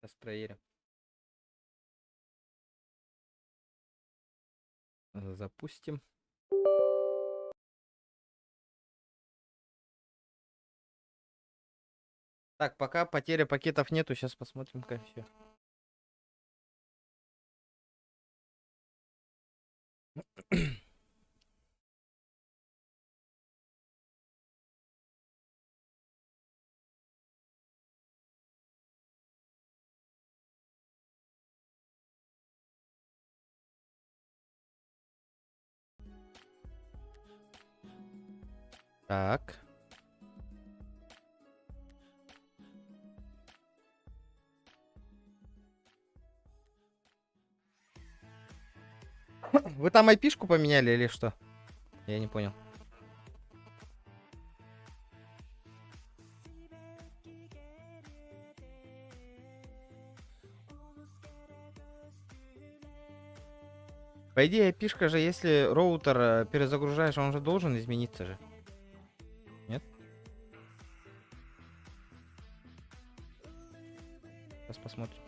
Сейчас проверим. Запустим. Так, пока потери пакетов нету, сейчас посмотрим, как все. Так. Вы там IP-шку поменяли или что? Я не понял. По идее, IP-шка же, если роутер перезагружаешь, он же должен измениться же. Нет? Сейчас посмотрим.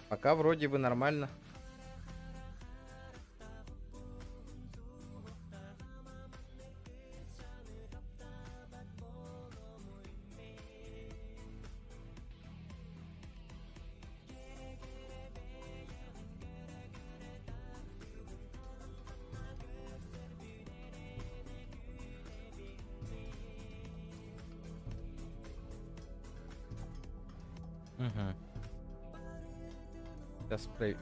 Пока вроде бы нормально. Угу. Сейчас проверим.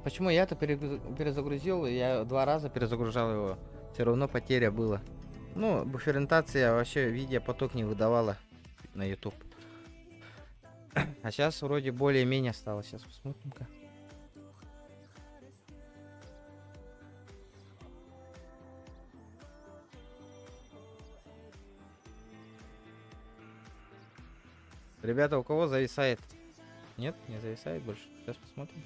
Почему я-то перезагрузил? Я 2 раза перезагружал его. Все равно потеря была. Ну, буферентация вообще видеопоток не выдавала на YouTube. А сейчас вроде более-менее стало. Сейчас посмотрим-ка. Ребята, у кого зависает? Нет, не зависает больше. Сейчас посмотрим.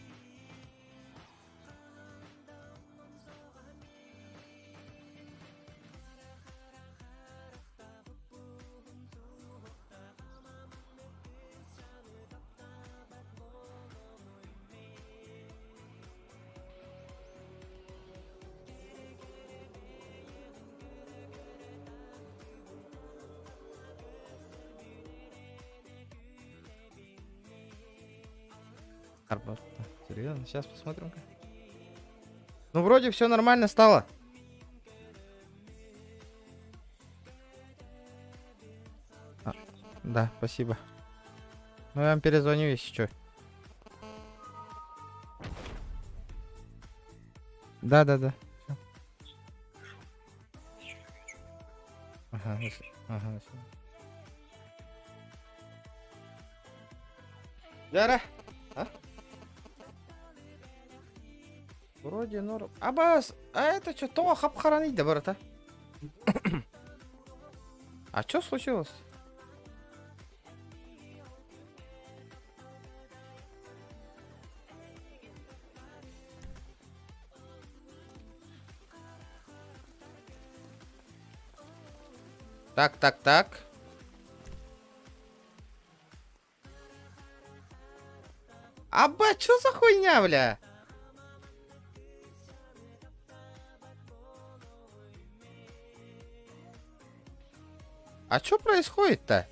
Серьезно? Сейчас посмотрим-ка. Ну, вроде все нормально стало. Да, спасибо. Ну, я вам перезвоню, если что. Да. Ага, ага. Яра? А? Вроде норм. Абас, а это что, то хапхаранить, да, брата? А что случилось? Так. Аба, что за хуйня, бля? А что происходит-то?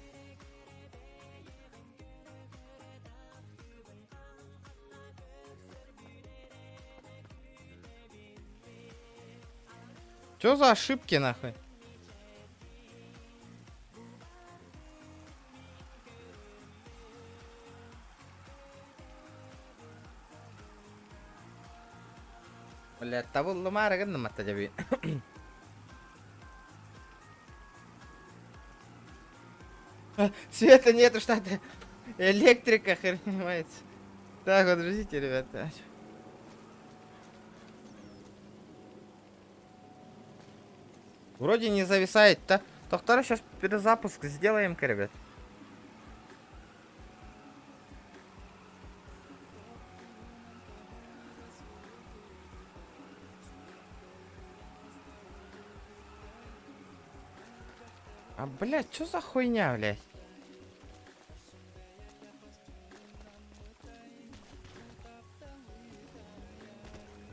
Что за ошибки, нахуй? Бля, того ломара гэнна матаджаби. Света нету, что-то. Электрика хрен понимается. Так, вот, подождите, ребята. Вроде не зависает, да? Доктора сейчас перезапуск сделаем-ка, ребят. А, блядь, что за хуйня, блядь?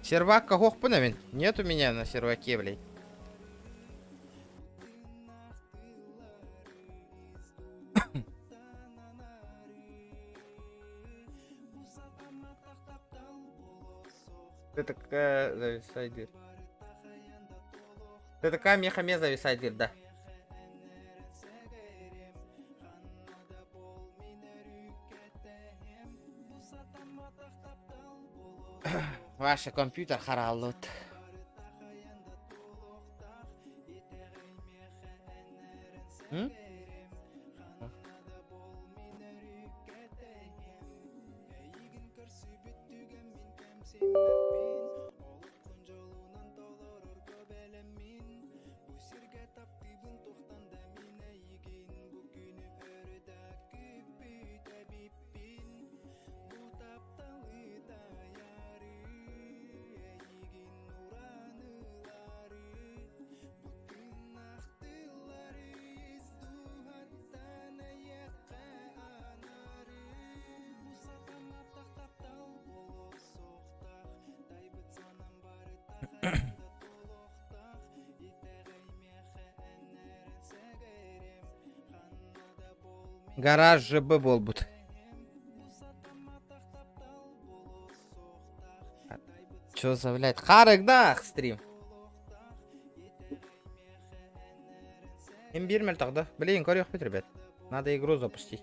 Сервак кого мен? Нет у меня на серваке, блядь. Ты такая зависайдер. Ты такая мехаме зависайдер, да. Ваш компьютер харалут. Гараж ЖБ болбут. Чё за, блядь? Харыгдах стрим. Имбирмель тогда. Блин, корёх бит, ребят. Надо игру запустить.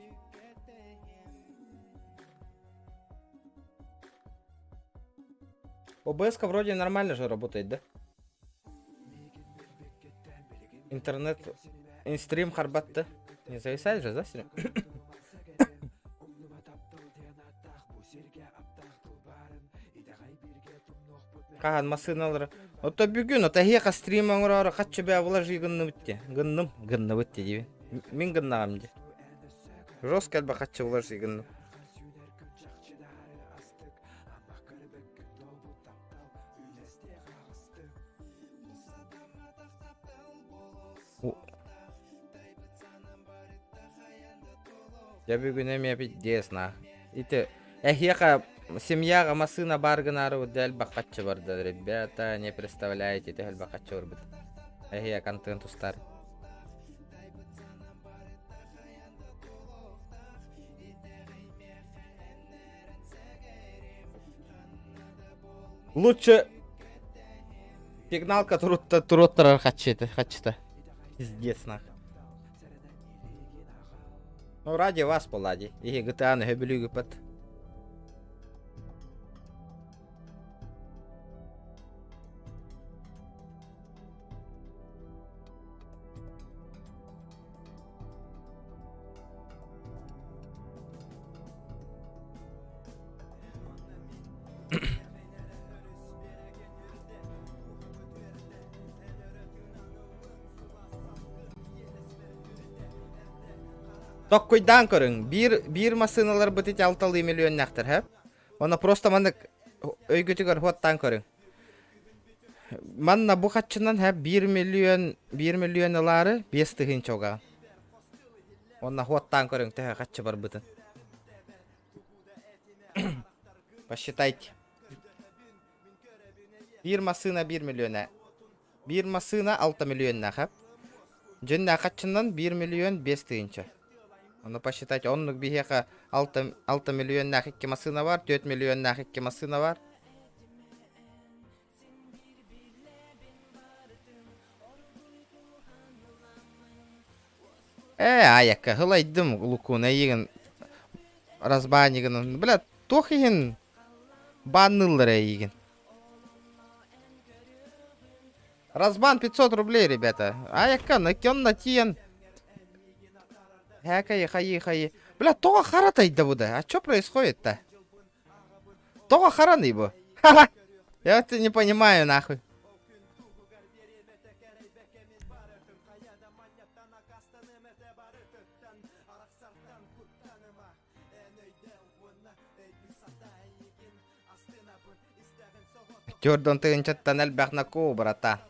ОБС-ка вроде нормально же работает, да? Интернет. Инстрим харбатта. Не зависает же, да, стрим? Кахан масыналар. Ото бүгүн ото хека стрим аңырары катчы бә вложи гынны битти. Гынны битти диби. Мен гыннагам ди. Жестко алба катчы вложи гынны. Я бүгүн эме бит десна. Ите эхека семьяга масына баргынары дәл бакатчы барды, ребята, не представляете, дәл бакатчы барбыт. Эхе контент устар. Лучше сигналка туруттарар хатчыта. Пиздец нах. Ну ради вас полади. И GTA-ны хөбүлүгү пат. Токкойдан көрүң. Бир масыналар бытыт 6 миллион нактыр, хэ? Оны просто мандык өйгөтүгөр хоттан көрүң. Манна бу хатчынан хэ 1 миллионлары 5 тыгын чоган. Оны хоттан көрүң, тэ хатчы бар бытын. Посчитайте. Бир масына 1 миллиона. Бир масына 6 миллион нахап. Жөнна хатчынан 1 миллион 5 тыгынча. Оны посчитать, оннук бихека 6 миллион нахикки масына бар, 4 миллион нахикки масына бар. Аяка, хылайдым лукуна еген разбанигын. Бля, тох еген банныллары еген. Разбан 500 рублей, ребята. Аяка, накённа тиен. Хаи. Бля, тога харатайды буда. А что происходит-то? Тога хараны бу. Ха-ха. Я это не понимаю, нахуй. Тёрдон ты инчаттан әлбәхнаку, брата.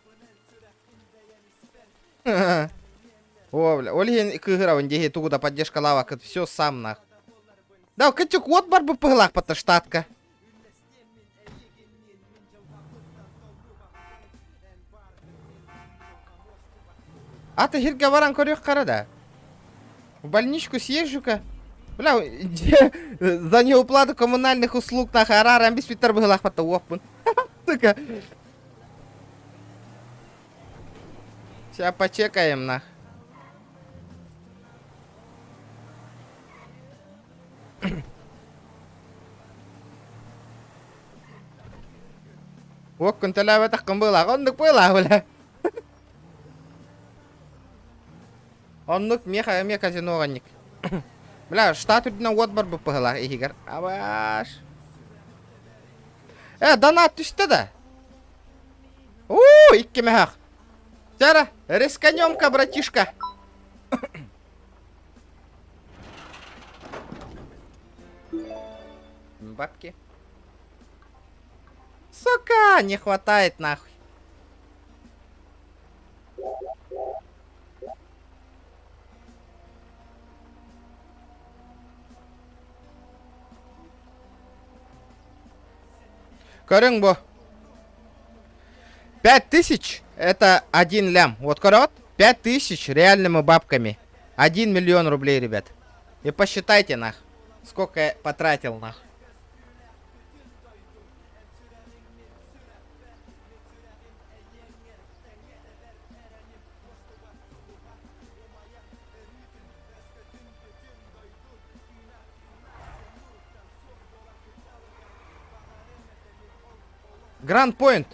О, бля, Ольген кыгырау, индеги тугуда поддержка лавак, это все сам нах. Да, качук, вот бар бы пыглах пата штатка. А ты хирга варан корёх карада. В больничку съезжу-ка. Бля, за неуплату коммунальных услуг нах арарам без питер пыглах пата опун. Сука. Сейчас почекаем нах. Ох, кунталя в этих комбылах, он nuk пыла, бля. Он nuk меха казиноганик. Бля, штат удина отбор бы пыла, игр. Абаш. Донат түсті да. Икки мехах. Тяра, рисканем-ка, братишка. Бабки. Сука, не хватает нахуй. Коренбо. 5000 это 1 лям. Вот корот 5000 реальными бабками. 1 миллион рублей, ребят. И посчитайте нах. Сколько я потратил нах. Гранд Пойнт.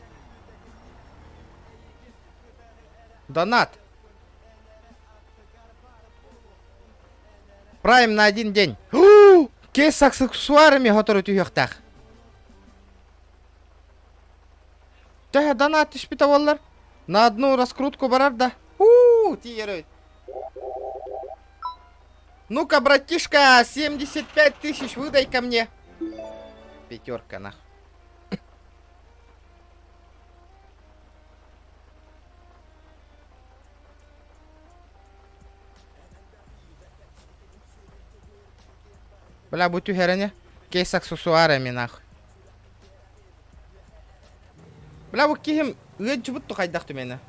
Донат. Прайм на 1 день. Кейс с аксессуарами готовят уехтах. Да, донат $3 на одну раскрутку барар, да. Тирует. Ну-ка, братишка, 75 тысяч выдай ко мне. Пятерка, нахуй. Бля, будь уверен, кейс с аксессуарами, нахуй. Бля, bu кихим лечбут то хайдах меня.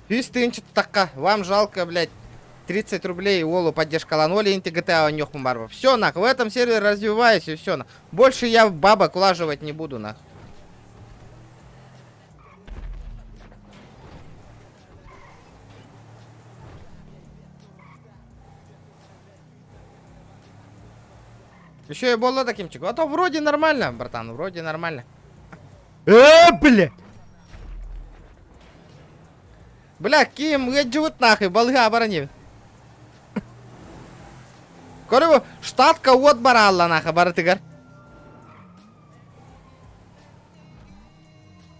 100 тысяч такка. Вам жалко, блядь, 30 рублей Олу поддержка ланоли инти GTA нёхму барба. Все, нах, в этом сервере развиваюсь и все, нах. Больше я бабок улаживать не буду, нах. Еще и было таким чеком. А то вроде нормально, братан, вроде нормально. Бля! Бля, ким лечбут нахуй, балга оборонил. Короче, штатка вот баралла нахуй, баратыгар.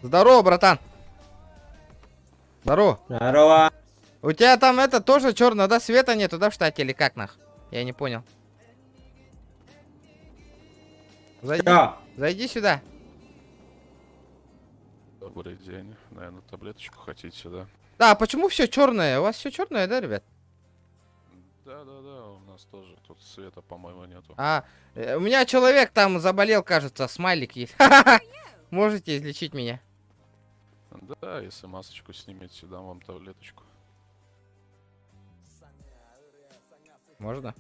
Здорово, братан. Здорово. Здорово. У тебя там это тоже черно, да? Света нету, да, в штате или как нах? Я не понял. Зайди, зайди сюда. Добрый день. Наверное, таблеточку хотите, да? Да, а почему все черное? У вас все черное, да, ребят? Да, у нас тоже тут света, по-моему, нету. У меня человек там заболел, кажется, смайлик есть. Можете излечить меня? Да, если масочку снимете, дам вам таблеточку. Можно?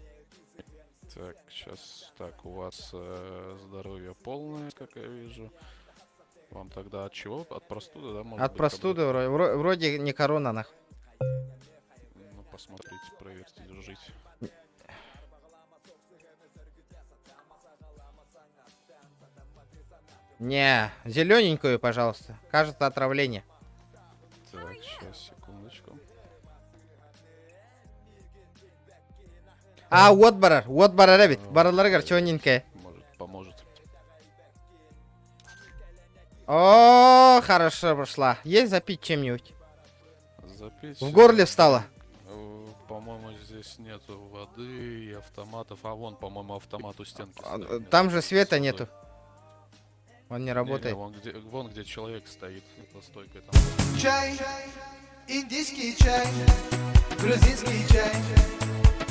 Так, сейчас, так, у вас здоровье полное, как я вижу. Вам тогда от чего? От простуды, да? Может От быть, простуды вроде не корона, нах. Ну, посмотрите, проверьте, держите. Не, зелененькую, пожалуйста. Кажется, отравление. Так, сейчас, секундочку. Вот барар, ребят. Бараларгар, черненькая. Может, поможет. О, хорошо пошла. Есть запить чем-нибудь? Запить. В горле встала. По-моему, здесь нету воды и автоматов. А вон, по-моему, автомат у стенки стоит. Там же света нету. Он не Не-не, работает. вон где человек стоит за стойкой там. Чай, индийский чай, грузинский чай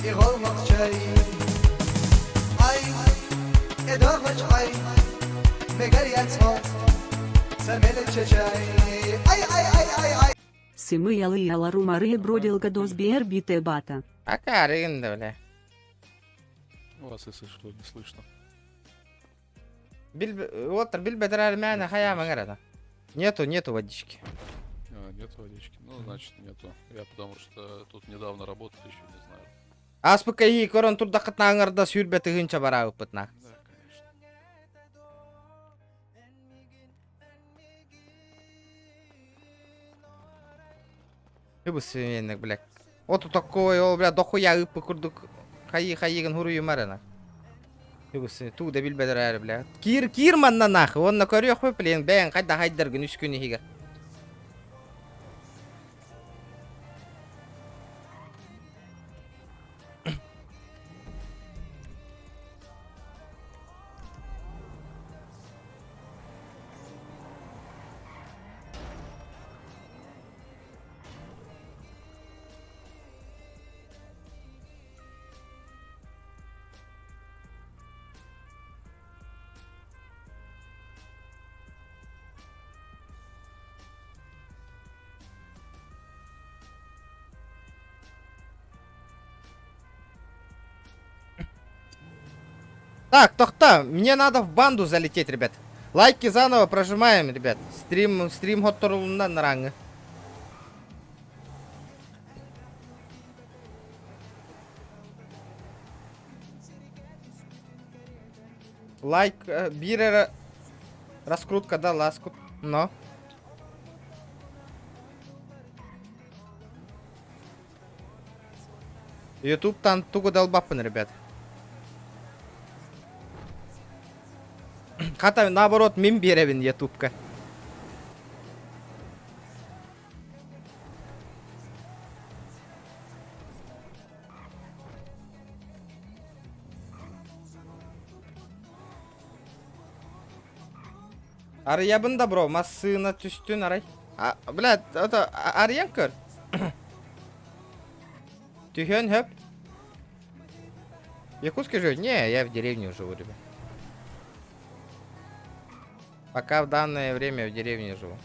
и голмак чай. Ай, эдогоч ай, мегар яцмо, самелече чай. Ай. Сымы ялы ялару мары бродилка до сбер бите бата. А карында, бля. Вас, если что, не слышно. Вот, бильбедрар мяна хая мангарада. Нету водички. Нет водички. Ну, значит, нету. Я потому что тут недавно работал, еще не знаю. Аспыкай корон турда кытнаңырда сүйрбети гынча бара ыпытна. Да, конечно. Юбысынек, блядь. Вот такой, о, бля, дохуя ыпы курдук. Хайыгын хурую марана. Юбысын, ту да бильбедрар, бля. Кир манна нахы, онна көрüyor хой, блин, бәң кайда хайдар gün 3 gün хига. Так, тохта, мне надо в банду залететь, ребят. Лайки заново прожимаем, ребят. Стрим готовлунdan рангы. Лайк, бире раскрутка, да, ласкут, но. YouTube там туго долбапын, ребят. Хата наоборот мен беребин ютубка. Арыябын да, бро, массына түстүн арай. Блядь, это арьянкер. Тихен хэп. Якутске живет? Не, я в деревне живу, ребят. Пока в данное время в деревне живу.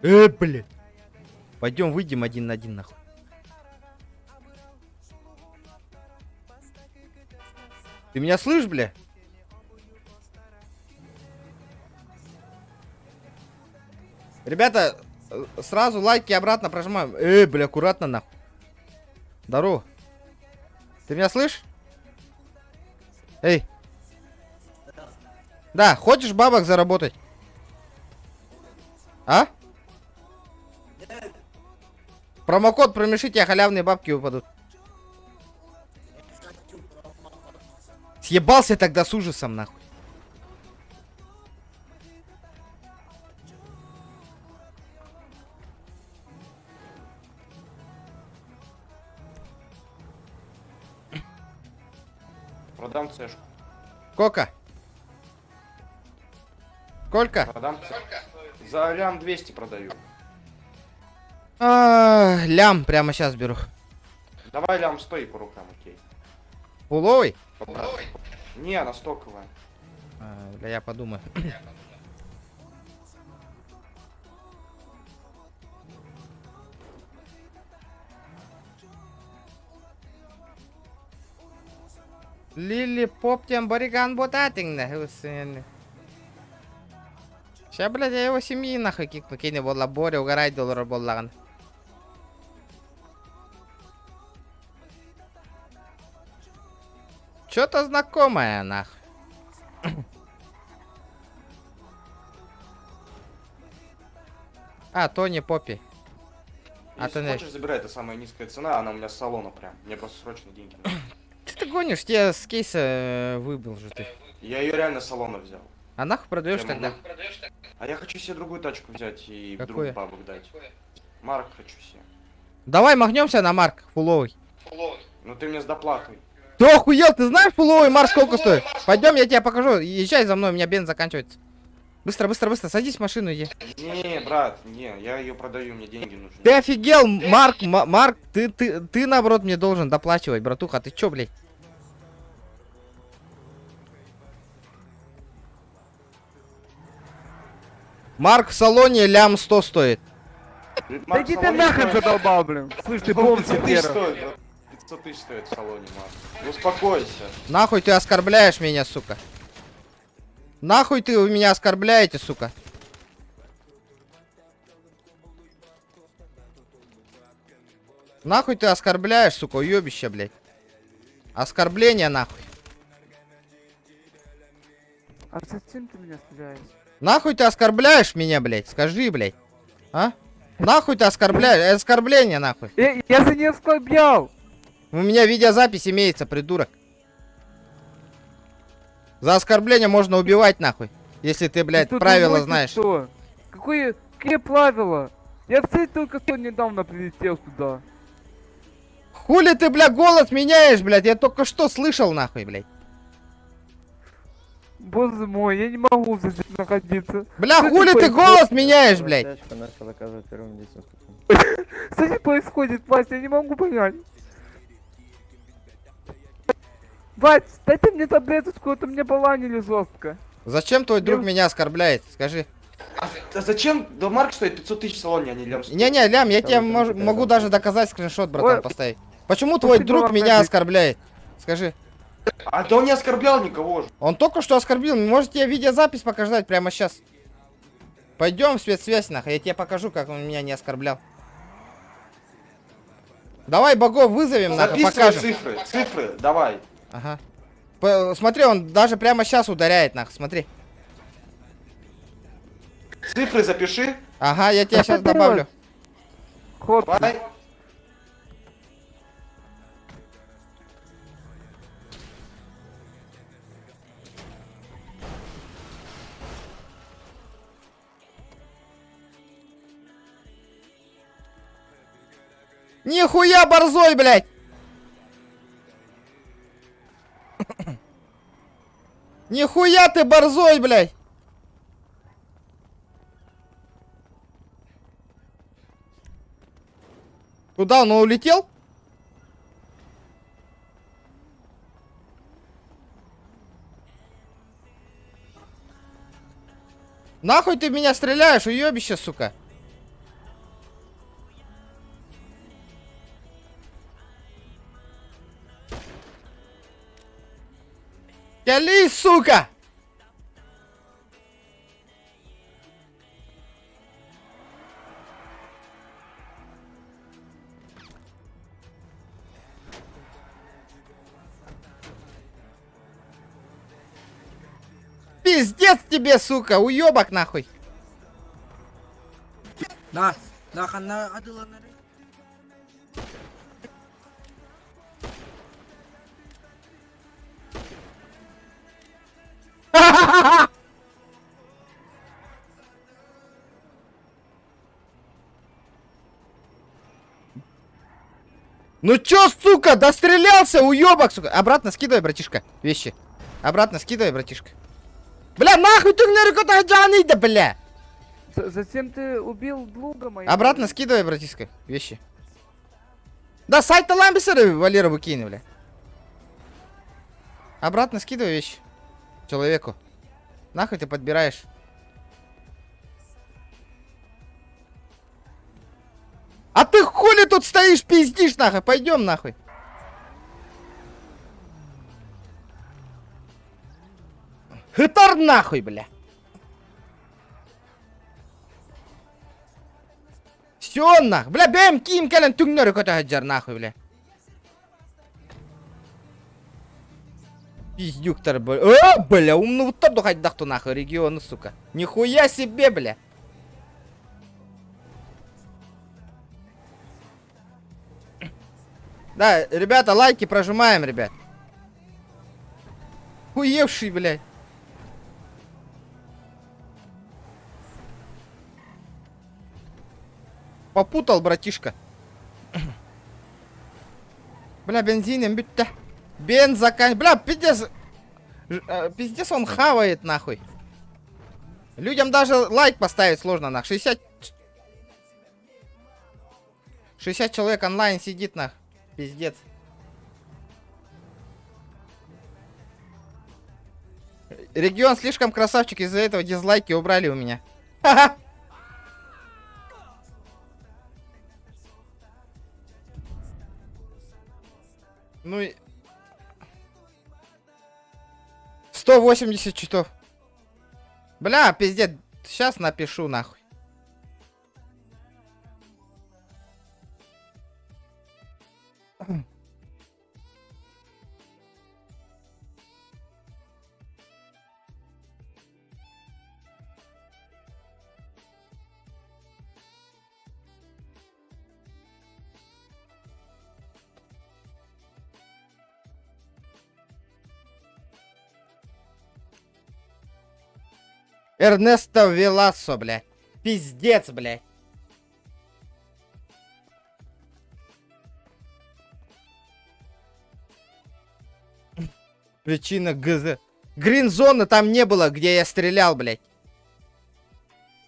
Блин. Пойдем выйдем 1 на 1 нахуй. Ты меня слышишь, бля? Ребята, сразу лайки обратно прожимаем. Бля, аккуратно нахуй. Здорово. Ты меня слышишь? Эй. Да, хочешь бабок заработать? А? Промокод промешите, а халявные бабки выпадут. Съебался тогда с ужасом, нахуй. Продам цешку. Сколько? Сколько? Продам за лям 200 продаю. Лям прямо сейчас беру. Давай лям 100 и по рукам, окей. Пуловый? Не, она стоковая. Бля, я подумаю. Лили поптем бариган ботатинг, ща, блядь, я его семьи нахуй кикну, кейне болла Боря, угорай доллар боллаган. Чё-то знакомое, нахуй. Тони Поппи. Если ты хочешь, забирай, это самая низкая цена, она у меня с салона прям. Мне просто срочно деньги нужны. Что ты гонишь? Тебя с кейса выбил же ты. Я ее реально с салона взял. А нахуй продаешь Я тогда? могу- А я хочу себе другую тачку взять и Какую? вдруг бабок дать. Марк хочу себе. Давай махнемся на Марк фуловый. Ну ты мне с доплатой. Ты охуел, ты знаешь фуловый Марк сколько стоит? Пойдем, я тебе покажу. Езжай за мной, у меня бенз заканчивается. Быстро, быстро, быстро, садись в машину, иди. Не, брат, не, я ее продаю, мне деньги нужны. Ты офигел, Марк, Марк, ты наоборот мне должен доплачивать, братуха, ты чё, блядь? Марк в салоне лям 100 стоит. Да Марк, иди в ты салоне нахрен стоит- задолбал, блин. Слышь, ты Ну, бомж 500 тысяч теперь. стоит, брат. 500 тысяч стоит в салоне, Марк. Ну, успокойся. Нахуй ты оскорбляешь меня, сука. Нахуй ты меня оскорбляете, сука. Нахуй ты оскорбляешь, сука, уёбище, блядь. Оскорбление, нахуй. А зачем ты меня стреляешь? Нахуй ты оскорбляешь меня, блядь? Скажи, блядь. А? Нахуй ты оскорбляешь? Оскорбление, нахуй. Я за не оскорблял. У меня видеозапись имеется, придурок. За оскорбление можно убивать, нахуй. Если ты, блядь, Ты тут правила думаете, знаешь. Что? Какие правила? Я в цель только что недавно прилетел сюда. Хули ты, бля, голос меняешь, блядь? Я только что слышал, нахуй, блядь. Боже мой, я не могу здесь находиться. Бля, Что хули это ты происходит? голос меняешь, блядь? Начал заказывать первую медицинскую помощь. Что здесь происходит, Вася? Я не могу понять. Вась, дайте мне таблеточку, это мне поранили жестко. Зачем твой друг Я- меня оскорбляет? Скажи. А зачем? Да Марк стоит 500 тысяч в салоне, а не лям. Не-не, лям, я тебе Давай, давай, могу давай. даже доказать скриншот, братан, Ой, поставить. Почему твой спасибо друг вам, меня Надя. оскорбляет? Скажи. А да он не оскорблял никого же. Он только что оскорбил. Может тебе видеозапись показать прямо сейчас? Пойдем в спецсвязь, нахуй. Я тебе покажу, как он меня не оскорблял. Давай богов вызовем, нахуй, Записывай покажем. цифры, давай. Ага. Смотри, он даже прямо сейчас ударяет, нахуй, смотри. Цифры запиши. Ага, я тебя А сейчас что делать? добавлю. Хлопцы. Давай. Нихуя борзой, блядь! Нихуя ты борзой, блядь! Куда он улетел? Нахуй ты в меня стреляешь, уебище, сука? Колись, сука! Пиздец тебе, сука, уебок нахуй. Ну чё, сука, дострелялся, уёбок, сука. Обратно скидывай, братишка, вещи. Обратно скидывай, братишка. Бля, нахуй ты мне рукотаджаны, да, бля. Зачем ты убил друга моего? Обратно скидывай, братишка, вещи. Да, сайт-то ламбисеры, Валера, выкинь, бля. Обратно скидывай вещи. Человеку. Нахуй ты подбираешь. А ты хули тут стоишь, пиздишь, нахуй? Пойдем, нахуй. Хытар нахуй, бля. Все нахуй. Бля, бэм ким кален түңнөрү көтө хаджар нахуй, бля. Пиздюктар, бля. Бля, умнуттар духайдахту нахуй регионы, сука. Нихуя себе, бля. Да, ребята, лайки прожимаем, ребят. Хуевший, блядь. Попутал, братишка. Бля, бензином битта. Бензакань. Бля, пиздец. Пиздец он хавает, нахуй. Людям даже лайк поставить сложно, нахуй. 60 человек онлайн сидит, нахуй. Пиздец. Регион слишком красавчик, из-за этого дизлайки убрали у меня. Ха-ха. Ну и... 180 часов. Бля, пиздец. Сейчас напишу, нахуй. Эрнесто Веласо, блядь. Пиздец, блядь. Причина ГЗ. Грин-зоны там не было, где я стрелял, блядь.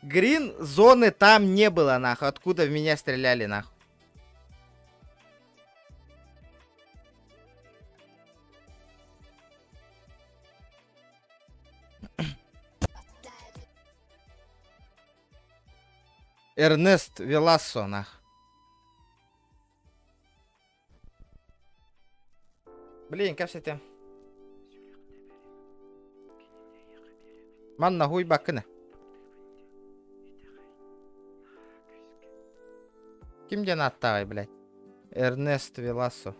Грин-зоны там не было, нахуй. Откуда в меня стреляли, нахуй. Эрнест Веласо, нах. Блин, как все это? Ман нахуй бакына. Кимден аттагай, блядь? Эрнест Веласо.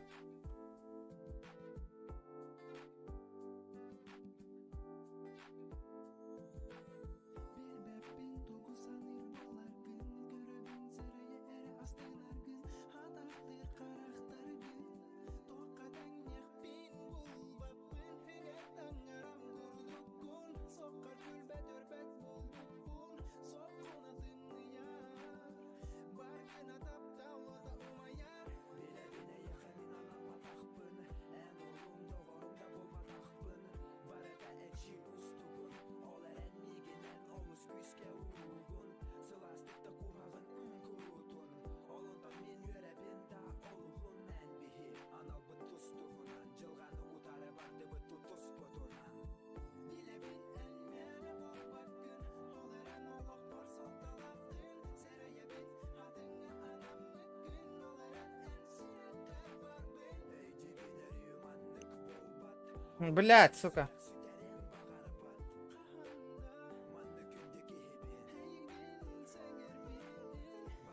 Блядь, сука.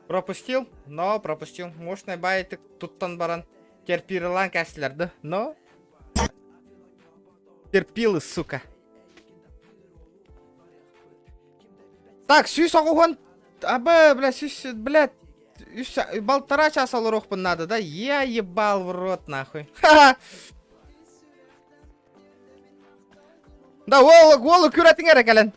Пропустил? Но пропустил. Мощный байт туттан баран. Терпирилан кәсілерді. Но. Терпилы, сука. Так, сүйс ағуған. Абы, бля, сүйс, блядь. 1,5 часа алырықпын надо, да? Я ебал в рот, нахуй. Ха-ха. Да, волы күрәтің әрі кәлін.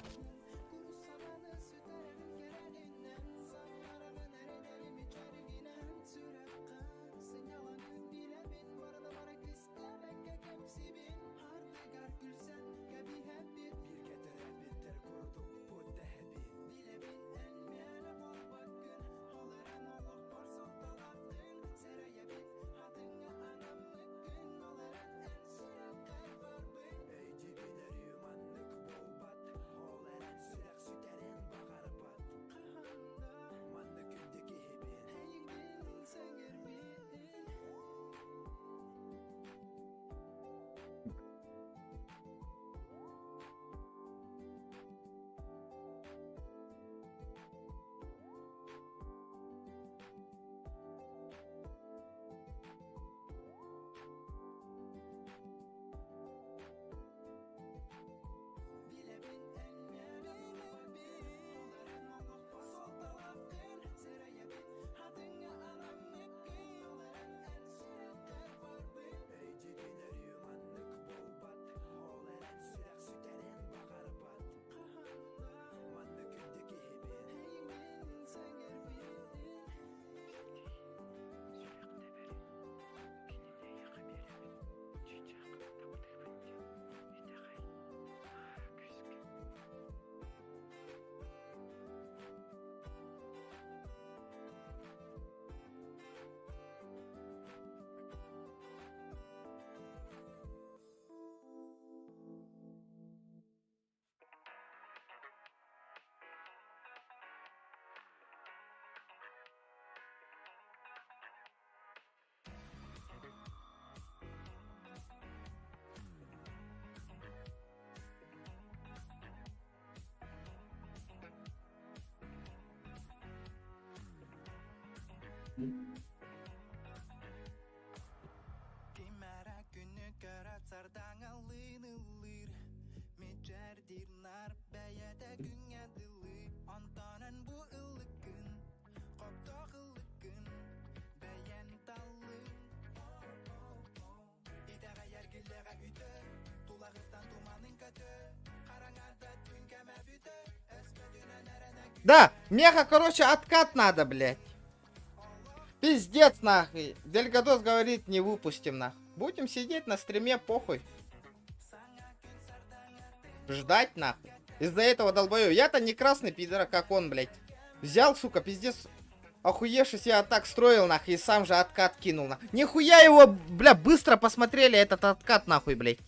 Да, меха, короче, откат надо, блядь. Пиздец, нахуй. Дельгадос говорит, не выпустим, нахуй. Будем сидеть на стриме, похуй. Ждать, нахуй. Из-за этого долбою. Я-то не красный пидора, как он, блядь. Взял, сука, пиздец. Охуевшись, я так строил, нахуй, и сам же откат кинул, нахуй. Нихуя его, бля, быстро посмотрели этот откат, нахуй, блядь.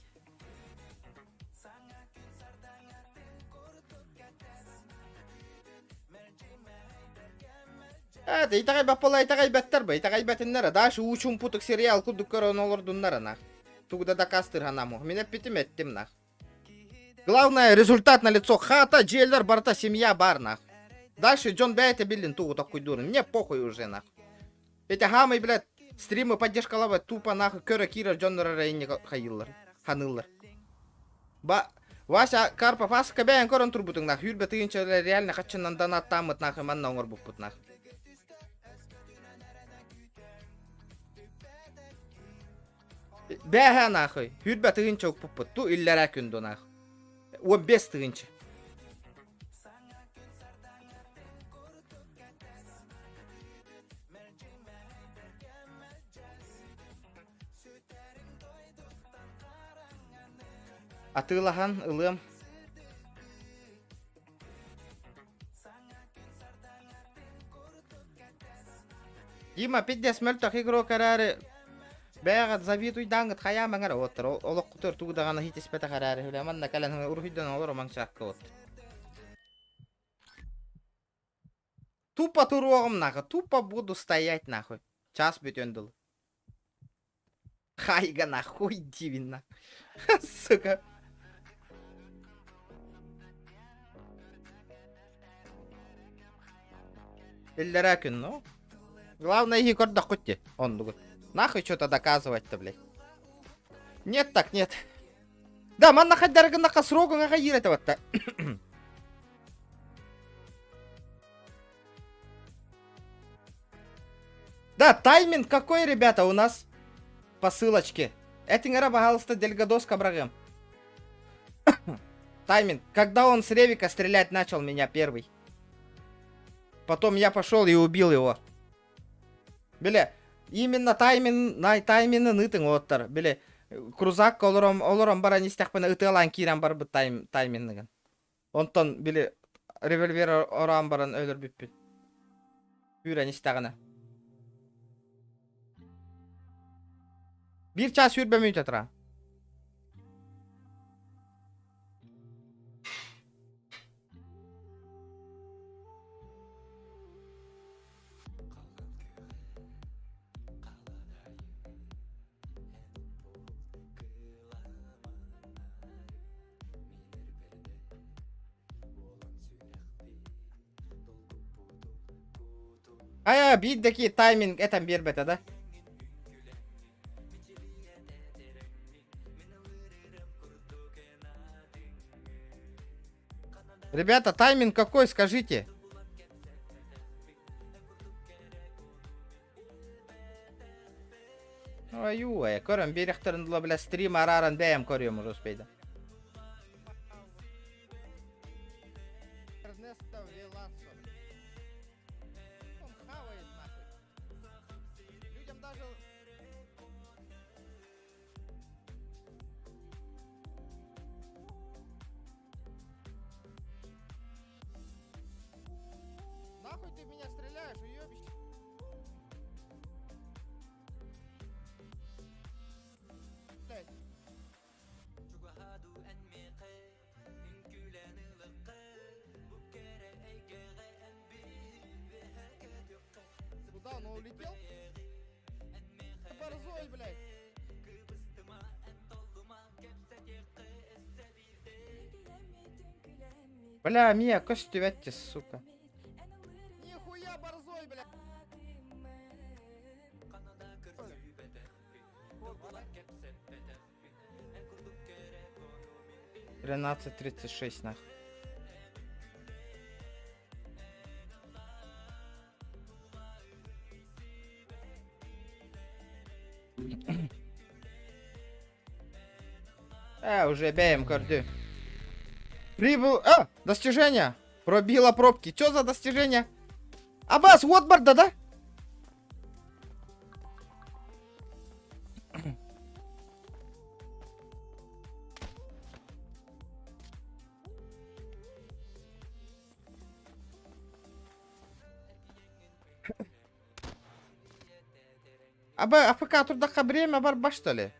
Это, и такая бапала, и такая баттарба, и такая баттиннара. Дальше учум путок сериал, куду коронолор дуннара, нах. Тугда докастыр ганаму. Меня пятиметтим, нах. Главное, результат на лицо. Хата, джейлер, барта, семья, бар, нах. Дальше Джон Бейте Биллин, тугу такой дурный. Мне похуй уже, нах. Эти хамы, блядь, стримы поддержка лава, тупо, нах, Кёра, Кира, Джоннера, Рейни, Хаиллар. Ханыллар. Вася Карпов, ас кабяян корон турбутың, нах. Юрбе тыгынча реально хатчыннан донат тамыт, нах, и манна оңор буппут, нах. Бәһә нахуй. Хүрбә тыгынча укпуппут. Ту илләрә күндө нахуй. 15 тыгынча. Атылахан ылым. Дима, 50 мөлтөх игро карары. Бәгат завидуй даңгыт хая маңар отыр. Олық құтыр туғдағаны хитеспеті қарары. Манна кәлін ұрхидан олыр маңшаққа отыр. Тупо туруағым нахуй. Тупо буду стоять нахуй. Час бөтенділ. Хайга нахуй дивин нахуй. Сука. Иллера күн, ну? Главное, Егор дохуйте. Он дугут. Нахуй что-то доказывать-то, блядь. Нет так, нет. Да, манна хаддарга на косрогу на хаир этого-то. Да, тайминг какой, ребята, у нас по ссылочке. Этингера, пожалуйста, Дельгадос Кабрагем. Тайминг. Когда он с Ревика стрелять начал меня первый. Потом я пошел и убил его. Бля. Именно тайминны нытың оттар. Биле, крузак олором бара нистяқпана ытылан киран бар бұт тайминныгын. Онтон, биле, револьвер оран баран өлір бүппіт. Үйрен нистяғына. Bir час үрбе мүйт атыра. Ая, биддeki тайминг этен бербете да. Ребята, тайминг какой, скажите? Ой, көрім беріқтірінділі біля стрим араран бәйім көрем уже успейді. Нахуй ты в меня стреляешь, уёбище? Блядь. Куда он улетел? Борзой, блядь. Бля, Мия, көз түбәтте, сука. Нихуя борзой, бля. 13:36 нахуй. Уже беем корды. Прибыл... достижение! Пробила пробки. Чё за достижение? Аббас, Уотборда, да? АФК турдака время бар ба, что ли?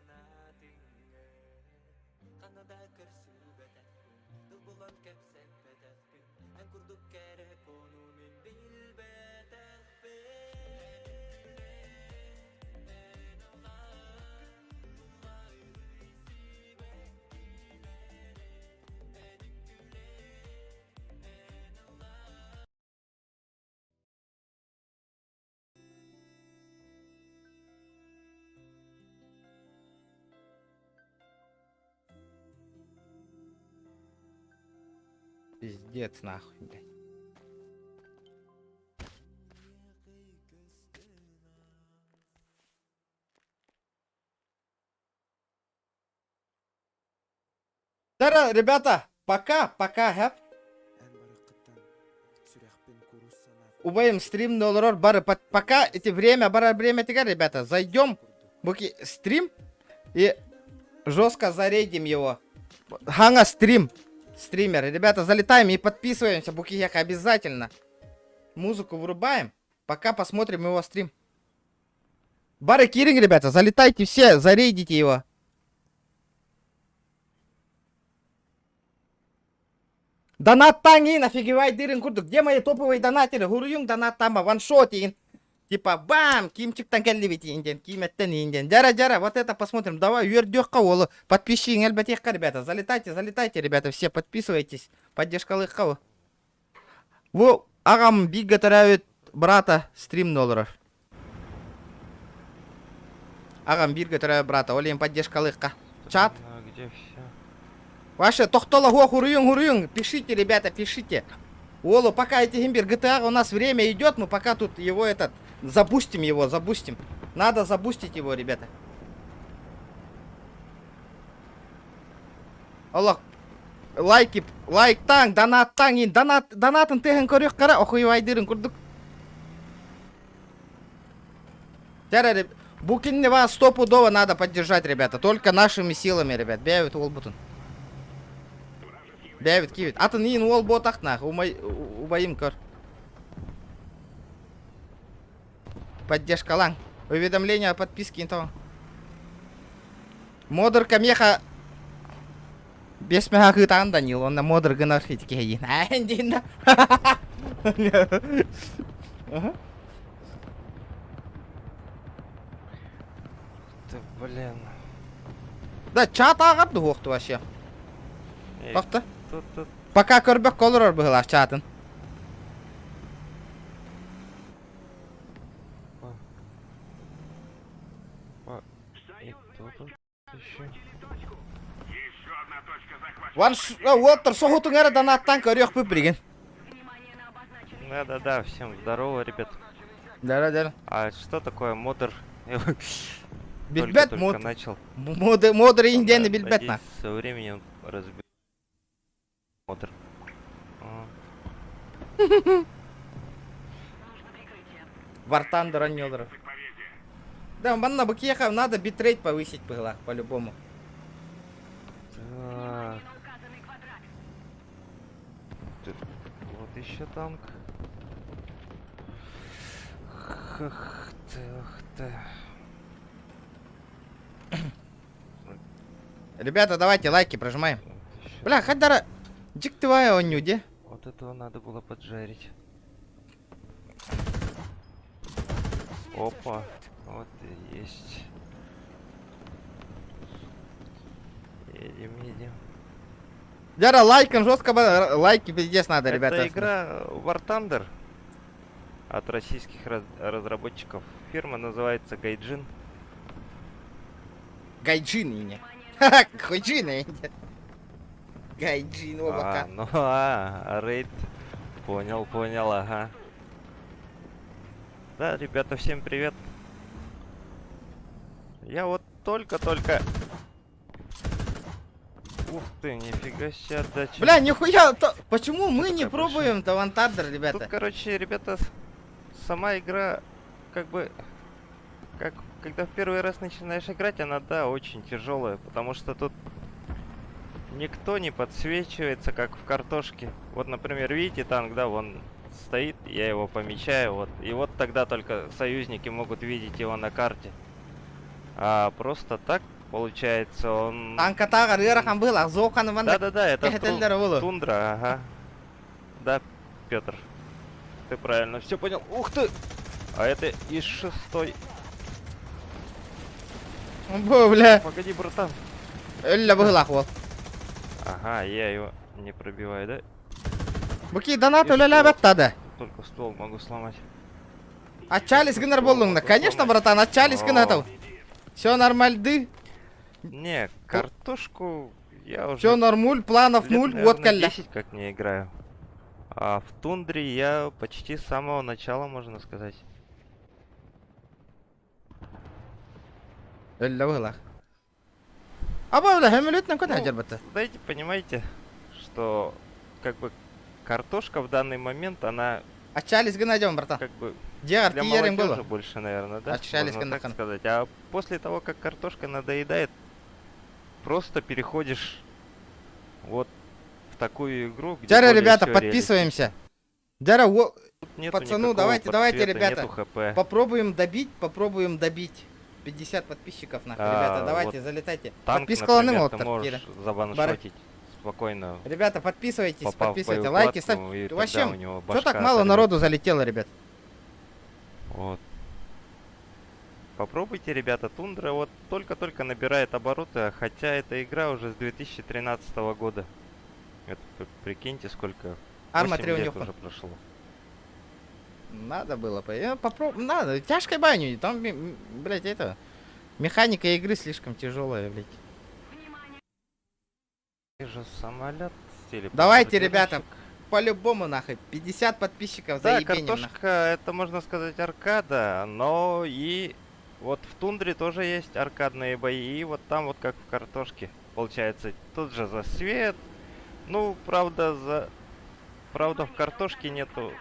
Пиздец нахуй, блядь. Да, ребята, пока, гэп. Убавим стрим долларов бары. Пока эти время тягар, ребята. Зайдем, буки стрим и жестко зарейдим его. Ханга стрим. Стримеры, ребята, залетаем и подписываемся, Букихек, обязательно. Музыку вырубаем, пока посмотрим его стрим. Бары Киринг, ребята, залетайте все, зарейдите его. Донат танги, нафигивай дырин курдук. Где мои топовые донатеры? Гуруюнг донат тама, ваншотин. Типа бам, кимчик тангалливите инден, киметтен инден. Жара, вот это посмотрим. Давай, вердёхка олу. Подписчики, альбатехка, ребята. Залетайте, ребята, все подписывайтесь. Поддержка лыхкова. Во, агам бига тарают брата стрим долларов. Агам бига тарают брата, олим поддержка лыхка. Чат. Где все? Ваше, тохтола го, хуруюнг. Пишите, ребята, пишите. Олу, пока эти гимбер GTA у нас время идет, мы пока тут его забустим его. Надо забустить его, ребята. Аллах, лайк танк, донат танк, донатын теген көрек кара, охуевай дырын курдук. Тяра, букинни вас стопудово надо поддержать, ребята, только нашими силами, ребят. Бявит волбутун. Бявит кивит. Атын ин волботах нах, убаим кор. Поддержка ланг. Уведомления о подписке интого. Модер камеха. Без меха хытан Данил, он на модер гонархитики един. Андина. Ты, блин. Да, чат ағат дұғықты вообще. Эй, Тоқты. тут. Пока көрбек колырор бұғылар чатын. И тут еще. Уоттер, соғытың әрі донаттан көрек бүпірген. Да, всем здорово, ребят. Да. А что такое модер? Билбет Только мод. начал. Модер индияны билбет на. Надеюсь, со временем разберу. Модер. Вартан ранёдер. Да, манна бакеха надо битрейт повысить было, по-любому. Так. Вот еще танк. Ах ты. Ребята, давайте лайки прожимаем. Вот ещё. Бля, хадара. Джик твоя он нюде. Вот этого надо было поджарить. Опа. Вот и есть. Едем. Дяра, лайком жестко, лайки пиздец надо, Это ребята. игра War Thunder от российских разработчиков. Фирма называется Гайджин. Гайджин ине. Ха-ха, гайджин ине. Гайджин, обака. Ну, рейд. Понял, понял, ага. Да, ребята, всем привет. Я вот только-только... Ух ты, нифига себе отдача. Бля, нихуя, почему мы Что не такое пробуем Тавантардер, Тут, ребята? короче, ребята, сама игра, как бы, как, когда в первый раз начинаешь играть, она, да, очень тяжелая, потому что тут никто не подсвечивается, как в картошке. Вот, например, видите, танк, да, вон стоит, я его помечаю, вот, и вот тогда только союзники могут видеть его на карте. А просто так, получается, он... Танкатага рырахам был, Зохан ванда. Да-да-да, это Кехетелдер было. тундра, ага. Да, Петр, ты правильно все понял. Ух ты! А это из 6-й. Бля, Погоди, братан. элля была хвол. Ага, я его не пробиваю, да? Буки донату И ля что? баттады. Только ствол могу сломать. Отчались гынар болдуңна. Конечно, братан, отчались гынатау. Все нормальды, Не, картошку я уже все нормуль, планов лет, нуль, наверное, вот калля. 10 как не играю. А в тундре я почти с самого начала, можно сказать. Элля была. Аба, бля, хемелютна куда Ну, жарбатта? Дайте, понимаете, что как бы картошка в данный момент, она Отчались гынадем, братан. как бы Дегар для тиерим молодежи было. больше, наверное, да? Общались Можно так канахан. сказать. А после того, как картошка надоедает, просто переходишь вот в такую игру, где Дяра, более ребята, всё подписываемся. Дяра, Тут нету пацану, никакого давайте, подсвета, ребята. нету хп. попробуем добить. 50 подписчиков, нахуй, А, ребята, давайте, вот залетайте. Танк, Подпискаланым например, ты оптер, можешь заваншотить спокойно, Ребята, подписывайтесь, попав в подписывайтесь, боеукладку, лайки ставьте. и тогда Вообще, у него что башка так мало оторвётся. народу залетело, ребят? Вот. Попробуйте, ребята, тундра вот только-только набирает обороты, хотя эта игра уже с 2013 года. Это прикиньте, сколько. Арма 8 лет трёнёха. уже прошло. Надо было, попробуй, надо, тяжкой баню, там, блять, это, механика игры слишком тяжелая, блять. И же самолет в стиле Давайте, бомбардировщик. ребята, по-любому, нахуй, 50 подписчиков Да, заебенем, нахуй. картошка, это можно сказать аркада, но и вот в тундре тоже есть аркадные бои, и вот там вот как в картошке. Получается, тут же за свет. Ну, правда, правда в картошке нету.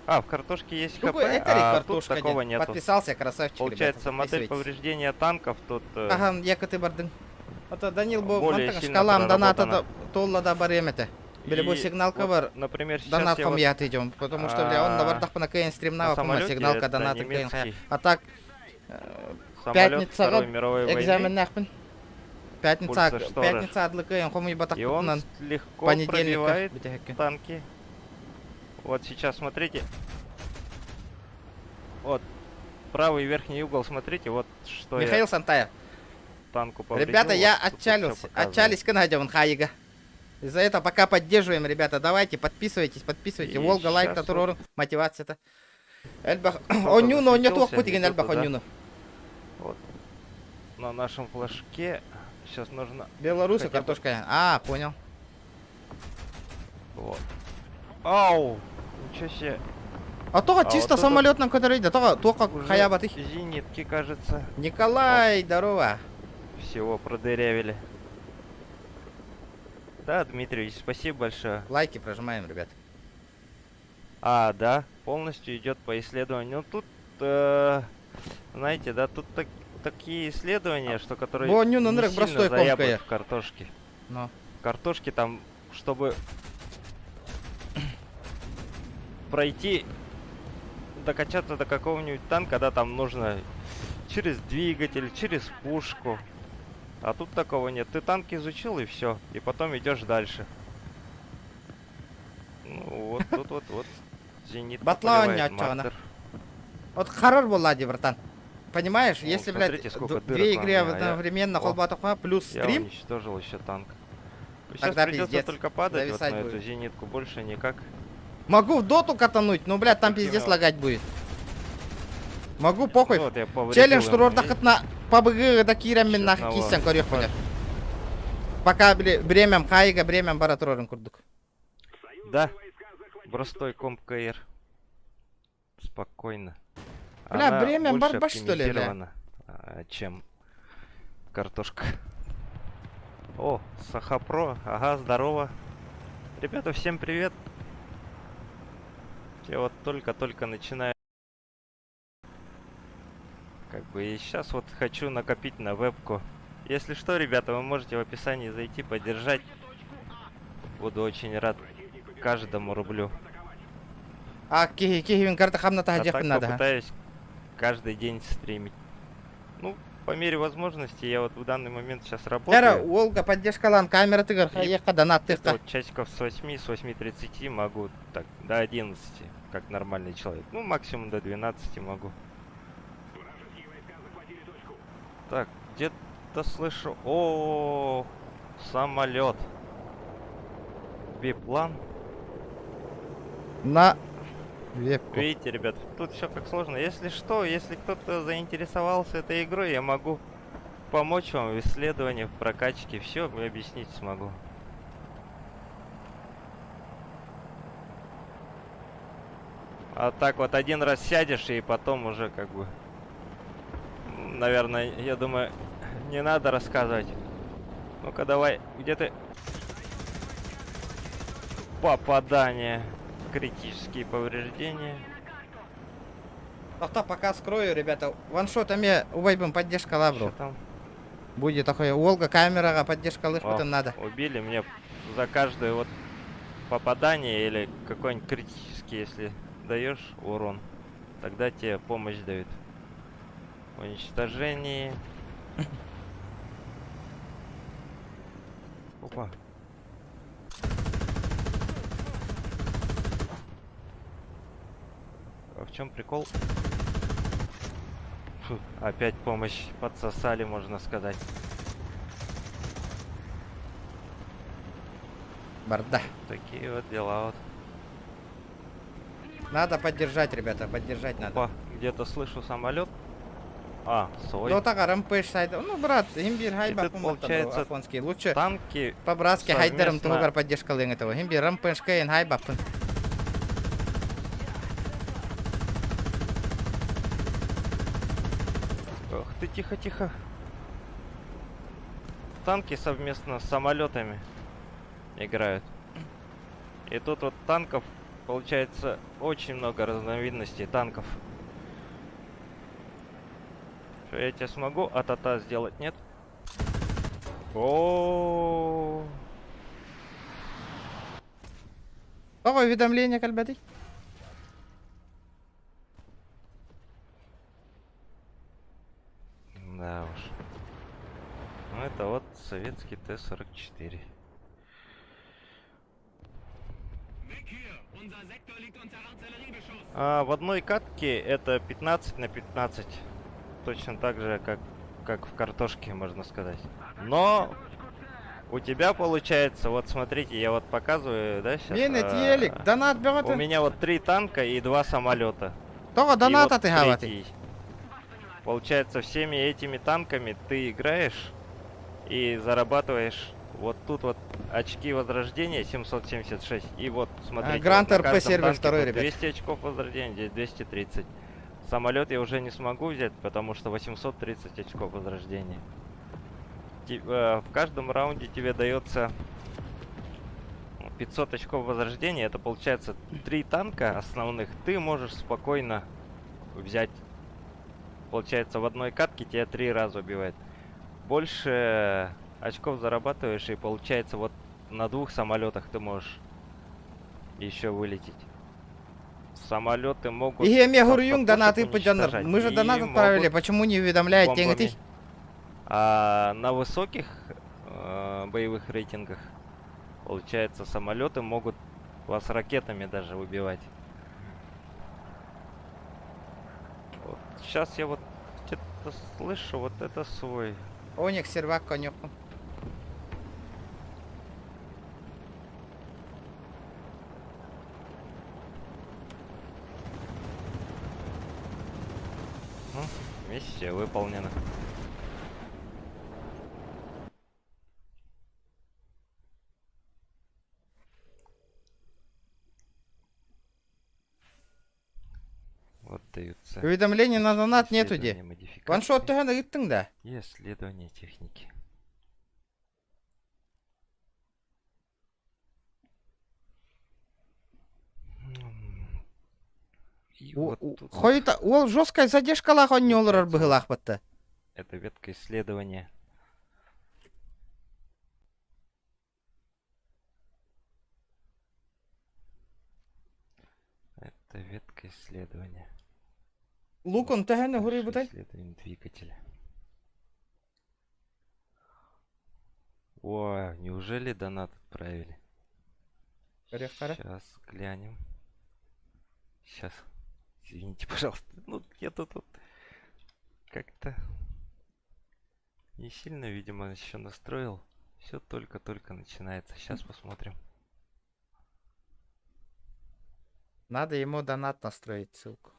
А, в картошке есть ХП, Другой, это а тут картошка, такого дед. нету. Подписался, красавчик, Получается, ребята, модель подписывайтесь. повреждения танков тут Ага, якоты бардың. Ото Данил бу более мантага сильно шкалам доната проработана. толлада бар емете. Били бу и сигналка вот, бар. например, сейчас Донат я хом вот ят идем, потому что, бля, он на бардах на кейн на стримнава хома самолете, сигналка это донат кейн. немецкий А так, самолет пятница Второй мировой войны, экзамен нахпин. Пятница, Пульсашторы. пятница адлы кейн хома ебатах и он путнан. легко Понедельника. пробивает битяхекке. танки. Вот сейчас смотрите. Вот правый верхний угол, смотрите, вот что Михаил я Сантаев. танку повредил. Ребята, я вот тут всё отчалился. показывает. Отчались Канадеван Хаига. Из-за этого пока поддерживаем, ребята. Давайте, подписывайтесь. И Волга, лайк, щас татурор, мотивация-то. Эльбах, Кто-то онюну, он не засветился, тух путиген, и эльбах, кто-то, да. онюну. Вот. На нашем флажке сейчас нужно. Белорусы, Хотя бы- картошка. А, понял. Вот. Ау! Ничего себе. А то А чисто вот это самолетном который да, только уже хаябатых. зенитки, кажется, Николай, здорово. всего продырявили. Да, Дмитриевич, спасибо большое. Лайки прожимаем, ребят. А, да, полностью идет по исследованию. Ну тут, знаете, да, тут такие исследования, что которые Бо, ню, ну, не нырок, сильно простой заябают комкая. в картошке. Ну. В картошке там, чтобы пройти, докачаться до какого-нибудь танка, да, там нужно через двигатель, через пушку. А тут такого нет. Ты танк изучил и все. И потом идешь дальше. Ну вот, тут вот. Зенит Батлау поливает не отчего, мастер. Вот харар Влади, братан. Понимаешь, О, если, смотрите, блядь, сколько дырок две на игры мне, а я- одновременно О, холбатуха плюс Я стрим, уничтожил еще танк. Сейчас Тогда придется пиздец. только падать вот Зависать на будет. эту зенитку. Больше никак. могу в доту катануть, но, блядь, там Такими пиздец вот. лагать будет. Могу, похуй. Вот, я повредил Челлендж ему, турорда и- хатна побыгы да кирем мен Чё нахуй одного? кисен көрөк беле. Пока бремем хайга бремем бара турарын курдук. Да. Простой комп КР. Спокойно. Бля, Она Бремен больше барбаш, что ли, бля? оптимизирована, чем картошка. О, Сахапро. Ага, здорово. Ребята, всем привет. Я вот только-только начинаю. Как бы и сейчас вот хочу накопить на вебку. Если что, ребята, вы можете в описании зайти, поддержать. Буду очень рад каждому рублю. А кихивин карта хамна А так тахаджак надо. попытаюсь каждый день стримить. Ну, по мере возможности, я вот в данный момент сейчас Эра, работаю. Волга, поддержка лан, камера тыгар, И хаеха, донат где-то тыгка. вот часиков с 8, с 8:30 могу так до 11, как нормальный человек. Ну, максимум до 12 могу. Так, где-то слышу. О, самолет. Биплан. На вебку. Видите, ребят, тут все как сложно. Если что, если кто-то заинтересовался этой игрой, я могу помочь вам в исследовании, в прокачке. Все объяснить смогу. А так вот один раз сядешь и потом уже как бы... Наверное, я думаю, не надо рассказывать. Ну-ка давай, где ты? Попадание. Критические повреждения. Ахта, пока скрою, ребята. Ваншотами убайбим поддержка лабру. Что там? Будет такой Волга, камера, поддержка лых, О, потом надо. убили мне за каждое вот попадание или какой-нибудь критический, если даешь урон, тогда тебе помощь дают. Уничтожение. Опа. А в чем прикол? Фу, опять помощь подсосали, можно сказать. Барда. Такие вот дела вот. Надо поддержать, ребята, поддержать надо. Опа, где-то слышу самолет. А, свой. Ну так, рампеш сайда. Ну, брат, имбир хайба тут получается афонский. Лучше Танки. по-братски хайдером совместно- тугар поддержка лын этого. Имбир рампеш каин хайба. Ох ты, тихо-тихо. Танки совместно с самолетами играют. И тут вот танков, получается, очень много разновидностей танков. Что, я тебе смогу атата сделать, нет? О, Какое уведомление, кальбаты? да уж. Ну это вот советский Т-44. В одной катке это 15 на 15. Точно так же, как в картошке, можно сказать. Но у тебя получается, вот смотрите, я вот показываю, да, сейчас. Менет елик, донат У бегаты. меня вот 3 танка и 2 самолета. Того И доната вот ты гаваты. третий. Получается, всеми этими танками ты играешь и зарабатываешь вот тут вот очки возрождения 776. И вот, смотрите, Гранд вот на РП каждом сервер танке второй, тут ребят. 200 очков возрождения, здесь 230. Самолет я уже не смогу взять, потому что 830 очков возрождения. В каждом раунде тебе дается 500 очков возрождения. Это получается 3 танка основных. Ты можешь спокойно взять. Получается, в одной катке тебя 3 раза убивает. Больше очков зарабатываешь, и получается, вот на 2 самолетах ты можешь еще вылететь. Самолеты могут... И я говорю, автопушек донаты по жанр. уничтожать, Мы же и донат отправили, могут почему не уведомляет бомбами. деньги? А на высоких боевых рейтингах, получается, самолеты могут вас ракетами даже убивать. Вот. Сейчас я вот где-то слышу, вот это свой. Оник, сервак, конек. Миссия выполнена. отдаются. Уведомления на донат нету исследования де. модификаций Ваншот тегені иттің да. и исследования техники. И вот тут Хойта, ол жесткая задержкалах он не олар бұғылақ бітті. это ветка исследования. Это ветка исследования. Лукон тегені ғұры Дальше бұтай. исследуем двигатель. О, неужели донат отправили? Қара. Сейчас глянем. Сейчас. Извините, пожалуйста. Ну, я тут вот как-то не сильно, видимо, еще настроил. Все только-только начинается. Сейчас посмотрим. Надо ему донат настроить ссылку.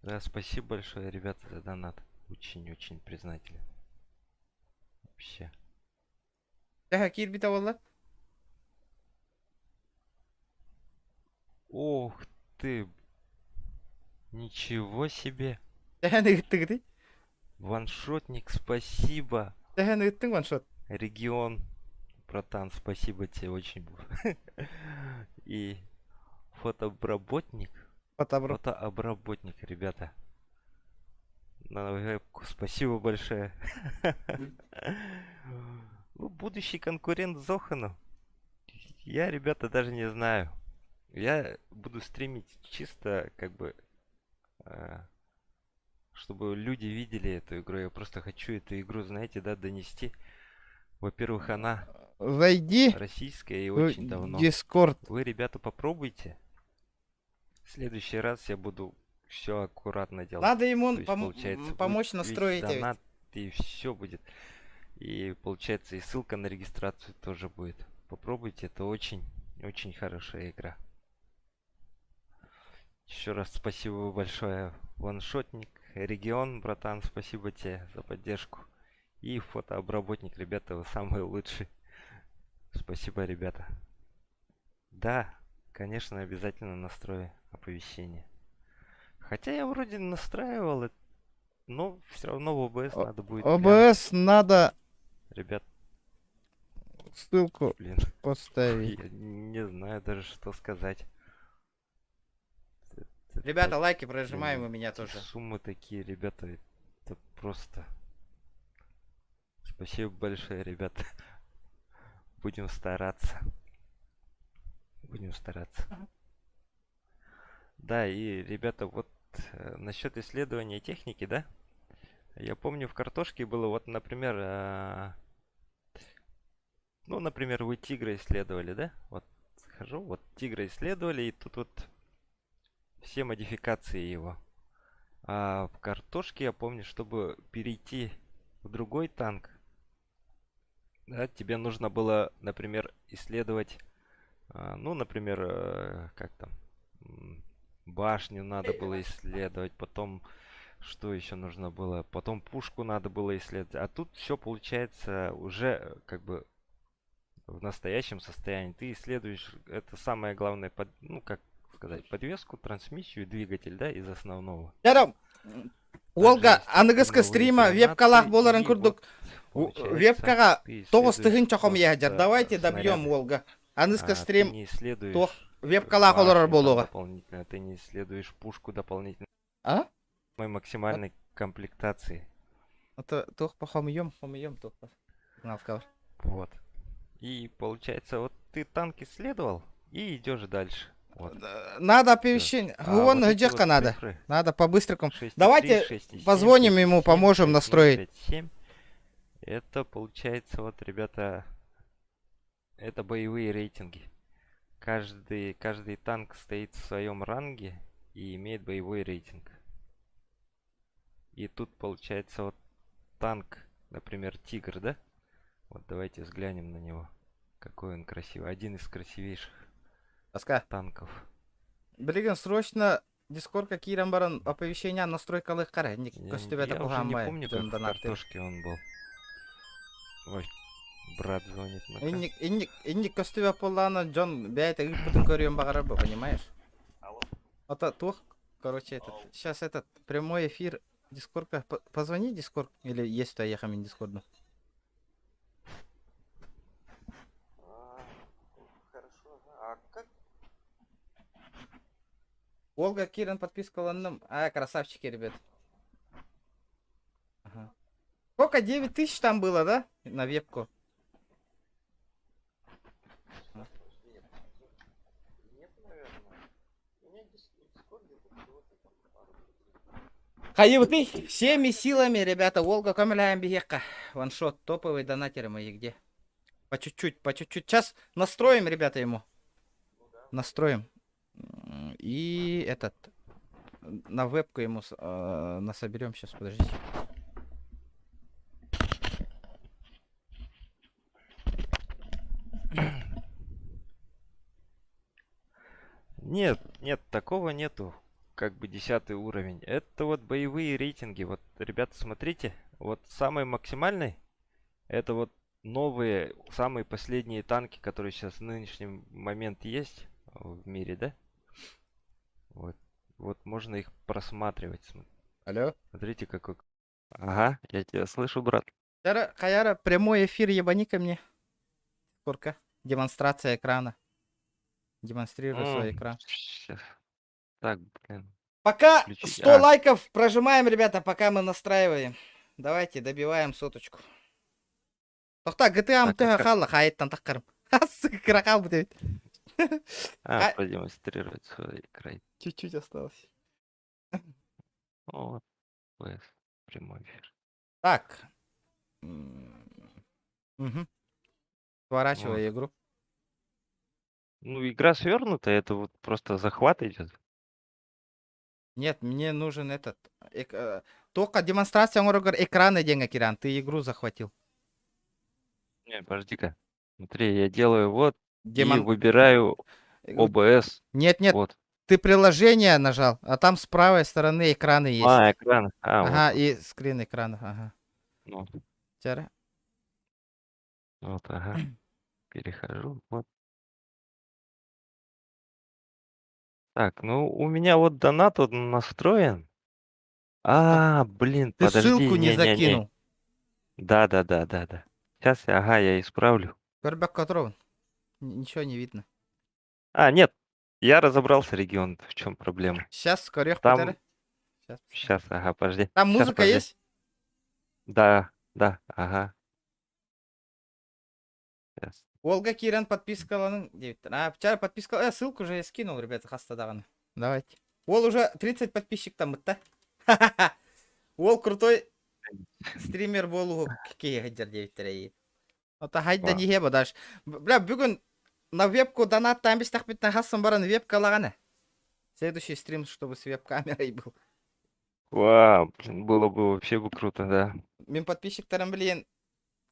Да, спасибо большое, ребята, за донат. Очень-очень признателен. Вообще. Тәхі кир біта олар. Ох ты. Ничего себе. Тәхіні үтті кіді. Ваншотник, спасибо. Тәхіні үттің ваншот. Регион. Братан, спасибо тебе очень. И фотообработник. Фотообработник, ребята. На вебку. Спасибо большое. Ну, будущий конкурент Зохану. Я, ребята, даже не знаю. Я буду стримить чисто, как бы, чтобы люди видели эту игру. Я просто хочу эту игру, знаете, да, донести. Во-первых, она Зайди российская и в очень давно. Discord. Вы, ребята, попробуйте. В следующий раз я буду все аккуратно делать. Надо То ему есть, получается, помочь будет весь настроить. донат, и все будет. И получается, и ссылка на регистрацию тоже будет. Попробуйте, это очень хорошая игра. Еще раз спасибо большое, Ваншотник, Регион, братан, спасибо тебе за поддержку. И фотообработник, ребята, вы самые лучшие. Спасибо, ребята. Да, конечно, обязательно настрою оповещение. Хотя я вроде настраивал, но все равно в ОБС надо будет глянуть. ОБС надо Ребят, ссылку блин, поставить. я не знаю даже, что сказать. Ребята, лайки прожимаем у меня тоже. Суммы такие, ребята, это просто... Спасибо большое, ребята. Будем стараться. Будем стараться. Да, и, ребята, вот насчет исследования техники, да? Я помню, в картошке было, вот, например, ну, например, вы тигра исследовали, да? Вот, схожу, вот тигра исследовали, и тут вот все модификации его. А в картошке, я помню, чтобы перейти в другой танк, да, тебе нужно было, например, исследовать, ну, например, как там, башню надо было исследовать, потом, что еще нужно было, потом пушку надо было исследовать. А тут все получается уже, как бы, в настоящем состоянии. Ты исследуешь, это самое главное, ну, как сказать, подвеску, трансмиссию и двигатель, да, из основного. Ярам, Олга, есть анығызғы новые стрима гранаты, вебкалах и боларын вот күрдік. получается, Вебкаға ты 9 исследуешь тыгын чоқым егдер. просто Давайте добьем, снаряды. Олга. Анығызғы Ты стрим не исследуешь тоқ вебкалах башню олар там болуға. дополнительно, ты не исследуешь пушку дополнительно. А? Моей максимальной комплектации. Это тоқ по хомьем тоқ по. Налкавар. Вот. И получается, вот ты танк исследовал и идешь дальше. Вот. Надо оповещение. А Вон, вот эти где вот надо. цифры, Надо по-быстрому. 6,3, Давайте 6,7, позвоним ему, 6,7, поможем настроить. 6,7. Это получается, вот, ребята, это боевые рейтинги. Каждый танк стоит в своем ранге и имеет боевой рейтинг. И тут получается вот танк, например, Тигр, да? Вот давайте взглянем на него. Какой он красивый. Один из красивейших Аска. танков. Блин, срочно Дискорд какие-то баран оповещения настройкалых каренник. Я Костюм уже это не пугамай. помню, как в картошке он был. Ой, брат звонит. Ну-ка. Инник костюм полана Джон бяйта гипотен көрüyorum бағарар, понимаешь? Вот короче, сейчас этот прямой эфир Дискорда. Позвони Дискорд. Или есть то ехами Дискорду. Хорошо. А как? Волга Киран подписка ланным. Красавчики, ребят. Ага. Сколько? 9000 там было, да? На вебку. Нет, наверное. У меня Discord где-то Хайвты всеми силами, ребята. Волга камеляем бегека. Ваншот. Топовые донатеры мои где? По чуть-чуть, по чуть-чуть. Сейчас настроим, ребята, ему. Настроим. И этот. На вебку ему насоберем. Сейчас, подождите. Нет, нет, такого нету. Как бы 10 уровень. Это вот боевые рейтинги. Вот, ребята, смотрите. Вот самый максимальный. Это вот новые, самые последние танки, которые сейчас в нынешний момент есть в мире, да? Вот. Вот можно их просматривать. Алло. Смотрите, какой... Ага, я тебя слышу, брат. Хаяра, прямой эфир, ебани ко мне. Сколько? Демонстрация экрана. Демонстрирую свой экран. Щас. Так, блин. Пока Включить. 100 лайков прожимаем, ребята, пока мы настраиваем. Давайте добиваем соточку. Тохта, GTA мтыга хала хайттан тахкарым. Сука, кракал будет. Продемонстрировать свой экран. Чуть-чуть осталось. Вот. Прямой эфир. Так. Угу. Сворачивай игру. Ну, игра свернута, это вот просто захват идет. Нет, мне нужен этот. Только демонстрация экрана деньги, Киран. Ты игру захватил. Не, подожди-ка. Смотри, я делаю вот и Демон... выбираю OBS. Нет, нет, Вот. ты приложение нажал, а там с правой стороны экраны есть. Экран. Ага, Вот. и скрин экрана. Ага. Ну, Тяра. вот, ага. Перехожу. Вот. Так, ну у меня вот донат вот настроен. Блин, Ты подожди. ссылку не закинул. Да. Сейчас, я исправлю. Пербак Котрован. Ничего не видно. Нет, я разобрался, регион, в чем проблема. Сейчас, скорее, Там- Сейчас. Сейчас, подожди. Там Щас, музыка подожди. есть? Да, ага. Сейчас. Волга Киран подписка. Вчера подписка. Ссылку уже я скинул, ребята, хастадаганы. Давайте. Ол уже 30 подписчик там, это. Ол крутой стример болу кегедер девиттер. Ота хайда не хеба даш. Бля, бүгін на вебку донат там без тахбитна хасан баран вебка лагана. Следующий стрим, чтобы с веб-камерой был. Вау, блин, было бы вообще бы круто, да. Мен подписчиктарым блин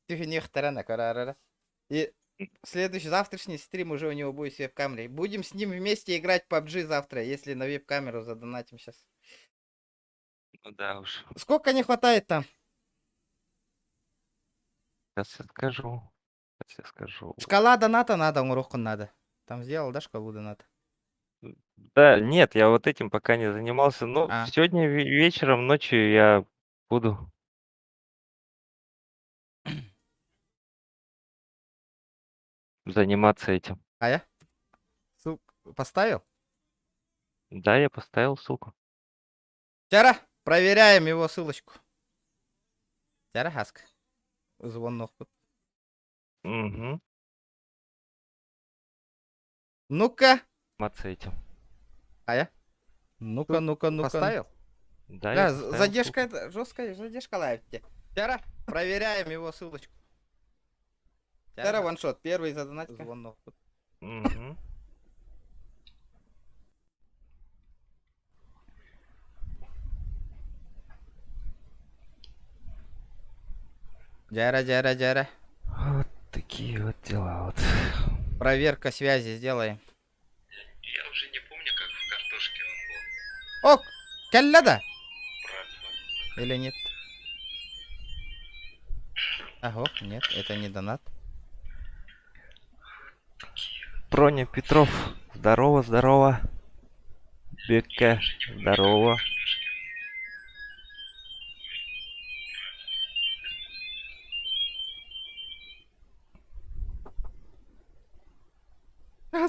тюхенехтарана карарара. И следующий завтрашний стрим уже у него будет с веб-камерой. Будем с ним вместе играть PUBG завтра, если на веб-камеру задонатим сейчас. Ну да уж. Сколько не хватает там? Сейчас я скажу. Шкала доната надо, урокку надо. Там сделал, да, шкалу доната? Да, нет, я вот этим пока не занимался. Но А. сегодня вечером, ночью я буду. Заниматься этим. А я? Поставил? Да, я поставил ссылку. Тяра, проверяем его ссылочку. Тяра, Хаск. Звонок. Угу. Ну-ка. Заниматься этим. А я? Ну-ка. Поставил? Да, Да, я поставил задержка, ссылку. это жесткая задержка лайфте. Тяра, проверяем его ссылочку. Тяра, ваншот, первый задонатик. Звонок. Мгм. Джара. Вот такие вот дела вот. Проверка связи сделаем. Я уже не помню, как в картошке он был. О, келлада. Или нет? Ага, нет, это не донат. Проня Петров. Здорово. Бекка, здорово.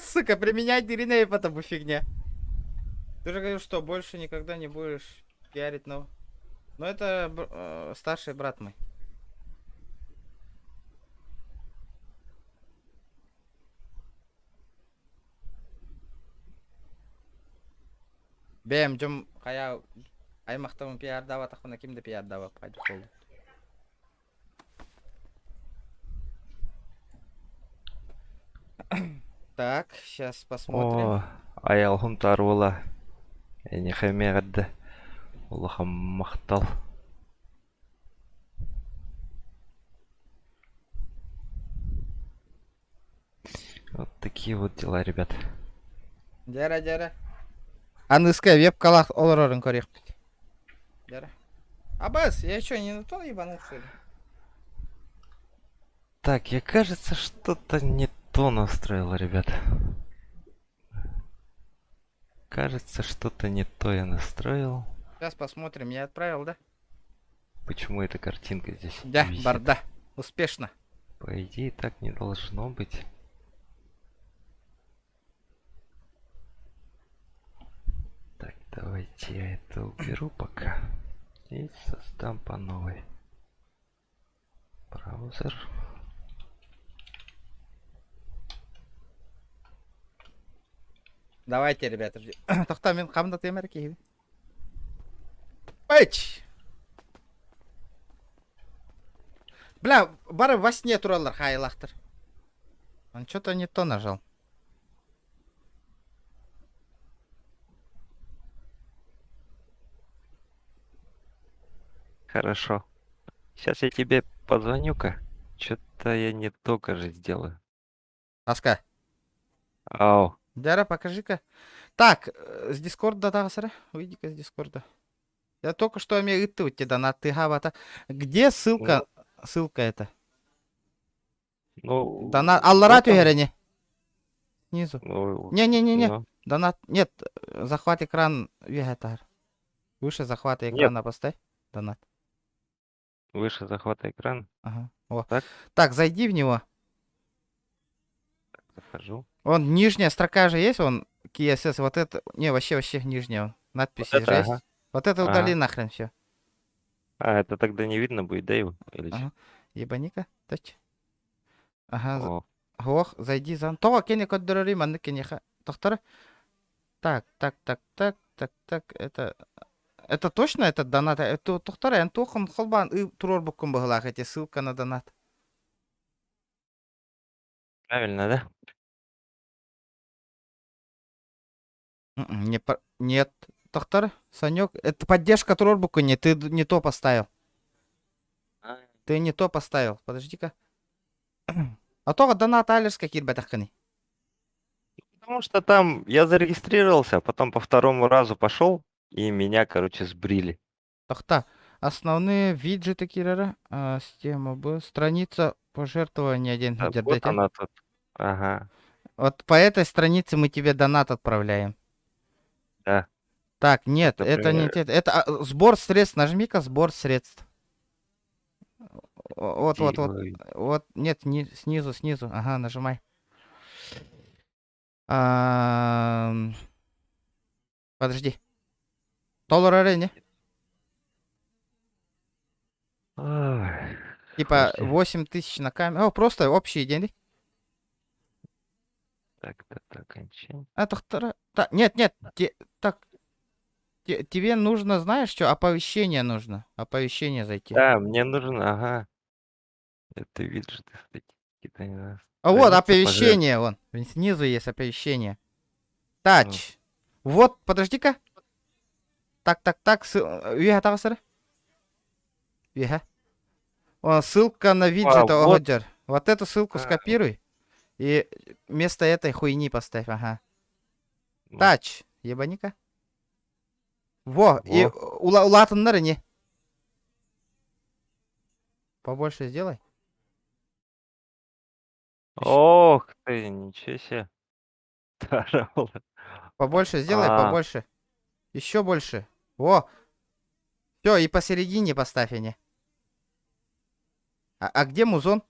Сука, применять Иринея по тобой фигня. Ты же говорил, что больше никогда не будешь пиарить, но... Но это старший брат мой. Бем, жом, кая аймактамын пиардава, тахмана кимди пиардава, пайда болду. Так, сейчас посмотрим. О, аялғым таруыла. Әне хәмеғадды. Аллахым мақтал. Вот такие вот дела, ребят. Дяра, дяра. Аныская веб-калах олорорын корек. Дяра. Абас, я что, не на то ебанул, что ли? Так, я, кажется, что-то не то настроил, ребят. Кажется, что-то не то я настроил. Сейчас посмотрим, я отправил, да? Почему эта картинка здесь Да, висит? барда. Успешно. По идее, так не должно быть. Так, давайте я это уберу пока. И создам по новой. Браузер. Давайте, ребята, жди. Тохта, мен камда темер кейби. Эч! Бля, бары во сне туралар хайлахтыр. Он что-то не то нажал. Хорошо. Сейчас я тебе позвоню-ка. Что-то я не то, кажется, сделаю. Аска. Ау. Дяра, покажи-ка. Так, с Дискорда, да, сара? Выйди-ка с Дискорда. Я только что имею у тебя на ты гавата. Где ссылка? Ссылка это. Ну, Донат. вот Алларату там. герене. Снизу. Ну, Не-не-не-не. ну. Донат. Нет, захват экран вегетар. Выше захвата Нет. экрана поставь. Донат. Выше захвата экрана. Ага. О. Так. Так, зайди в него. Захожу. Вон нижняя строка же есть, вон KSS, вот это. Не, вообще нижняя. Надписи Вот это, же есть. ага. Вот это Ага. удали нахрен все. А, это тогда не видно будет, да, его? Или чё? Ага. Ебаника, тач. Ага. О, Ох, зайди за. Того кене код дорори, манны кенеха. Тохтар. Так. Это точно этот донат? Это тохтар, я тохан холбан и турор буккум баглах, эти ссылка на донат. правильно, да? Нет. Тохтар, Санек, это поддержка турорбука, не, ты не то поставил. А, Ты не то поставил. Подожди-ка. А то донат алерска кирбетахкани. Потому что там я зарегистрировался, а потом по второму разу пошел, и меня, короче, сбрили. Тохта. Основные виджеты Кирара. Система Б. Страница пожертвования один. А вот Дердете. она тут. Ага, Вот по этой странице мы тебе донат отправляем. да. Так, нет, это не Например, те. Это сбор средств. Нажми-ка сбор средств. Вот. ой, Вот, нет, снизу. Ага, нажимай. Подожди. $1 не? ой, Типа подожди. 8000 на камеру. О, просто общие деньги. Так, кончай. Это вторая. Нет, так. Тебе нужно, знаешь что? Оповещение нужно. Оповещение зайти. Да, мне нужно, ага. Это виджеты, какие-то не знаю. А вот Страница оповещение, вон. Снизу есть оповещение. Тач. Вот, подожди-ка. Так. Вига тагасыры. Вига. Вон, ссылка на виджет вот. Огоджер. Вот эту ссылку А. скопируй. И вместо этой хуйни поставь, ага. Ну, Тач. Ебаника. Во, и Во. улатыннары не. Побольше сделай. Ох ты, ничего себе. Здорово. Побольше сделай, А. побольше. Еще больше. Во. Все, и посередине поставь они. А где музон?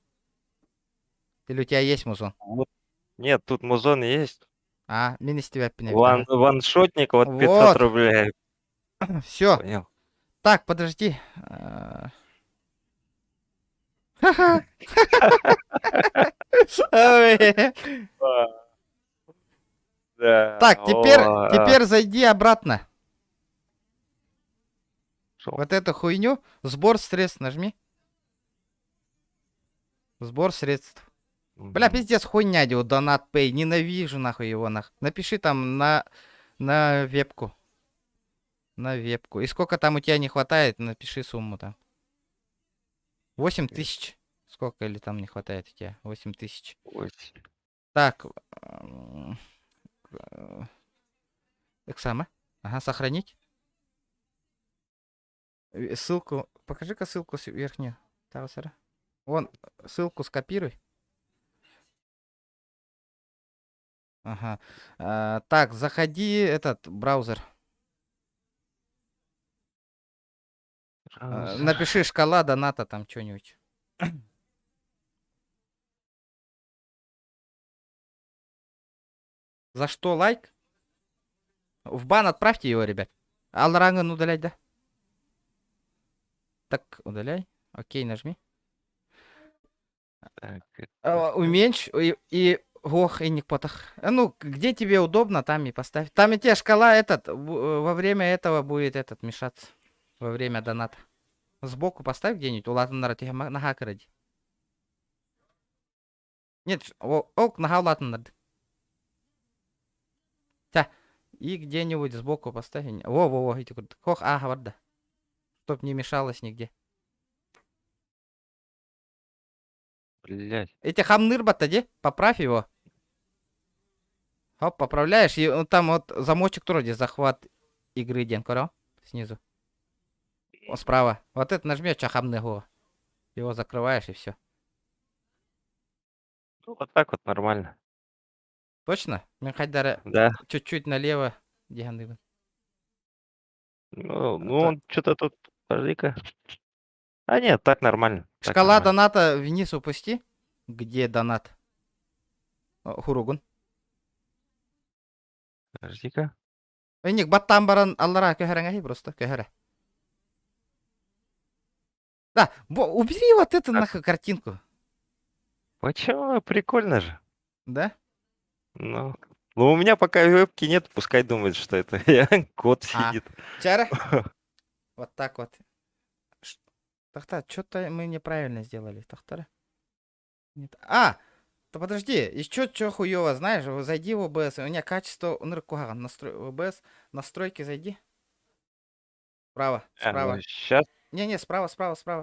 Или у тебя есть музон? Вот. Нет, тут музон есть. А, минус тебя Ваншотник, вот 500 Вот. рублей. Все. Понял. Так, подожди. Ха-ха. Ой. Да. Так, теперь зайди обратно. Шо? Вот эту хуйню. Сбор средств нажми. Сбор средств. Бля, пиздец, хуйня идет, донат пей. Ненавижу нахуй его нах. Напиши там на вебку. На вебку. И сколько там у тебя не хватает, напиши сумму там. 8 тысяч. Сколько или там не хватает у тебя? 8 тысяч. Ой. Так. Эксама. Ага, сохранить. Ссылку. Покажи-ка ссылку верхнюю. Таусара. Вон, ссылку скопируй. Ага. Так, заходи этот браузер. Напиши шкала доната там что-нибудь. За что лайк? В бан отправьте его, ребят. Алранган удалять, да? Так, удаляй. Окей, нажми. Так, Уменьшь и ох, и не потах. Ну, где тебе удобно, там и поставь. Там и тебе шкала во время этого будет мешаться. Во время доната. Сбоку поставь где-нибудь. Улатындар тебе нага кыради. Нет, ок, нага улатындар. Тя. И где-нибудь сбоку поставь. Во, эти круто. Хох, ага, варда. Чтоб не мешалось нигде. блядь. Эти хамнырбата, где? Поправь его. Хоп, поправляешь. И там вот замочек вроде захват игры ден, коро? Снизу. О, справа. Вот это нажмешь, чахамны го. Его закрываешь и все. Ну, вот так вот нормально. Точно? Михайдара Да. чуть-чуть налево. Дигандыбын. Ну он что-то тут. Подожди-ка. А нет, так нормально. Так Шкала нормально. доната вниз упусти. Где донат? Хуругун. Подожди-ка. Эник баттан баран аллара көхереңахи просто. Көхере. Да, убери вот эту нахуй картинку. Почему? Прикольно же. Да? Ну у меня пока вебки нет, пускай думает, что это я кот А. сидит. Чара? Вот так вот. Тахта, что-то мы неправильно сделали. Тахтара. Нет. Да подожди, еще что хуево, знаешь, зайди в OBS. У меня качество в OBS. Настройки зайди. Справа, справа. Сейчас. Не, справа.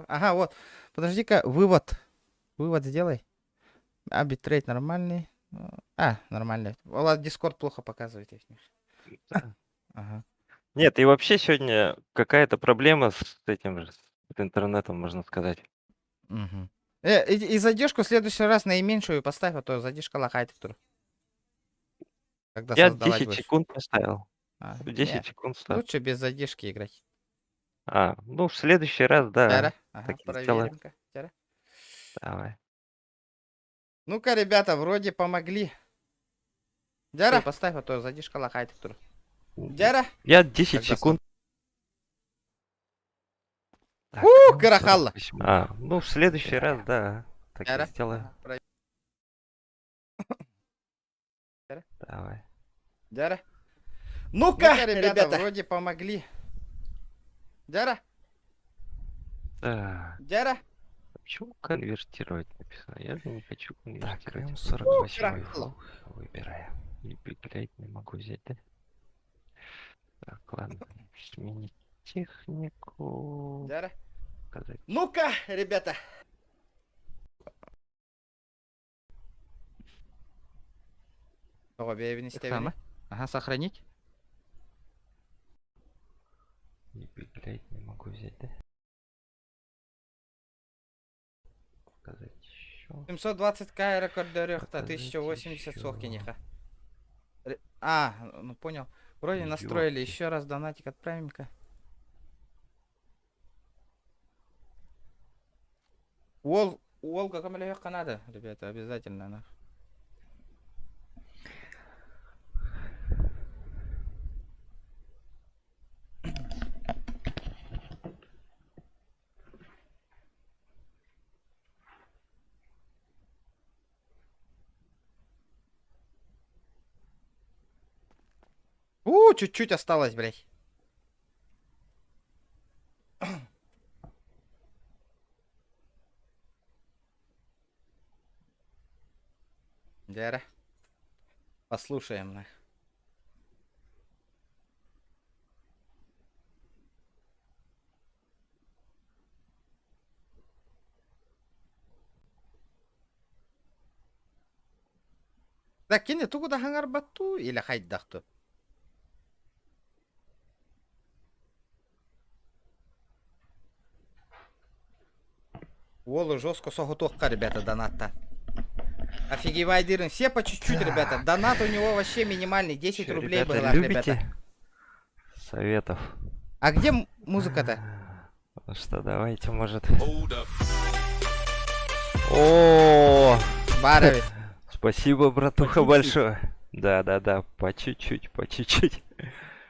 Ага, вот. Подожди-ка, вывод. Вывод сделай. Битрейт нормальный. Нормальный. Ладно, Discord плохо показывает. Ага. Нет, и вообще сегодня какая-то проблема с этим же, с интернетом, можно сказать. Угу. И задержку в следующий раз наименьшую поставь, а то задержка лохает. Когда Я создавать 10 будешь. секунд поставил. Не, 10 секунд ставил. лучше без задержки играть. Ну в следующий раз, да. Тяра. Ага, так и проверим-ка. Тяра. Давай. Ну-ка, ребята, вроде помогли. Дяра, поставь, а то задержка лохает. Дяра. Я 10 Когда секунд. Так, карахалла. 48. Ну в следующий раз, да. Так Дяра. и сделаю. Ага, Давай. Дяра. Ну-ка, ребята, вроде помогли. Дяра. Так. Дяра. Почему конвертировать написано? Я же не хочу Так, конвертировать. М48 крахло. флаг выбираем. И блядь, не могу взять, да? Так, ладно. Сменить технику. Дяра. Показать. Ну-ка, ребята. Ага, сохранить. И блядь, не могу взять, да? Показать еще. 720к рекорд дерехта, Показать 1080 ещё. сокиниха. Ну понял. Вроде настроили. Ёпки. Еще раз донатик отправим-ка. Волга камелевка надо, ребята, обязательно. Чуть-чуть осталось, блядь. Дяра. Послушаем, нах. Так, кине тугуда хангар батту или хайдахту? Волу жестко соготовка, ребята, доната. Офигевай, дырын. Все по чуть-чуть, ребята. Донат у него вообще минимальный. 10 Чё, рублей ребята, было, любите ребята. советов? А где музыка-то? Ну что, давайте, может... О, Барови. спасибо, братуха, большое. Да, по чуть-чуть, по чуть-чуть.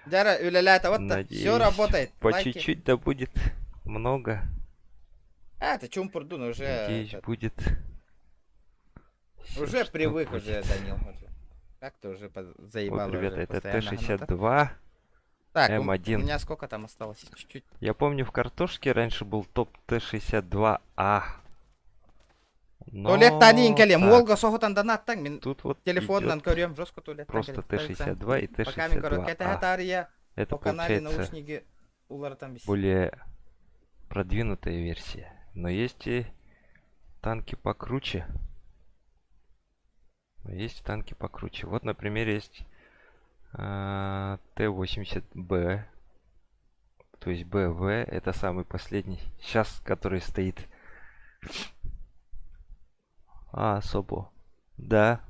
Дяра, уля-ля, вот все Надеюсь, работает. по Лайки. чуть-чуть, да будет много. А, это Чумпурдун уже... Надеюсь, будет. Всё, Уже что привык будет. уже, Данил. Уже. Как-то уже заебал. Вот, ребята, уже это постоянно гнаться. Т-62. Так, у М1. меня сколько там осталось? Чуть-чуть. Я помню, в картошке раньше был топ Т-62А. Туалет танинкали, так, Волга соготан донат так, мен Тут вот телефоннан идёт көрем, жестко туалет просто Т-62 и Пока ми көрөт кете Т-62А. хатария, Это по канале получается наушники улар там бис. более продвинутая версия. Но есть и танки покруче. Есть танки покруче. Вот, например, есть Т-80Б. То есть БВ. Это самый последний. Сейчас, который стоит. Особо. Да.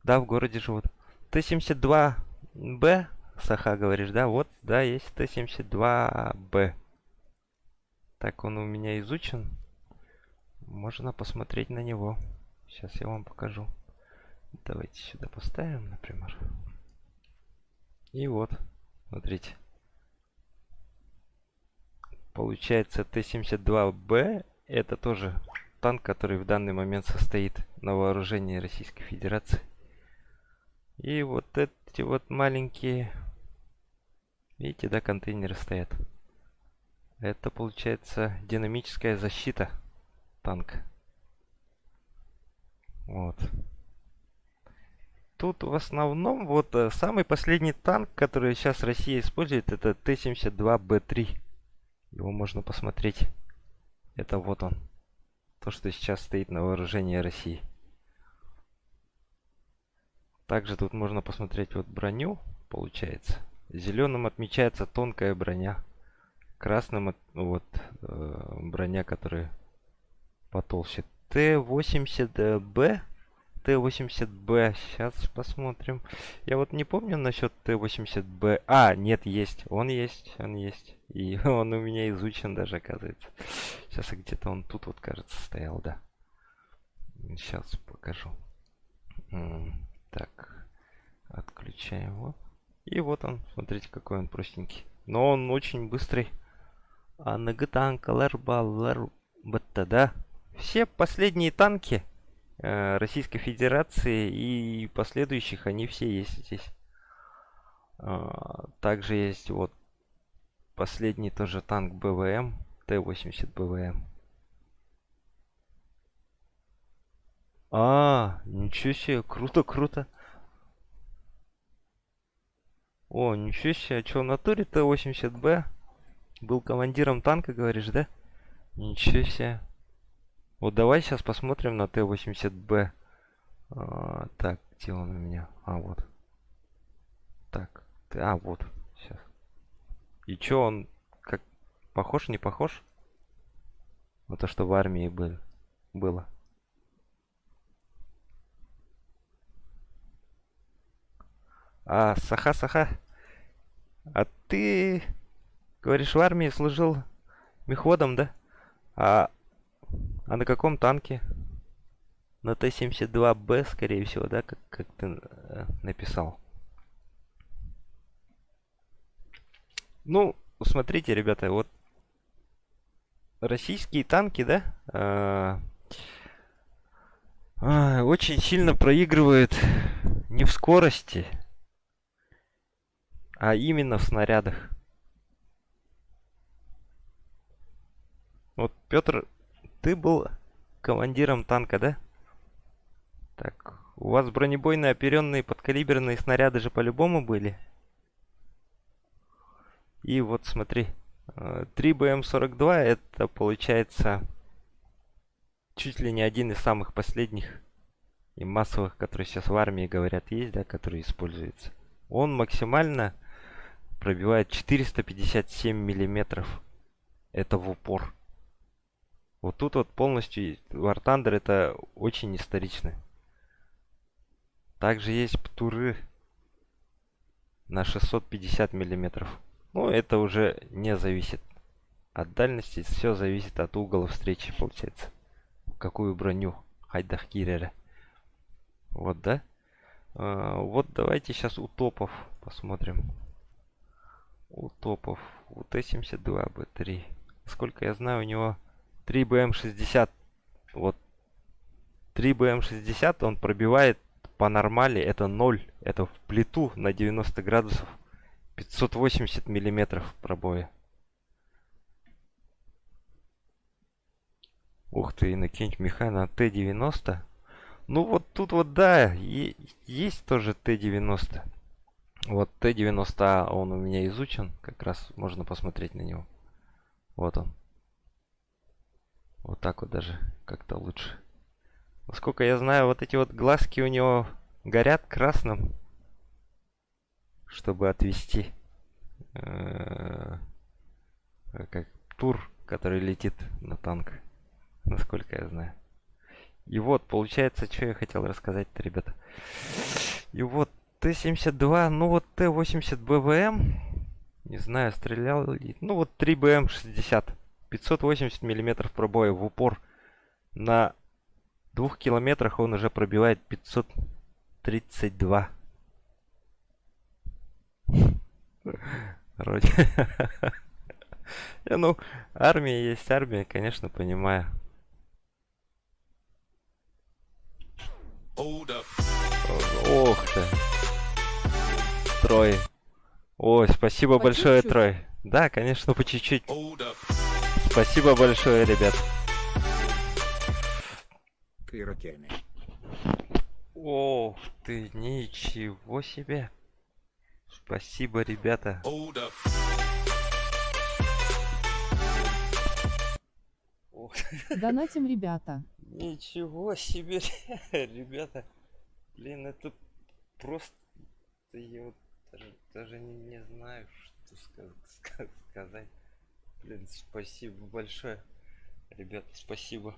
Да, в городе живут. Т-72Б. Саха, говоришь, да? Вот, да, есть Т-72Б. Так, он у меня изучен. Можно посмотреть на него. Сейчас я вам покажу. Давайте сюда поставим, например. И вот, смотрите. Получается, Т-72Б это тоже танк, который в данный момент состоит на вооружении Российской Федерации. И вот эти вот маленькие, видите, да, контейнеры стоят. Это получается динамическая защита танка. Вот. Тут в основном вот самый последний танк, который сейчас Россия использует, это Т-72Б3. Его можно посмотреть. Это вот он. То, что сейчас стоит на вооружении России. Также тут можно посмотреть вот броню, получается. Зеленым отмечается тонкая броня. Красным вот броня, которая потолще. Т-80Б. Т-80Б. Сейчас посмотрим. Я вот не помню насчет Т-80Б. А, нет, есть. Он есть. Он есть. И он у меня изучен даже, оказывается. Сейчас где-то он тут вот, кажется, стоял, да. Сейчас покажу. Так. Отключаем его. И вот он. Смотрите, какой он простенький. Но он очень быстрый. А нагатанкалар балар бата, да? Все последние танки Российской Федерации и последующих, они все есть здесь. Также есть вот последний тоже танк БВМ, Т-80 БВМ. Ничего себе, круто, круто. О, ничего себе, а что, в натуре Т-80Б? Был командиром танка, говоришь, да? Ничего себе. Вот давай сейчас посмотрим на Т-80Б. Так, где он у меня? Вот. Так, вот. Сейчас. И чё, он как похож, не похож? На то, что в армии было. Саха. А ты, говоришь, в армии служил мехводом, да? А, а на каком танке? На Т-72Б, скорее всего, да, как ты написал. Ну, смотрите, ребята, вот российские танки, да, очень сильно проигрывают не в скорости, а именно в снарядах. Вот, Петр, ты был командиром танка, да? Так, у вас бронебойные оперенные подкалиберные снаряды же по-любому были? И вот смотри, 3 БМ-42 это получается чуть ли не один из самых последних и массовых, которые сейчас в армии, говорят, есть, да, которые используются. Он максимально пробивает 457 миллиметров. Это в упор. Вот тут вот полностью War Thunder это очень исторично. Также есть птуры на 650 миллиметров. Ну, это уже не зависит от дальности, все зависит от угла встречи, получается. Какую броню Хайдах Кирера. Вот, да? Вот давайте сейчас у топов посмотрим. У топов. У Т-72Б3. Сколько я знаю, у него 3 БМ-60. Вот 3 БМ-60 он пробивает по нормали. Это 0. Это в плиту на 90 градусов. 580 миллиметров пробоя. Ух ты, Иннокентий Михайловна, Т-90. Ну вот тут вот да, есть тоже Т-90. Вот Т-90, он у меня изучен. Как раз можно посмотреть на него. Вот он. Вот так вот даже как-то лучше. Насколько я знаю, вот эти вот глазки у него горят красным, чтобы отвести как тур, который летит на танк. Насколько я знаю. И вот, получается, что я хотел рассказать-то, ребята. И вот Т-72, ну вот Т-80 БВМ. Не знаю, стрелял ли. Ну вот 3 БМ-60. 580 миллиметров пробоя в упор. На 2 километрах он уже пробивает 532. Вроде. Ну, армия есть армия, конечно, понимаю. Ох ты. Трой. Ой, спасибо По большое, чуть-чуть? Трой. Да, конечно, по чуть-чуть. Спасибо большое, ребят. Ох ты, ничего себе. Спасибо, ребята. Ох, Донатим, ребята. ничего себе, ребята. Блин, это просто... Я вот даже не знаю, что сказать. Блин, спасибо большое. Ребята, спасибо.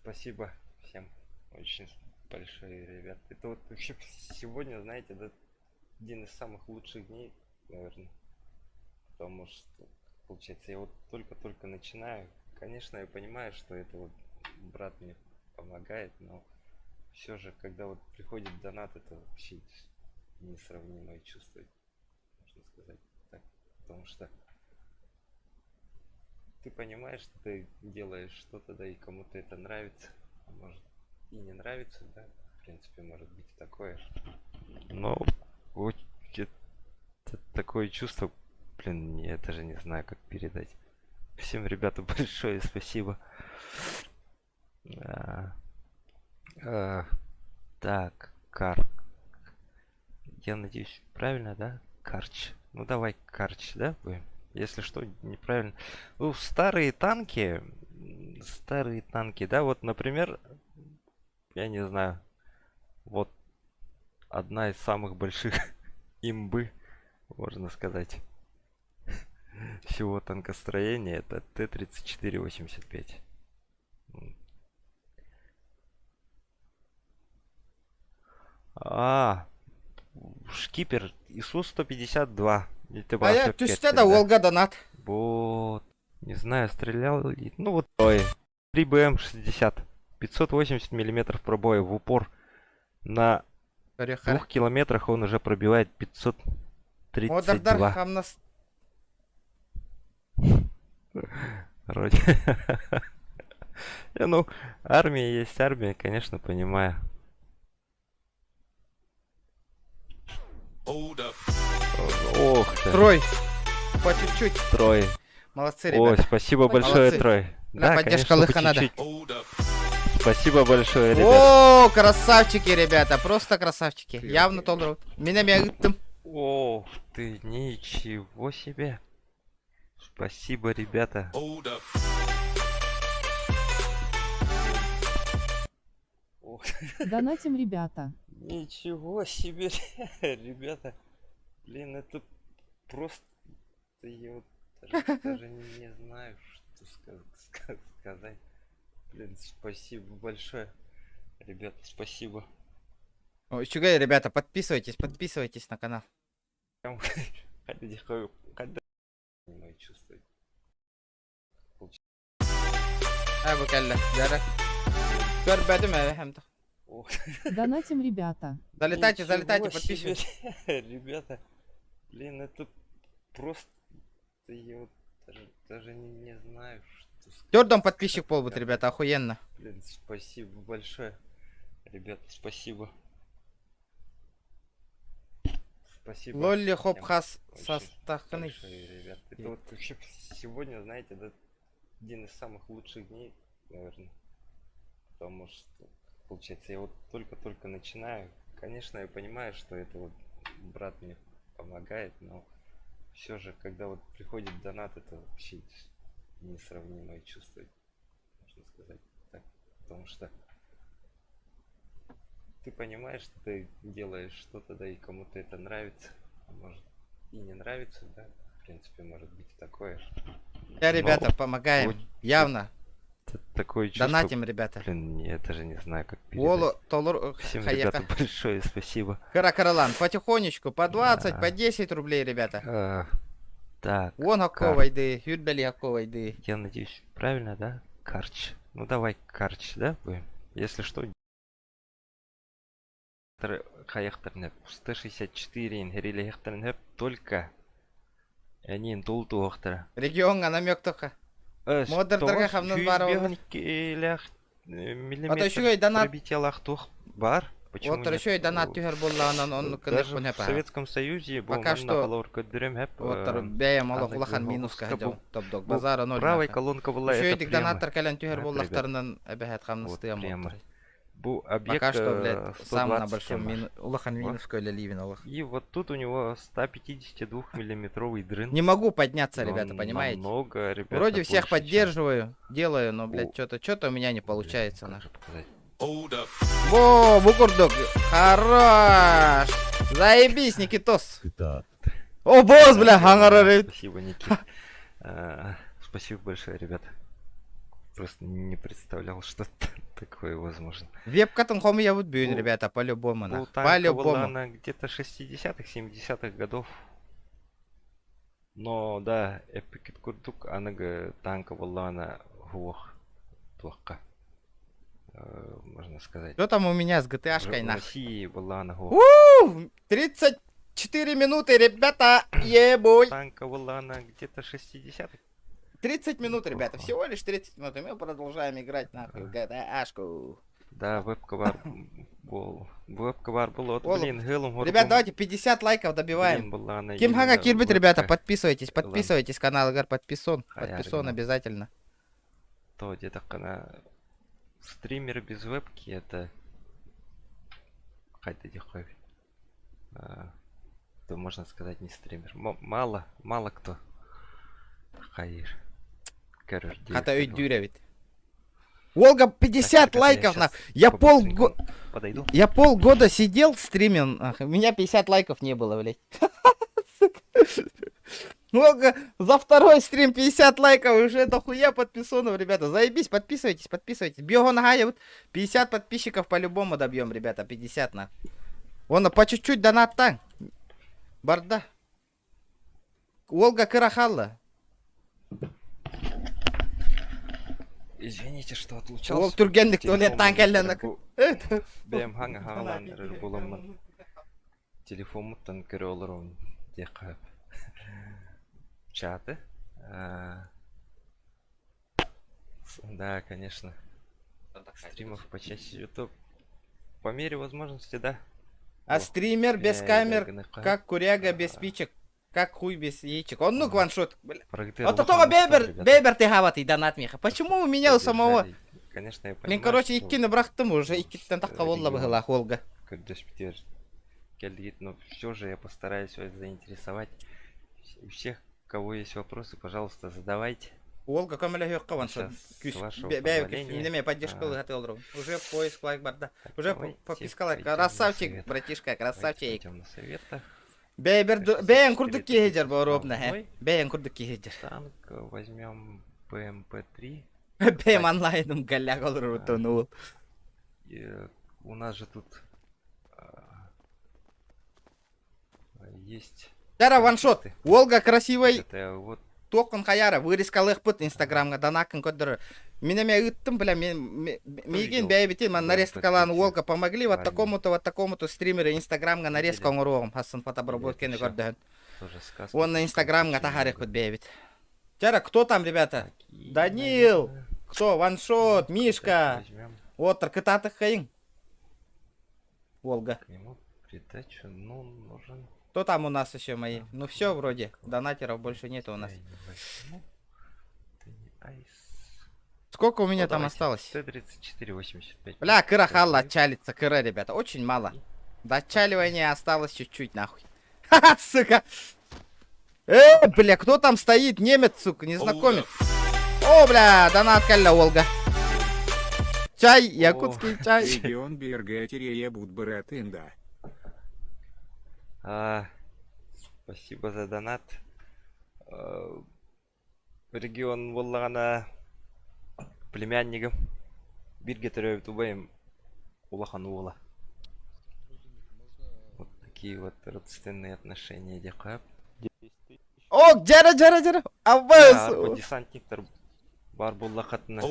Спасибо всем. Очень большое, ребят. Это вот вообще сегодня, знаете, да, один из самых лучших дней, наверное. Потому что, получается, я вот только-только начинаю. Конечно, я понимаю, что это вот брат мне помогает, но все же, когда вот приходит донат, это вообще несравнимое чувство, можно сказать так. Потому что ты понимаешь, что ты делаешь что-то, да, и кому-то это нравится, а может и не нравится, да, в принципе, может быть и такое. Но вот это такое чувство, блин, я даже не знаю, как передать. Всем, ребята, большое спасибо. Так, я надеюсь, правильно, да? Карч. Ну давай Карч, да, будем? Если что, неправильно. Ну, старые танки, да, вот, например, я не знаю, вот одна из самых больших имбы, можно сказать, всего танкостроения, это Т-34-85. Шкипер ИСУ-152. А я тюстеда Волга донат. Вот. Не знаю, стрелял ли. Ну вот. Ой. 3 БМ-60. 580 миллиметров пробоя в упор. На 2 километрах он уже пробивает 532. Хамнас. Вроде. Ну, армия есть армия, конечно, понимаю. Ох ты. Трой. По чуть-чуть. Трой. Молодцы, Ой, ребята. спасибо большое, Молодцы. Трой. Для поддержки конечно, Лыха по надо. чуть-чуть. Спасибо большое, ребят. О, красавчики, ребята. Просто красавчики. Явно толрут. Меня мягтым. Ох ты, ничего себе. Спасибо, ребята. Ох, Донатим, ребята. ничего себе, ребята. Блин, это просто... Я вот даже не знаю, что сказать. Блин, спасибо большое. Ребята, спасибо. Ой, чугай, ребята, подписывайтесь на канал. Прям не мои чувства. Ай, букалля. Дара. Көрбәдім әлі хәмді. Ох, Донатим, ребята. Залетайте, ничего залетайте, себе, подписывайтесь. ребята. Блин, это просто... Я вот даже не знаю, что сказать. Тёрдом подписчик полбут, ребята, охуенно. Блин, спасибо большое. Ребята, спасибо. Спасибо. Лолли хоп всем хас большое- састахны. большое, ребят. Это вот вообще сегодня, знаете, это один из самых лучших дней, наверное. Потому что, получается, я вот только-только начинаю. Конечно, я понимаю, что это вот брат мне помогает, но все же, когда вот приходит донат, это вообще несравнимое чувство, можно сказать так. Потому что ты понимаешь, что ты делаешь что-то, да, и кому-то это нравится, а может и не нравится, да, в принципе, может быть и такое. Я, ребята, Но помогаем. вот Явно. это такое чувство. Донатим, ребята. Блин, я даже не знаю, как Волу, передать. толур, Всем, хаяка. ребята, большое спасибо. Каракаралан, потихонечку, по 20, Да. по 10 рублей, ребята. Так, Вон Хаковайды, Юрбели Хаковайды. я надеюсь, правильно, да? Карч. Ну давай Карч, да, будем? Если что... Хаяхтарнеп. 164 ингерили хехтарнеп только... Они интулту хохтара. Регионга намек только. Модердерге хамныз бар олар. Ата шугай донат. Пробитие лахтух бар. Почему Вот еще и нет? донат тюгер болланан он Даже кынек в Советском Союзе Пока что вот бәйем олық улахан минуска хәдәу топ-док базара ноль. правая колонка была Еще это этих прямо. донаттар кәлән тюгер Да, боллахтарынан әбәхәт хамны Вот стыям прямо. болдыр. Был объект Пока что, блядь, сам на 120 большом темах. улахан Вот. минуска или ливен олах. И вот тут у него 152 миллиметровый дрын. Не могу подняться, Но ребята, понимаете? Намного, ребята, Вроде всех больше, чем- поддерживаю, делаю, но, блядь, О. что-то у меня не получается. Как нах. же показать? Во, Букурдок, хорош! Заебись, Никитос! О, босс, бля, хангарарит! Спасибо, Никит. Спасибо большое, ребята. Просто не представлял, что такое возможно. Веб-катын хоми я вот бюн, Был- ребята, по-любому, Был нах. танк По-любому. Валана где-то 60-х, 70-х годов. Но да, эпикет курдук, анага танка Валана гуах. Плохо. Можно сказать. Что там у меня с В GTA-шкой, нах? России Валана гуах. У, 34 минуты, ребята, ебой! Танка Валана где-то 60-х. 30 минут, ребята, всего лишь 30 минут, и мы продолжаем играть на GTA-шку. Да, веб-ковар был. Веб-ковар был от, Ол, блин, Хелм. Ребят, давайте 50 лайков добиваем. Кимхага Кирбит, ребята, подписывайтесь, канал Игар подписан, Хаярина. обязательно. То где-то когда стример без вебки это хотя дихой. То можно сказать не стример. Мало кто. Хайр. Короче, Хата девять үй дюревит. Волга 50 Так, лайков, я на. щас Я по-быстренькому подойду. Я полгода сидел, стримил, ах, у меня 50 лайков не было, блядь. Волга, за второй стрим 50 лайков, уже дохуя подписонов, ребята. Заебись, подписывайтесь. Биогонагая, вот 50 подписчиков по-любому добьем, ребята, 50 на. Вон, по чуть-чуть донат так. Барда. Волга Карахалла. Извините, что Ол отлучался. түргенлік туалеттан келден. Бем хаңа хаңаландырыр буламын. Телефонмуттан көрө олорун декап. Чаты. Да, конечно. Стримов почаще YouTube. По мере возможности, да. А стример без Я камер, ГНХ. как куряга без спичек, как хуй без яичек. Он ну ваншот. Прогтер Вот Лохан того Мустафа, Бебер, ребята, Бебер ты гаватый донат миха. Почему у меня у самого... поддержали. Конечно, я Мен, понимаю, короче, что иккини брахтым уже, иккиттен таққа болла регион. быгыла Волга. Көрдөш битер келдит, но все же я постараюсь вас заинтересовать. У всех, у кого есть вопросы, пожалуйста, задавайте. Волга көмілі хүйіққа ваншот. Сейчас, с вашего Бәйбі позволения, неме поддержкалы готовил. Уже поиск лайк барда. Уже давайте попискала. пойдем на Красавчик, совет. братишка, давайте красавчик. пойдем на советах. Бәйін күрдік кейдер бұл робна, Ой. Бәйін күрдік кейдер. Танк возьмем ПМП-3. Бәйім онлайным галяк олыр ұтыны ол. У нас же тут есть... Жара ваншот. контакты. Волга красивый. Это вот Тоқын қаяра, вырискалық бұт инстаграмға данақын көдірі. Менеме ұттым, бля, мейген бәйбетен, мен нарезкаланы Волга помогли, вот такому-то стримеры инстаграмға нарезка оңыруғым, хасын фотобработкені көрдіхін. тоже сказка. Он на инстаграмға тахарих бұт бәйбет. Жара, кто там, ребята? Данил! Кто? Ваншот, Мишка! Возьмем Отыр, кытатық қайын. Волга. к нему придачу, ну, нужен... Кто там у нас еще мои? Ну все вроде, донатеров больше нету у нас. Я не возьму. Это не айс. Сколько у меня Ну, там давайте. осталось? Т-34-85. Бля, кыра халла отчалится, кыра, ребята, очень мало. До отчаливания осталось чуть-чуть, нахуй. Ха-ха, сука. Бля, кто там стоит? Немец, сука, незнакомец. О, бля, донат калля, Волга. Чай, якутский чай. Регион Бергетерия Будбаратында. Спасибо за донат. Регион боллағана племяннигім бирге төрөп тубайым улахан ула. Вот такие вот родственные отношения декап. О, жара. Арпа Аббас. десантниктер бар болла қатына.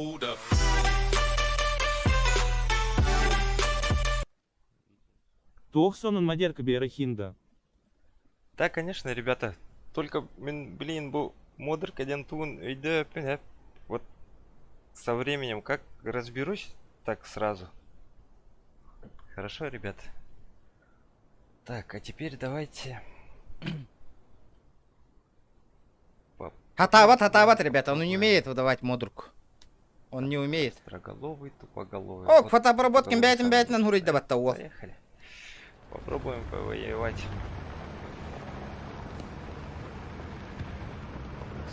Тохсонун мадерка берахинда. Да, конечно, ребята. Только, блин, был модер кадентун идет, вот со временем как разберусь, так сразу. Хорошо, ребята. Так, а теперь давайте. Хатават, ребята, он не умеет выдавать модурку. Он не умеет. Остроголовый, тупоголовый. О, Вот фотообработкин тупоголовый бәйтін самый. гурить дабатта ол. Поехали. Попробуем повоевать.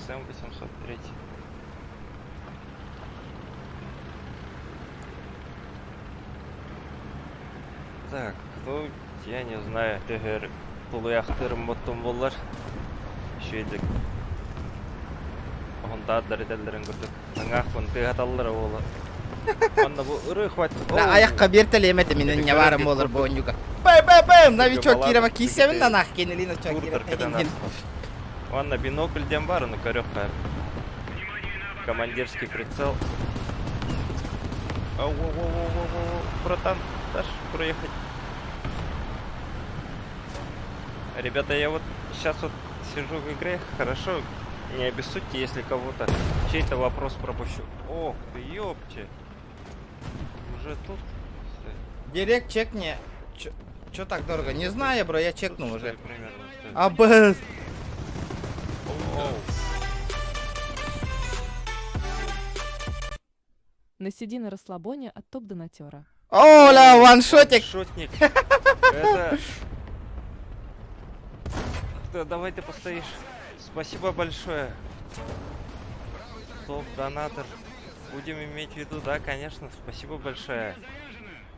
СМ 803. Так, кто? Я не знаю. Тегер тулуяқтырым боттым болар. Шүйдік. Онда дәрі-дәлдерін көрдік. Аңақпын тыгаталлары болар. Онда бұл ұры хват. Да, аяққа бертелеметі менің не барым болыр бонюга. Бэм, новичок баланс Кирова кисемін купите. нанақ кенелі новичок Куртер Кирова. кадан Ванна бинокльден бар, но корёк командирский прицел. Ау, братан, дашь проехать? Ребята, я вот сейчас вот сижу в игре, хорошо, не обессудьте, если кого-то чей-то вопрос пропущу. Ох ты, ёпте. Уже тут. Директ чекни. Чё так дорого? Не знаю, бро, я чекнул уже. Примерно стоит. Аббас. Оу. Насиди на расслабоне от топ-донатера. Оля, ваншотик. Шотник. Это... Да, давай ты постоишь. Спасибо большое. Топ-донатор. Будем иметь в виду, да, конечно. Спасибо большое.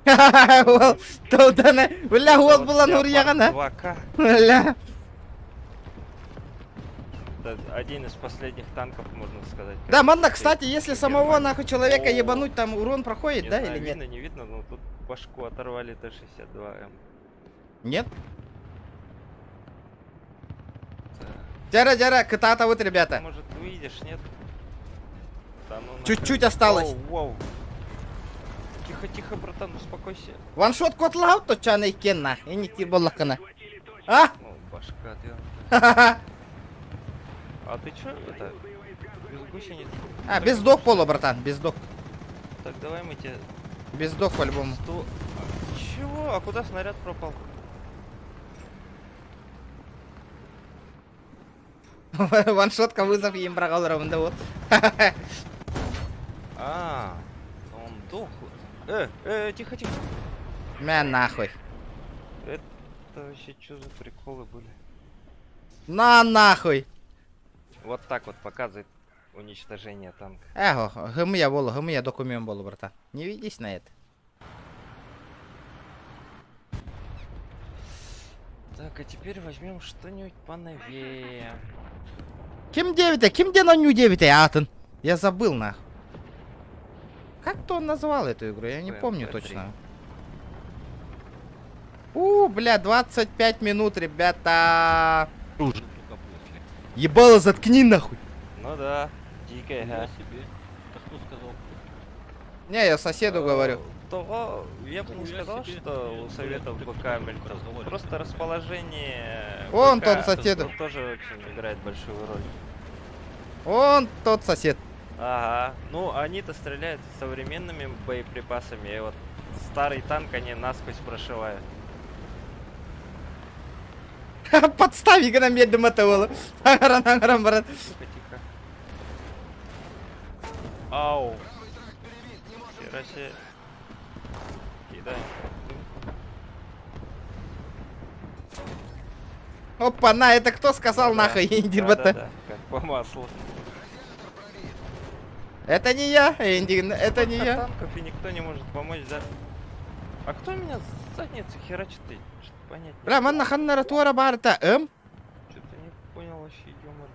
Ол, толданы. Бля, ол была нур яғана. 2К. Бля. Это один из последних танков, можно сказать. Да, манда, кстати, если самого нахуй человека ебануть, там урон проходит, Не да, знаю, или видно, нет? не видно, но тут башку оторвали Т-62М. Нет? Джара, ката вот, ребята. Может, выйдешь, нет? Да, ну нахрен. Чуть-чуть осталось. Воу, воу. Тихо, братан, успокойся. Ваншот котлау, то чаны кенна. И не тирболлакана. А? Ну, башка ты. Ха-ха-ха. А ты чё это? Без гусениц? А, без док поло, братан, без док. Так, давай мы тебе... Без док по-любому. Чего? А куда снаряд пропал? Ваншотка вызов им брагал равно вот. А, он дохлый. Тихо. Мя нахуй. Это вообще что за приколы были? На нахуй. Вот так вот показывает уничтожение танка. Эго, гымия документ болу, братан. Не ведись на это. Так, а теперь возьмем что-нибудь поновее. Ким 9, Ким где на ню 9, Атен? Я забыл, нахуй. Как-то он назвал эту игру, я не помню точно. Бля, 25 минут, ребята. Ебало, заткни нахуй. Ну да, дикая, га. Не, я соседу говорю. Того, я бы не сказал, что у Советов БК мелькал. Просто расположение Он БК тот соседу. тоже очень играет большую роль. Он тот сосед. Ага, ну они-то стреляют современными боеприпасами, и вот старый танк они насквозь прошивают. Подстави гранамет мотовала. Тихо. Ау. Хера себе. Кидай. Опа, на, это кто сказал нахуй, Индирбата? Да, как по маслу. Это не я, Индин, это не я. Танков и никто не может помочь, да? А кто меня с задницы херачит? Ты что-то понять не Бля, манна ханнара туара барта, Что-то не понял вообще, юмор.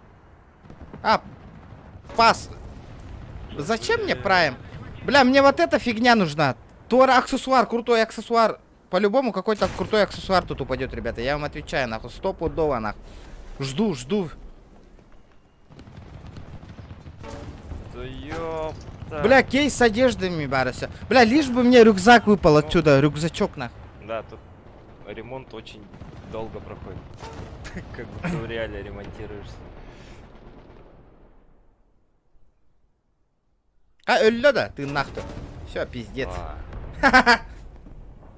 А, пас. Зачем мне прайм? Бля, мне вот эта фигня нужна. Туара аксессуар, крутой аксессуар. По-любому какой-то крутой аксессуар тут упадет, ребята. Я вам отвечаю, нахуй. Стопудово, нахуй. Жду. Да ёпта. Бля, кейс с одеждами, барася. Бля, лишь бы мне рюкзак выпал отсюда. Рюкзачок, нахуй. Да, тут ремонт очень долго проходит. Как будто в реале ремонтируешься. А, Лёда, ты нахуй. Все, пиздец.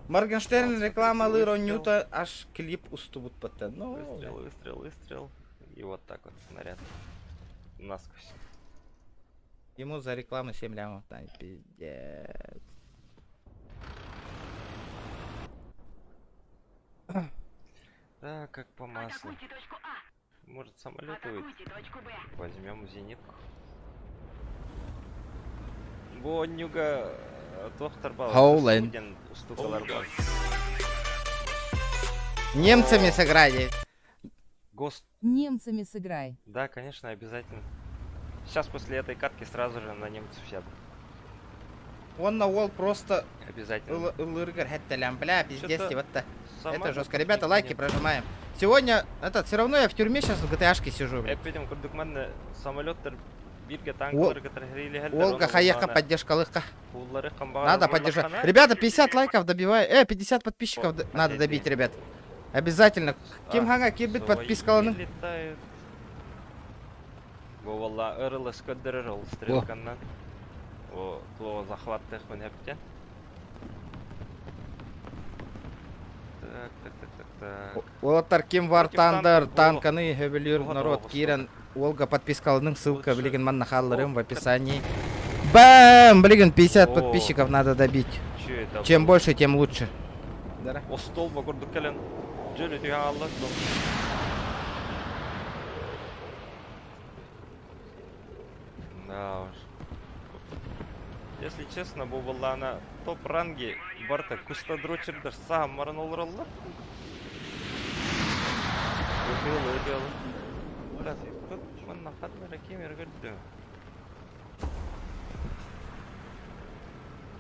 Моргенштерн реклама Лиро Ньюта, аж клип уступут по ну. Выстрел. И вот так вот снаряд. Насквозь. Ему за рекламу 7 лямов, да, пиздец. Да, как по маслу. Может, самолет выйти? Возьмем зенитку. Боннюга, доктор Бал. Хоулен. Немцами сыграли. ГОСТ. Немцами сыграй. Да, конечно, обязательно. Сейчас после этой катки сразу же на немцев сяду. Он на вол просто... Обязательно. Бля, пиздец, Чё-то вот-то. сама Это жестко. тут Ребята, лайки нет. прожимаем. Сегодня, все равно я в тюрьме сейчас в GTA-шке сижу. бля. Эпидем курдукман самолеттер бирге Ол- танклар гатаргрили Волга, хаяха, поддержка лыха. Надо поддержать. Ребята, 50 лайков добиваю. 50 подписчиков надо добить, ребят. Обязательно. Ким Ханга, Кирбит, подпискаланы. Летают. Вовалла РЛС коддерерол стрелканнан. О, кло захват техмен хепте. Так. Олаттар Ким Вар Против танков Тандер, Волга. Танканы, Хебелюр, Готово, народ, готово. Киран, Волга, подпискалының ссылка, Лучше. блин, маннахалларым в описании. Бам! Блин, 50 О. подписчиков надо добить. Чё это? Чем было? больше, тем лучше. О стол вокруг келен. Джелли тюгалла. Да уж. Если честно, bu была на топ ранге барта кустадрочердер сам марнолролла. Убил. Да, тут он на хатме ракемер гальды.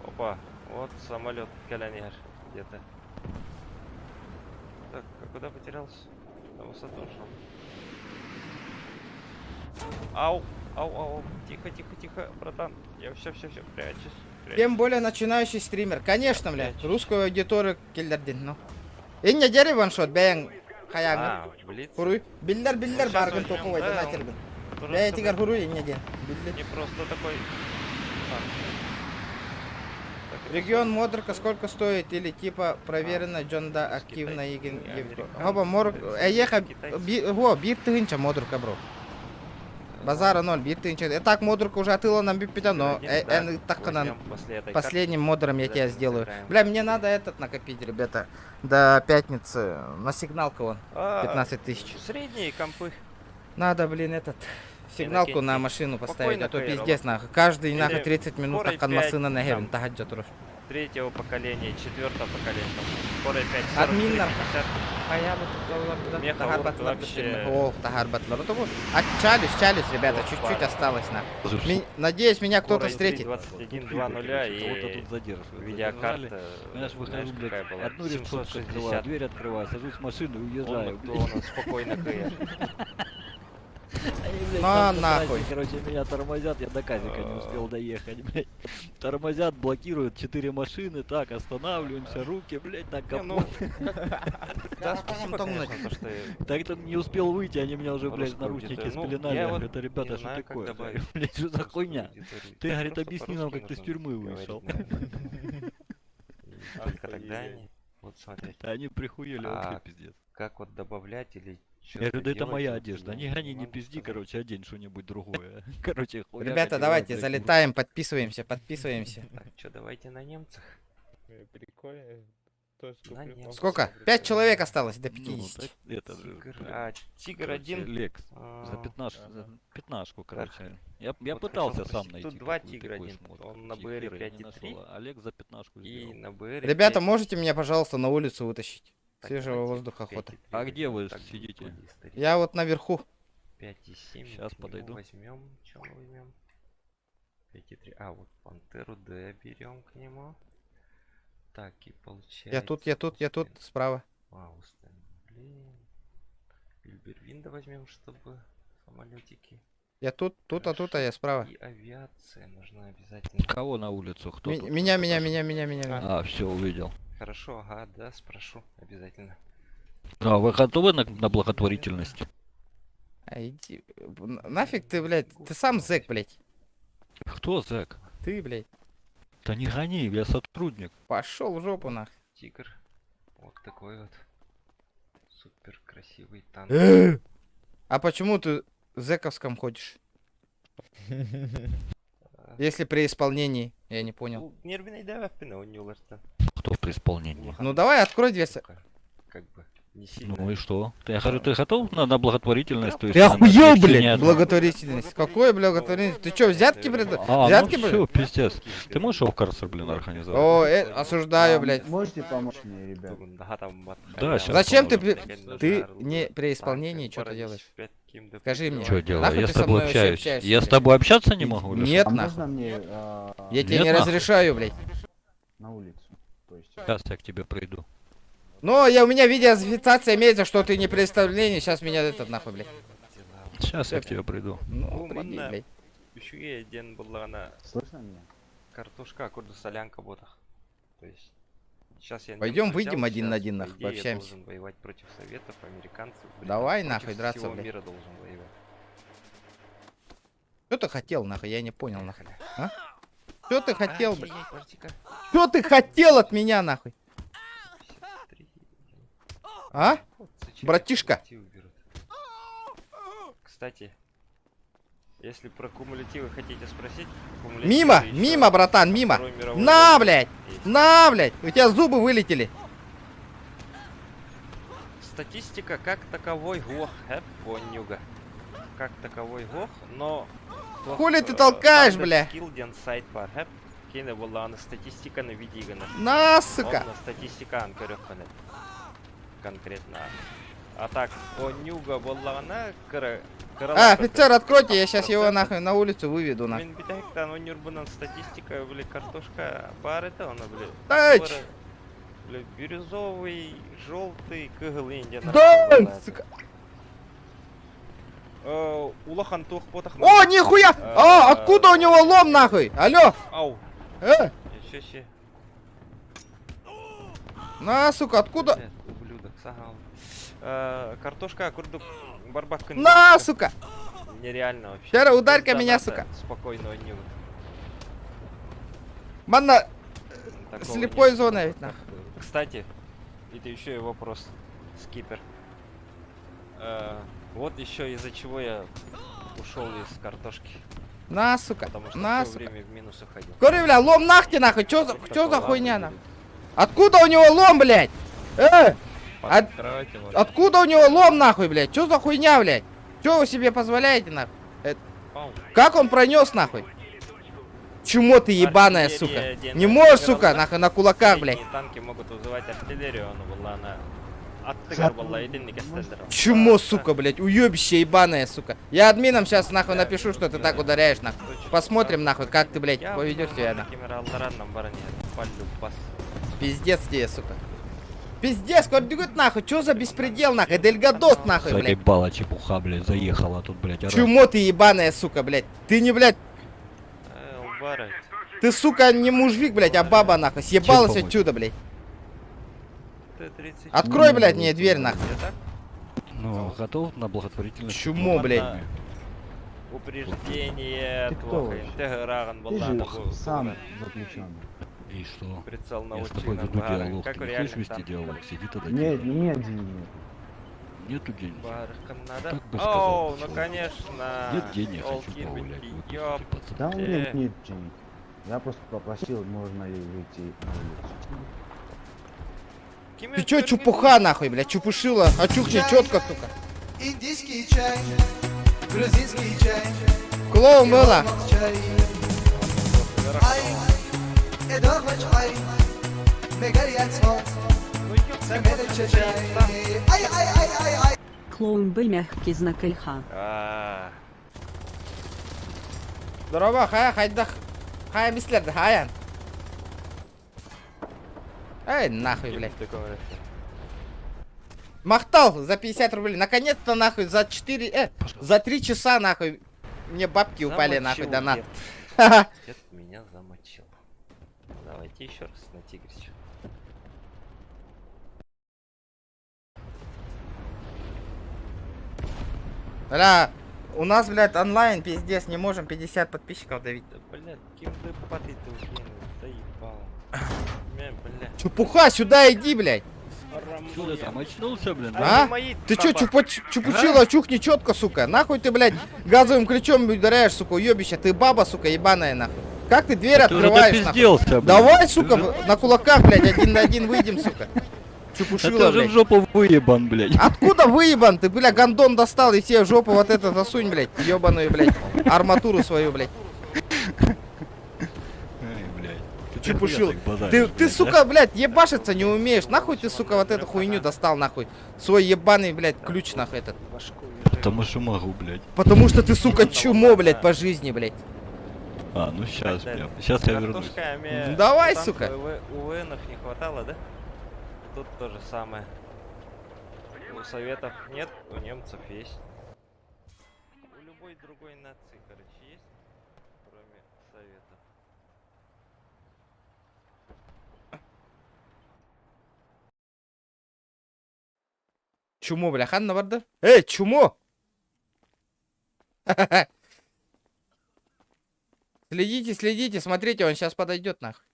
Опа, вот самолет Калянер где-то. Так, а куда потерялся? На высоту ушел. Ау, ау. Тихо, братан. Я все, прячусь. Тем более начинающий стример. Конечно, блядь. Русскую аудиторию келдердин, ну. Инне дери ваншот, бәйін қаяңы. блиц. Хуруй. Биллер Сейчас баргын возьмем, тоқу ойды да, натербін. Тоже Бәйі чтобы тигер хуруй инне ден. Не просто такой... Регион Модерка сколько стоит? Или типа проверено Джонда активно еген. Хоба мор... Эеха... Во, бир тыгынча Модерка, бро. Базара 0, бир тыгынча. Так, Модерка уже отыла нам биппетя, но так последним модером я тебя сделаю. Бля, мне надо этот накопить, ребята. До пятницы. На сигналку вон. 15 тысяч. Средние компы. Надо, блин, этот... Сигналку на машину поставить, а то пиздец, нахуй. Каждый, нахуй, 30 минут так машина на гевен, тахаджа туруш. Третьего поколения, четвертого поколения. Скоро 5 Админнар. Меха Тахарбатлар вообще... Ох, тахарбатлар. Чалюсь, ребята, чуть-чуть осталось, нахуй. Надеюсь, меня кто-то встретит. 21.2.0 и видеокарта. Знаешь, выхожу, блядь, была? одну решетку открываю, дверь открываю, сажусь в машину и уезжаю. Он спокойно кэш. На нахуй. Короче, меня тормозят, я до Казика не успел доехать, блядь. Тормозят, блокируют 4 машины, так, останавливаемся, руки, блядь, на капот. Да, спасибо, конечно, то, что... Так то не успел выйти, они меня уже, блядь, Русскую наручники аудиторию. спеленали. Я Я вот говорю, это, ребята, не что знаю, как такое? добавить Блядь, что за русскую хуйня? аудиторию. Ты, Да говорит, просто объясни нам, по-русски как ты с нужно тюрьмы говорить, вышел. наверное. Только тогда они... Вот смотри. Они прихуели вообще, пиздец. Как вот добавлять или Я говорю, да это моя одежда. Не гони, не пизди, короче, одень что-нибудь другое. Короче, хуя. Ребята, давайте, залетаем, подписываемся. Так, что, давайте на немцах. Прикольно. На немцах. Сколько? 5 человек осталось до 50. Это Тигр один. Лекс. За 15-ку, короче. Я пытался сам найти. Тут два тигра один. Он на БР 5.3. Олег за 15-ку И на БР. Ребята, можете меня, пожалуйста, на улицу вытащить? Свежего воздуха охота. А где вы сидите? Я вот наверху. 5.7. Сейчас подойду. Возьмем. Что мы возьмем? 5.3. А, вот Пантеру Д берем к нему. Так, и получается... Я тут, справа. Маустен, блин. Ильбервинда возьмем, чтобы самолетики. Я тут, а я справа. И авиация нужна обязательно. Кого на улицу? Кто тут? Меня. А, все, увидел. Хорошо, ага, да, спрошу обязательно. А вы готовы на благотворительность? А иди... Нафиг ты, блядь, ты сам зэк, блядь. Кто зэк? Ты, блядь. Да не гони, я сотрудник. Пошел в жопу, нах. Тигр. Вот такой вот. Супер красивый танк. А почему ты в зэковском ходишь? Если при исполнении, я не понял. Нервный давапина у него. Кто при исполнении? Ну давай, открой дверь. Как бы не сильно. Ну и что? Я говорю, ты готов на благотворительность? То есть Ты на охуел, облегчение блядь, от- благотворительность. Какой благотворительность? Ты чё, взятки предлагаешь? А, Взятки ну предлагаешь? все, пиздец. Ты можешь его в карцер, блин, организовать? О, осуждаю, блядь. Можете помочь мне, ребят? Да, щас Зачем ты поможем. ты не при исполнении что-то делаешь? Скажи мне. Что делать? Нахуй Я ты с со тобой мной вообще общаюсь. общаешься, Я с блядь? тобой общаться не могу? или Нет, что? нахуй. Можно мне Я тебе Нет, не нахуй. разрешаю, блядь. на улицу? То есть... Сейчас я к тебе приду. Но у меня видеофиксация имеется, что ты не при исполнении. Сейчас меня этот нахуй, блядь. Сейчас я к тебе приду. Ну, приди, блядь. Еще один была она. Слышно меня? Картошка, курду солянка ботах. То есть сейчас я Пойдем немцев выйдем взял, один на сейчас, один, по нахуй, идее, я пообщаемся. должен воевать против Советов, американцев. Давай, против нахуй, драться, всего блядь. мира должен воевать. Что ты хотел, нахуй? Я не понял, нахуй. А? Что ты хотел, блядь? Ай-яй-яй, подожди-ка. Что ты хотел от меня, нахуй? 53. А? Вот, зачем Братишка. кумулятивы берут? Кстати, если про кумулятивы хотите спросить, кумулятивы Мимо, еще мимо, братан, мимо. Второй мировой На, войны блядь, есть. на, блядь. У тебя зубы вылетели. Статистика как таковой глох, понюга. Как таковой глох, но... Хули ты толкаешь, бля? Скилден сайт бар, Кейна была на статистика на видигана. На, сука. На статистика анкарёхана. Конкретно. А так, понюга была на А, офицер, откройте, я сейчас его нахуй на улицу выведу, нахуй. Мен битайктан онюрбунан статистика, бля, картошка барыта, она, бля. Тач! скоро, бля, бирюзовый, желтый, кыгыл индия. Да, сука. Улахан тух потах. О, нихуя! А, откуда у него лом, нахуй? Алло! Ау. Ничего себе. На, сука, откуда? Ублюдок, сагал. Картошка, курдук, барбак. На, сука! Нереально вообще. Вчера ударь-ка Без меня, доната сука. Спокойного дня. Манна, Такого слепой нет. зона ведь, нахуй. Кстати, это еще и вопрос, скипер. Вот еще из-за чего я ушел из картошки. На, сука, Потому что на, все сука. время в минус уходил. Говорю, бля, лом нахти, нахуй, чё за Такого хуйня, ладно нахуй? Откуда у него лом, блядь? Открывайте, может. Откуда у него лом, нахуй, блядь? Чё за хуйня, блядь? Чё вы себе позволяете, нахуй? Ау. Как он пронес, нахуй? Чмо ты ебаная, сука. Артиллерия, Не можешь, сука, генерал, нахуй, на кулаках, блядь. средние танки могут вызывать артиллерию, но была она оттыгар была единый кастеллер. Чмо, сука, блядь, уебище ебаное, сука. Я админам сейчас, нахуй, напишу, что ты так ударяешь, нахуй. Посмотрим, нахуй, как ты, блядь, поведешь себя, нахуй. Пиздец тебе, сука. Пиздец, кот нахуй, чё за беспредел, нахуй, Дельгадос, нахуй, блядь. Заебала чепуха, блядь, заехала тут, блядь, орать. Чмо ты ебаная, сука, блядь. Ты не, блядь, ты, сука, не мужик, блядь, а баба, нахуй. Съебалась помочь? отсюда, блядь. Т-34. Открой, блядь, мне дверь, нахуй. Ну, готов на благотворительность? Чмо, блядь. Упреждение, Ты кто плохо, вообще? интеграган, Ты была же на сам заключенный. И что? Прицел на Я с тобой лучина, веду бары. диалог, Как ты в не реальных хочешь вести танках. диалог? Сиди тогда. Нет, тихо. нет денег. Нету денег. Барышка надо. Так бы сказал Оу, ну человек. конечно. Нет денег, хочу Олки, погулять. быки, Выпустите, ёп. пацаны. Да у меня нет денег. Я просто попросил, можно ли выйти на улицу. Ты чё, чупуха, нахуй, блядь, чупушила? Очухни четко, сука. Индийский чай, грузинский чай, Клоун было. чай. Ай, эдохач ай, мегарьяцо, семелече чай. Ай, ай, ай, ай, ай. Клоун Б мягкий знак ЛХ. Здорово, хая, хайдах. Хая, мислер, хаян. Ай, нахуй, блядь. Махтал за 50 рублей. Наконец-то, нахуй, за 3 часа, нахуй. Мне бабки упали, нахуй, донат. Дед меня замочил. Давайте еще раз на тигрич. Бля, у нас, блядь, онлайн, пиздец, не можем 50 подписчиков давить. Да, блядь, кем ты патый ты уже заебал. Блядь. Чупуха, сюда иди, блядь. Чё ты там очнулся, блин? А? Ты чё, чупучила, чухни четко, сука. Нахуй ты, блядь, газовым ключом ударяешь, сука, уебище. Ты баба, сука, ебаная, нахуй. Как ты дверь Ты уже открываешь, допизделся, нахуй? блин. Давай, Ты сука, уже- на кулаках, блядь, один на один выйдем, сука. А ты Чупушила, уже в блядь. жопу выебан, блядь. Откуда выебан? Ты, бля, гондон достал и себе в жопу вот это засунь, блядь. Ебаную, блядь, арматуру свою, блядь. Ай, блядь. Чепушил. нахуя так базаришь, Ты, блядь, а? сука, блядь, ебашиться не умеешь. Нахуй ты, сука, вот эту хуйню достал, нахуй. Свой ебаный, блядь, ключ, нахуй, этот. Потому что могу, блядь. Потому что ты, сука, чмо, блядь, по жизни, блядь. А, ну сейчас, бля. Сейчас я вернусь. Ну давай, сука. У военных не хватало, да? Тут то же самое. У советов нет, у немцев есть. У любой другой нации, короче, есть, кроме советов. Чумо, бля, ханна барды? Чумо! Следите, следите, смотрите, он сейчас подойдет, нахуй.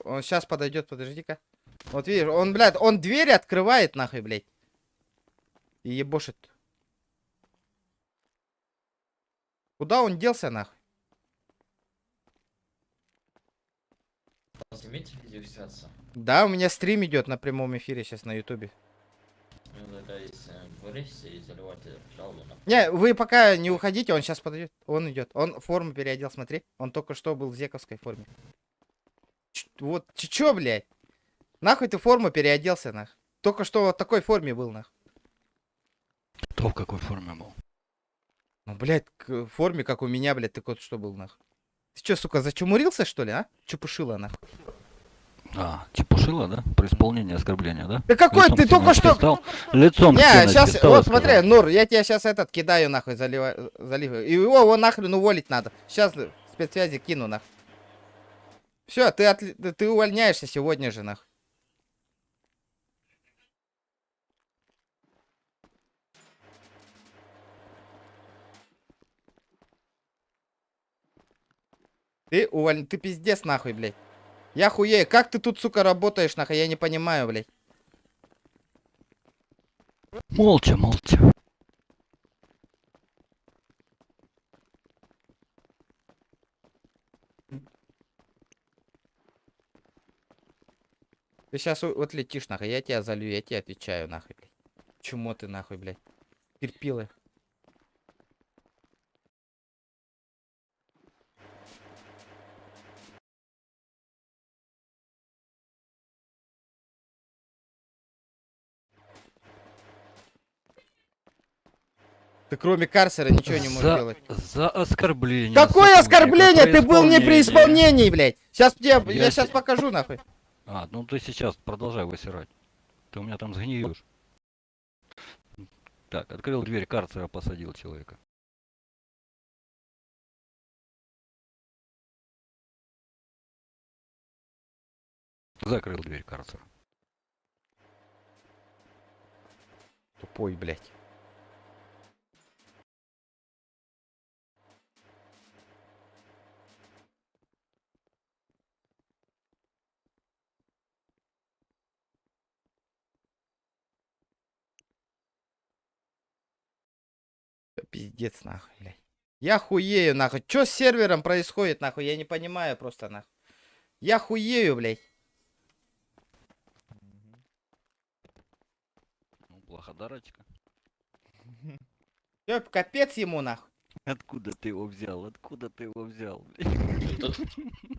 Он сейчас подойдет, подожди-ка. Вот видишь, он, блядь, он двери открывает, нахуй, блядь. И ебошит. Куда он делся, нахуй? Снимите видеофиксацию. Да, у меня стрим идет на прямом эфире сейчас на ютубе. Вырежьте и заливайте жалобу на... Не, вы пока не уходите, он сейчас подойдет. Он идет. Он форму переодел, смотри. Он только что был в зековской форме. Вот, чё, блядь? Нахуй ты форму переоделся, нах. Только что вот в такой форме был, нах. Кто в какой форме был? Ну, блядь, в форме, как у меня, блядь, ты вот что был, нах. Ты чё, сука, зачумурился, что ли, а? Чупушила, нахуй. А, чепушила, да? При исполнении оскорбления, да? Да какой Лицом ты к только стеночке что... встал, лицом к Не, стеночке сейчас, встал и вот смотри, сказал. Нур, я тебя сейчас этот кидаю, нахуй, заливаю. И его нахрен уволить надо. Сейчас спецсвязи кину, нахуй. Все, ты увольняешься сегодня же, нахуй. Ты пиздец, нахуй, блядь. Я хуею, как ты тут, сука, работаешь, нахуй, я не понимаю, блядь. Молча, молча. Ты сейчас вот летишь, нахуй, я тебя залью, я тебе отвечаю, нахуй, блядь. Чмо ты, нахуй, блядь. Терпила. Ты кроме карцера ничего не можешь делать. За оскорбление. Какое сотрудника оскорбление? Ты был не при исполнении. исполнении, блядь. Сейчас я Я сейчас покажу, нахуй. А, ну ты сейчас продолжай высирать. Ты у меня там сгниешь. Так, открыл дверь карцера, посадил человека. Закрыл дверь карцера. Тупой, блядь. Пиздец, нахуй, блядь. Я хуею, нахуй. Чё с сервером происходит, нахуй? Я не понимаю просто, нахуй. Я хуею, блядь. Ну, благодарочка. Чё, капец ему, нахуй. Откуда ты его взял? Откуда ты его взял?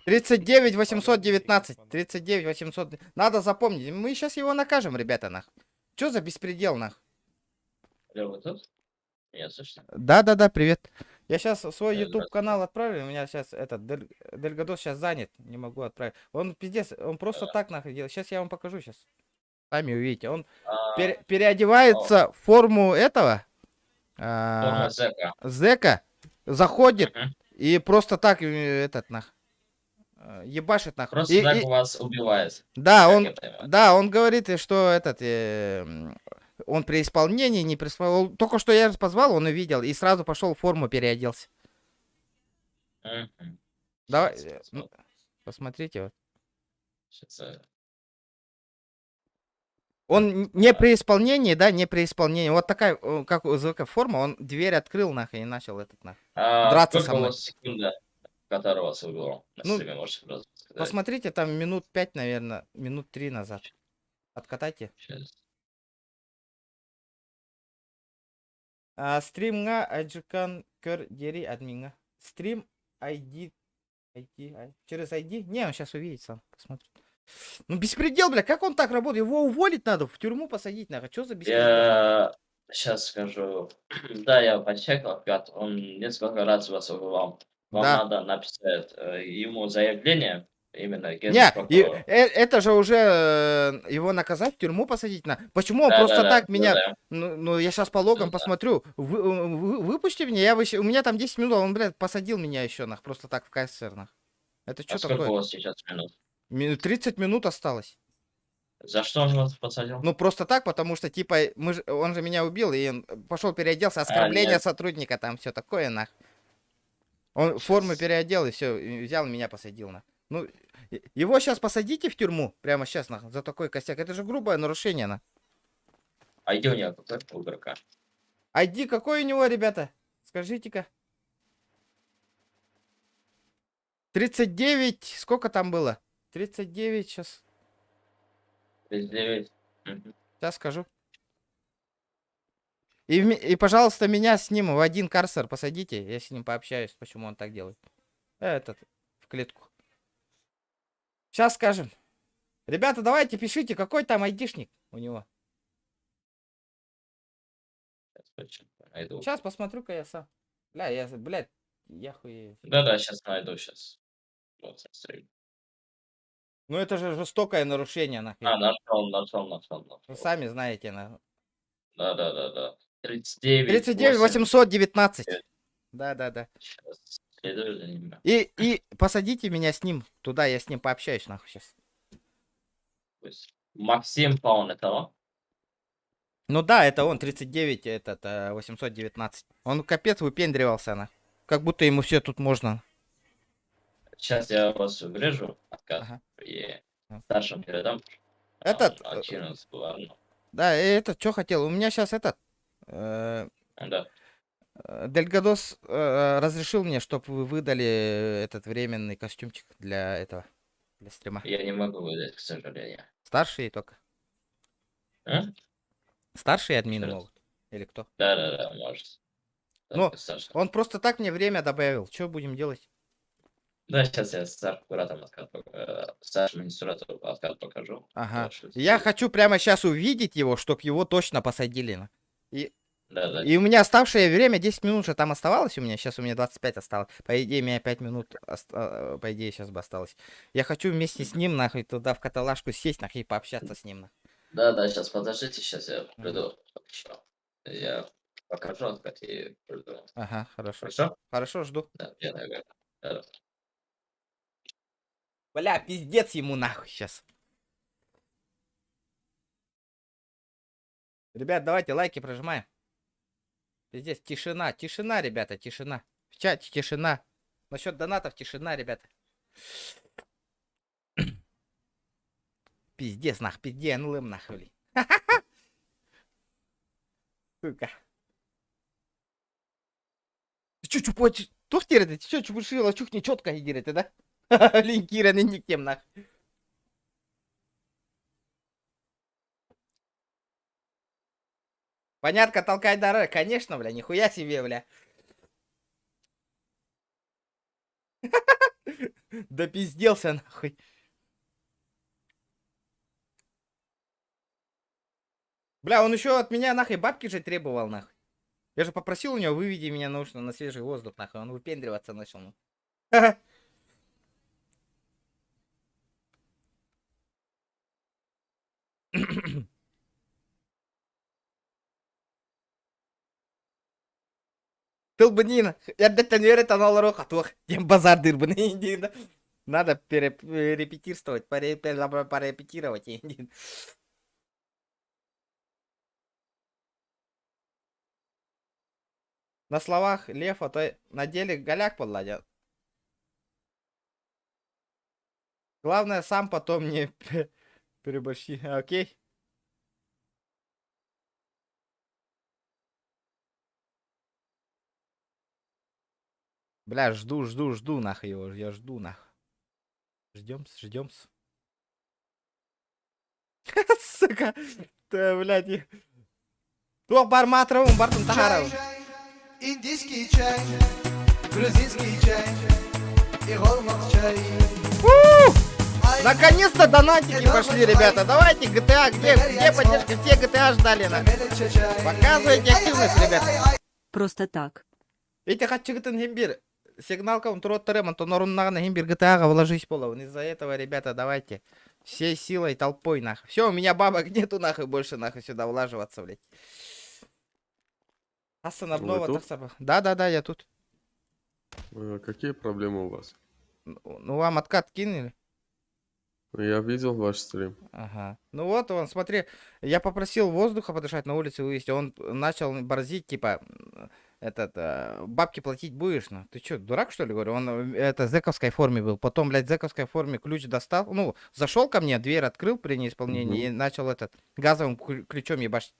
39 819. 39 800. Надо запомнить. Мы сейчас его накажем, ребята, нахуй. Чё за беспредел, нахуй? Алло, вы тут? Меня слышно? Да, привет. Я сейчас свой YouTube канал отправлю. У меня сейчас этот Дельгадос сейчас занят. Не могу отправить. Он пиздец, он просто так нахуй делает. Сейчас я вам покажу сейчас. Сами увидите. Он переодевается в форму этого. Форма зэка. Зэка. Заходит и просто так этот нах. Ебашит нахуй. Просто так вас убивает. Да, как он говорит, что этот он при исполнении, не при исполнении. Только что я позвал, он увидел и сразу пошел в форму переоделся. Давай, посмотрите вот. Он не при исполнении, да, не при исполнении. Вот такая, как у ЗК форма, он дверь открыл нахуй и начал этот нахуй. Драться со мной. Секунда, которого вас выбрал на Ну, стриме, можете сказать? Посмотрите, там минут 5, наверное, минут 3 назад. Откатайте. Сейчас. Стримга аджикан кер дери админга. Стрим ID. Через ID? Не, он сейчас увидит сам. Посмотрит. Ну беспредел, бля, как он так работает? Его уволить надо, в тюрьму посадить надо. Что за беспредел? Я сейчас скажу. Да, я почекал, он несколько раз вас убивал. Вам надо написать ему заявление. Именно не, это же уже его наказать, в тюрьму посадить надо. Почему он просто так меня... Ну, я сейчас по логам посмотрю. Выпусти меня, у меня там 10 минут, он, блядь, посадил меня еще, нах, просто так в КСР, нах. Это что такое? Сколько у вас сейчас минут? 30 минут осталось. За что он вас посадил? Ну, просто так, потому что, типа, он же меня убил, и он пошел переоделся, оскорбление сотрудника, там все такое, нах. Он форму переодел, и все, взял и меня посадил, нах. Ну, его сейчас посадите в тюрьму, прямо сейчас, нах, за такой косяк. Это же грубое нарушение, нах. ID у него какой у игрока? ID какой у него, ребята? Скажите-ка. 39, сколько там было? 39 сейчас. 39. Сейчас скажу. И, пожалуйста, меня с ним в один карцер посадите. Я с ним пообщаюсь, почему он так делает. Этот, в клетку. Сейчас скажем. Ребята, давайте пишите, какой там айдишник у него. Сейчас посмотрю-ка я сам. Бля, блядь, Я хуею. Да-да, сейчас найду, сейчас. Вот, смотри. Ну это же жестокое нарушение, нахуй. А, нашел. Вы сами знаете, нахуй. Да. 39, 39 819. Да. Сейчас следую за ними. И посадите меня с ним туда, я с ним пообщаюсь, нахуй, сейчас. Максим Паун, это он? Ну да, это он, 39, этот, 819. Он капец выпендривался, на. Как будто ему все тут можно. Сейчас я вас врежу, откат. Ага. И старшим передам. Этот, да, этот, что хотел? У меня сейчас этот... Да. Дельгадос разрешил мне, чтобы вы выдали этот временный костюмчик для этого, для стрима. Я не могу выдать, к сожалению. Старшие только. А? Старшие админы могут? Или кто? Да, может. Ну, он просто так мне время добавил. Что будем делать? Да, сейчас я старшим куратором откат, старшему администратору откат покажу. Ага. Я хочу прямо сейчас увидеть его, чтобы его точно посадили. Да. И у меня оставшее время 10 минут же там оставалось у меня. Сейчас у меня 25 осталось. По идее, у меня 5 минут, по идее, сейчас бы осталось. Я хочу вместе с ним, нахуй, туда в каталажку сесть, нахуй, и пообщаться с ним. Нахуй. Да, сейчас подождите, сейчас я приду. Я покажу откат и приду. Ага, хорошо. Хорошо? Хорошо, жду. Да, я наверное. Да. Бля, пиздец ему нахуй сейчас. Ребят, давайте лайки прожимаем. Пиздец, тишина, ребята, тишина. В чате тишина. Насчет донатов тишина, ребята. Пиздец, нах, пизденлым, нахуй. Сука. Ты чё, тухтирады, ты чё, чубушила, чухни четко идирады, да? Линкираны никем, нах. Понятка, толкай дары, конечно, бля, нихуя себе, бля. Да пизделся, нахуй. Бля, он еще от меня, нахуй, бабки же требовал, нахуй. Я же попросил у него, выведи меня на свежий воздух, нахуй. Он выпендриваться начал, ну. Тылбынина, ярдеттен веретан алару хатуах, ем базар дырбын. Надо перепетировать, порепетировать. На словах лев, а то на деле голяк подладят. Главное, сам потом не переборщи, окей? Бля, жду, нахуй его, я жду, нахуй. Ждем. Сука, ты, блядь. То барматровым бартом тахаровым. Индийский чай, грузинский чай и голмак чай. Наконец-то донатики пошли, ребята. Давайте GTA, где поддержка? Все GTA ждали, на. Показывайте активность, ребята. Просто так. Эти хатчигытын химбир. Сигналка он троттерем, антон оруннагана химбир GTA вложись половин. Из-за этого, ребята, давайте. Всей силой, толпой, нахуй. Все, у меня бабок нету, нахуй, больше, нахуй, сюда влаживаться, блядь. Асан обнова, да, я тут. Какие проблемы у вас? Ну, вам откат кинули? Я видел ваш стрим. Ага. Ну вот он, смотри, я попросил воздуха подышать на улице вывести, он начал борзить, типа, бабки платить будешь? Ну, ты что, дурак, что ли, говорю? Он, это, в зэковской форме был. Потом, блядь, в зэковской форме ключ достал, ну, зашел ко мне, дверь открыл при неисполнении и начал газовым ключом ебашить.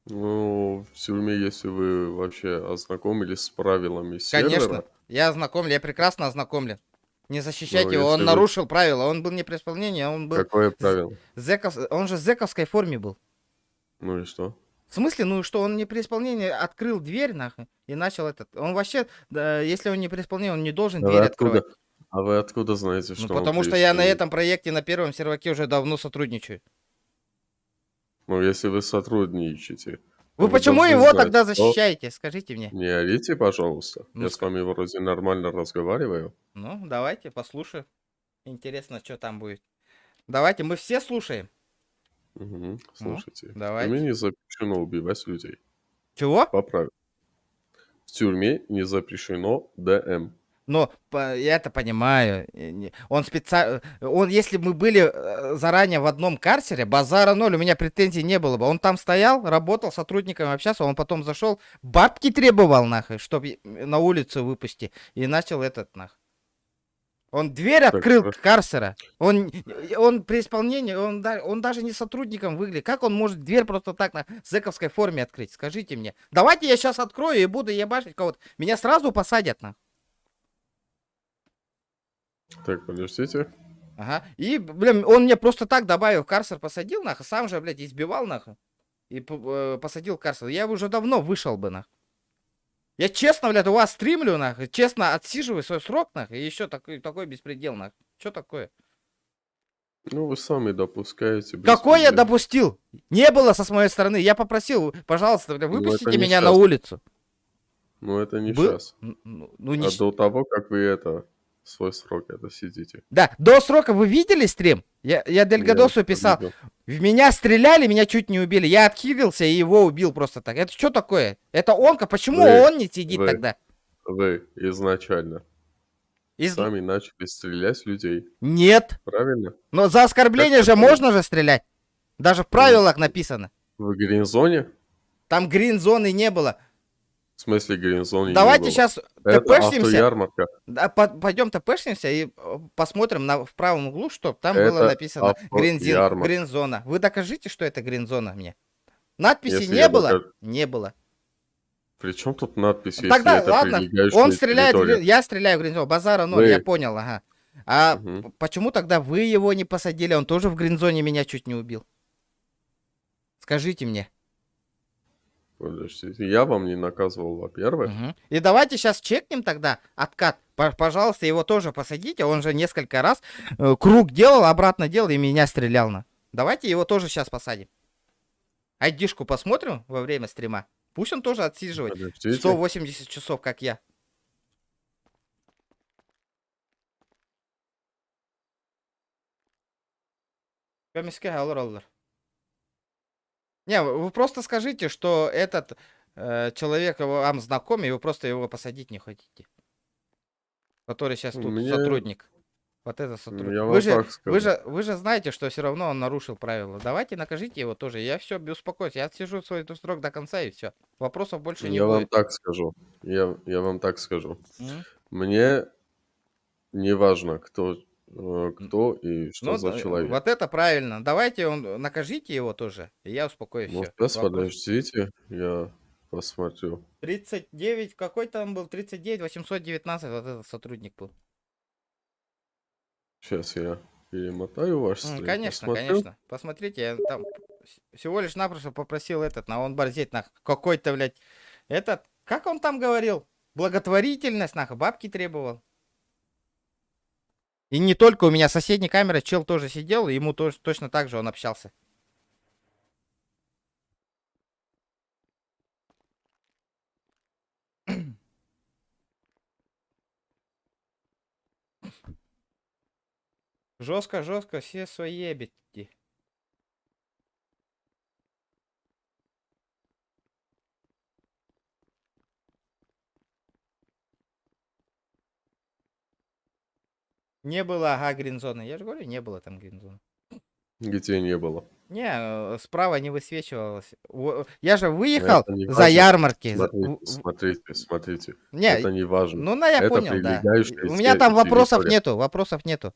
Ну, в тюрьме, если вы вообще ознакомились с правилами сервера... Конечно, я ознакомлен, я прекрасно ознакомлен. Не защищайте его, он вы... нарушил правила, он был не при исполнении, он был... Какое правило? Он же в зэковской форме был. Ну и что? В смысле, ну что, он не при исполнении открыл дверь, нахуй, и начал Он вообще, да, если он не при исполнении, он не должен дверь открывать. А вы откуда знаете, что Ну, потому что я на этом проекте, на первом серваке уже давно сотрудничаю. Ну, если вы сотрудничаете, Вы почему должны его знать, тогда что- защищаете? Скажите мне. Не орите, пожалуйста. Ну, Я с вами вроде нормально разговариваю. Ну, давайте, послушаем. Интересно, что там будет. Давайте, мы все слушаем. Мгм. Слушайте, в давайте. тюрьме не запрещено убивать людей. Чего? Поправь. В тюрьме не запрещено ДМ. Но я это понимаю. Он специально... Он, если бы мы были заранее в одном карцере, базара ноль, у меня претензий не было бы. Он там стоял, работал, с сотрудниками общался, он потом зашел, бабки требовал, нахуй, чтобы на улицу выпусти. И начал этот, нахуй. Он дверь открыл карцера. Он при исполнении, он даже не сотрудником выглядит. Как он может дверь просто так на зэковской форме открыть? Скажите мне. Давайте я сейчас открою и буду ебашить кого-то. Меня сразу посадят, нахуй. Так, подождите. Ага. И, блин, он мне просто так добавил, в карцер посадил, нахуй, сам же, блядь, избивал, нахуй. И посадил в карцер. Я уже давно вышел бы, нахуй. Я честно, блядь, у вас стримлю, нахуй, честно отсиживаю свой срок, нахуй, и еще такой беспредел, нахуй. Что такое? Ну, вы сами допускаете. Какой я беспредел. допустил? Не было со моей стороны. Я попросил, пожалуйста, блядь, Ну, выпустите это не меня щас. на улицу. Ну, это не Был? сейчас. Ну, не А щ- до того, как вы это, свой срок это сидите. Да, до срока вы видели стрим? Я Дельгадосу писал. видел. В меня стреляли, меня чуть не убили. Я отхилился и его убил просто так. Это что такое? Это онка? Почему Вы- он не сидит вы- тогда? Вы изначально сами начали стрелять в людей. Нет. Правильно? Но за оскорбление Как же такое? можно же стрелять. Даже в правилах написано. В грин-зоне? Там грин-зоны не было. В смысле грин-зоне Давайте не было? сейчас Это тпшнимся. автоярмарка. Да, пойдем тпшнимся и посмотрим в правом углу, что там было Это написано автоярмарка. грин-зона. Вы докажите, что это грин-зона мне. Надписи Если не я было? докажу- Не было. При чем тут надпись, если Тогда это ладно, прилегающая он стреляет, территория? я стреляю в грин-зону, базара ноль, Вы- я понял, ага. А Мгм. почему тогда вы его не посадили? Он тоже в грин-зоне меня чуть не убил. Скажите мне. Подождите, я вам не наказывал, во-первых. Мгм. И давайте сейчас чекнем тогда откат. Пожалуйста, его тоже посадите. Он же несколько раз круг делал, обратно делал и меня стрелял на. Давайте его тоже сейчас посадим. Айдишку посмотрим во время стрима. Пусть он тоже отсиживает. Подождите. 180 часов, как я. Көмеске алыр. Не, вы просто скажите, что этот человек вам знаком, и вы просто его посадить не хотите. Который сейчас тут Мне- сотрудник. Вот это сотрудник. Я Вы вам же, так скажу. вы же знаете, что все равно он нарушил правила. Давайте накажите его тоже. Я все, успокоюсь. Я отсижу свой срок до конца и все. Вопросов больше не Я вам будет. так скажу. Я вам так скажу. М? Мне не важно, кто и что Ну, за человек. вот это правильно. Давайте накажите его тоже, и я успокоюсь. Ну, Все. сейчас подождите, я посмотрю. 39, какой там был? 39, 819, вот этот сотрудник был. Сейчас я перемотаю ваш стрим. Конечно, посмотрю. конечно. Посмотрите, я там всего лишь напросто попросил он борзеть, какой-то, блядь, этот, как он там говорил? Благотворительность, бабки требовал. И не только у меня соседней камеры чел тоже сидел, и ему тоже точно так же он общался. Жестко, все свои бити. Не было, ага, гринзоны. Я же говорю, не было там гринзоны. Где не было. Не, справа не высвечивалось. Я же выехал Это не за важно. ярмарки. Смотрите. Не, Это не важно. Ну, я Это понял, да. прилегающая У меня там вопросов территория. нету,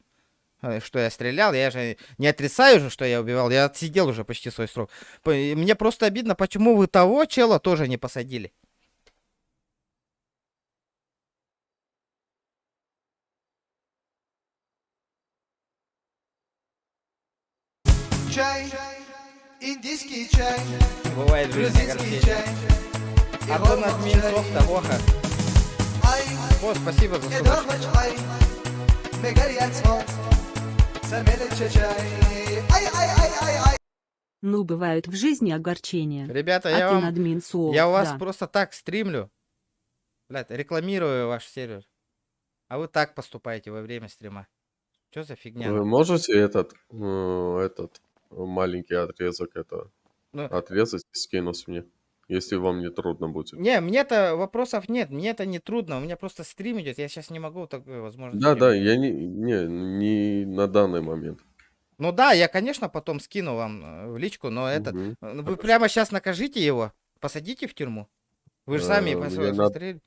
что я стрелял. Я же не отрицаю же, что я убивал. Я отсидел уже почти свой срок. Мне просто обидно, почему вы того чела тоже не посадили. Чай, индийский чай, Бывает жизнь грузинский чай. и Антон горный админ чай. софта, Воха. О, спасибо за И субочку. дома чай, мегарьяцмал, самелече чай. Ай. Ну, бывают в жизни огорчения. Ребята, А я ты вам... админ СО, Я у вас да. просто так стримлю. Блядь, рекламирую ваш сервер. А вы так поступаете во время стрима. Что за фигня? Вы можете этот маленький отрезок Ну, отрезать и скинуть мне, если вам не трудно будет? не, мне-то вопросов нет, мне это не трудно, у меня просто стрим идет, я сейчас не могу такой возможности. Да, я не на данный момент. Ну да, я, конечно, потом скину вам в личку, но Мгм, вы хорошо. прямо сейчас накажите его, посадите в тюрьму. Вы же сами Мне надо посмотрели. смотреть,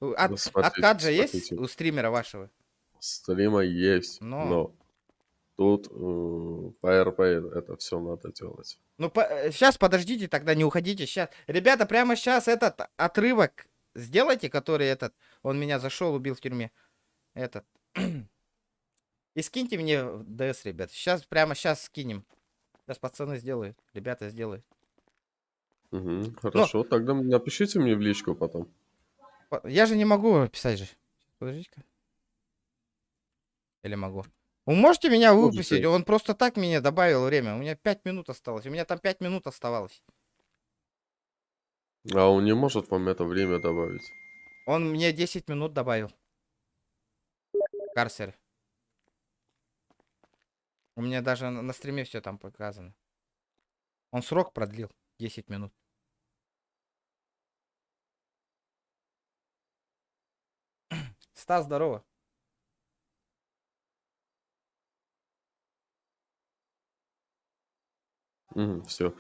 Откат же есть смотрите. у стримера вашего? Стрима есть, Но. но тут по РП это все надо делать. Ну, сейчас подождите, тогда не уходите. Сейчас. Ребята, прямо сейчас этот отрывок сделайте, который он меня зашел, убил в тюрьме. Этот. И скиньте мне в ДС, ребят. Прямо сейчас скинем. Сейчас пацаны сделают. Ребята сделают. Мгм, хорошо, тогда напишите мне в личку потом. Я же не могу писать же. Подождите-ка. Или могу? Вы можете меня выпустить? Можете. Он просто так меня добавил время. У меня 5 минут осталось. У меня там 5 минут оставалось. А он не может вам это время добавить? Он мне 10 минут добавил. Карсер. У меня даже на стриме все там показано. Он срок продлил 10 минут. Стас, здорово. Все.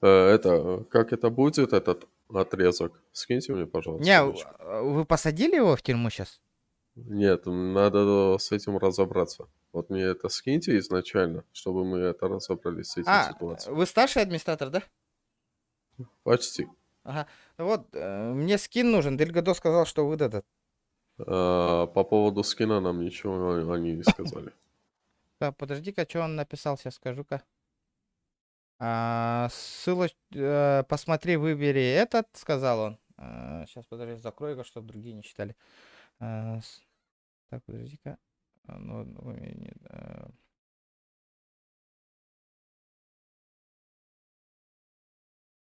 Как это будет, этот отрезок? Скиньте мне, пожалуйста. Не, в личку. вы посадили его в тюрьму сейчас? Нет, надо с этим разобраться. Вот мне это скиньте изначально, чтобы мы это разобрались с этой ситуацией. Вы старший администратор, да? Почти. Ага. Вот, мне скин нужен. Дельгадо сказал, что выдадут. По поводу скина нам ничего они не сказали. Так, подожди-ка, что он написал, сейчас скажу-ка. Посмотри, выбери этот, сказал он. Сейчас, подожди, закрою-ка, чтобы другие не читали. Так, подожди-ка.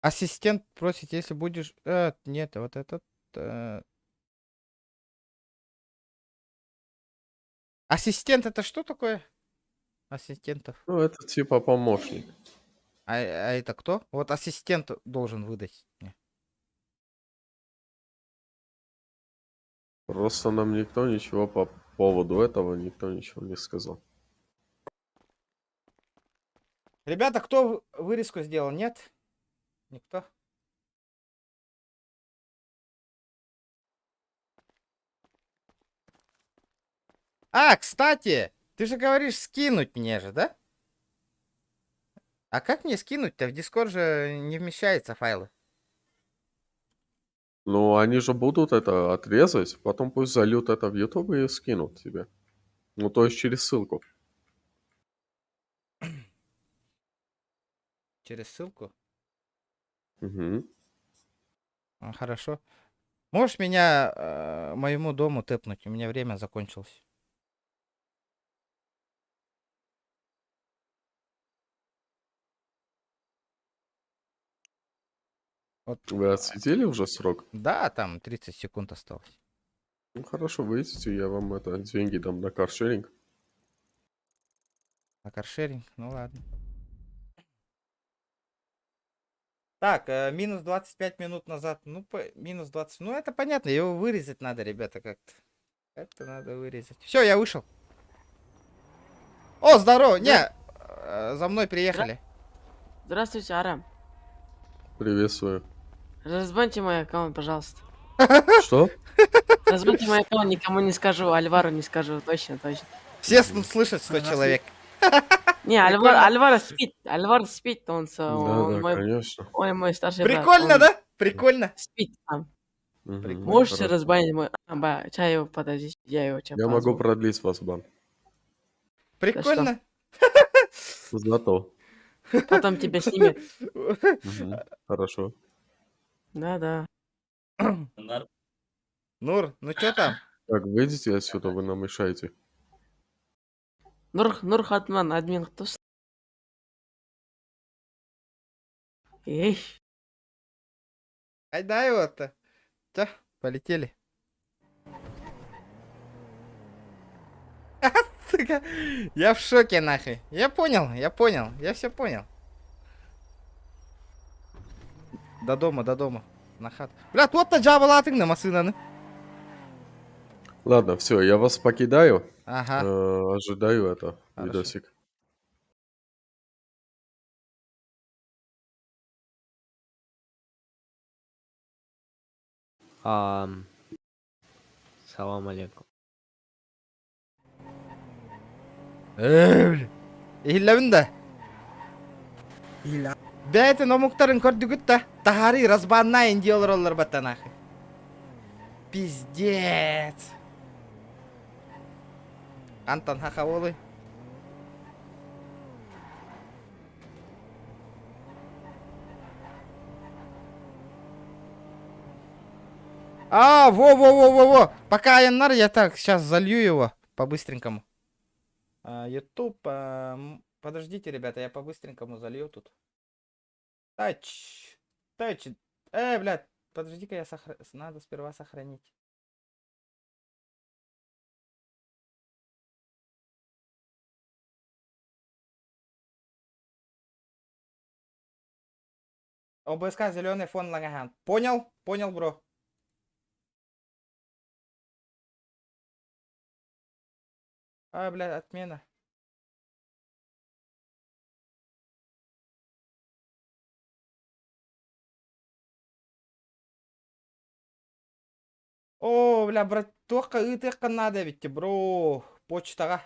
Ассистент просит, если будешь... нет, вот этот... Ассистент это что такое? Ассистентов. Ну, это типа помощник. А это кто? Вот ассистент должен выдать мне. Просто нам никто ничего по поводу этого никто ничего не сказал. Ребята, кто вырезку сделал? Нет? Никто? Кстати, ты же говоришь скинуть мне же, да? А как мне скинуть-то? В Discord же не вмещаются файлы. Ну, они же будут это отрезать, потом пусть зальют это в YouTube и скинут тебе. Ну, то есть через ссылку. Через ссылку? Угу. Хорошо. Можешь меня моему дому тэпнуть? У меня время закончилось. Вот. Вы отсидели уже срок? Да, там 30 секунд осталось. Ну, хорошо, выйдите, я вам деньги дам на каршеринг. На каршеринг? Ну ладно. Так, минус 25 минут назад. Ну, минус 20. Ну, это понятно, его вырезать надо, ребята, как-то. Как-то надо вырезать. Все, я вышел. О, здорово! Не, за мной приехали. Здравствуйте, Арам. Приветствую. Разбаньте мой аккаунт, пожалуйста. Что? Разбаньте мой аккаунт, никому не скажу, Альвару не скажу, точно. Все слышат, 100 человек. Не, Альвар спит, он мой, конечно. ой, мой старший брат. Прикольно, да? Прикольно. Спит там. Мгм, Можете хорошо. разбанить мой... Чай его, подождите, я его чем Я могу продлить вас бан. Прикольно. Зато. Потом тебя снимет. Мгм, хорошо. Да. Нур, ну что там? Так, выйдите отсюда, вы нам мешаете. Нур Хатман, админ, кто Эй. Айда его-то. Всё, полетели. Сука, я в шоке нахуй. Я понял, я все понял. До дома, на хат. Бля, тут-то джабалатың на машинаны. Ладно, все, я вас покидаю. Ага. Ожидаю это, Хорошо. видосик. Салам алейкум. Иһилләбин да. Бәйтен омуктарын көрдүгүт да. Тахари разбанна инди олар баттанахы. Пиздец. Антон хахаволы. Во. Пока Яннар, я так сейчас залью его по-быстренькому. YouTube, подождите, ребята, я по-быстренькому залью тут. Тач. Блядь, подожди-ка, надо сперва сохранить. ОБСК зеленый фон Лагахан. Понял, бро. Блядь, отмена. Бля, брат, только ытыхка надо ведь, бро. Почтага.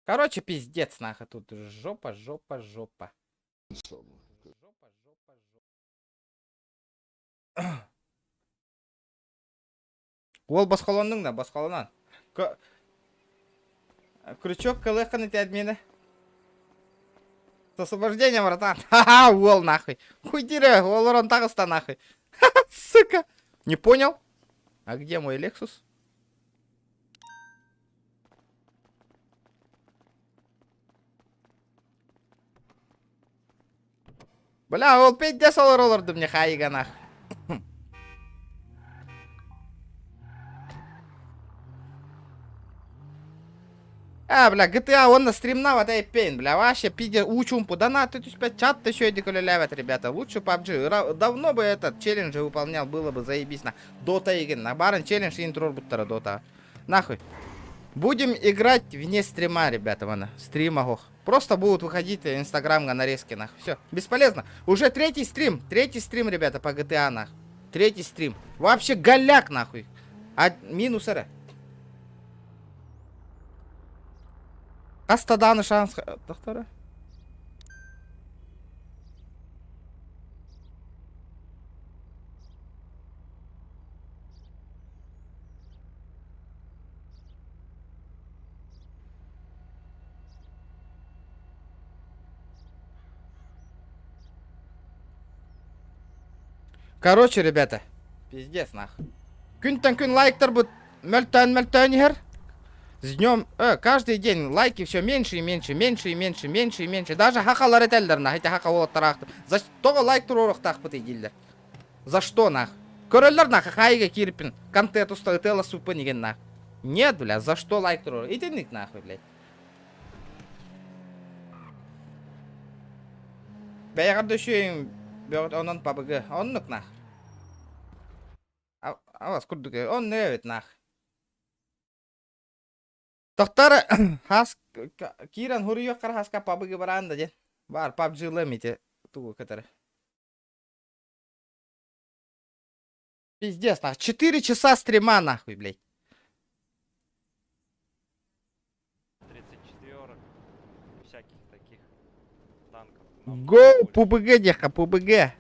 Короче, пиздец, нахуй, тут жопа. Ол басқаланның да, басқаланан. Крючок калыханы ты админы. С освобождением, братан. Ха-ха, ол нахуй. Хуйдире, олорон тагыста нахуй. Сука. Не понял? А где мой Lexus? Бля, ол 50 оларды мне хайга нахуй. Бля, GTA он на стримна вот этой пейн, бля, вообще пиде учумпу, да на, тут у чат еще и деколелявят, ребята, лучше PUBG, давно бы этот челлендж выполнял, было бы заебись, на Дота игры, на барен челлендж и интро буттера Дота, нахуй. Будем играть вне стрима, ребята, вон, стрима, ох. Просто будут выходить инстаграм нарезки, нахуй, все, бесполезно, уже третий стрим, ребята, по GTA, нахуй, третий стрим, вообще голяк, нахуй, минус р. Астаданы шанс доктора. Короче, ребята, пиздец нахуй. Күн лайктар будет мөлтөн егер. С днем, каждый день лайки все меньше и меньше. Даже хакалар этелдер нахуй, эти хака олаттар. За что лайк туророх тахпыт идиллер? За что нахуй? Көрөллөр нахуй хайга кирпин, контент уста этела супы неген нахуй. Нет, бля, за что лайк туророх? Иденик нахуй, блядь. Бәйгәрдә шуйым, бәгәт онан пабыгы, оннук нах. Авас күрдүк, он не бит нах. Тоқтар хас киран хурuyok кар хаска пабыгы баранда же. Бар PUBG лемите тугу катары. Пиздец нах, 4 часа стрима нахуй, блядь. 34 всяких таких танков. Гоу, ПУБГ, деха, ПУБГ.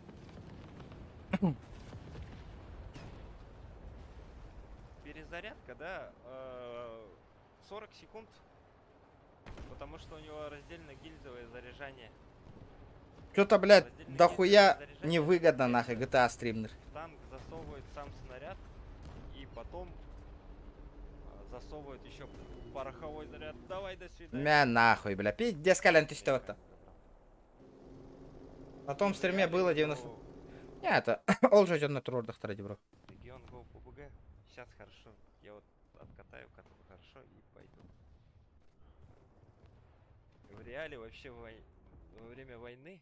Перезарядка, да, 40 секунд, потому что у него раздельно гильзовое заряжание. Что-то, блядь, дохуя невыгодно, нахуй, GTA стример. Танк засовывает сам снаряд и потом засовывает еще пороховой заряд. Давай, до свидания. Мя нахуй, бля. Пиздец, Колян, ты что-то. На том стриме было 90... Не, это... Он же идет на трудах, ради, бро. Регион Go PUBG. Сейчас хорошо. Я вот откатаю катку хорошо и пойду. В реале вообще во время войны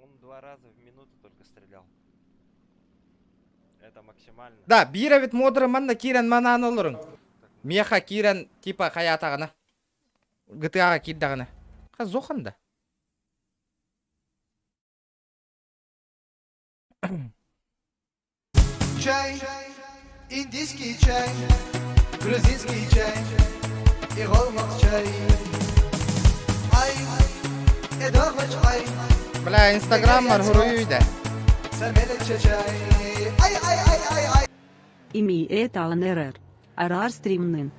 он 2 раза в минуту только стрелял. Это максимально. Да, бира модеры манна кирен манан олырың. Меха кирен типа хаятағына. GTA-ға кирдағына. Зоқында. Чай, индийский чай, грузинский чай и голмак чай. Ай, эдогоч ай. Бля, инстаграм маргуруйда. Сәмелече чай. Ай, ай, ай, ай, ай. Ими это АНРР. Арар стримнын.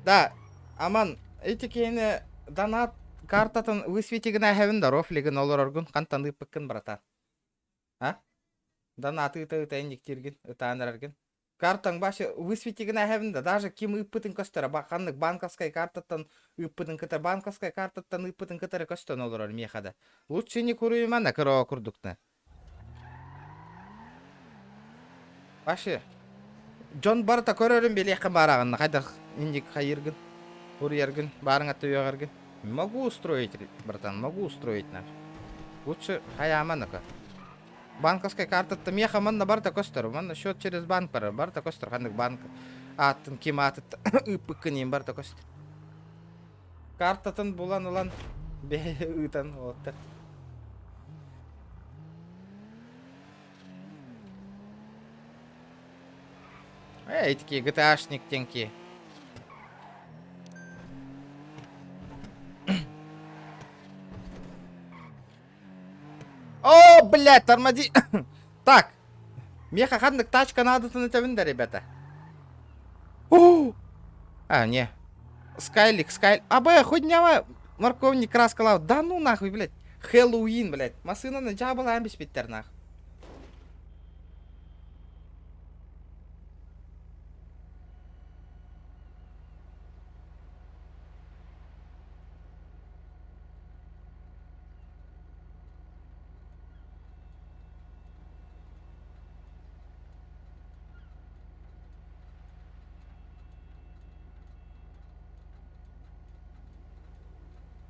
Да, аман, эти кейні донат картатын высветигіне хәвін да рофлигін олар оргын қантанды пікін, брата. А? Донаты ыта индиктерген, ыта анарарген. Картан башы высветигіне хәвін да, даже кем ыппытын көстері, бақанлық банковскай картаттан ыппытын кітер, банковскай картаттан ыппытын кітері көстен олар ор мехада. Лучше не куруймана кыро курдукны. Башы, Джон барта көрерін беле яқын барағын, қайда индик қайыргын, урьергін, барың атты үйағыргын. Могу устроить, братан, могу устроить наш. Лучше хаяманака. Банковская карта-то меха манна барта костер, манна счет через банк пара, барта костер, ханнык банк. Атын киматы ыпыкынем барта костер. Картатын булан улан бе ытан оттыр. Эй, такие GTA-шник тенки. О, блядь, тормози. Так. Меха хаднык тачка надо на тебя, ребята. О! А, не. Скайлик. А, бля, хоть не морковник краскалав. Да ну нахуй, блядь. Хэллоуин, блядь. Масына на джабала амбис биттер нахуй.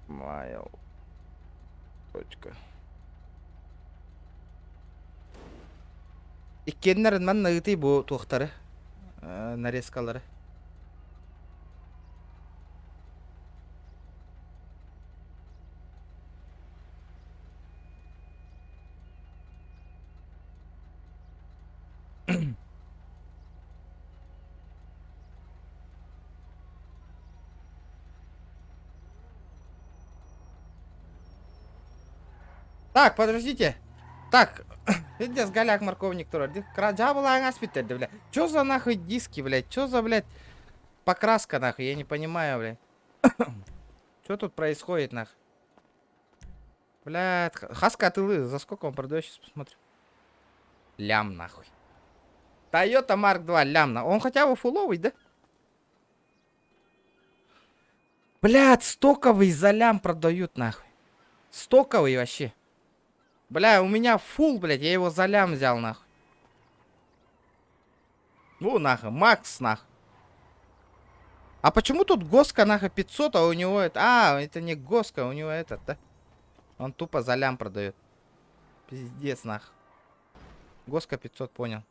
Майл. Точка. Иккеннерин ман нагыты бу туохтары. Нарезкалары. Так, подождите. Так, здесь голяк морковник тоже. Кража была аспитер, бля. Чё за нахуй диски, блядь? Чё за, блядь, покраска, нахуй? Я не понимаю, блядь. Чё тут происходит, нахуй? Блядь, хаска тылы. За сколько он продает? Сейчас посмотрим. Лям, нахуй. Toyota Mark 2, лям, нахуй. Он хотя бы фуловый, да? Блядь, стоковый за лям продают, нахуй. Стоковый вообще. Бля, у меня фул, блядь, я его за лям взял, нахуй. Ну, нахуй, Макс, нахуй. А почему тут Госка, нахуй, 500, а у него это... А, это не Госка, у него этот, да? Он тупо за лям продает. Пиздец, нахуй. Госка 500, понял.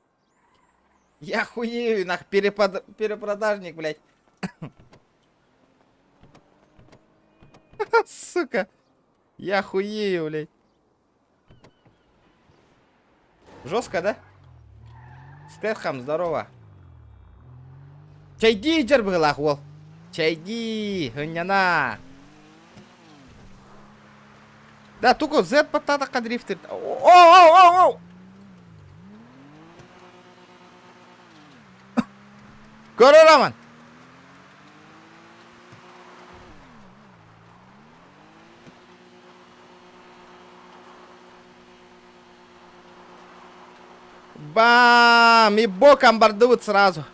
Я хуею, нахуй, перепродажник, блядь. Сука. Я хуею, блядь. Жестко, да? Стэтхэм, здорово. Чайди, джербыл, ахвол. Чайди, гыняна. Да, только Z патата кадрифтер. Оу! Көрі Роман. Бам! И боком бордуют сразу.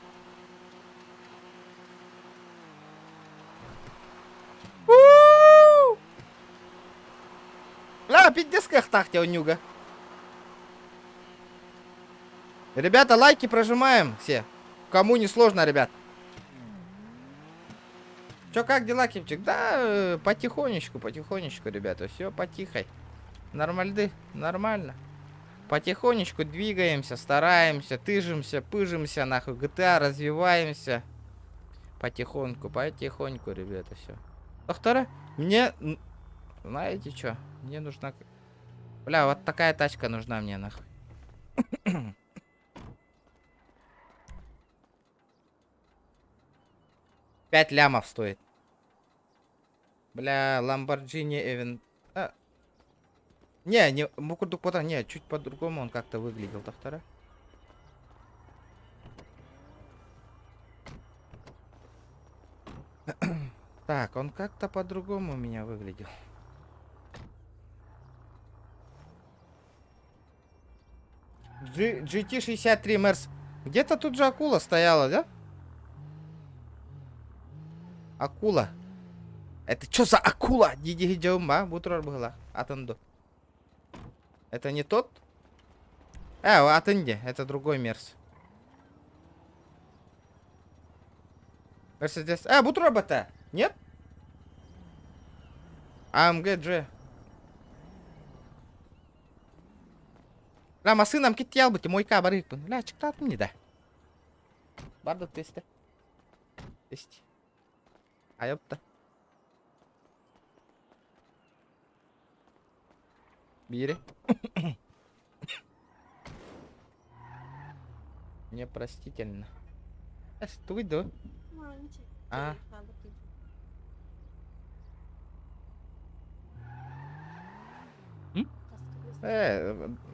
У-у-у! Бля, пиздец как тахте унюга. Ребята, лайки прожимаем все. Кому не сложно, ребят. Чё, как дела, Кипчик? Да, потихонечку, ребята. Все потихой. Нормальды, нормально. Потихонечку двигаемся, стараемся, тыжимся, пыжимся, нахуй. GTA развиваемся. Потихоньку, ребята, все. Доктора, мне... Знаете что? Мне нужна... Бля, вот такая тачка нужна мне, нахуй. 5 лямов стоит. Бля, Lamborghini Event... Не, Мукурдук-Потан, не, чуть по-другому он как-то выглядел, доктора. Так, он как-то по-другому у меня выглядел. GT63 Мерс. Где-то тут же акула стояла, да? Акула. Это что за акула? Диди Джаумба, бутрор была. Атанду. Это не тот? Атанди. Это другой Мерс. Мерседес. Бутрор бата. Нет? АМГ G. Ла масынам киттиял бути мойка барыкпын. Ла чыктатын не да. Барды тесте. Тест. Айопта. Бири. Непростительно. Стой, да?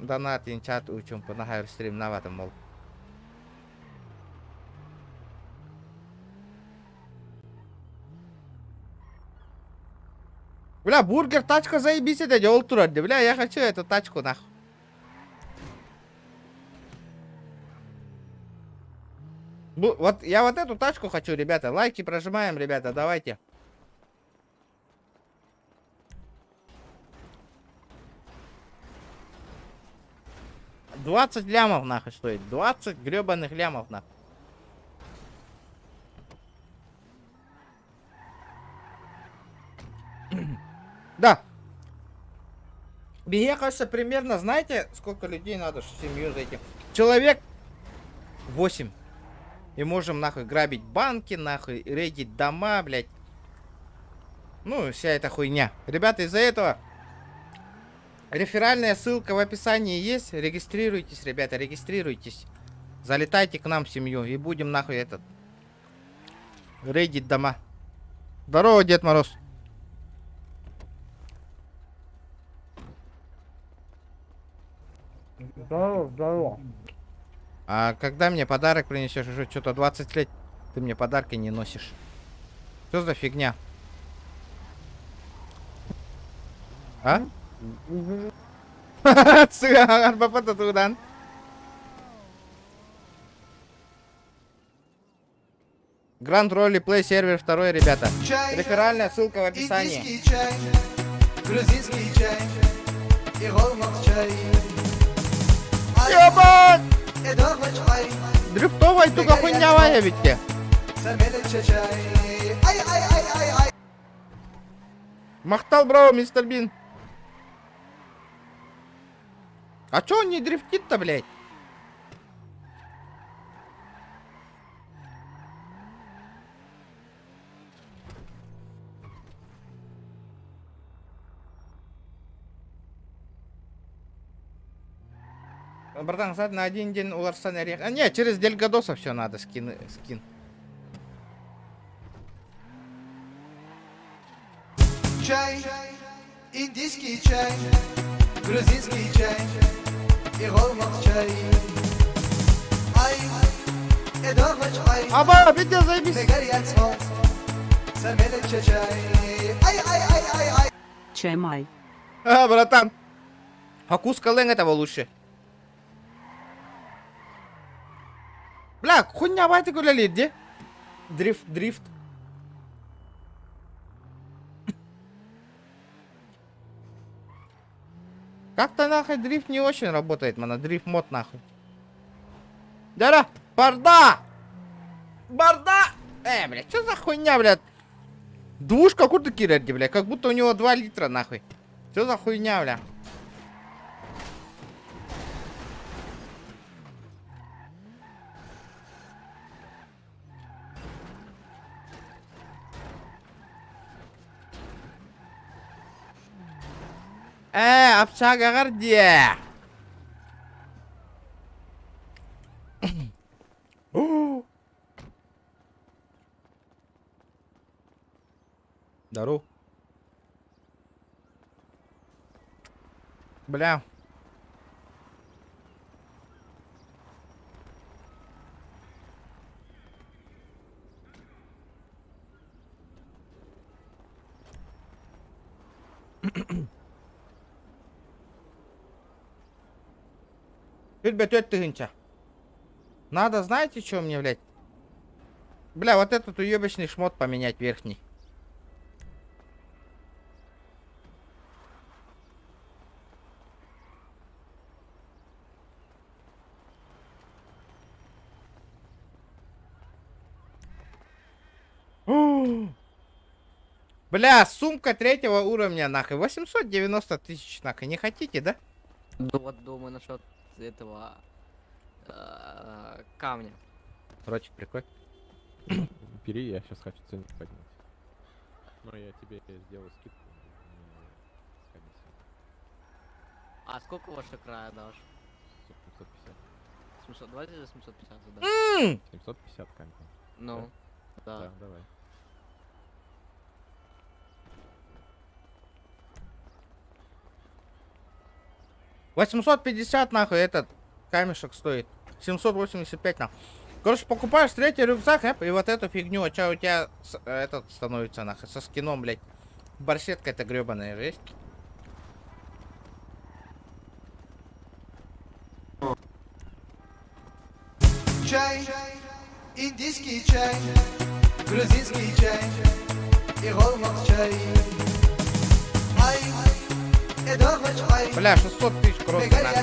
Донат чат учим по нахайр стрим на этом мол. Бля, бургер, тачка заебись, это делал турат. Бля, я хочу эту тачку, нахуй. Вот я вот эту тачку хочу, ребята. Лайки прожимаем, ребята, давайте. $20 лямов, нахуй, стоит. 20 гребаных лямов, нахуй. Да. Мне кажется, примерно, знаете, сколько людей надо, чтобы семью зайти? Человек 8. И можем, нахуй, грабить банки, нахуй, рейдить дома, блядь. Ну, вся эта хуйня. Ребята, из-за этого реферальная ссылка в описании есть. Регистрируйтесь, ребята, регистрируйтесь. Залетайте к нам в семью и будем, нахуй, этот... рейдить дома. Здорово, Дед Мороз. Здорово. А когда мне подарок принесешь? Уже что-то 20 лет ты мне подарки не носишь. Что за фигня? А? Гранд Ролли Плей сервер 2, ребята. Реферальная ссылка в описании. Индийский чай, грузинский чай и голмак чай. Ебать! Дрифтовая туга хуйнявая ведь те. Махтал, браво, мистер Бин. А чё он не дрифтит-то, блядь? Братан, кстати, на один день у Ларсана рех... не, через Дельгадоса все надо, скин. Чай, индийский чай, грузинский чай и голмак чай. Ай, эдогмач ай. Аба, видео заебись. Ай. Чай май. Братан. Фокус колен этого лучше. Бля, хуйня байты гуляли, где? Дрифт. Как-то нахуй дрифт не очень работает, мана. Дрифт мод нахуй. Дара, барда! Блядь, что за хуйня, блядь? Двушка куда кидать, блядь? Как будто у него 2 литра, нахуй. Что за хуйня, бля? Общага где? Здорово. Бля. Ребят, тыгнча. Надо, знаете, что мне, блядь? Бля, вот этот уебочный шмот поменять верхний. Бля, сумка 3-го уровня, нахуй. 890 тысяч, нахуй. Не хотите, да? Вот думаю насчет этого камня. Ротик, прикольно. Бери, я сейчас хочу цену поднять. Но я тебе сделаю скидку. С комиссией. А сколько ваша края дашь? 750. 700, давайте за 750 да. 750 камень. Ну, да. Да, давай. $850 нахуй этот камешек стоит. 785 нахуй. Короче, покупаешь 3-й рюкзак, и вот эту фигню, а чё у тебя этот становится нахуй, со скином, блядь. Барсетка-то гребаная жесть. Чай, индийский чай, грузинский чай и голмак чай. Ай, эдоргач ай. Бля, 600 тысяч просто нахуй.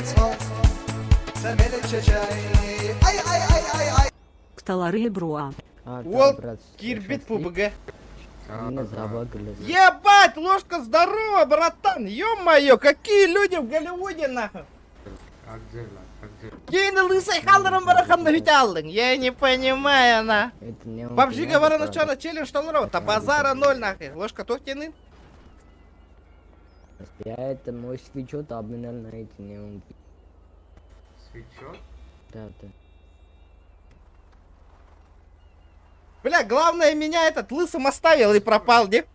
Ай. Ксталары бруа. Волк, кирбит ПБГ. Ебать, ложка здорова, братан. Ё-моё, какие люди в Голливуде, нахуй. Кейна лысый халдером барахам навитяллын. Я не понимаю, на. PUBG говорю, на чё, на челлендж что лоров? Та базара 0, нахуй. Ложка тохтины. Я это мой свечот обменял на эти неонки. Свечот? Да. Бля, главное, меня этот лысым оставил и пропал, не?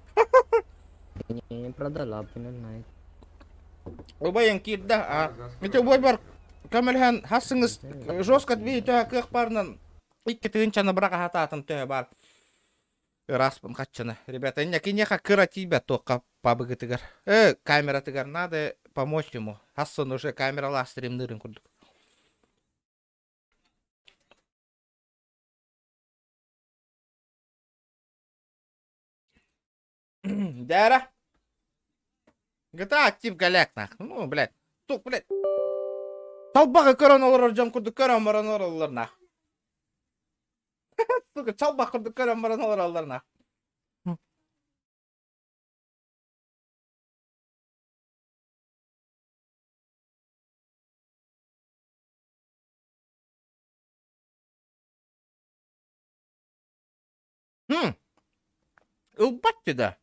Не продал, обменял на эти. Убайын кирді, Мете бойбар камелхан хассыңыз жестко двигайте кых парнан. Икки тыгынчаны брака хататын төе бар. Распын хатчаны. Ребята, инеха кыра тебя тока пабыгы тыгар. Камера тыгар, надо помочь ему. Хассын уже камерала стримнырын курдук. Дара. GTA актив галяк нах. Ну, блядь. Тук, блядь. Чалбаға көрін олар жан күрді көрін баран олар нах. Сука, чалбақ күрді көрін баран олар нах. Ылбатты да.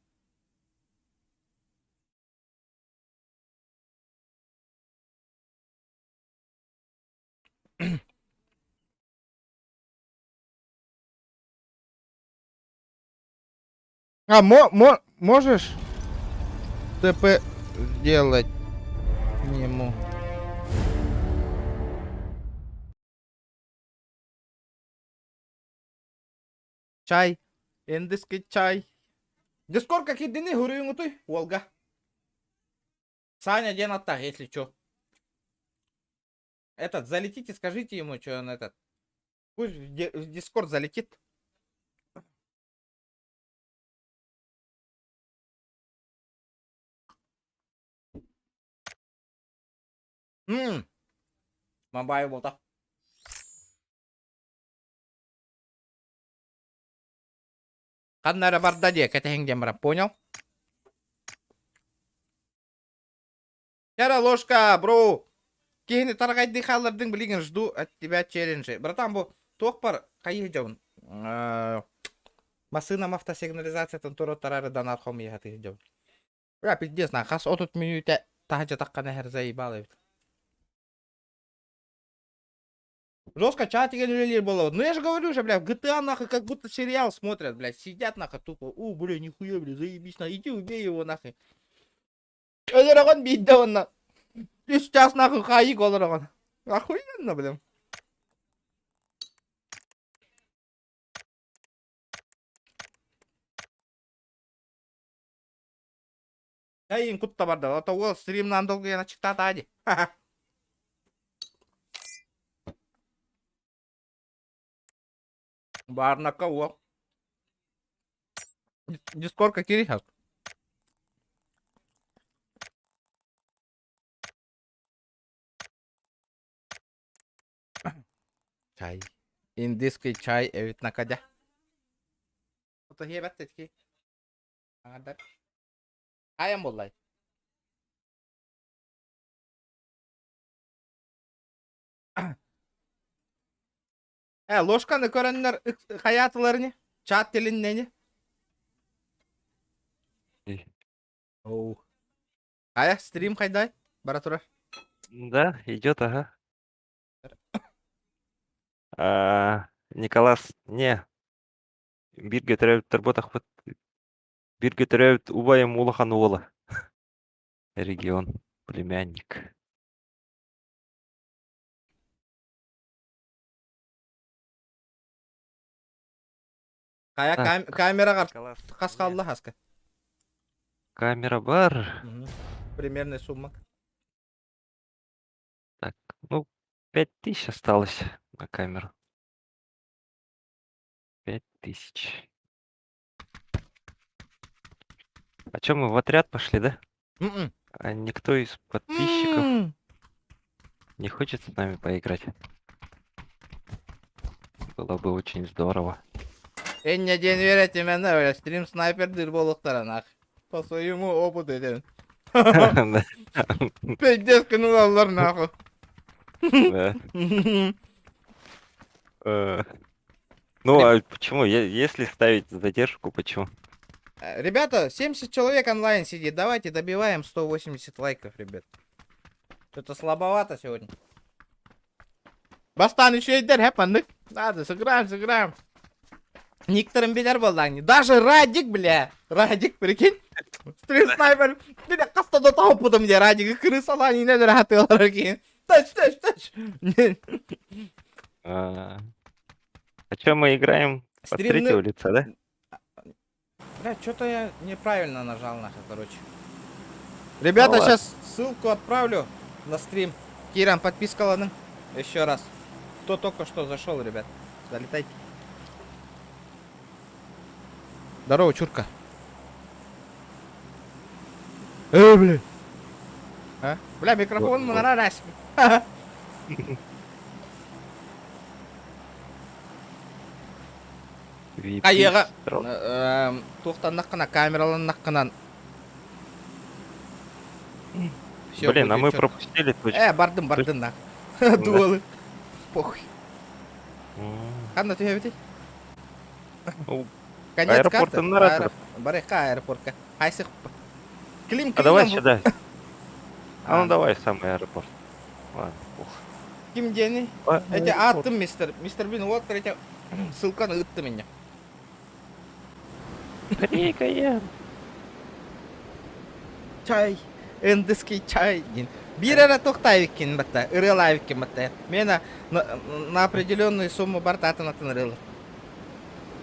Можешь ТП сделать нему? Чай. Индийский чай. Дискорд какие дни гурю ты, Волга. Саня, где так, если чё. Этот, залетите, скажите ему, что он этот. Пусть в Дискорд залетит. Мобайл вот так. Қандары барда де кетеңден барам, понял? Яра ложка, бро. Кейіні тарғайды қалырдың білеген жду от тебя челленджи. Братан, бұл тоқ бар, қай жауын? Масынам автосигнализациятын тұры тарары данар қом ехаты жауын. Бля, пиздец, на қас 30 минута тахаджа таққан әхір заебалы. Жестко чатиген үйлер было. Ну я же говорю же, бля, в GTA нахуй как будто сериал смотрят, блядь. Сидят нахуй тупо. Бля, нихуя, бля, заебись, на, иди убей его нахуй. Олараган бейді онна. 3 час нахуй хаик олараган. Охуенно, блин. Кайын кутта барды. Ото ол стримнан долгуяна чыктат ади. Барна кого? Дискорка кирихас. Чай. Индийский чай эвит накадя. Ото хебет тетки. Агадар. Аям боллай. Ложканы көрәннәр хаятыларыны, чат телиннәне. Оу. Ая, стрим хайдай, баратура. Да, идет, ага. Николас, не. Бирге төрәбит торботах вот. Бирге төрәбит убайым улахан улы. Регион, племянник. Кая камера қасқалды хаска. Камера бар. Примерный сумма. Так, ну, 5000 осталось на камеру. 5000. А чё, мы в отряд пошли, да? А никто из подписчиков не хочет с нами поиграть? Было бы очень здорово. Энне ден верете мене, бля, стрим снайпердир болуқтара нах. По своему опыту еден. Пиздец кынулалар нахуй. Ну, а почему? Если ставить задержку, почему? Ребята, 70 человек онлайн сидит. Давайте добиваем 180 лайков, ребят. Что-то слабовато сегодня. Бастан еще идер, хэпаннык. Надо, сыграем. Некоторым бедер был, даже Радик, бля. Радик, прикинь. Стрим снайпер. Бля, кастада таупудам, где Радик. Крысала, не надо рахатыл, раки. Тач. А чё мы играем? От третьего лица, да? Бля, что-то я неправильно нажал, нахуй, короче. Ребята, сейчас ссылку отправлю на стрим. Киран, подписка, ладно? Еще раз. Кто только что зашел, ребят. Залетайте. Здорово, чурка. Бля. А? Бля, микрофон на раз. Аяға тоқтан камералан наққынан. Блин, а мы пропустили точно. Бардым нах. Дуалы. Похуй. Қанда түйе бітей? Конец карты. Бареқа аэропортка. Айсық. Клим. А давай сюда. А ну давай сам аэропорт. Ладно, похуй. Ким дені? Эти аттым, мистер Бин, вот, третья ссылка на ытты меня. Кайын. Чай. Индийский чай. Bir ara тоқтайвиккен бата, ырылайвиккен бата. Мені на определенную сумму бартатын атын ырылы.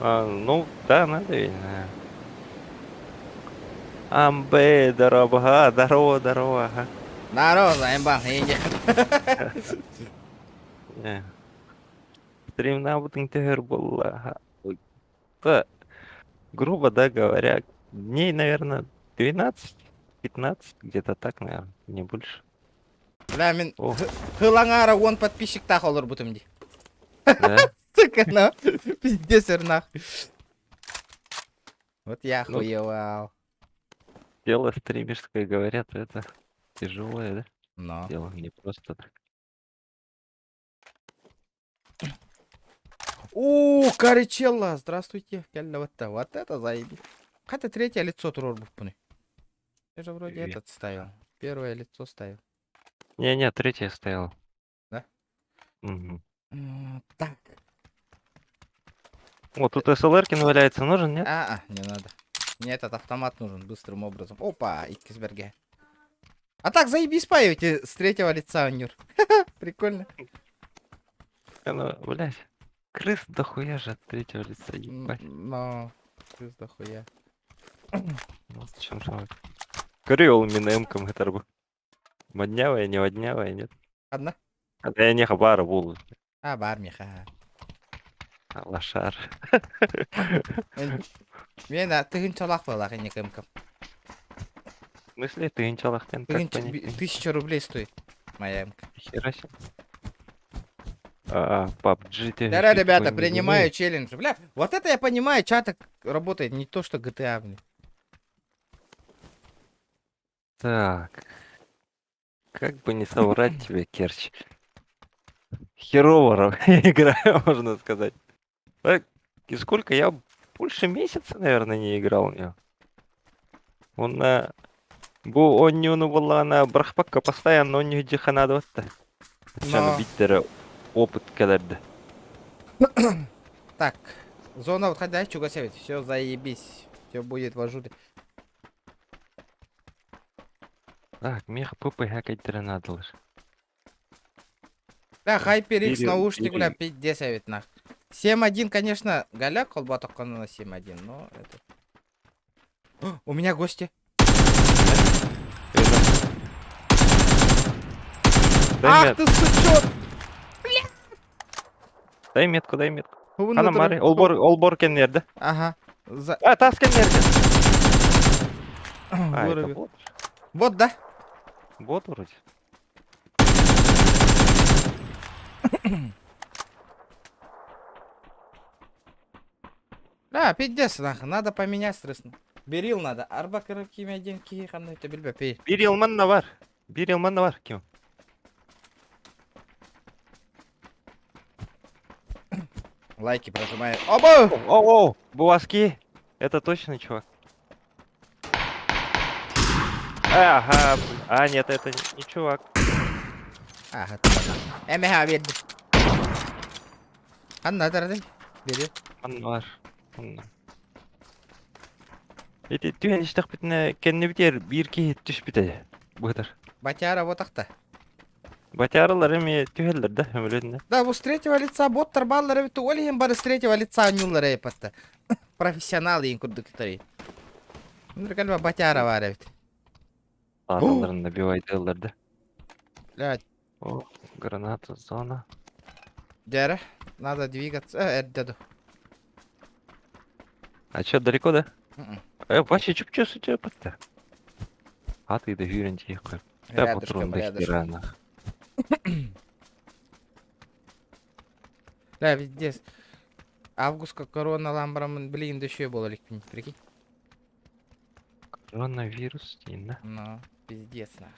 Ну, да, надо ведь. Амбе, здорово, здорово. Здорово, заебал, иди. стримнабытың тегер болла. Да, грубо, да, говоря, дней, наверное, 12-15, где-то так, наверное, не больше. Бля, мен О. хылаңара 10 подписчик так olur бутымди. Да? Сука, на. Пиздец, нах. Вот я Ну. охуевал. Дело стримерское, говорят, это тяжелое, да? Но. Дело не просто так. Каричелла, здравствуйте. Вот это заебись. Хотя третье лицо турор бупны. Я же вроде Привет. этот ставил. Первое лицо ставил. Не-не, третья стояла. Да? Мгм. Так. Вот тут СЛРкин валяется, нужен, нет? Не надо. Мне этот автомат нужен быстрым образом. Опа, Иккисберге. А так заебись паете с третьего лица, Нюр. Прикольно. Ну, блядь. Крыс дохуя же от третьего лица, ебать. Но, крыс дохуя. Ну, зачем же? Крёл минемкам это рбу. Моднявая, не воднявая, нет? Одна? А я не хабара булу. Бармиха. Лошар. Мен тыгынчалак была, а не кэмкам. В смысле, ты инчалахтен? Как понять? 1000 рублей стоит моя МК. Хера себе. PUBG ты... Да, ребята, какой-нибудь принимаю любой? челлендж. Бля, вот это я понимаю, чаток работает, не то что GTA, блин. Так. Как бы не соврать тебе, Керч. Херово играю, можно сказать. Так, и сколько? Я больше месяца, наверное, не играл в него. Он на... Бу оннюну была на брахпакка постоянно онню диханадватта. Сейчас биттері опыт кәдерді. Так, зона отходя, чуга севет. Все, заебись. Все будет в ажуре. Так, мех ППГ кәйттері надылыр. Бля, HyperX Или- наушник, бля, или- 5D совет нах. 7.1, конечно, голяк, колба только на 7.1, но это... О, у меня гости. Ах ты сучок! Дай метку, дай метку. Хуын Ана отырып- мари, олбор кеннерді. Ага. Тас кеннерді. Вырубил. Это бот? Вот, да? Бот вроде. Да, пиздец, нахуй, надо поменять стрессно. Берил надо. Арба кime деньги қандай ты білбе пей. Bir yılman da var. Bir yılman da var. Kim? Лайки прожимаю. Оба! О, Буаски. Это точно, чувак. Ага. Нет, это не чувак. Ага. Эмеха верди. Анна дарды. Бери. Var. Эти түйен іштақ бітіне кенне бітер бір кейт түш бітеді. Бұғыдар. Батяра вот ахта. Батярылар эми түйелдер да, өміледінде. Да, вот с третьего лица боттар баллары то олиген бары с третьего лица нюллары епатта. Профессионалы ең күрдіктері. Міндір кәлбә батяра бар әбіт. Аталарын набивайдылар да. Блядь. О, граната, зона. Дәрі. Надо двигаться. Әрдеді. А чё, далеко, да? Мгм. Вообще, чуп-чё с у тебя подта? А ты да хюрен тихо. Да, Рядышком, патрон до рядышком. хера, нах. Да, пиздец. Августка корона ламбарам, блин, да еще было ликпин, прикинь. Коронавирус, да? Ну, пиздец, нах.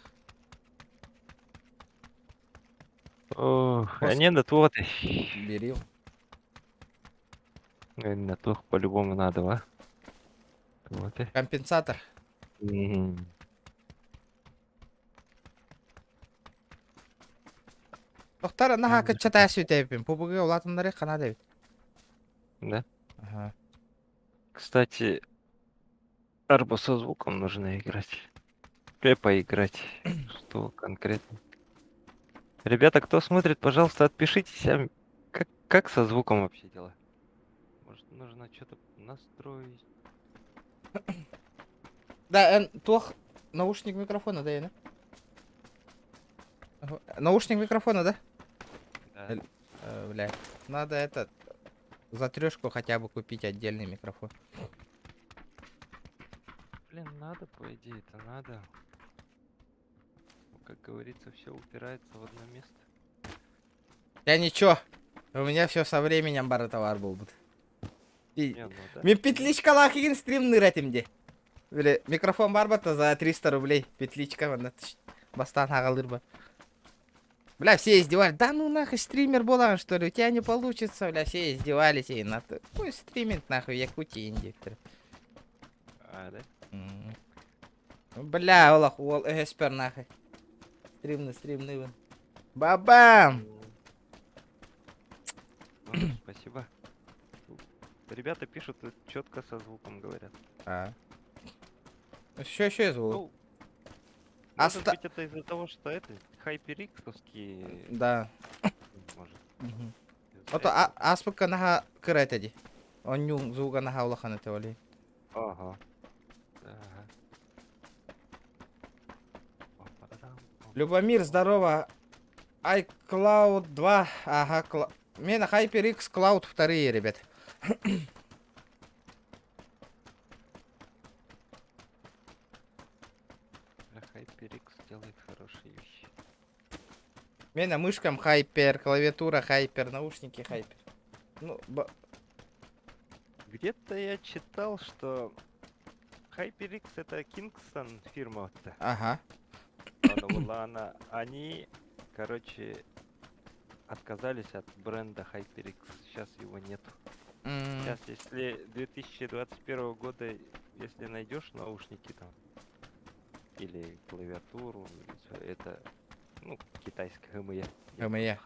Ох, а не, да то вот. Берил. На то по-любому надо, а? Вот и. Компенсатор. Мгм. Тоқтар, наға кітчата сөйтеппен. Пубыға олатындары қана дәбет. Да? Ага. Кстати, арбо со звуком нужно играть. Поиграть. Что конкретно? Ребята, кто смотрит, пожалуйста, отпишитесь, как со звуком вообще дела? Может, нужно что-то настроить? Да, тох наушник микрофона, да, я, Наушник микрофона, да? Да. Блядь. Надо этот за 3 хотя бы купить отдельный микрофон. Блин, надо, по идее, это надо. Как говорится, все упирается в одно место. Я ничего. У меня все со временем бары товар был. Мен петличкалар кеген стримнер этимде. Böyle микрофон бар ба за 300 рублей. Петличка вон бастан агалыр ба. Бля, все издевались. Да ну нахуй стример болан, что ли? У тебя не получится, бля, все издевались. И на то. Ой, стриминг нахуй, Якутия индиктор. А, да? Бля, олах, ол эспер нахуй. Стримный вон. Бабам! Спасибо. Ребята пишут, четко со звуком говорят. А. Еще звук. Ну, может быть, это из-за того, что это хайпериксовские. Да. Может. Ото аспыка наха кырайт эди. Он нюн звука наха улахан это оли. Ага. Любомир, здорово. iCloud 2. Ага, мен HyperX Cloud 2, ребят. HyperX делает хорошие вещи. Меня мышкам Hyper, клавиатура Hyper, наушники Hyper. Ну, Где-то я читал, что HyperX это Kingston фирма-то. Ага. Они, короче, отказались от бренда HyperX. Сейчас его нету. Сейчас, если 2021 года, если найдешь наушники там или клавиатуру, это, ну, китайская ХМЕ. ХМЕ.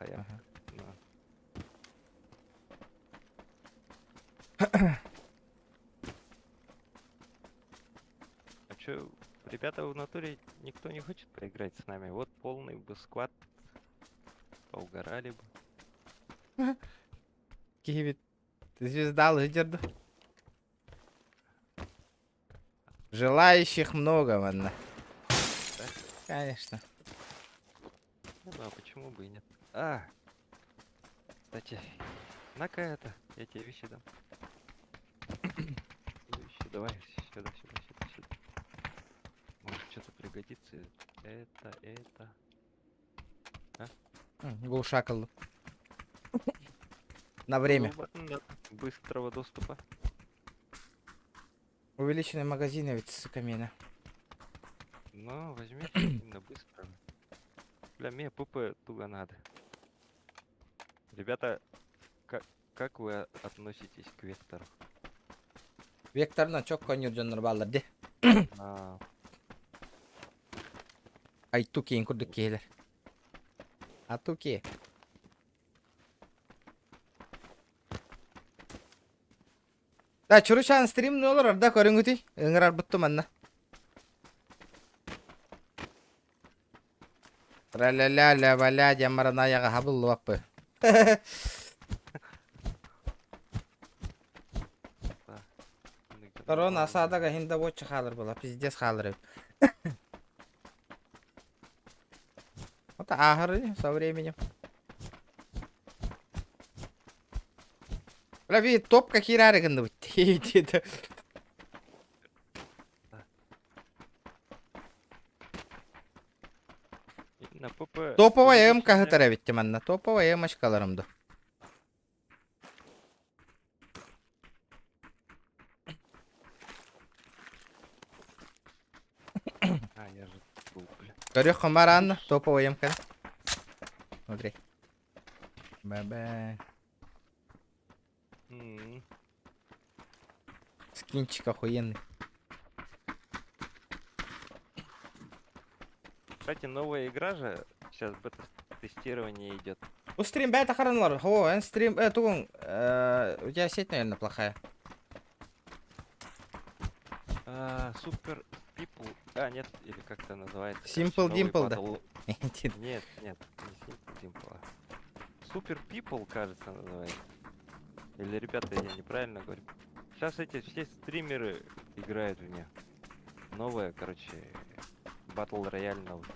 А чё, ребята, в натуре никто не хочет поиграть с нами? Вот полный бы сквад, поугорали бы. Киевит. Звезда лидер. Желающих много, ладно. Да? Конечно. Ну а почему бы и нет? А, кстати, на-ка это, я тебе вещи дам. Вещи, давай, сюда. Может что-то пригодится. Это. А? Глушакал. На время. Быстрого доступа. Увеличенный магазин ведь с камина. Ну, возьми именно быстро. Для меня ПП туго надо. Ребята, как вы относитесь к Вектору? Векторна çok konuyordun ballardı. Ay Tuki'nin kurduk gelir. А Tuki. Да, чурушан стрим не olur orada көрүңүтү. Ыңырар бутту манна. Ра-ля-ля-ля, валя, демарана яга хабыл ваппы. Корона асадага хинда бочу халыр була, пиздец халыр. Вот ахыры со временем. Бля, ви топ какие рарыгынды бутти. Топовая МК гытара битти манна. Топовая МКларымды. Я же был, бля. Корёх хамаранна, топовая МК. Смотри. Бабай. Скинчик охуенный. Кстати, новая игра же сейчас бета-тестирование идет. У стрим бета харанлар. О, стрим, тугун. У тебя сеть, наверное, плохая. Супер People. Нет, или как это называется? Simple Dimple, да? Нет, не Simple Dimple. Супер People, кажется, называется. Или, ребята, я неправильно говорю. Сейчас эти все стримеры играют в нее. Новая, короче, Battle Royale новый.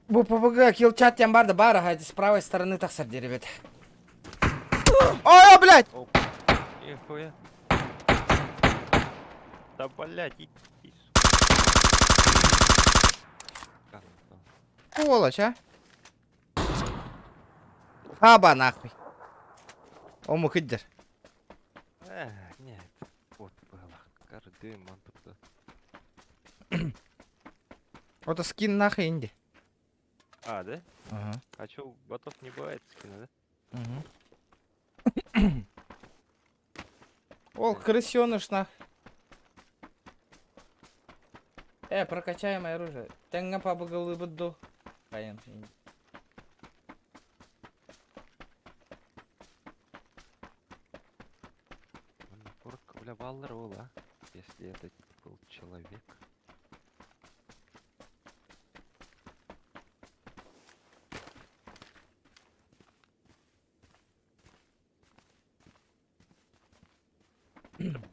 Бу ППГ килчат тем барды бара, а с правой стороны так сорди, ребят. О, блядь! Нихуя. Да, блядь, иди. Сволочь, а? Хаба нахуй. Ому хиддер. Нет. Вот было. Кардым, он тут. Вот скин нахуй инди. А, да? Ага. А чё, у ботов не бывает скина, да? Угу. О, крысёныш нах. Прокачаемое оружие. Тенга побыгалы буду. Каян. Бля, балларола, если это был человек.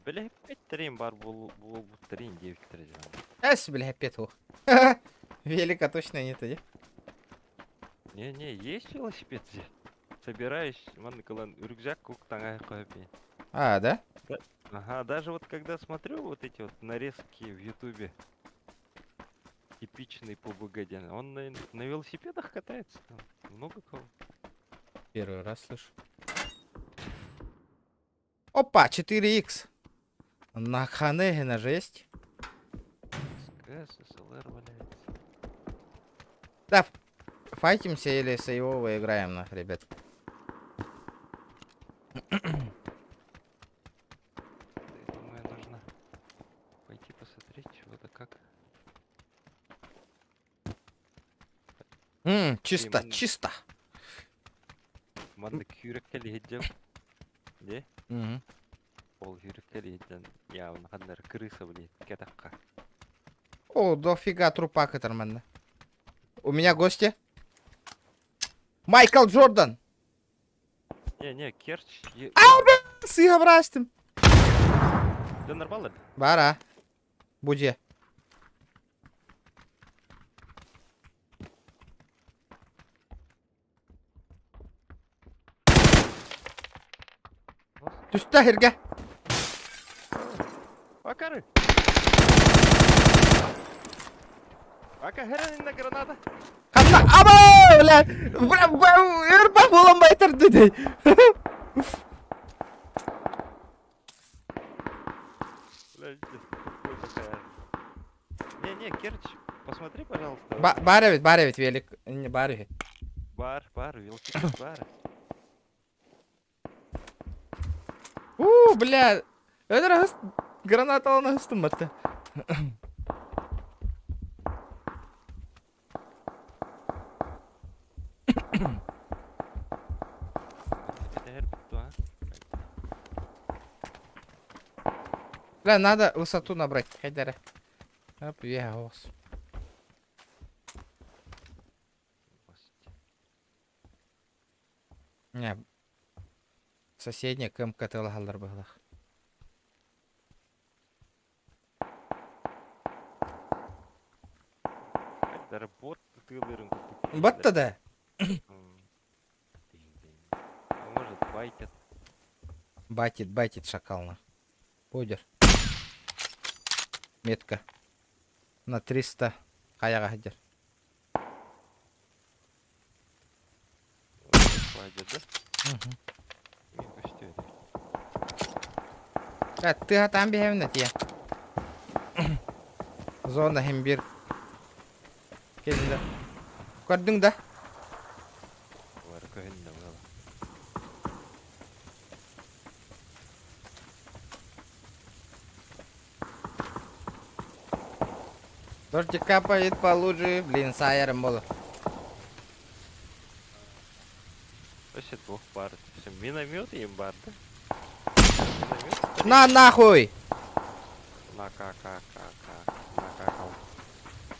Бля, 5 трим бар был трим 9 трим. Бля, петух. Велика точно нет, да? Не, есть велосипед здесь. Собираешь, рюкзак кук тanga копи. А, да? Ага, даже вот когда смотрю вот эти вот нарезки в ютубе, типичный ПБГ, он на велосипедах катается, там много кого. Первый раз слышу. Опа, 4х. На Ханегена же есть. СКС, СЛР валяется. Да, файтимся или сейвово играем, ребят. Думаю, нужно пойти посмотреть, чего да как. Чисто, чисто. Манда кюреккели хиджем. Де? Угу. Ол кюреккели хиджем. Я он ханнер крыса, блин, кетакка. О, дофига трупа катерманда. У меня гости. Майкл Джордан. Не, Керч. Сыга брастым. Да нормально? Бара. Буде. Түстә хиргә. Акары. Ака херенинде граната. Хатта аба, бля, өрпә булынбай торды ди. Не, Керч, посмотри, пожалуйста. Бар ведь велик, не бар. Бар, велосипед, бар. Бля. Это раз граната на стуматта. Бля, надо высоту набрать. Хайдара. Оп, вягос. Не. Соседняя кэмка тылгалар быглах. Хайдара бот тылырын. Ботта да. Может, байтит. Байтит шакална. Пойдер. Метка. На 300. Каяга хадер. Ты там бегем я. Зона химбир. Келді. Көрдің да? Дождик капает по луже, блин, сайером было. Вообще двух пар. Все, миномет и бар, да? На нахуй! На какал.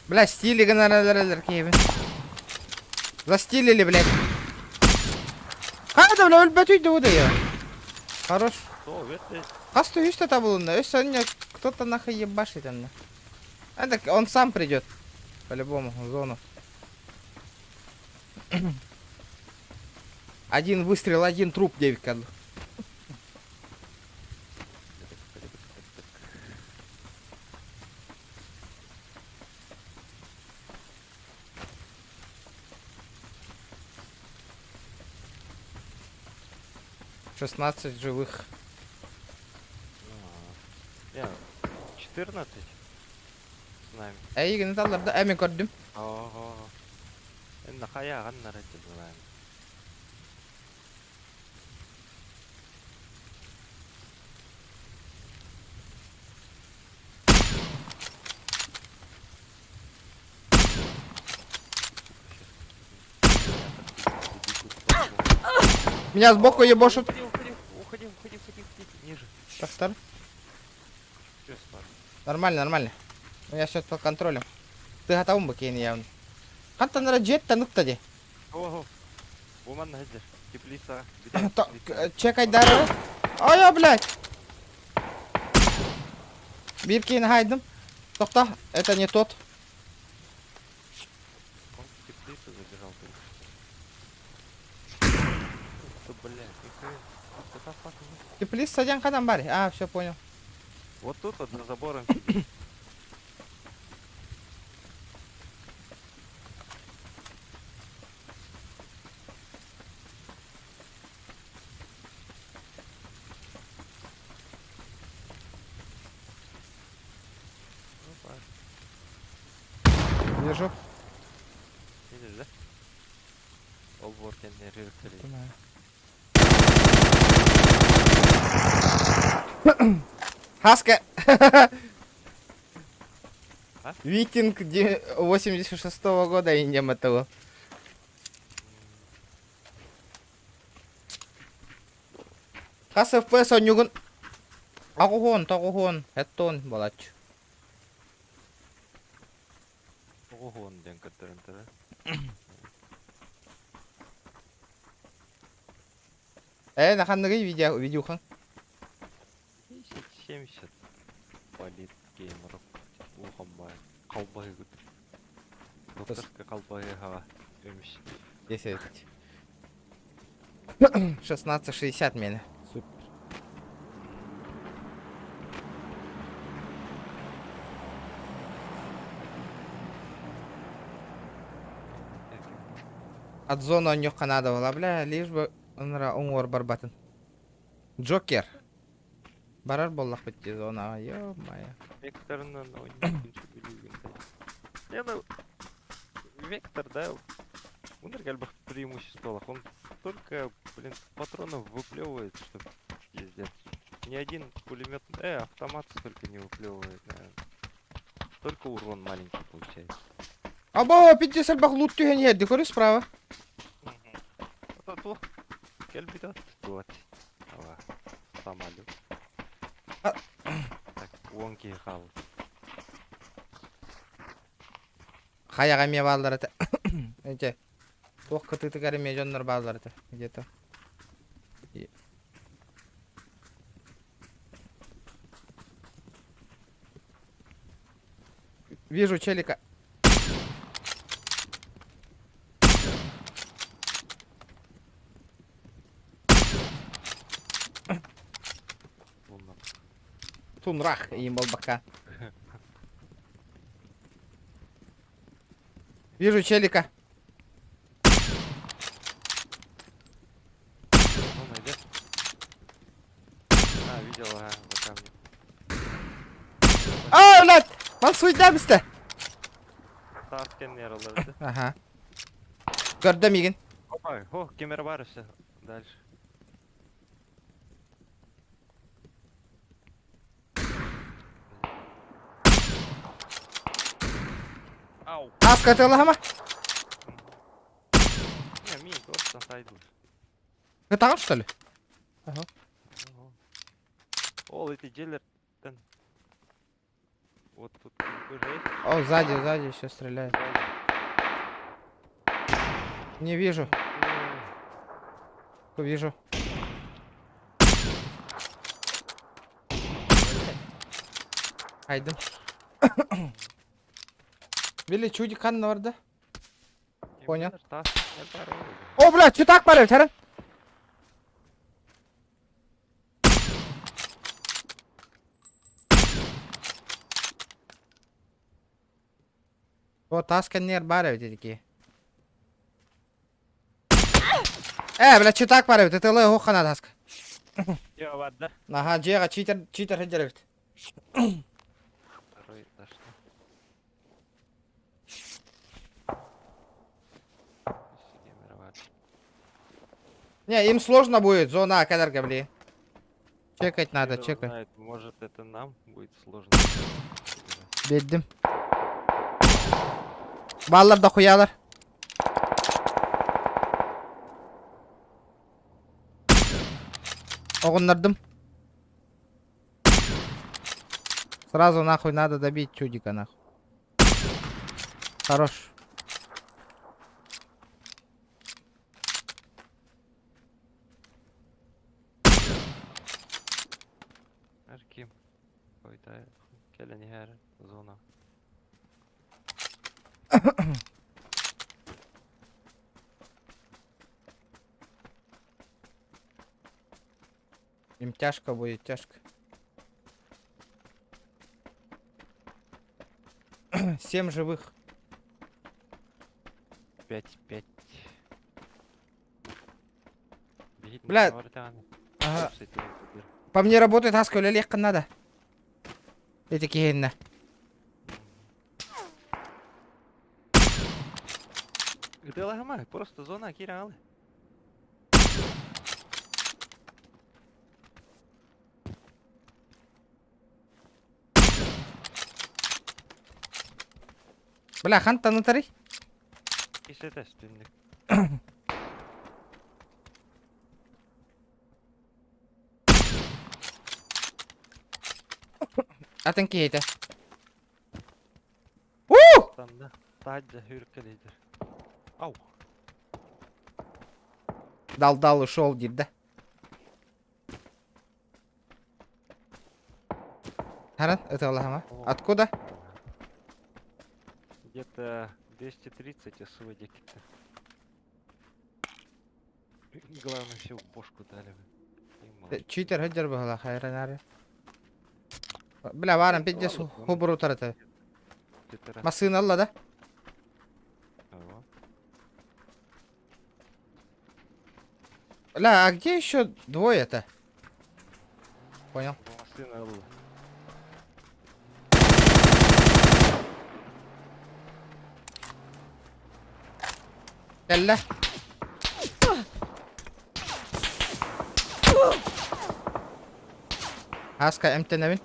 Бля, стили генераторы кевин. Застилили, блядь. Хада, бля, өлбәтуй да я. Хорош. Хасту что там было? Сегодня кто-то нахуй ебашит. Он сам придет. По-любому, в зону. Один выстрел, один труп, 9 кадров. — 16 живых. 14 с нами. Эгин талларда эми көрдүм. Ого. Энди каяган нарати булам. Меня сбоку ебошут. Уходи, ниже. Так, стар. Чё, стар? Нормально, нормально. Ну, я сейчас под контролем. Ты готов, Бакейн, явно. Ханта на раджет, тануктади. Ого. Уман нахидер. Теплица. Чекай дары. Ой, блядь. Биркейн хайдым. Токта, это не тот. Он в теплицу забежал. Блядь, Теплиц садян кадан бари. А, все понял. вот тут вот за забором. Вижу. Видишь, да? Олворкенный рыркали. Хаска. А? Викинг 86-го года и не этого. Хас FPS он югун. Тагугон. Эттон балач. Ого, он день который-то, да? Наханныгы видеохан. 70 полит геймеров. Ухамбай. Колбай гуд. Докторская колбай гава. 10. 16-60 мене. Супер. От зоны он yok Канада была, бля, лишь бы оңор барбатын. Джокер. Барар боллақ бітті зона, ё-моё. Векторынан ойнайтын Я ну... Вектор, да? Он как преимущество. Он столько, блин, патронов выплевывает, что пиздец. Ни один пулемет... автомат столько не выплевывает, наверное. Только урон маленький получается. Або, 50 бақ лут түйен еді, көрі справа. Вот, кельбитат, вот. Самолет. Так, вонки хаус. Хаяға ме балдар это. Эти. Тоқ кытыты кәрі ме жоннар балдар это. Где-то. Вижу челика. Тунрах им балбака. Вижу челика. Видел, вот там. А, блядь! Вон суйда бісті. Таскен нервларды. Ага. Көрдім еген. Опа, кемер бар все. Дальше. Ау. Аска тылы хама? Не, мин, просто сайдуш. Гытағын, что ли? Ага. Ол, эти джеллер. Вот тут уже есть. О, сзади еще стреляет. Не вижу. Вижу. Haydi. Били чудик канна var da. Понял. О, блядь, что так парит, Харен? О, таска нер барит эти. Блядь, что так парит? Это лего хана таска. Yo, вода. Ага, Джега, читер хеджерит. Второй, да что? Сиди, мировать. Не, им сложно будет, зона кадарга, бли. Чекать надо, Кто чекать. знает, может это нам будет сложно. Bildim. Ballar da koyarlar. Огоннардым. Сразу нахуй надо добить чудика нахуй. Хорош. Арким. Ой-да, келени her зона. Им тяжко будет, тяжко. 7 живых. 5-5. Бля. Ага. По мне работает Аска, или легко надо. Эти кейна. Где лагамай? Просто зона киралы. Бля, ханта натари. İşte üstünlük. Atın кейте. Standa. Sadece hürkelidir. Au. Дал ушел, дед, да? Харан, это лагама. Откуда? Где-то 230 СВ дикита. Главное все в бошку дали. Читер хеджер бахла хайран аре. Бля, варам пиздец хубру тарата. Масын алла, да? Бля, а где еще двое-то? Понял. Масын алла. Келла. Аска эмтеневин.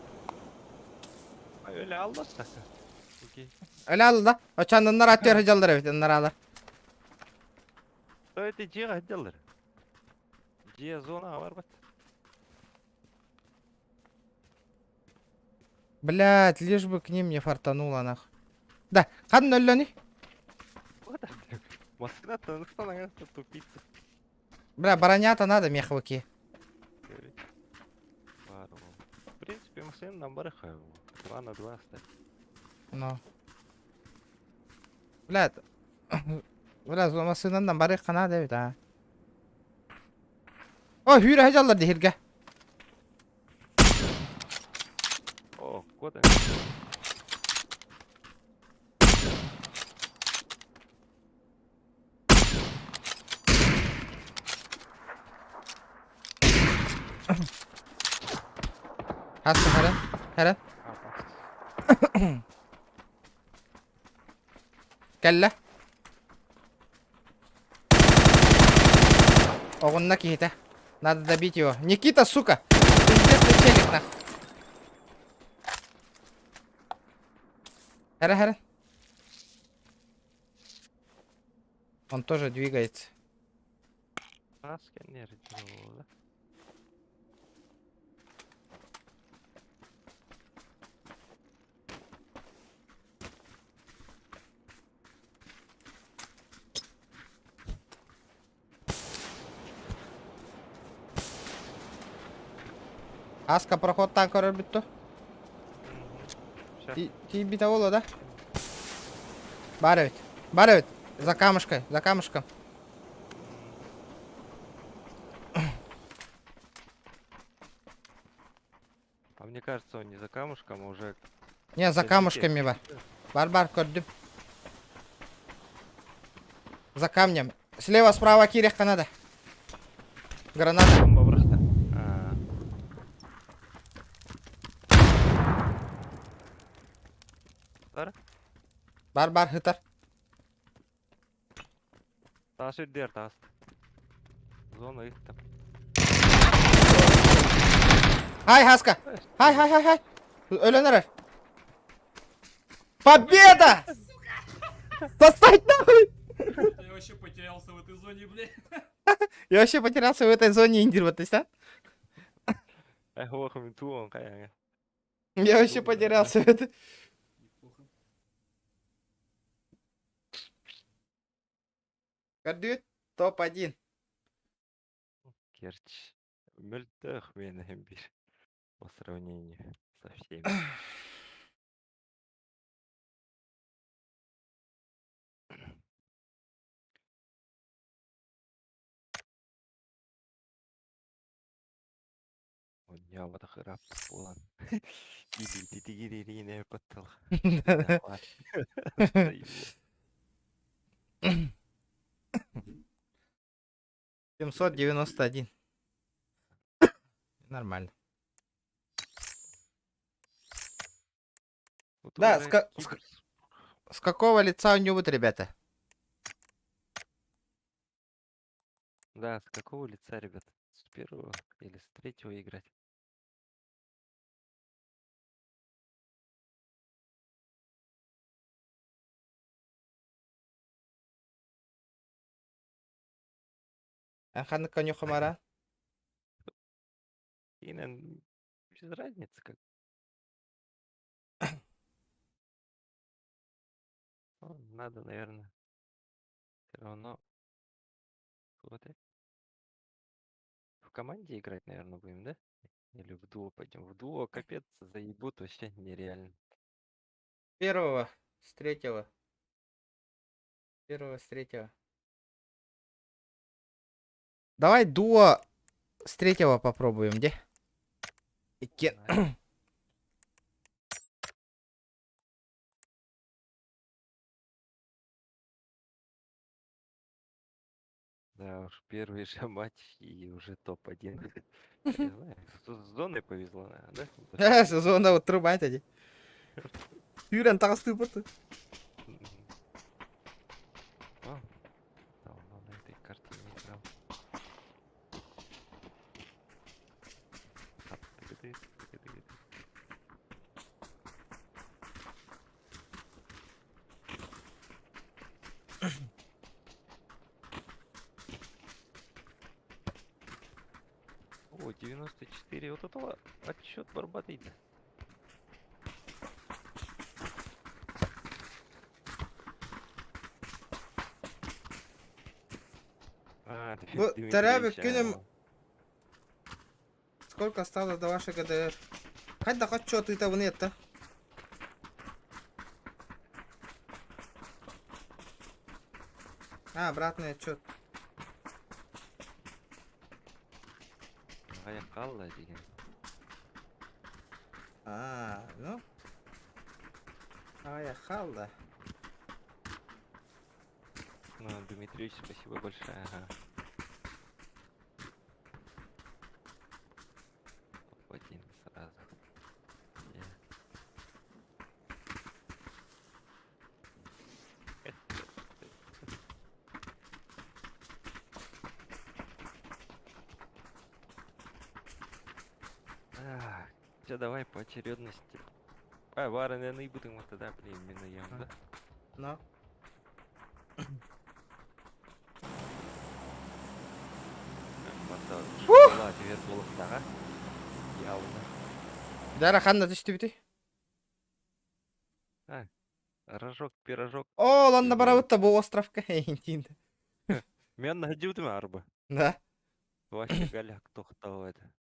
Öyle almazsak. Peki. Öyle al da. O çandınlar atıyor hıcallar evet onlar alır. Это Джига отделали. Джия зона var bak. Блять, лишь бы к ним не фартануло нахуй. Да, қан өллөни. Москва Татарстан агентство тупица. Бля, броня-то надо меховики. В принципе, мы своим нам барахаем. 2 на 2 стать. Ну. Бля, бля, зомасынан барыг кана дэвит а. О, хүйрэ хажаллар дихиргэ. О, кода. Хаска харен, харен. Келла. Огонна кита. Надо добить его. Никита, сука! Пиздец, челик нах. Хара. Он тоже двигается. Сканер делал, да? Аска проход танка робит то. Ти битаволо, да? Барывает. За камушкой, за камушком. камушком уже. Не, за Подождите. камушками бар. Бар, көрдім. За камнем. Слева, справа кирехка надо. Граната. Бомба просто. А, Бар? Бар, хытар. Ташы дер тас. Зона их там. Хай, Хаска. Хай. Ölenler. Победа! Достать нахуй! Я вообще потерялся в этой зоне, блядь. Я вообще потерялся в этой зоне индирватость, а? Ай, хохами туон, кая. Я вообще потерялся в этой... Кадет топ-1. Керчь. Мельтах бир. По сравнению со всеми. Я вот храп полон. Иди, не потал. 791. Нормально. Да, с какого лица у него вот, ребята? Да, с какого лица, ребят? С первого или с третьего играть? Аханы коню хамара. И без разницы как. Ну, надо, наверное, все равно вот в команде играть, наверное, будем, да? Или в дуо пойдем. В дуо капец заебут вообще нереально. Первого с третьего. Первого с третьего. Давай дуо с третьего попробуем, где? Да уж, первый же матч и уже топ-1. Не знаю, с зоной повезло, да? Зона вот труба тоді. Юрен тағысты бұты. Давно на этой карте не играл. О, 94. Вот этого отчет барбатый-то. Ну, Тарабик кинем. Сколько осталось до вашей ГДР? Хоть да хоть что ты-то нет-то. А, обратный отчет. А я калла деген. А, ну. А я халда. Ну, Дмитриевич, спасибо большое. Ага. Топ-1 сразу. Все, давай по очередности. А, вара, наверное, и будем вот тогда, блин, минуем, да? Ну. Ответ был да? Явно. Дара ханна düştü biti. А, рожок, пирожок. О, ладно, барабытта bu островка. Мен надел ты арба. Да. Вообще голяк, кто это.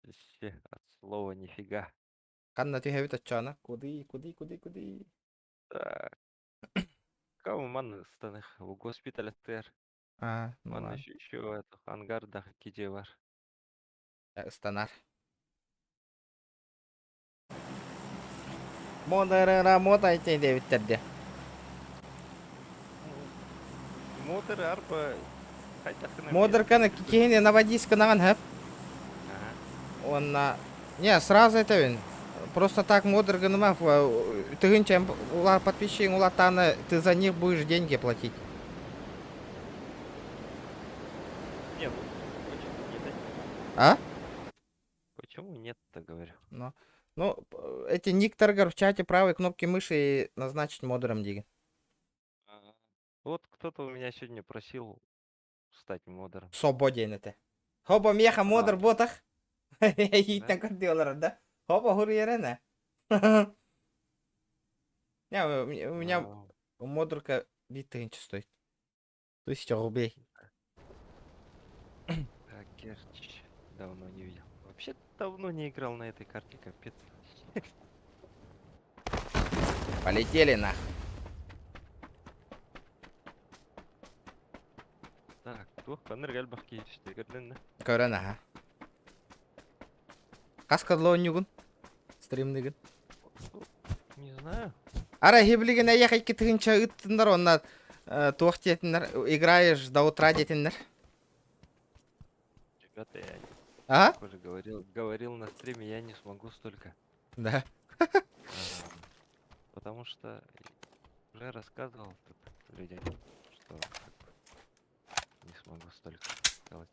Вообще, от слова нифига. Ханна түйе бит отчана. Куди. Так. Кого ман станых в госпитале ТР. А, ну Ман ладно. еще это ангарда киде бар. Станар. Модеры работайте дебиттерде. Модер арба қайтақына Модер каны кихине наводись канаган хэп. Он не, сразу это вин. Просто так модер ганума тыгынча улар подписчик улар таны ты за них будешь деньги платить. Не, ну, почему нет? А? Почему нет-то, говорю? Ну, эти ник торгер в чате правой кнопки мыши и назначить модером диги. Вот кто-то у меня сегодня просил стать модером. Свободен это. Хоба меха модер ботах. Хитна кардиолар, да? Хоба хурьерена. Не, у меня модерка битынча стоит. 1000 рублей. Так, Керчь. Давно не видел. Вообще давно не играл на этой карте, капец. Полетели на. Так, тух, панер гальбах кейчте, герлен. Көрән аха. Каскадло нюгун. Стримныгын. Не знаю. Ара хиблиген аяқай кетігінча үттіндер, онна туақ детіндер, играешь до утра детіндер. Ребята, я Ага. уже говорил на стриме, я не смогу столько. Да. Потому что уже рассказывал тут людям, что не смогу столько делать.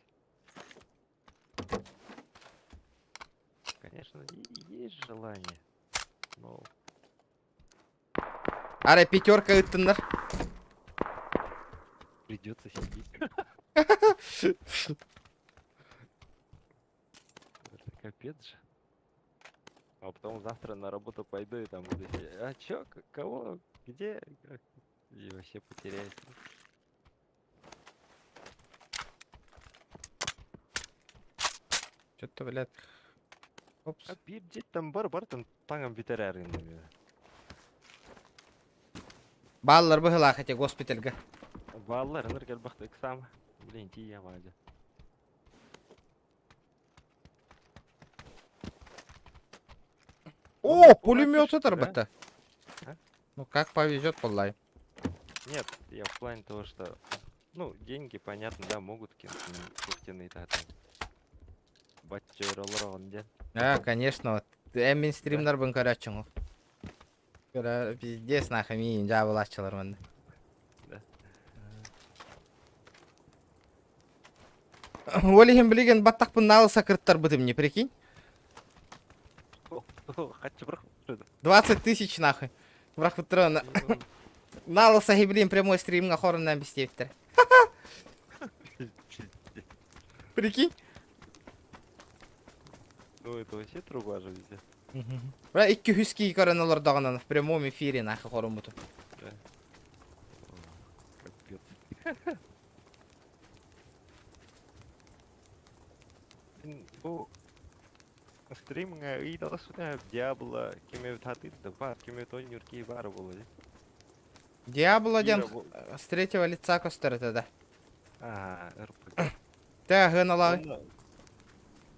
Конечно, есть желание, но Ара пятерка үттіндер. придется сидеть. Это капец же. А потом завтра на работу пойду и там буду сидеть. А чё, кого, где? И вообще потеряюсь. Что-то, блядь. Опс. А bir cidden бар там таңым битер әрінді. Баллар бұғыла хотя госпитальга. Балалар энергия бақты сам. Блин, тия ваде. О, пулемет это да? работа. А? Ну как повезет, полай. Нет, я в плане того, что, ну, деньги, понятно, да, могут кинуть, кухтенные там. Батчеролор он ден. А, конечно. Эмин стримнер бын көрәтчің. Пиздец нахуй миин жабылашчылар мында. Да. Олихин билеген баттақ бұн налы сакырттар бұдым не, прикинь? Хатчы бірақ 20 тысяч нахуй. Бірақ бұттыры налы сахиблин прямой стримға хорыннан бістептір. Прикинь? Ну, это вообще труба же везде. Бра 200 ки көрән дағынан в прямом эфире нахуй хорын бұтым. Да. Капец. Bu streaming'e iyi de aslında Diablo kimi tatlı var, kimi oynuyor ki var böyle. Диабло ден Ира, с третьего лица костер это да. Ага, РПГ. Ты гынала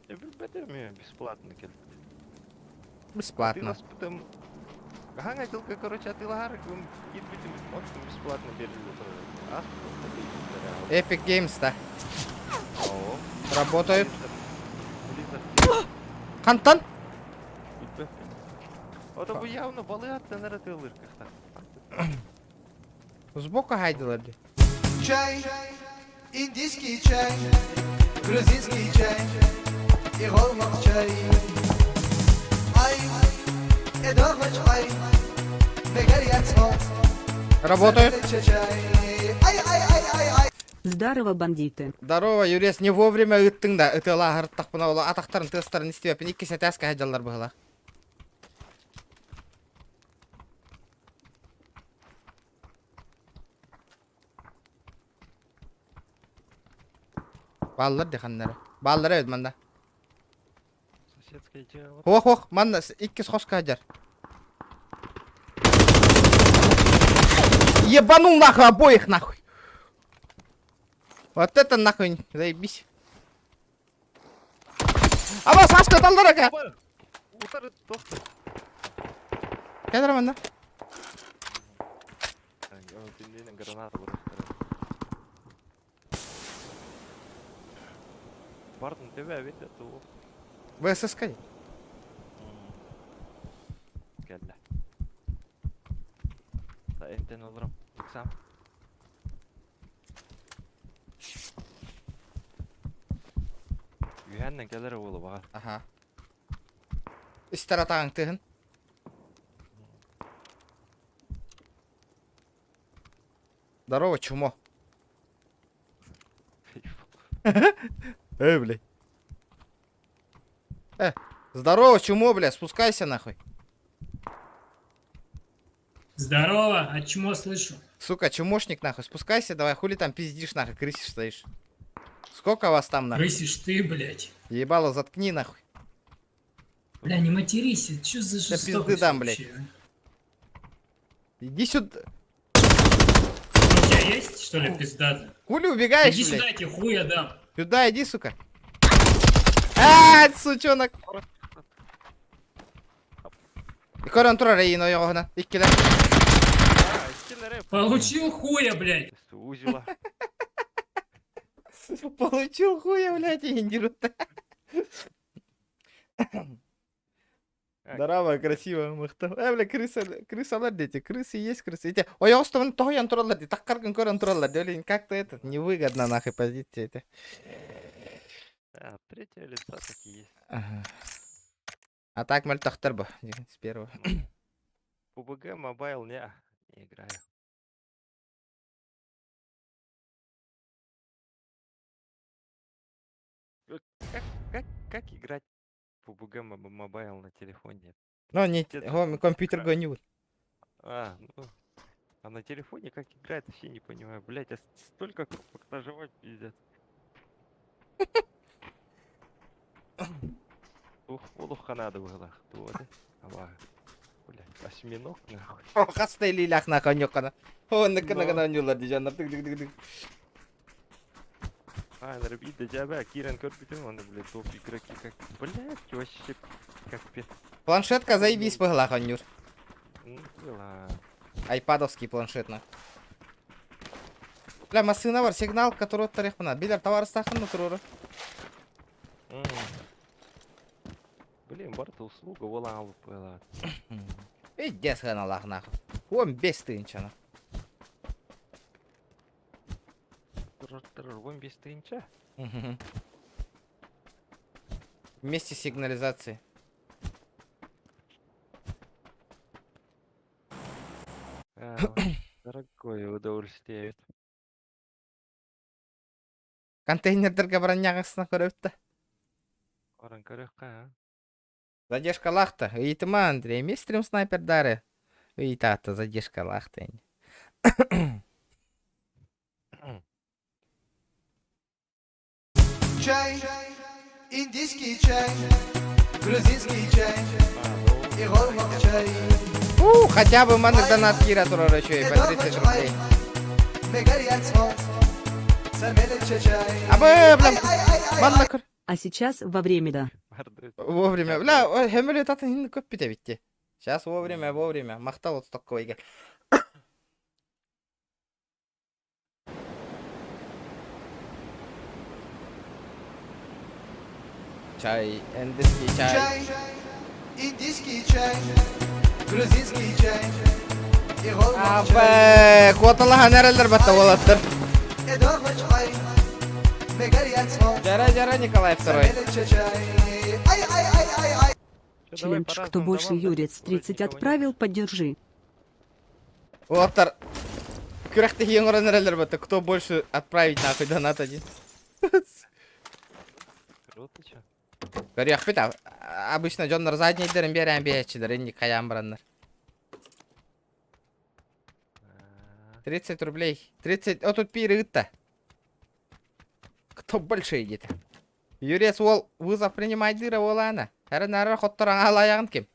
Я бедем бесплатно кел. бесплатно. Потом Ганга только, короче, от Илгара и бесплатно бережет. А? Epic Games да. О. Работают. Хантан? Это бы явно балы от на лырках так. Сбоку хайдылар ди. Чай, индийский чай, грузинский чай и голмак чай. Ай, эдормач ай, бегер яцмо. Работают. Ай, ай, ай, ай, ай. Здорово, бандиты. Здорово, Юрес, не вовремя ыттың да. Ытыла ғырттақ бұна ола атақтарын тыстарын істебепін. 2 сәт әскі хаджалар бұғыла. Баллар деханнары. Баллар өд манда. Соседское дело. Ох, манда 2 схошка хаджар. Ебанул нахуй обоих нахуй. Вот это нахуй, заебись. А вас Сашка талдарака. Кәдір Граната Бардын тебя ведь это вот. ВССК. Geldi. Da enten olurum. Сам. Үйәннен келер болу баға. Ага. Үстер атағың тығын. Здорово, чумо. Блядь. Здорово, чумо, бля, спускайся нахуй. Здорово, а чмо слышу? Сука, чумошник нахуй, спускайся, давай, хули там пиздишь нахуй, крысишь стоишь. Сколько вас там нахуй? Крысишь ты, блядь. Ебало, заткни нахуй. Бля, не матерись, это что за Да жестокость пизды дам, блядь. вообще, Иди сюда. У тебя есть, что ли, пизда-то? Хули убегаешь, Иди блядь? сюда, я тебе хуя дам. Сюда иди, сука. Сучонок. Корон тура рейно йогана. Иккилер. Получил хуя, блядь. Сузила. Получил хуя, блядь, и индирут. Здорово, красиво, мыхта. Бля, крысалар дети, крысы есть крысы. Эти, ой, я устал, то я антроллар, так карган корон троллар, блин, как-то это невыгодно нахуй позиция это. Третье лицо такие есть. Ага. А так маль тахтар бы с первого. PUBG Mobile не играю. Как играть в PUBG Mobile на телефоне? Ну, не, компьютер гоню. А на телефоне как играть, вообще не понимаю. Блять, а столько кнопок нажимать, пиздец. Двух надо было. Блять, осьминог нахуй. О, хастай лилях на конёкана. О, на нюла дижана. Тык. Нарбит до тебя, Кирен Корпитин, он, блядь, топ игроки как. Блять, вообще капец. Планшетка заебись погла, конюр. Была. Айпадовский планшет на. Бля, масына бар, сигнал, который тарих бана. Билер товар стахан на туруру. Блин, барта услуга вола алып была. Иди сханалах нахуй. Он без тынчана. Вон без тынча. Вместе с сигнализацией. Дорогое удовольствие. Контейнердерге бронягасына көрөптө. Оран көрөкка. Задержка лахта. Ыйтыма, Андрей. Местрим снайпер дары. Ыйтата, задержка лахта. Чай, индийский чай, грузинский чай и голмак чай. Хотя бы манок донат Кира турара чой по 30 рублей. Маннакыр. А сейчас во время, да. Вовремя. Бля, хемеле тата хинни көп бите битти. Сейчас вовремя. Мақтал вот такой егер. Чай, индийский чай. Чай, индийский чай, грузинский чай и голмак чай. Коталаха нерелер бата болаттыр. И голмак чай, мегарьяцмо. Жара, Николай II. Челлендж, кто больше Юрец 30 отправил, поддержи. Лоттар. Күрәкте ең оран нерелер бата. Кто больше отправить нахуй донат один? Круто, чё? Горях пита. Обычно жоннор заднейдерин берен бейчидер, инди каян бараннар. 30 рублей. 30. О, тут пиры ытта. Кто больше идет? Юрец ол вызов принимать дыра ола она. Әрі нәрі хоттаран алаяғын кем.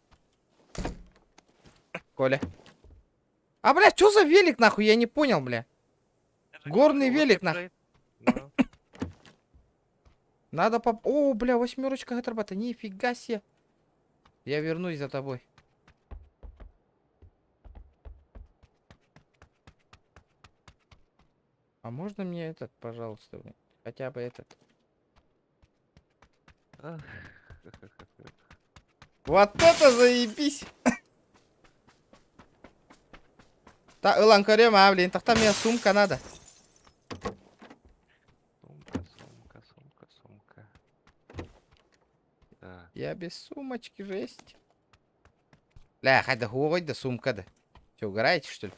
Коля. А, бля, что за велик нахуй? Я не понял, бля. Горный велик нахуй. Надо поп... О, бля, 8-очка отрабата. Нифига себе. Я вернусь за тобой. А можно мне этот, пожалуйста, блин? Хотя бы этот. Вот это заебись! Так, Илан Корема, блин, так там мне сумка надо. Сумка. Да. Я без сумочки, жесть. Ля, хайда хуй да сумка да. Че, угораете, что ли?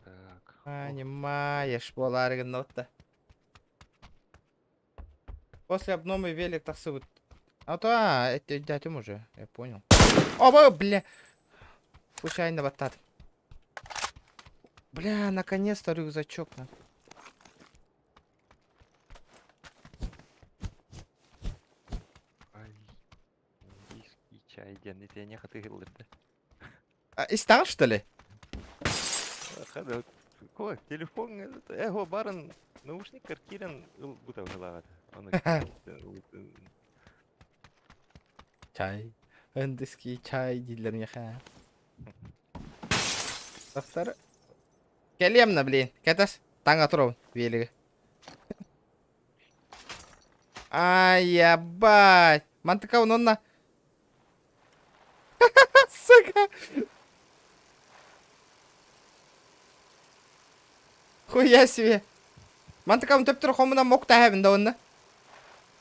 Так. Понимаешь, боларыгын нота. После обновы велик так вот. А то, это дядям уже, я понял. О, бля! Случайно вот так. Бля, наконец-то рюкзачок. Индийский чай, Ден, я не хотел это. Истан, что ли? Ой, телефон, эго барын, наушник кирен, бутав галават. Чай. Индийский чай для меня. Доктор. Келемна, блин. Кетас. Танга туров. Велига. Ай, ебать. Мантыка унонна. Сука. Хуя себе. Мантыка он төптөр хомуна мокта хабында онна.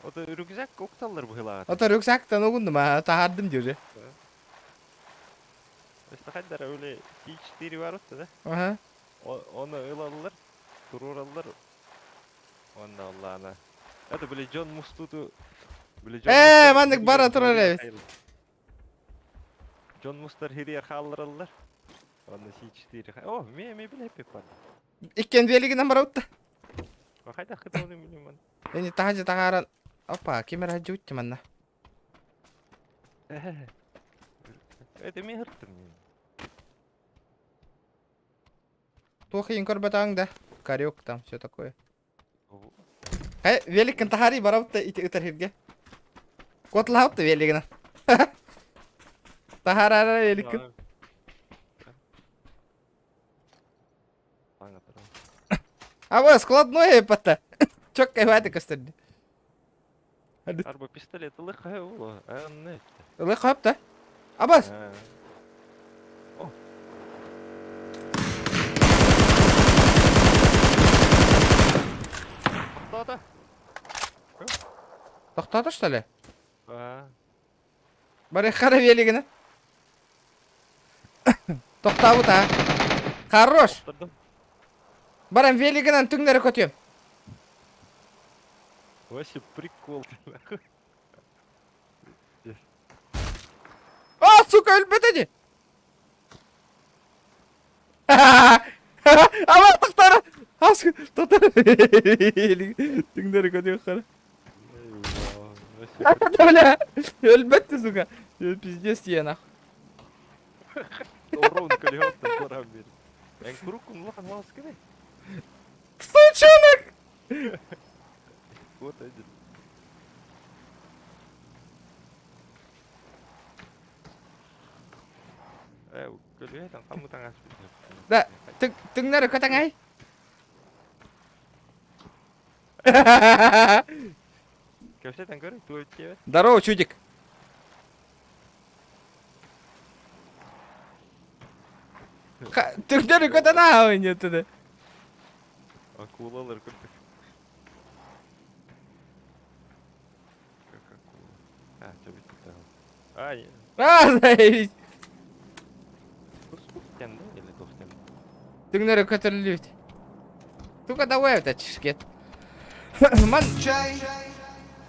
Ота рюкзак окталлар бу галават. Ота рюкзактан угундума. Тахардым жүре. Эстахаддар öyle 4 var olsa da. Aha. Onu ılallar, dururallar. Onda Allah'ına. Это были Джон Мустуту. Маннык бара турар эбит. Джон Мустар хирия халлараллар. Onda C4. О, me bile hep var. Иккен велигинен барабытта. Кайда хытауны билем. Эни тахажы тахаран. Опа, кемер хаджутти манна. Это me hırttım. Тухин корбатаң да. Карек там, все такое. Великин тахари барабытта итер Котлаутта велигинен. Тахарара великин. А вот складное пата. Чоккай вати костырды. Арба пистолет лыхай уло. Не. Лыхапта. Абас. Кто-то? Тоқтады, что ли? А. Бары қара велигіні. Тоқтабыт, а. Хорош. Барам велигінен түңдері көтем. Вообще прикол. А, сука, өлбетеді. Ама, тоқтары. Асқы, тоқтары. Түңдері көтем қара. Да, бля, өлбетті, сука. Пиздец, я нахуй. Ровно колесо пора бери. Я руку лохан мало скины. Сучонок! Вот один. Колесо там кому там аж. Да, түңдері көтен ай. Колесо там говорит, твой тебе. Здорово, чудик. Түңдері көтен ай, не тұды. Акулалар көрдік. А, что бит там? Ай. Заебись. Тоқтен да или тоқтен? Түңдері көтерілуді. Тука давай это чешкет. Ман. Чай,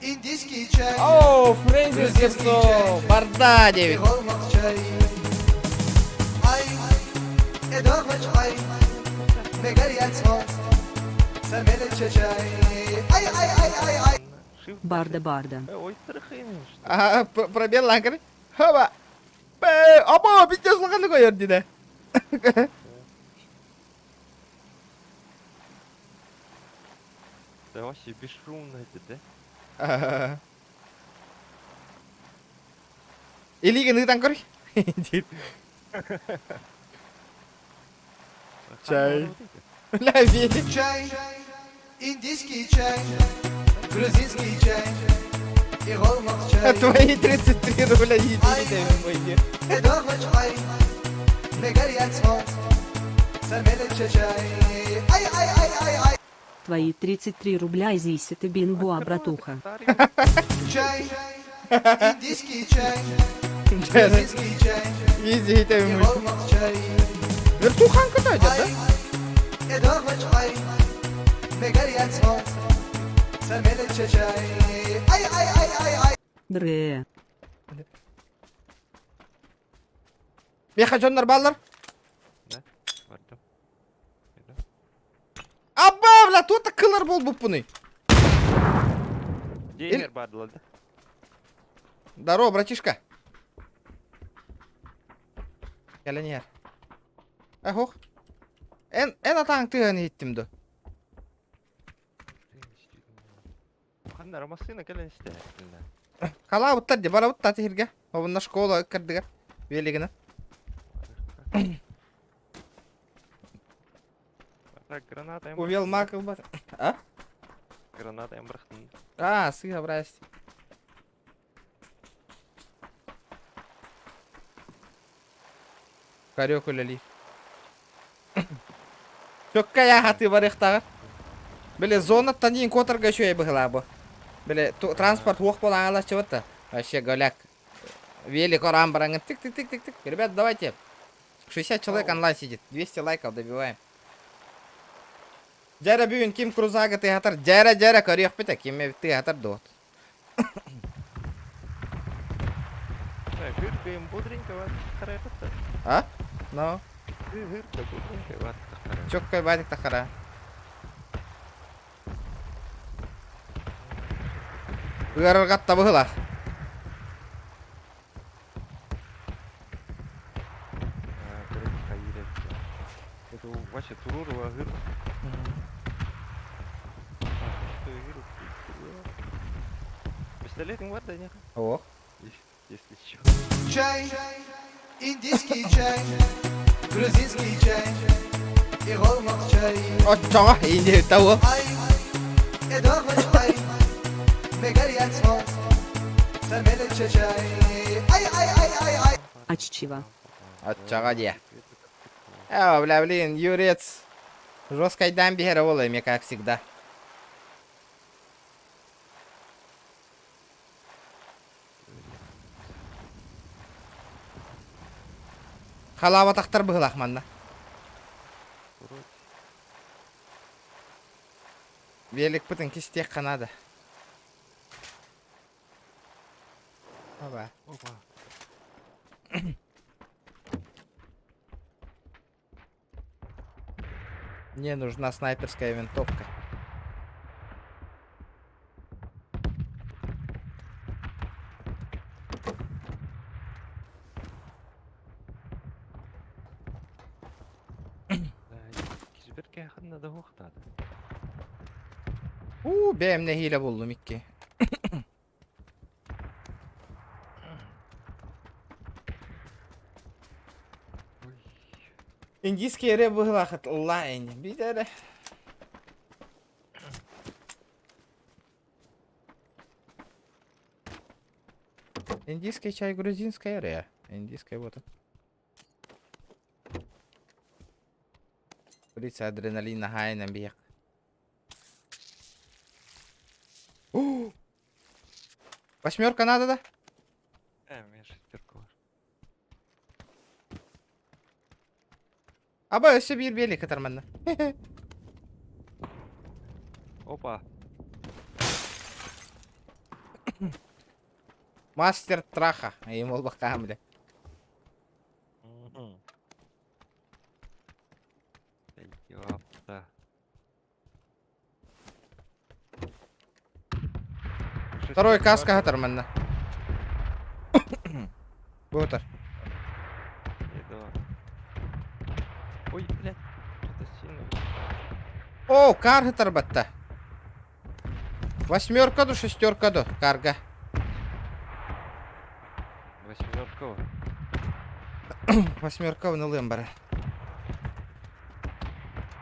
индийский чай. О, Фрейзер Герцо, Барда 9. чай. Ай, эдогмач ай. Мегарьян смог. Самелече чай. Ай. Барда. Ой, трахин. Ага, пробел ланкар. Хаба. Аба, пиздец ланкар коер диде. Да вообще бесшумно это, да? Ага. Илиген ыдан көр. Чай. Бля, велик. Чай, индийский чай, грузинский чай и голмак чай. Твои 33 рубля единицы мои. إدارة حي بجرية صوت سميلة شاي أي أي أي أي أي Твои 33 рубля здесь это бинбуа, братуха. чай, индийский чай, грузинский чай Ездите и голмак чай. Вертуханка дойдет, да? إدارة حي بجرية صوت سميلة شاي أي أي أي أي أي Дре. Беха жондар балдар. Абба, бля, тут кылар бол бупуны. Геймер бадла, да? Здорово, братишка. Келенер. Охох. Эн атаң тыган еттимді. Қандар машина келен істе. Кала буттар де бара бутта тихирге. Обунна школа кырдыгар. Велигіне. Граната им. Увел маков бар. А? Граната им брахтын. А, сыга брасти. Карёк өлели. Чөкка я хаты барыктагы. Биле зона танин которга шөй быгылабы. Биле транспорт уок болан ала чыбытты. Вообще голяк. Велик орам бараңын. Тик-тик-тик-тик-тик. Ребят, давайте. 60 человек онлайн сидит. 200 лайков добиваем. Жара бүгін ким крузага ты хатар. Жара көрек біті. Ким ты хатар дот. Гыргайым бодренько ват қарай бітті. А? Ну? Гыргай бодренько ват қарай. Чөккай бадик тақара. Үйарырғатта бұғылақ. Это вообще турурова гыр. Пистолетом var da не? О. Если что. чай, индийский чай, грузинский чай и голмак чай. О, чого? Инди того. إدارة حي بجرية صوت سميلة شاي أي أي أي أي أي Аччива. От чого де? Бля, блин, Юрец. Жесткой дамбихера волами, как всегда. Халава тахтар быгылах манна. Велик пытын кистек канада. Опа. Мне нужна снайперская винтовка. Кизберге ханна да хоқтады. Бәйімне хиле болдым икки. Индийский эре быгылахат лайн. Бидере. Индийский чай, грузинская эре. Индийская вот. Полиция адреналин на хайном бег. Восьмерка надо, да? Мен шестерка бар. Аба өсі бір белі кітарманна. Опа. Мастер траха. Ем ол баққам, бля. Ёпта. Второй каска кітарманна. Бутар. Ой, блядь. Это сильно. О, кар кітарбатта. Восьмерка ду, шестерка ду. Карга. Восьмерка. Восьмерка в нулым бара.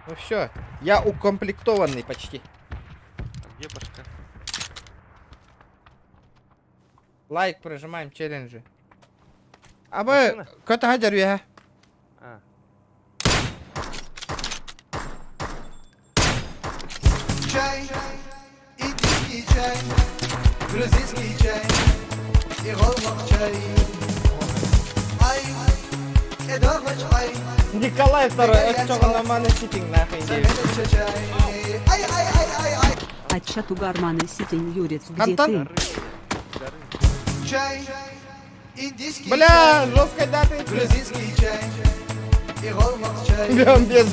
Ну все, я укомплектованный почти. А где башка? Лайк прожимаем, челленджи. А вы кто-то хадер я? А. Чай, индийский чай, грузинский чай, и голмак чай. Ай, эдогоч ай. Николай второй, это что на мане ситинг нахуй. Ай, ай, ай, ай, ай. А чат у Гармана Ситин Юрец, где Антон? ты? Чай, индийский Бля, чай, жесткой даты. грузинский чай, и голмак чай. Бля, он без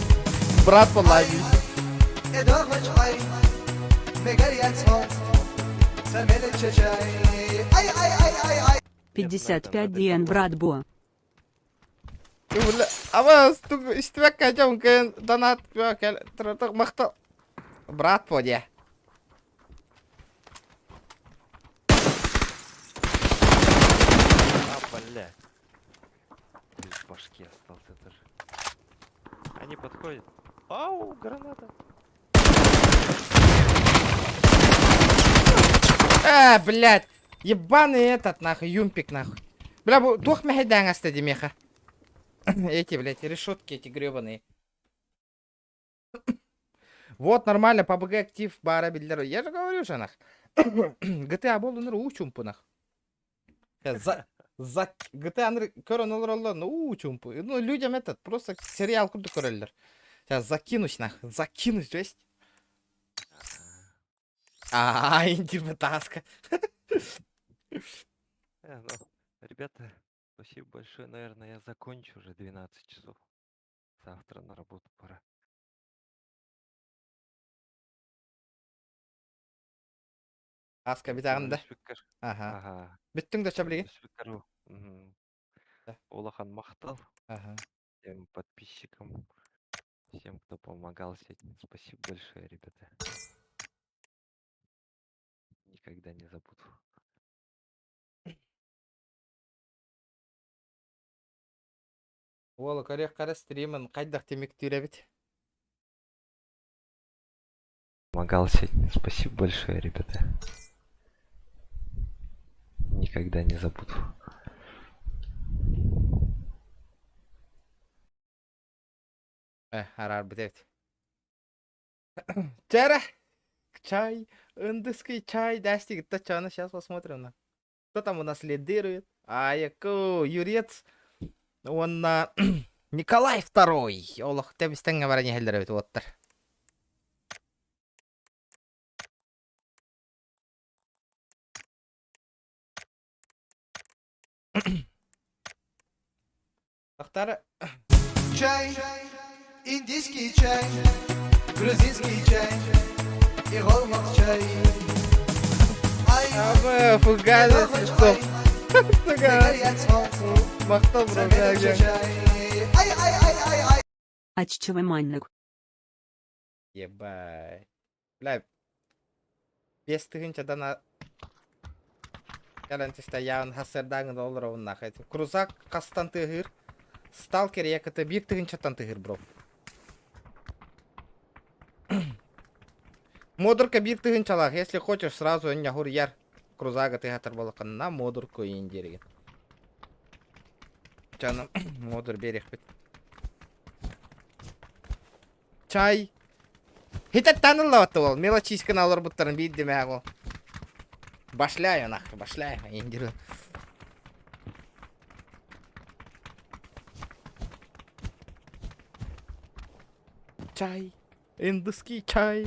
брат поладить. эдогоч ай, мегарьян смол, самелече чай. Ай, ай, ай, ай, ай. 55 Диэн брат Бо. Бля, а вы иствек кайдем кен донат троток махта. Брат поде. А, бля. Без башки остался тоже. Они подходят. Ау, граната. Блядь. Ебаный этот, нахуй, юмпик, нахуй. Бля, дух мехайдан астади меха. Эти, блядь, решетки эти гребаные. Вот, нормально, PUBG актив, бара бильдеру. Я же говорю же, нах. GTA болу ныру учумпу, нах. За GTA ныру көрін олар учумпу. Ну, людям этот, просто сериал курду көрелер. Сейчас закинусь, нах, закинусь, то есть. Интерпретаска. Ребята, спасибо большое. Наверное, я закончу уже 12 часов. Завтра на работу пора. Аска битағында. Ага. Ага. Біттің де шаблиге? Улахан мақтал. Ага. Всем подписчикам, всем, кто помогал сегодня. Спасибо большое, ребята. Никогда не забуду. Ол корек қара стримін қайдақ темек түйребет. Помогал сегодня. Спасибо большое, ребята. Никогда не забуду. Арар бітет. Чара! Чай, индийский чай, дастик, это чана, сейчас посмотрим на. Кто там у нас лидирует? Яко, Юрец. Он Николай II. Олох, ты бистен говоря не хелдеровит, вот так. Ахтара. Чай, индийский чай, грузинский чай, и голмак чай. Ай, фугаза, стоп. Махтал, бро, Ай, ай, ай, ай, ай. Аччевый манник. Ебай. Бля. Без тыгынча дана. Каланти стоян хасердагын долларов нахай. Крузак кастан тыгыр. Сталкер якыты бир тыгынчатан тыгыр, бро. Модурка бир тыгынчалак. Если хочешь, сразу önüne хур яр. Крузага тыгатыр болакан на модурку индерген. Canım modur berek bit. Çay. Hitet tanılavatı ol. Мелочиська алар буттарын билдеме ол. Башляю нахуй, башляю. Индиру. Чай. Индийский чай.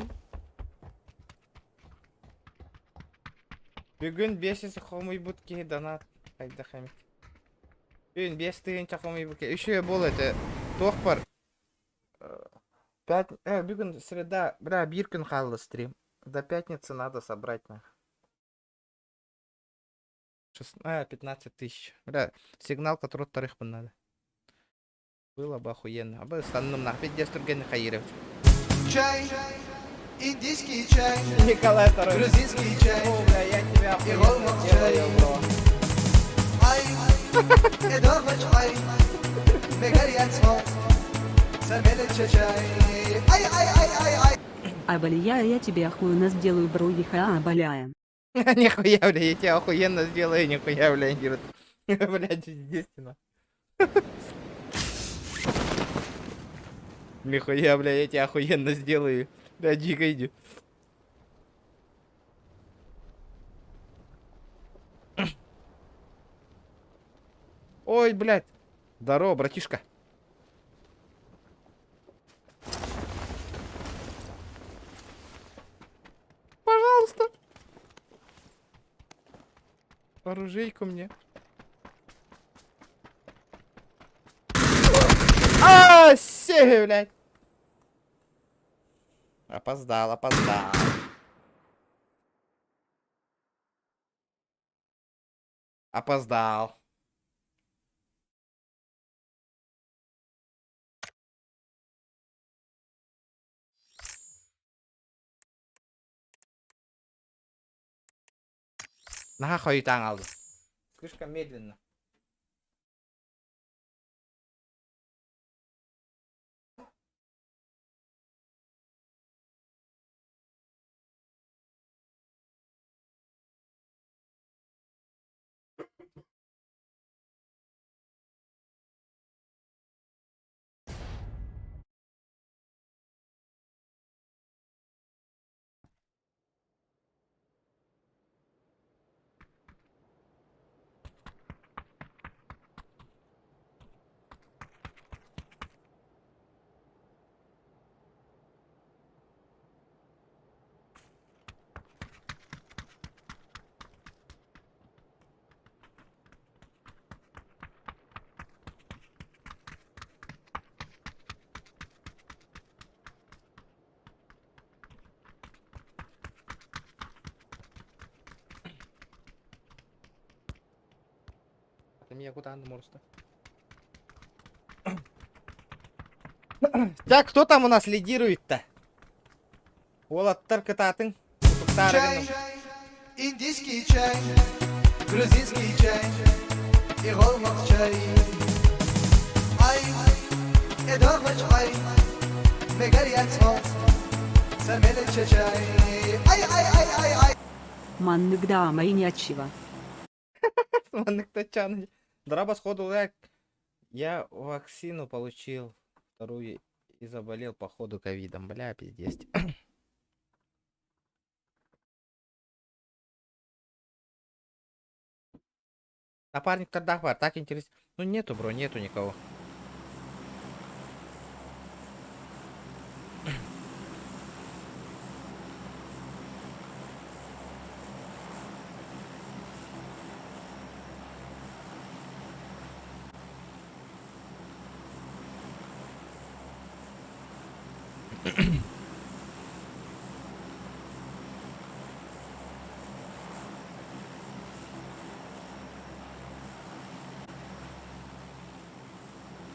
Бүгін 500 хомый будки донат. Қайда хамит. Бүгін 5 тыгынча хомый будки. Еще бол это. Тоқ бар. Бүгін среда. Бля, бір күн қалды стрим. До пятницы надо собрать на. 15 тысяч. Бля, сигнал, который вторых бы надо. Было бы охуенно. А бы остальным нахуй 50 тургенных хаиров. Чай, индийский чай, Николай II. грузинский чай, О, бля, я тебя и голмак чай. Ай, эдогоч ай, мегарьян смол, sen beni çeçey. Ay ay ay ay ay. Абаляя, я тебе охуенно сделаю, бруиха, абаляя. Нихуя, бля, я тебя охуенно сделаю, нихуя, бля, Гирот. Блядь, естественно. Нихуя, бля, я тебя охуенно сделаю. Да, Джика, иди. Ой, блядь. Здорово, братишка. Пожалуйста. Оружейку мне. А, се, блядь. Опоздал, опоздал. Опоздал. Нахуй тан aldım. Слишком медленно. Я куда морста. Так, кто там у нас лидирует-то? Олат Таркататын. Чай, индийский чай, грузинский чай и голмак чай. Ай, эдогмач ай, мегарьян смот, sen beni çeçey. Ay ay ay ay ay. Маннык да, мои нячего. Маннык тачан. Драба сходу лайк. Я вакцину получил. Вторую и заболел походу ковидом. Бля, пиздец. Напарник тогда так интересно. Ну нету, бро, нету никого.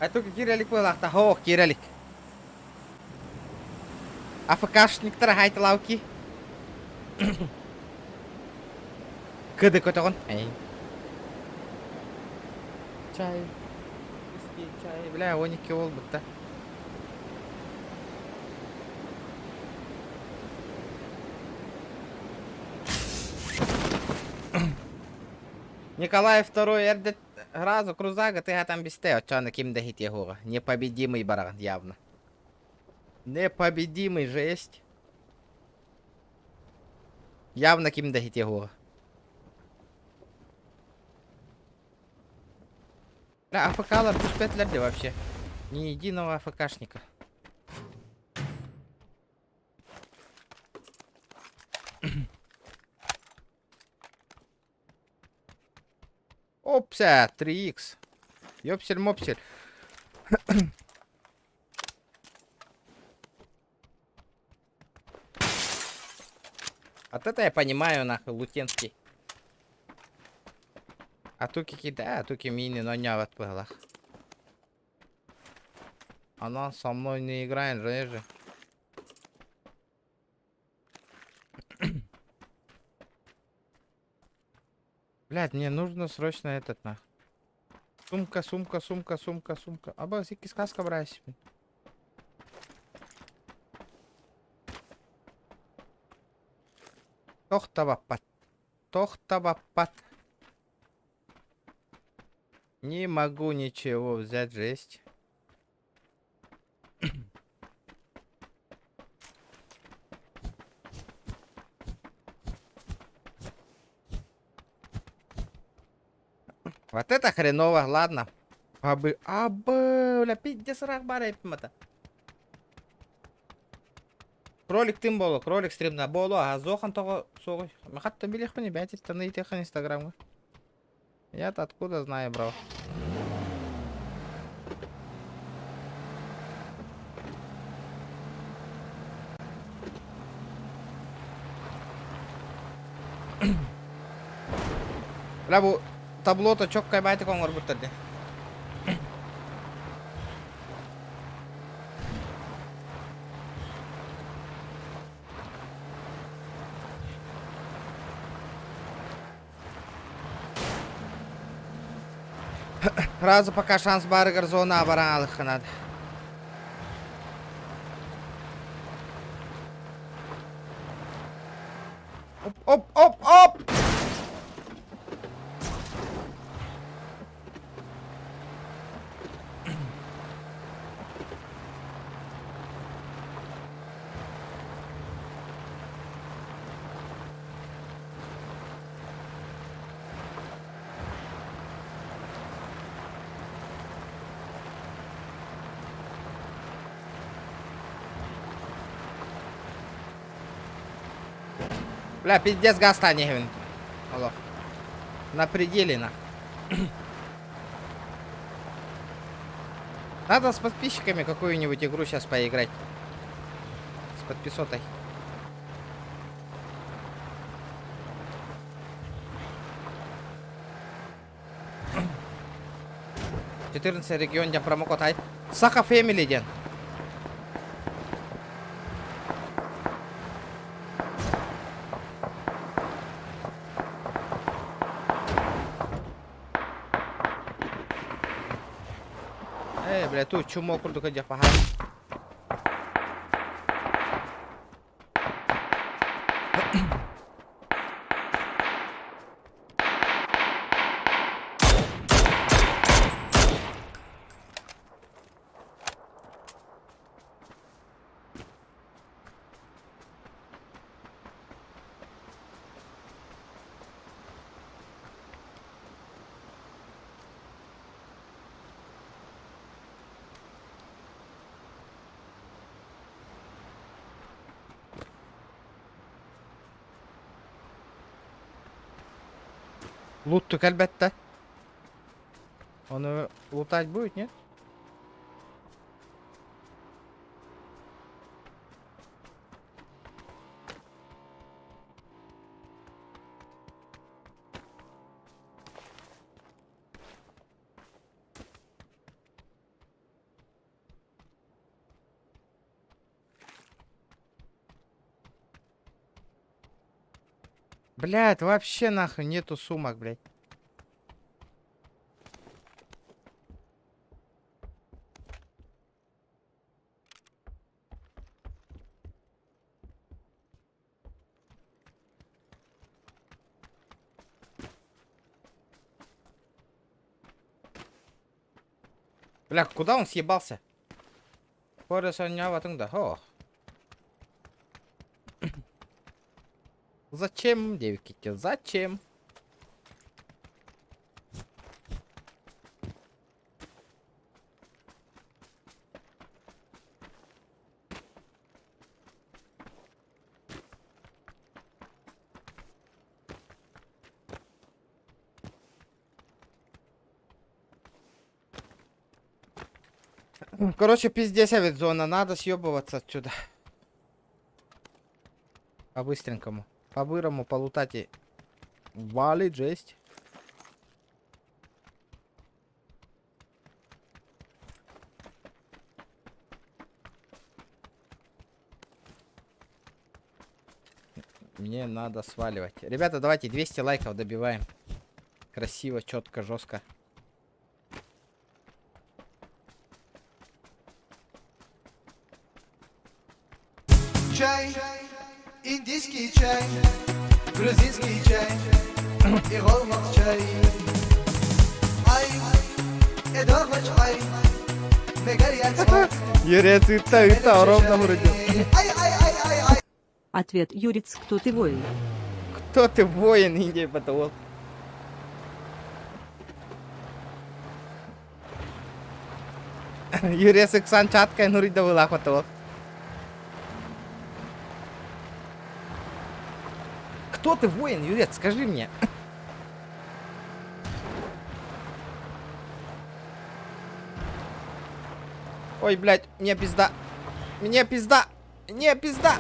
Айту кирелик болақта. Хоқ, кирелик. АФКшниктер хайты лауки. Кыды көтіғын. Чай. Виски, чай. Бля, 12 ол бұтта. Николай II ердет разу крузага, ты там без те, очана ким дехит его. Непобедимый баран, явно. Непобедимый жесть. Явно ким дехит его. Да, АФК-лар пуспетлерди вообще. Ни единого АФКшника. Опся, 3х. Ёпсель-мопсель. От это я понимаю, нахуй, лутенский. А туки, да, туки мини, но не в отпылах. Она со мной не играет, же. Блядь, мне нужно срочно этот нахуй. Сумка. Аба, сики сказка брась. Тохтавапат. Тохтавапат. Не могу ничего взять, жесть. Вот это хреново, ладно. Бля, пиздец, рах барай пимата. Кролик тым болу, кролик стримна болу, а зохан того согой. Махатта билих мне бятить, там на тех инстаграм. Я-то откуда знаю, бро. Бля, бу таблото чок кайбайты коңор буттарды. Сразу пока шанс баргар зона оборанных надо. Оп! Бля, пиздец, гаста не гвин. Алло. На пределе, на. Надо с подписчиками какую-нибудь игру сейчас поиграть. С подписотой. — 14 регион ден промокод ай. Саха фэмили ден. Бля, тут чумок курду кадя пахал. Луттук әлбәттә. Оны лутать будет, нет? Блядь, вообще нахуй нету сумок, блядь. Бля, куда он съебался? О. Зачем, девки, зачем? Короче, пиздец, ведь зона, надо съебываться отсюда. По-быстренькому. По-бырому, полутать и валить жесть. Мне надо сваливать. Ребята, давайте 200 лайков добиваем. Красиво, четко, жестко. Чай, индийский чай. грузинский чай и голмак чай. Ай, эдорвач ай, мегарьян спот. Юрец, вита, ровно вроде. Ай, ай, ай, ай, ай. Ответ Юриц, кто ты воин? Кто ты воин, Индия потол? Юрец, иксан чаткай, нурида вылах потол. Кто ты воин, Юрец, скажи мне. Ой, блядь, мне пизда. Мне пизда. Мне пизда.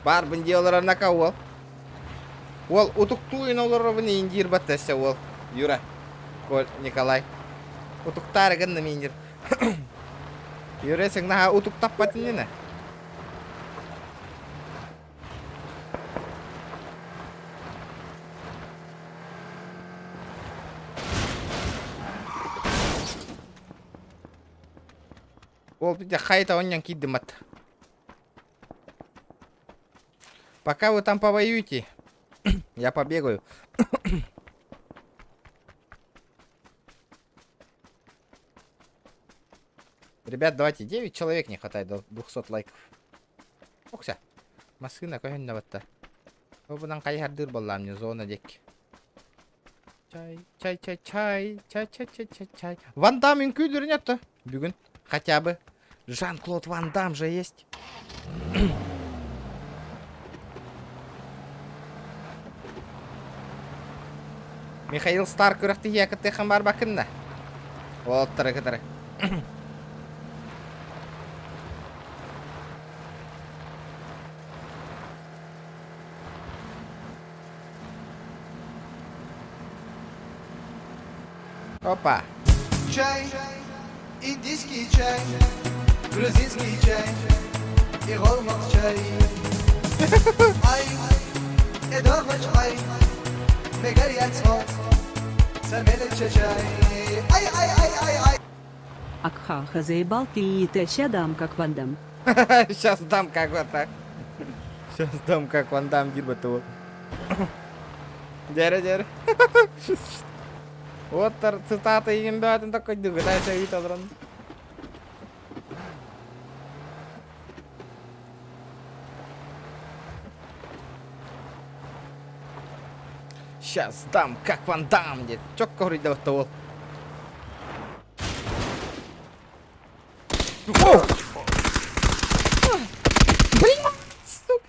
Барбын диоларына кавол. Ол утуктуин олоровын индир баттася ол. Юра. Коль, Николай. Утуктары гынны миндир. Юресің наға утуктап баттынена. Ол бите хайта оннян киддімат. Пока вы там повоюете, я побегаю. Ребят, давайте, 9 человек не хватает до 200 лайков. Окся. Машина көйінді бітті. Бұдан қайхардыр болла мне зона дек. Чай, чай, чай, чай, чай, чай, чай, чай, чай. Ван Даммен күйлерін етті. Бүгін хотя бы. Жан-Клод Ван Дам же есть. Михаил Старк күріқті екітті қамбар бақынна. Олттыры кітірі. Опа. Чай, индийский чай, грузинский чай и голмак чай. Ай, эдорвач ай, мегарьян спот, самелече чай. Ай, ай, ай, ай, ай. Акхаха заебал ты и ща дам, как Ван Дам. Сейчас дам как вот так. Сейчас дам как Ван Дам гирбату. Деры. Вот цитата им бятын такой дуга, дай себе вид одран. Сейчас дам как Ван Дам, дед. Чё говорить до того? Блин, сука.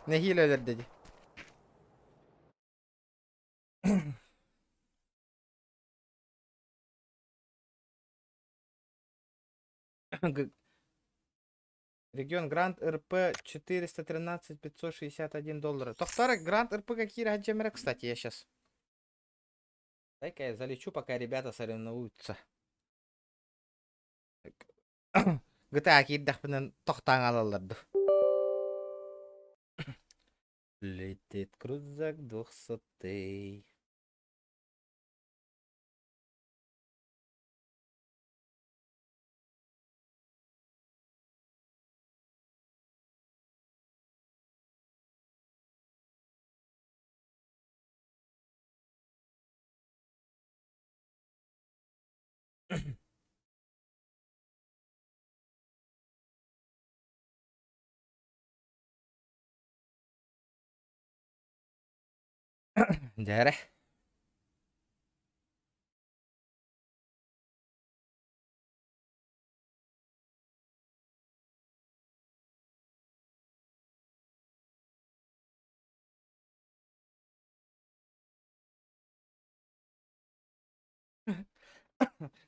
Не хилю, дядя. Регион Гранд РП 413 561 доллара. Тохтарок Гранд РП какие раджамеры, кстати, я сейчас. Дай-ка я залечу, пока ребята соревнуются. GTA киддахпынан тохтаң алаларды. Летит крузак 200-й. Жаре.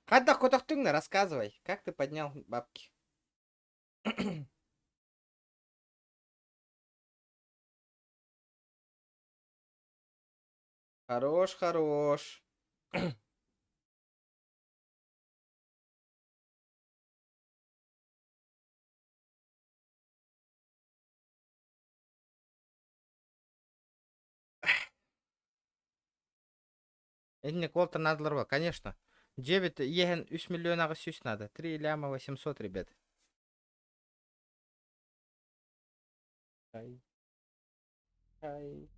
Когда котохтыңна, рассказывай, как ты поднял бабки? Хорош. Эдне колта надларва, конечно. 9 еген 3 миллиона сюсь надо. 3 ляма 800, ребят. Чай. Чай.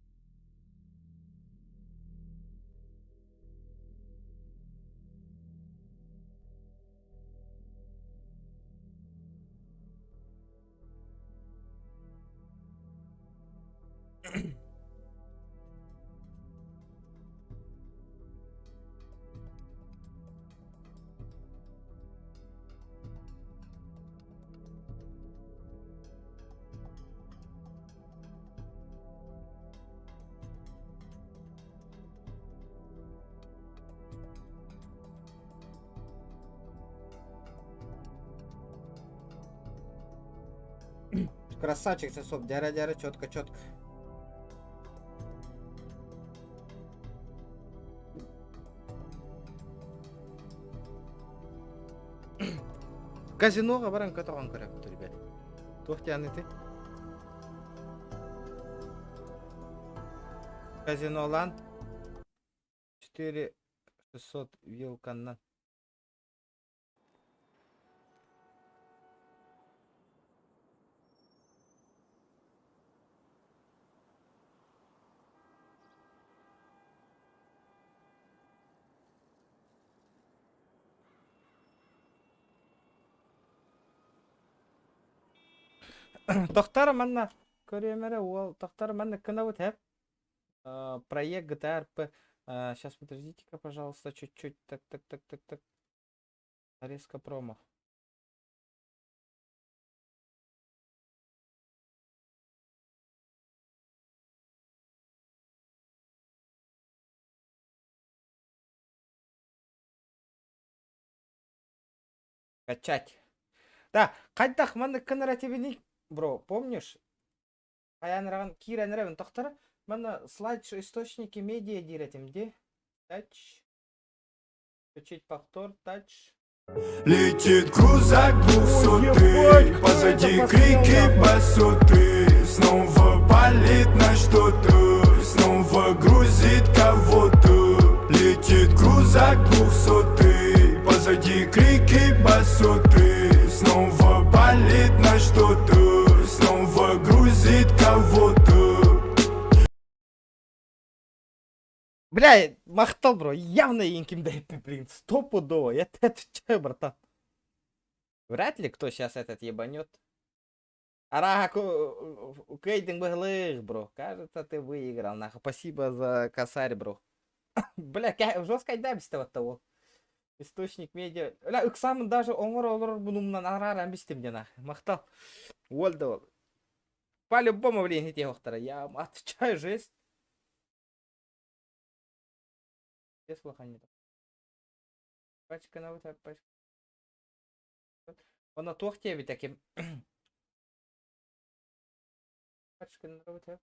Красавчик, сосок, дяра-дяра, четко-четко. Казиноға барам, катаған керек, ребят. Тоқтяны ты. Казинолан 4600 вилканнан. Тоқтар манна көремере ол тоқтар манна кына вот хэп проект GTA RP. Сейчас подождите-ка, пожалуйста, чуть-чуть. Так. Резко промо. Качать. Да, қайдақ манна кына тебе бро, помнишь? Аянраган киранраган тоқтар. Мана слайд источники медиа диретим, где? Тач. Включить повтор, тач. Летит крузак 200, позади крики басоты. Снова палит на что-то, снова грузит кого-то. Летит крузак 200, позади крики басоты. Снова палит на что-то, снова грузит кого-то. Бля, махтал, бро, явно инким дает, блин, стопудово, я тебе отвечаю, братан. Вряд ли кто сейчас этот ебанет. Арага, кейтинг выглых, бро, кажется, ты выиграл, нахуй, спасибо за косарь, бро. Бля, жестко дабисте вот того. Источник медиа. Бля, ыксамын даже оңор бунумнан арара амбистем де, нахуй, махтал. Уолда. По-любому, блин, эти охтара, я отвечаю, жесть. Без плохо пачка на вот пачка. Она тохте ведь таким. Пачка на вот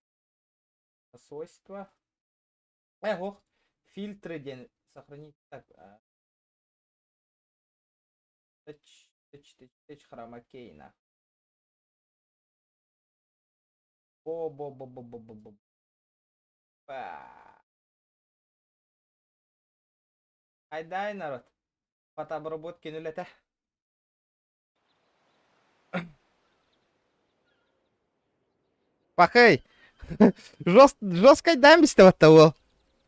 свойства. Ого, фильтры день сохранить так. Тач хромакейна. Бо. Айдай, народ. Фотообработки нулята. Пахай. Жестко дамбисте вот того.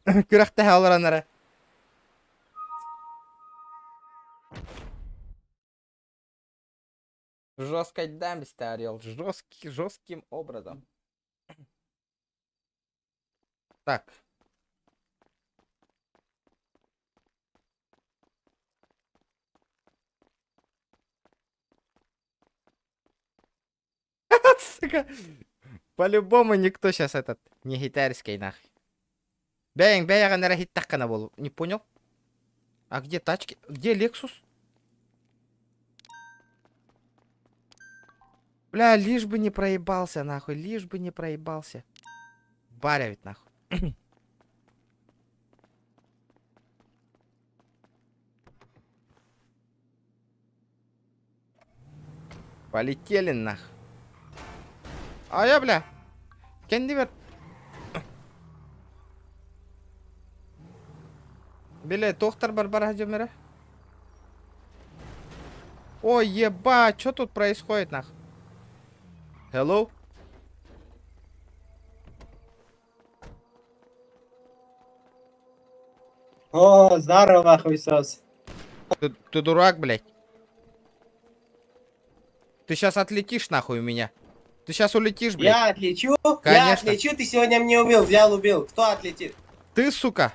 Күрәхтә алыранара. Жестко дамбисте, орел. Жестким образом. Так. Сука. По-любому никто сейчас этот не гитарский нахуй. Бяян хиттакана был. Не понял? А где тачки? Где Lexus? Бля, лишь бы не проебался нахуй. Лишь бы не проебался. Баря ведь нахуй. Полетели нахуй. А я, бля. Кендивер. Бля, тоқтар барбара жемера. Ой, ебать, что тут происходит, нах? Hello? О, здорово, хуесос. Ты дурак, блядь? Ты сейчас отлетишь нахуй у меня. Ты сейчас улетишь, блядь. Я отлечу? Конечно. Я отлечу, ты сегодня мне убил, взял, убил. Кто отлетит? Ты, сука.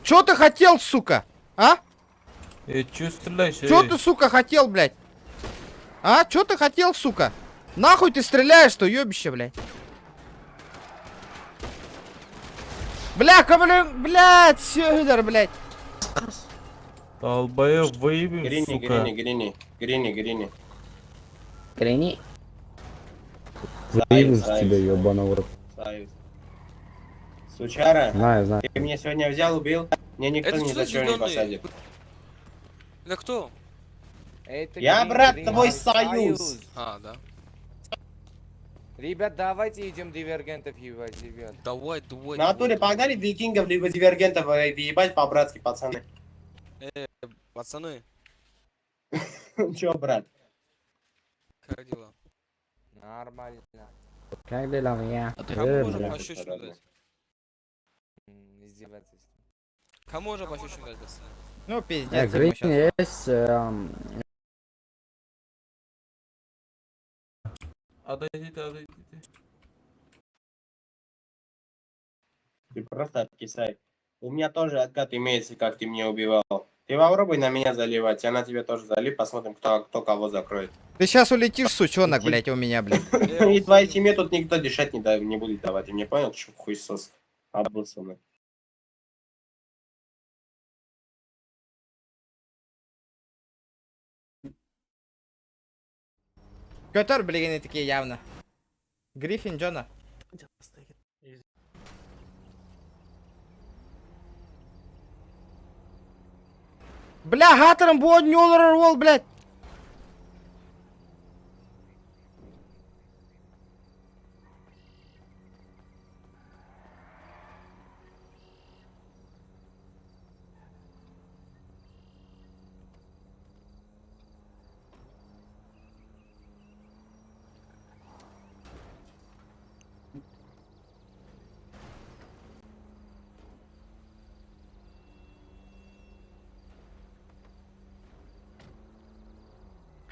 Чё ты хотел, сука? А? Чё стреляешь? Чё ты, сука, хотел, блядь? А? Чё ты хотел, сука? Нахуй ты стреляешь-то, ёбище, блядь? Бля, блядь, сюда, блядь. Долбоёб, выебем, сука. Грини. Грини? Заебись тебя, ёбаный в рот. Сучара, Знаю. ты меня сегодня взял, убил. Мне никто ни за что не посадит. Это кто? Я, брат, твой союз. А, да. Ребят, давайте идем дивергентов ебать, ребят. Давай. В натуре погнали викингов, либо дивергентов ебать по-братски, пацаны. Пацаны, Чё, брат? как дела? Нормально. Как дела у меня? Кому можно пощечину дать? Издевательство. Кому можно пощечину дать? Ну, пиздец. ему Грини щас. есть... Отойдите. Ты просто откисай. У меня тоже откат имеется, как ты меня убивал. Ты попробуй на меня заливать, я на тебя тоже залив, посмотрим, кто кого закроет. Ты сейчас улетишь, сучонок, блядь, у меня, блядь. И твоей семье тут никто дышать не будет давать. Ты мне понял, что хуесос обоссанный? Kötör bilgini taки явно. Гриффин Джона. Бля, хатерым bu ne olur ol, блядь.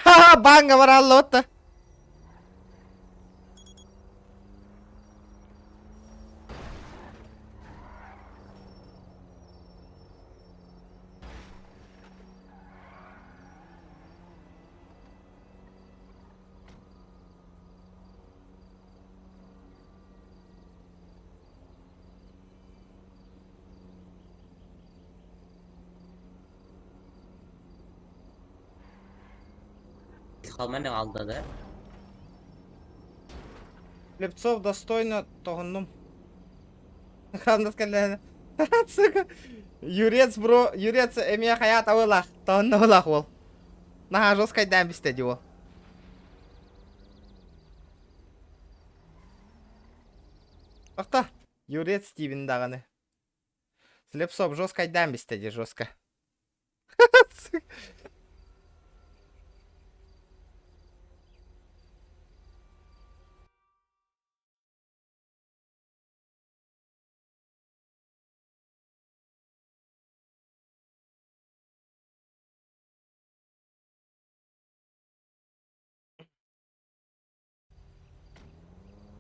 Ха-ха, банга вараллотта. Kalmanı aldı da. Лепцов достойно тогнум. Ханна сказала. Сука. Юрец, бро, юрец, эмия хаят авылах. Тогнна авылах ол. Наха жесткой дам бистеди ол. Бақта, юрец Стивен дағаны. Лепцов жесткой дам бистеди, жестко.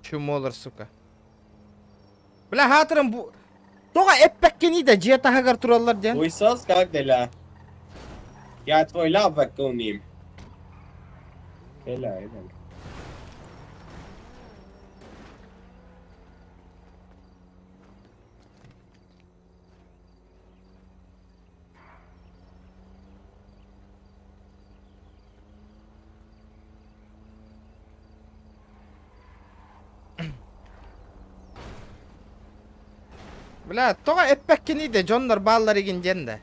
Чумолар, сука. Бля, хатырым бу... Тоға эппеккени да жета хагар туралар ден. Хуесос, как дела? Я твой лавок уним. Эля. Бля, тоға эппеккени да жондар баллар еген денде.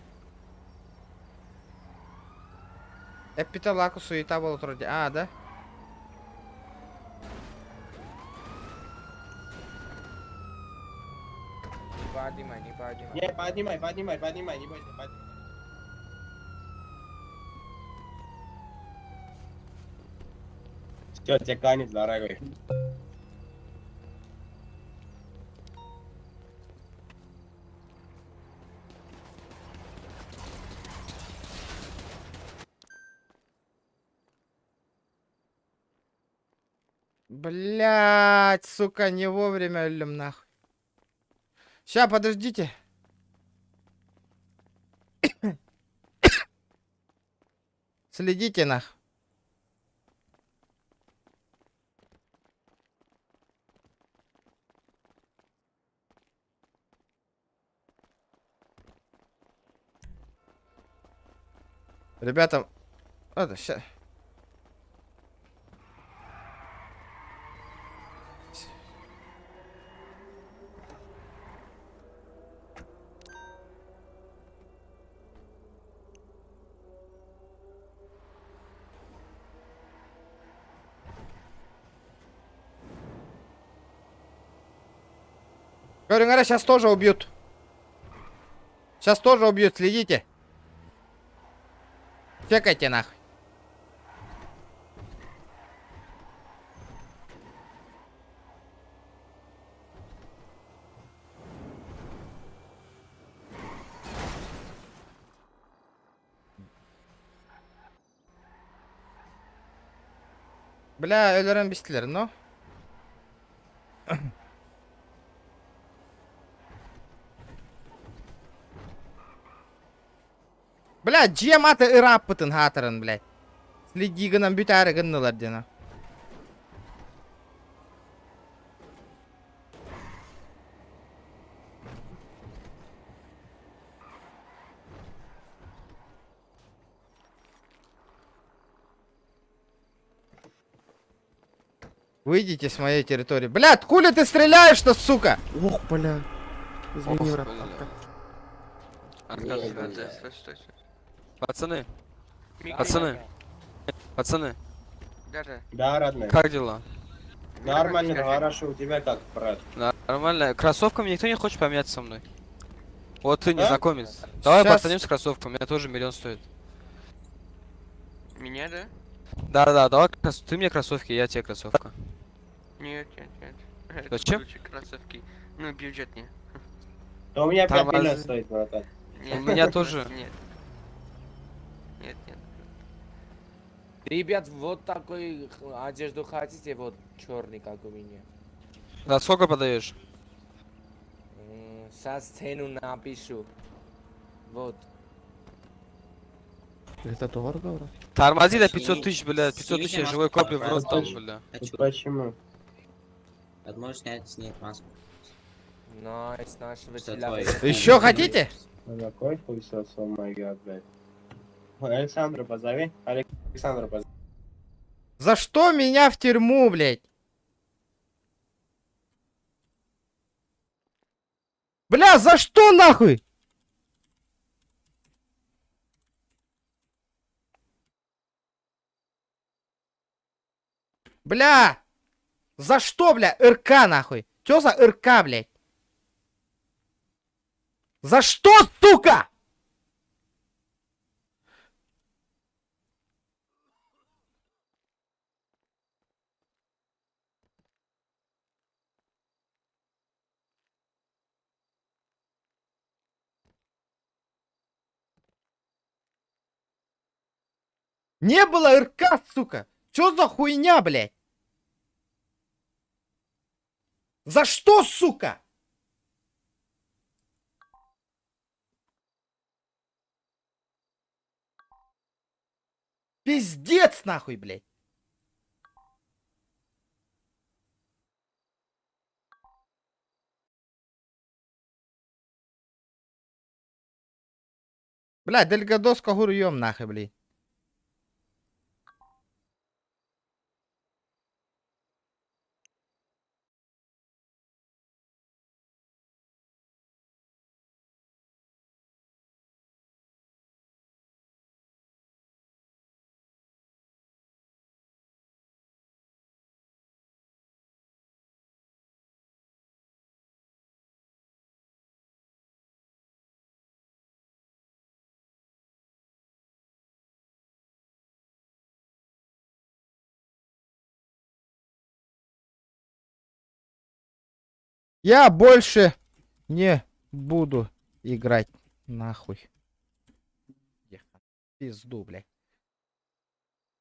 Эппита лаку суета болу туру де. А, да? Не, поднимай, не бойся, поднимай. Все, тебе канет, дорогой. Блять, сука, не вовремя лем нахуй. Ща, подождите. Следите нах. Ребята, это ща. Говорю, сейчас тоже убьют. Сейчас тоже убьют, следите. Чекайте нахуй. Бля, ölürüm bistiler, no? Бля, жем аты ыраппытын хатырын, блядь. Следигінен бүт әрі гыннылар дена. Выйдите с моей территории. Бля, откуда ты стреляешь-то, сука? Ох, бля. Извини, брат. Пацаны. Пацаны. Пацаны. Да, родной. Как дела? Нормально, хорошо. У тебя как, брат? Нормально. Кроссовками никто не хочет поменяться со мной. Вот ты, незнакомец. Давай Сейчас. постанем с кроссовками, у меня тоже миллион стоит. Меня, да? Да, давай ты мне кроссовки, я тебе кроссовка. Нет. Это Зачем? лучше кроссовки. Ну, бюджетнее. Да у меня 5 Тормози. миллионов стоит, братан. У меня тоже. Нет. Ребят, вот такой одежду хотите, вот черный, как у меня. Да сколько подаешь? Сейчас цену напишу. Вот. Это дорого, брат? Тормози до 500 тысяч, блядь. 500 тысяч живой копии в рот там, бля. Почему? Возможно, снять маску. Найс, нашего Еще хотите? Какой хуйсос, о май гад, блядь. Александра позови. Александра позови. За что меня в тюрьму, блядь? Бля, за что нахуй? Бля! За что, бля? РК нахуй. Чё за РК, блядь? За что, сука? Не было РК, сука. Чё за хуйня, блядь? За что, сука? Пиздец, нахуй, блядь. Бля, дельгадоска гурьем, нахуй, блядь. Я больше не буду играть, нахуй. Пизду, блядь.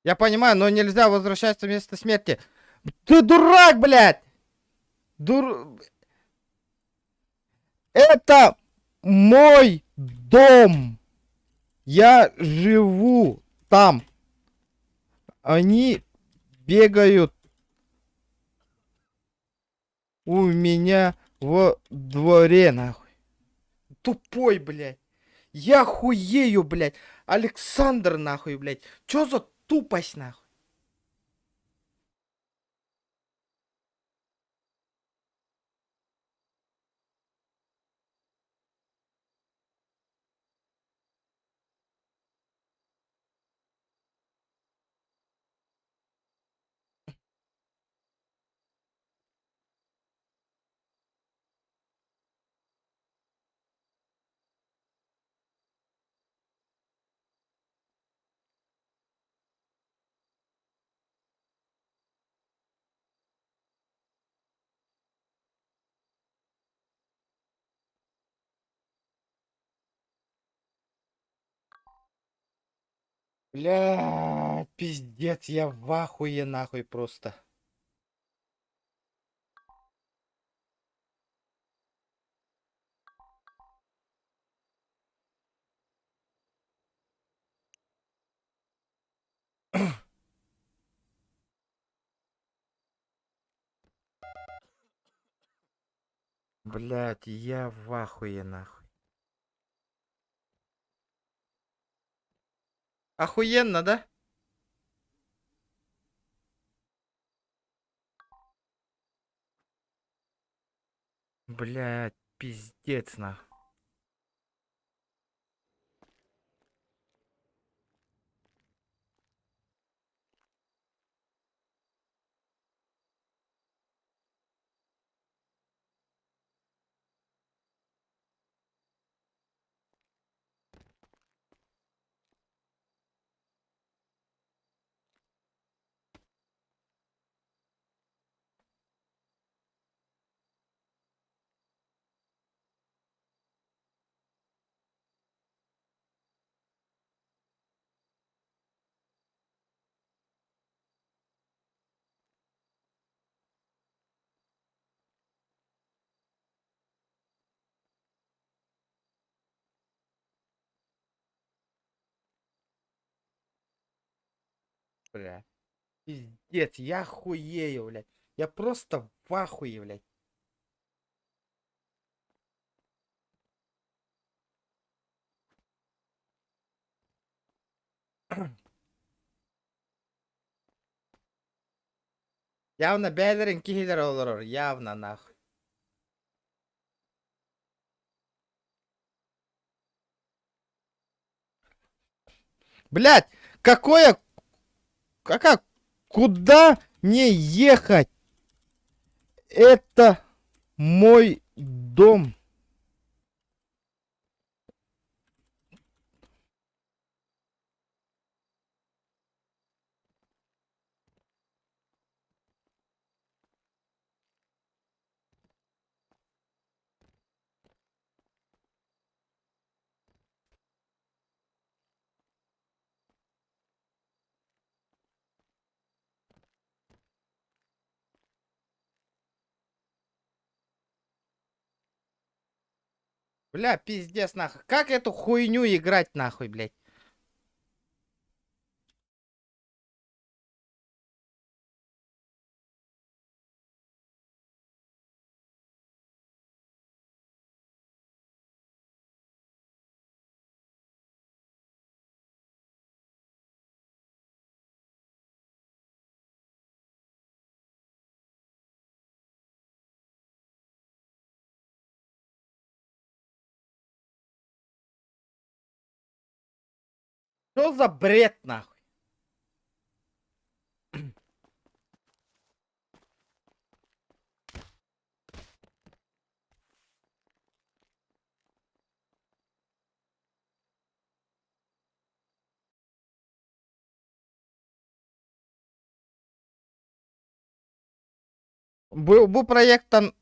Я понимаю, но нельзя возвращаться в место смерти. Ты дурак, блядь! Это мой дом. Я живу там. Они бегают у меня во дворе, нахуй. Тупой, блядь. Я хуею, блядь. Александр, нахуй, блядь. Чё за тупость, нахуй? Бля, пиздец, я в ахуе, нахуй, просто. Блять, я в ахуе, нахуй. Охуенно, да? Блять, пиздец, нахуй. Бля. Пиздец, я хуею, блядь. Я просто в ахуе, блядь. Явно бәлерін кейлер olur. Явно, нахуй. Блядь, какое... Какая... Куда мне ехать? Это мой дом. Бля, пиздец, нахуй. Как эту хуйню играть, нахуй, блядь? Что за бред, нахуй? Bu проектtan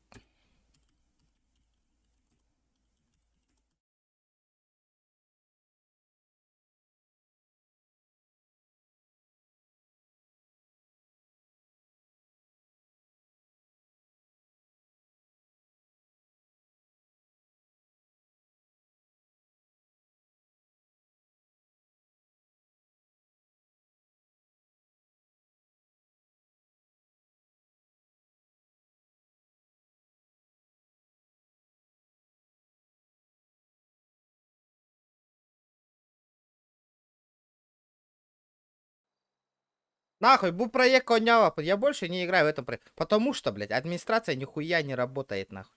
Нахуй, был проект конява. Я больше не играю в этом проекте. Потому что, блядь, администрация нихуя не работает, нахуй.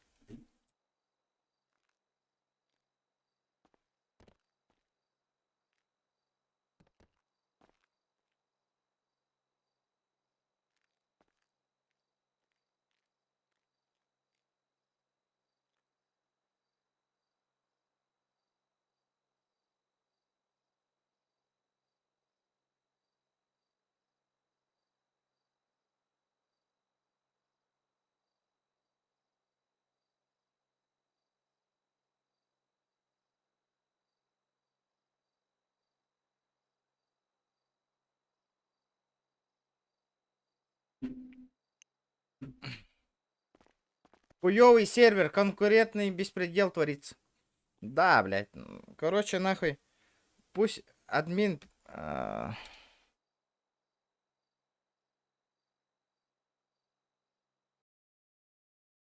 Хуёвый сервер, конкурентный беспредел творится. Да, блядь. Короче, нахуй. Пусть админ...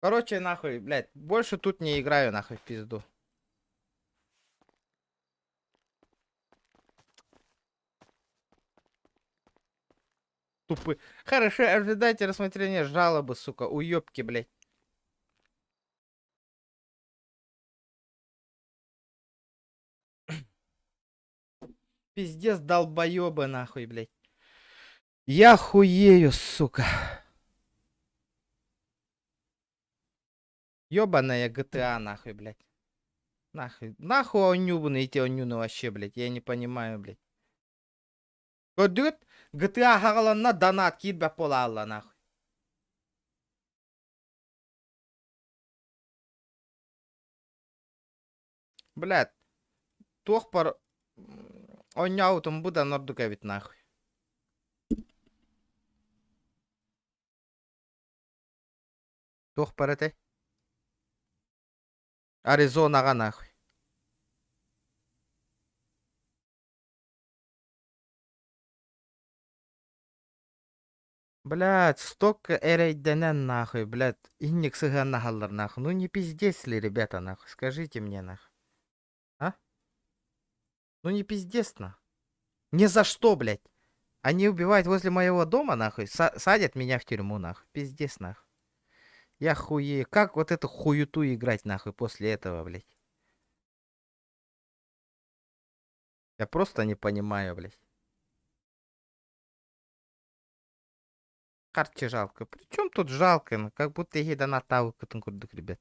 Короче, нахуй, блядь. Больше тут не играю, нахуй, в пизду. Тупы. Хорошо, ожидайте рассмотрения жалобы, сука. Уёбки, блядь. Пиздец, долбоёбы, нахуй, блядь. Я хуею, сука. Ёбаная GTA, нахуй, блядь. Нахуй. Нахуй онюбаны эти онюны вообще, блядь. Я не понимаю, блядь. Көрдүгүт? GTA хагаланна донат кирбеп бола алла, нахуй. Блядь. Тох пар... Оняутум буда нордука вит, нахуй. Тох парате. Аризонага, нахуй. Блядь, столько эрейденен, нахуй, блядь. Инник сыган нахаллар, нахуй. Ну не пиздец ли, ребята, нахуй. Скажите мне, нахуй. А? Ну не пиздец, нахуй. Ни за что, блядь. Они убивают возле моего дома, нахуй. Садят меня в тюрьму, нахуй. Пиздец, нахуй. Я хуею. Как вот эту хуюту играть, нахуй, после этого, блядь? Я просто не понимаю, блядь. Карте жалко. Причем тут жалко? Ну, как будто еда на таву к этому курдук, ребят.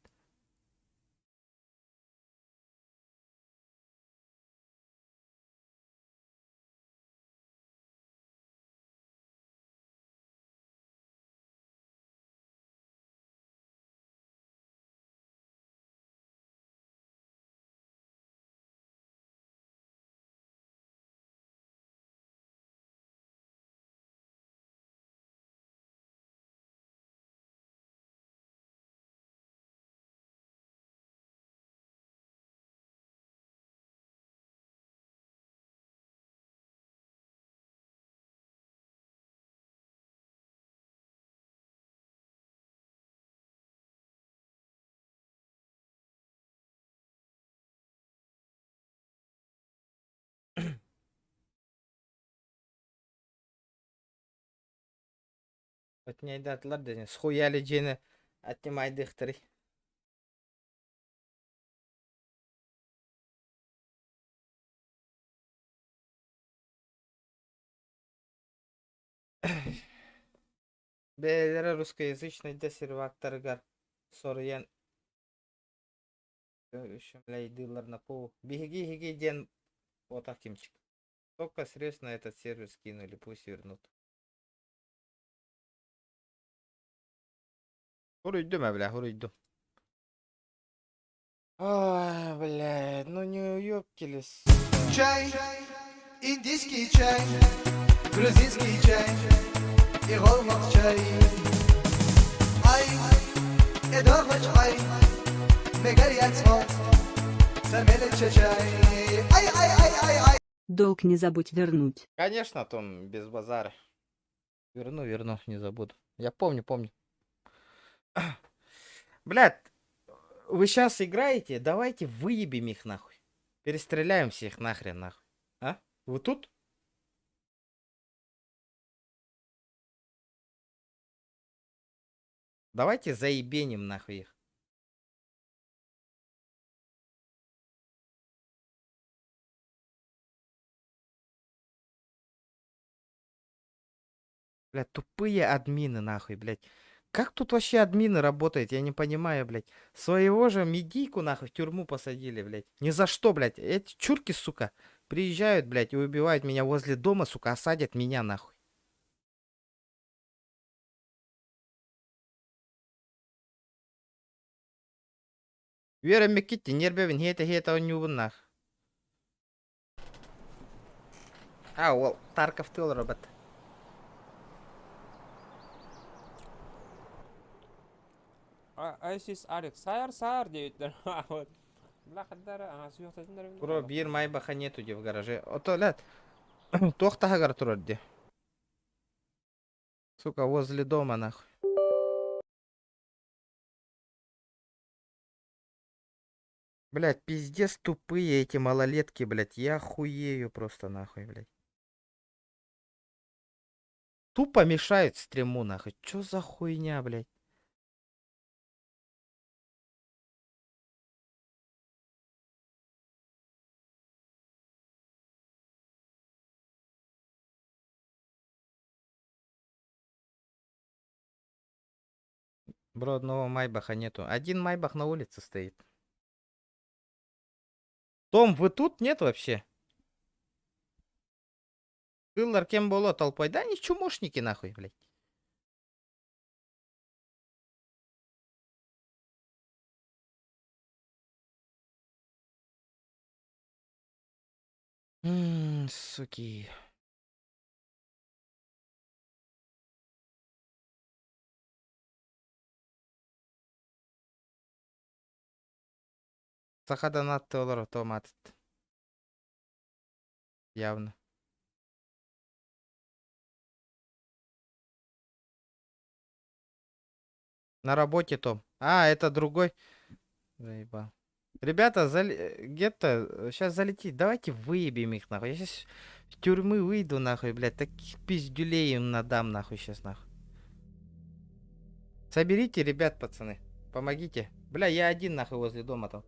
Вот не айтатылар да схуяли жени отнимайды ихтери. Белері русскоязычный да сервакторгар сорыян шумляйдылар пол. Беги ден вот такимчик. Только средств на этот сервер скинули, пусть вернут. Хуруйду, бля, хуруйду. Ой, блядь, ну не уёбкились. Чай, индийский чай, грузинский чай, и голмак чай. Ай, эдогоч ай, мегарьяцмо, самелече чай. Ай. Долг не забудь вернуть. Конечно, Том, без базара. Верну, не забуду. Я помню. Блядь, вы сейчас играете? Давайте выебем их нахуй. Перестреляем всех нахрен нахуй. А? Вы тут? Давайте заебеним нахуй их. Блядь, тупые админы нахуй, блядь. Как тут вообще админы работают, я не понимаю, блядь. Своего же медийку нахуй в тюрьму посадили, блядь. Ни за что, блядь. Эти чурки, сука, приезжают, блядь, и убивают меня возле дома, сука, осадят меня нахуй. Вера Микити, нербевин, хета, он не нах. А, ол, Тарков тыл, робот. Айсис Алекс, саяр дейтler. Вот. Блахаддар, сүйөктөдүндөр. Бро, бир майбаха нету де в гараже. Отолят. Тохтагар турат де. Сука, возле дома нахуй. Блять, пиздец тупые эти малолетки, блять. Я хуею просто нахуй, блять. Тупо мешают стриму нахуй. Чё за хуйня, блять? Бро, одного майбаха нету. Один майбах на улице стоит. Том, вы тут нет вообще? Кыллар кем было толпой? Да они чумошники нахуй, блядь. Суки. Сахаданатты олар автомат. Явно. На работе, Том. А, это другой. Заебал. Ребята, где-то сейчас залетит. Давайте выебем их, нахуй. Я сейчас в тюрьмы выйду, нахуй, блядь. Таких пиздюлей им надам, нахуй, сейчас, нахуй. Соберите, ребят, пацаны. Помогите. Бля, я один, нахуй, возле дома там.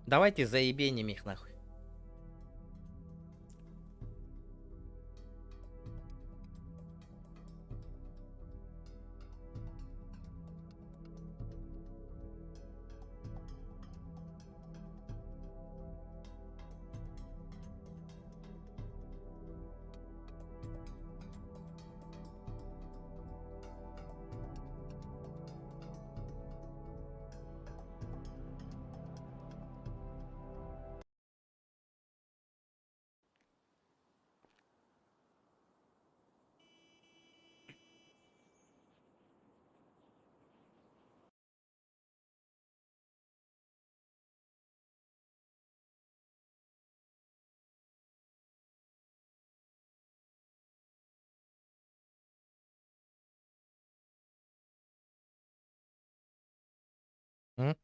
Давайте заебеним их, нахуй. М?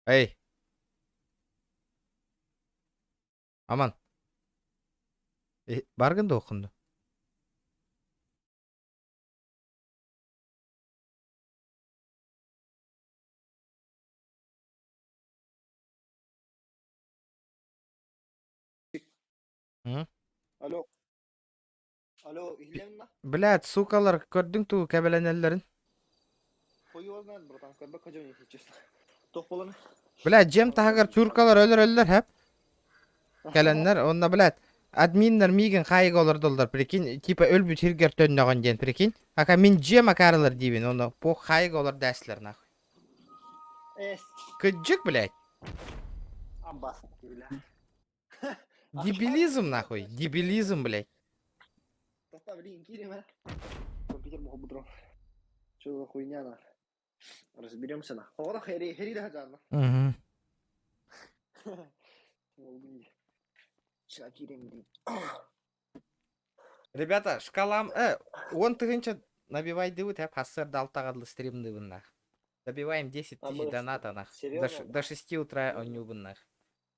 Эй. Аман. Баргында окунду. М? Алло. Алло, Ильяна? Блядь, сукалар, көрдүң туу кабеленелерин. Хуёвый, братан, как бы кожа не честно. Тох боланы. Блядь, жем тагар чуркалар өлөр хеп. Келенлер, онда, блядь, админнер миген кайга олордолдар, прикинь, типа өлбү тиргер төннөгөн ден, прикинь. Ака мен жем акарылар дибин, онда по кайга олор дэслер, нахуй. Кыджык, блядь. Амбас, блядь. Дебилизм, нахуй, дебилизм, блядь. Блин, Кирима. Компьютер мог бы Что за хуйня, на? Разберемся, на. О, хери да, Жанна. Угу. Ребята, шкалам, он тыгынча набивай дыбыт, я пассерді алтағадлы стрим дыбын, Добиваем 10 тысяч доната, нах. До 6 утра он не убын, нах.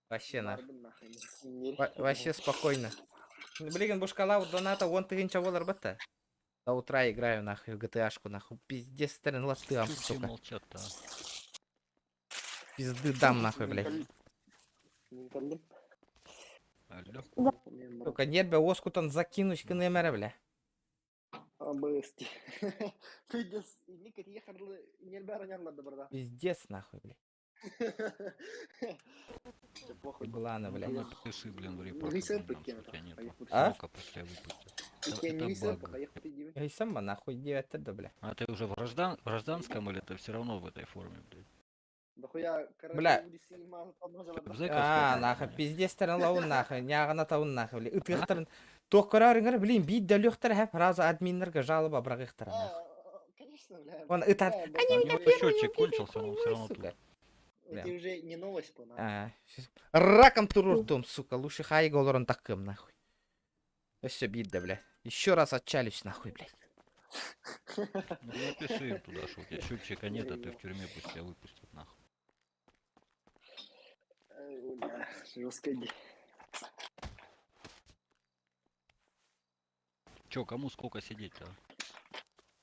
Вообще, нах. Вообще спокойно. Блин, бушкала доната, вон ты генча волар бата. До утра играю нахуй в GTA-шку нахуй. Пиздец, стерн латым, сука. Молчат-то. Пизды дам нахуй, блядь. Алло. Сука, нет бля, оскутан закинуть к немере, бля. Абысти. Пиздец, никак ехали, не баранян доброда. Пиздец нахуй, блядь. Блана, бля. Ну, напиши, блин, в репорт. Висел у покинут, тебя нет. а? Срока пускай выпустят. Я не висел, баг. пока я хоть Эй, сама нахуй 9 да, бля. А ты уже в гражданском или ты все равно в этой форме, блядь? Дохуя, Бля. В А, нахуй, пиздец стерн лаун нахуй, нягана таун нахуй, бля. Ытыхтарын. Тохкарарыңар, блин, бит дөлөхтер хэп, раза админлерге жалоба брагыхтар нахуй. Конечно, бля. Он ытат. Они меня первые счетчик кончился, но все равно тут. сука. Это уже не новость, по Раком туруртум, сука, лучше хай голорон такым, нахуй. Все бит, да, бля. Еще раз отчалюсь, нахуй, блядь. Ну напиши им туда, что у тебя счетчика нет, а ты в тюрьме, пусть тебя выпустят нахуй. Жесткая. Че, кому сколько сидеть-то?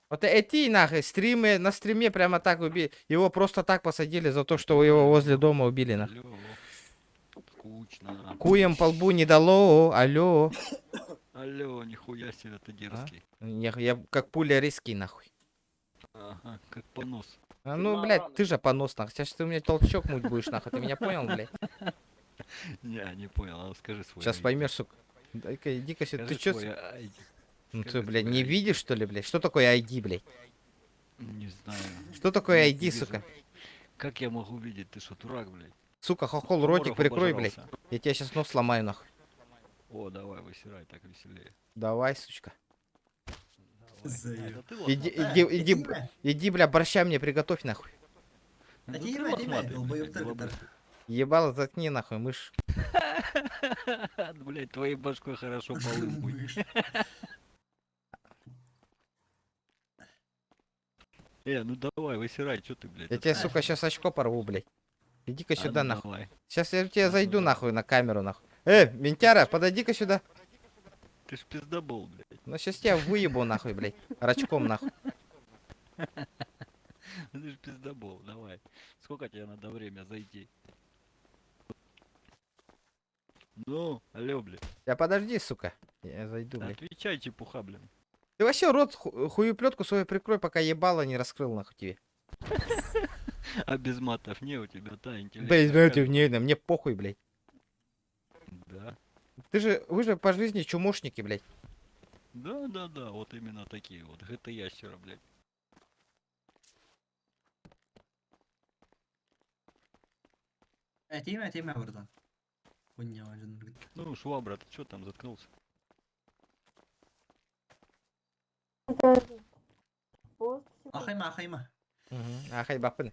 Вот эти, нахуй, стримы, на стриме прямо так убили. Его просто так посадили за то, что его возле дома убили, нахуй. Алло. Скучно. Куем по лбу не дало, алло. Алло, нихуя себе ты дерзкий. Я как пуля риски, нахуй. Ага, как понос. А, ну, блядь, ты же понос, нахуй. Сейчас ты у меня толчок муть будешь, нахуй. Ты меня понял, блядь? Не понял, а скажи свой. Сейчас поймешь, сука. Дай-ка, иди-ка сюда. Ты чё? Ну ты, блядь, не видишь, что ли, блядь? Что такое ID, блядь? Не знаю. Что такое Я ID, не вижу. сука? Как я могу видеть? Ты что, дурак, блядь? Сука, хохол, ротик Моров прикрой, блядь. обожрался. Я тебя сейчас нос сломаю, нахуй. О, давай, высирай, так веселее. Давай, сучка. Это ты вот Иди, бля, борща мне приготовь, нахуй. Ебало, заткни, нахуй, мышь. Блять, твоей башкой хорошо полы будет. Ну давай, высирай, что ты, блядь? Я тебе, сука, сейчас очко порву, блядь. Иди-ка сюда, ну нахуй. давай. Сейчас я тебе зайду, нахуй, на камеру, нахуй. Ментяра, подойди-ка сюда. Ты ж пиздобол, блядь. Ну сейчас я выебу, нахуй, блядь. Рачком, нахуй. Ты ж пиздобол, давай. Сколько тебе надо время зайти? Ну, алло, блядь. Я подожди, сука. Я зайду, блядь. Отвечай, чепуха, блин. Ты вообще рот хуеплетку свою прикрой, пока ебало не раскрыл, нахуй, тебе. А без матов не у тебя, да, интеллект. Без матов не, мне похуй, блядь. Да. Вы же по жизни чумошники, блядь. Да, вот именно такие вот. Это ящера, блядь. Тима, братан. Ну, швабра, ты что там заткнулся? Ахайма. Ахай, бапын.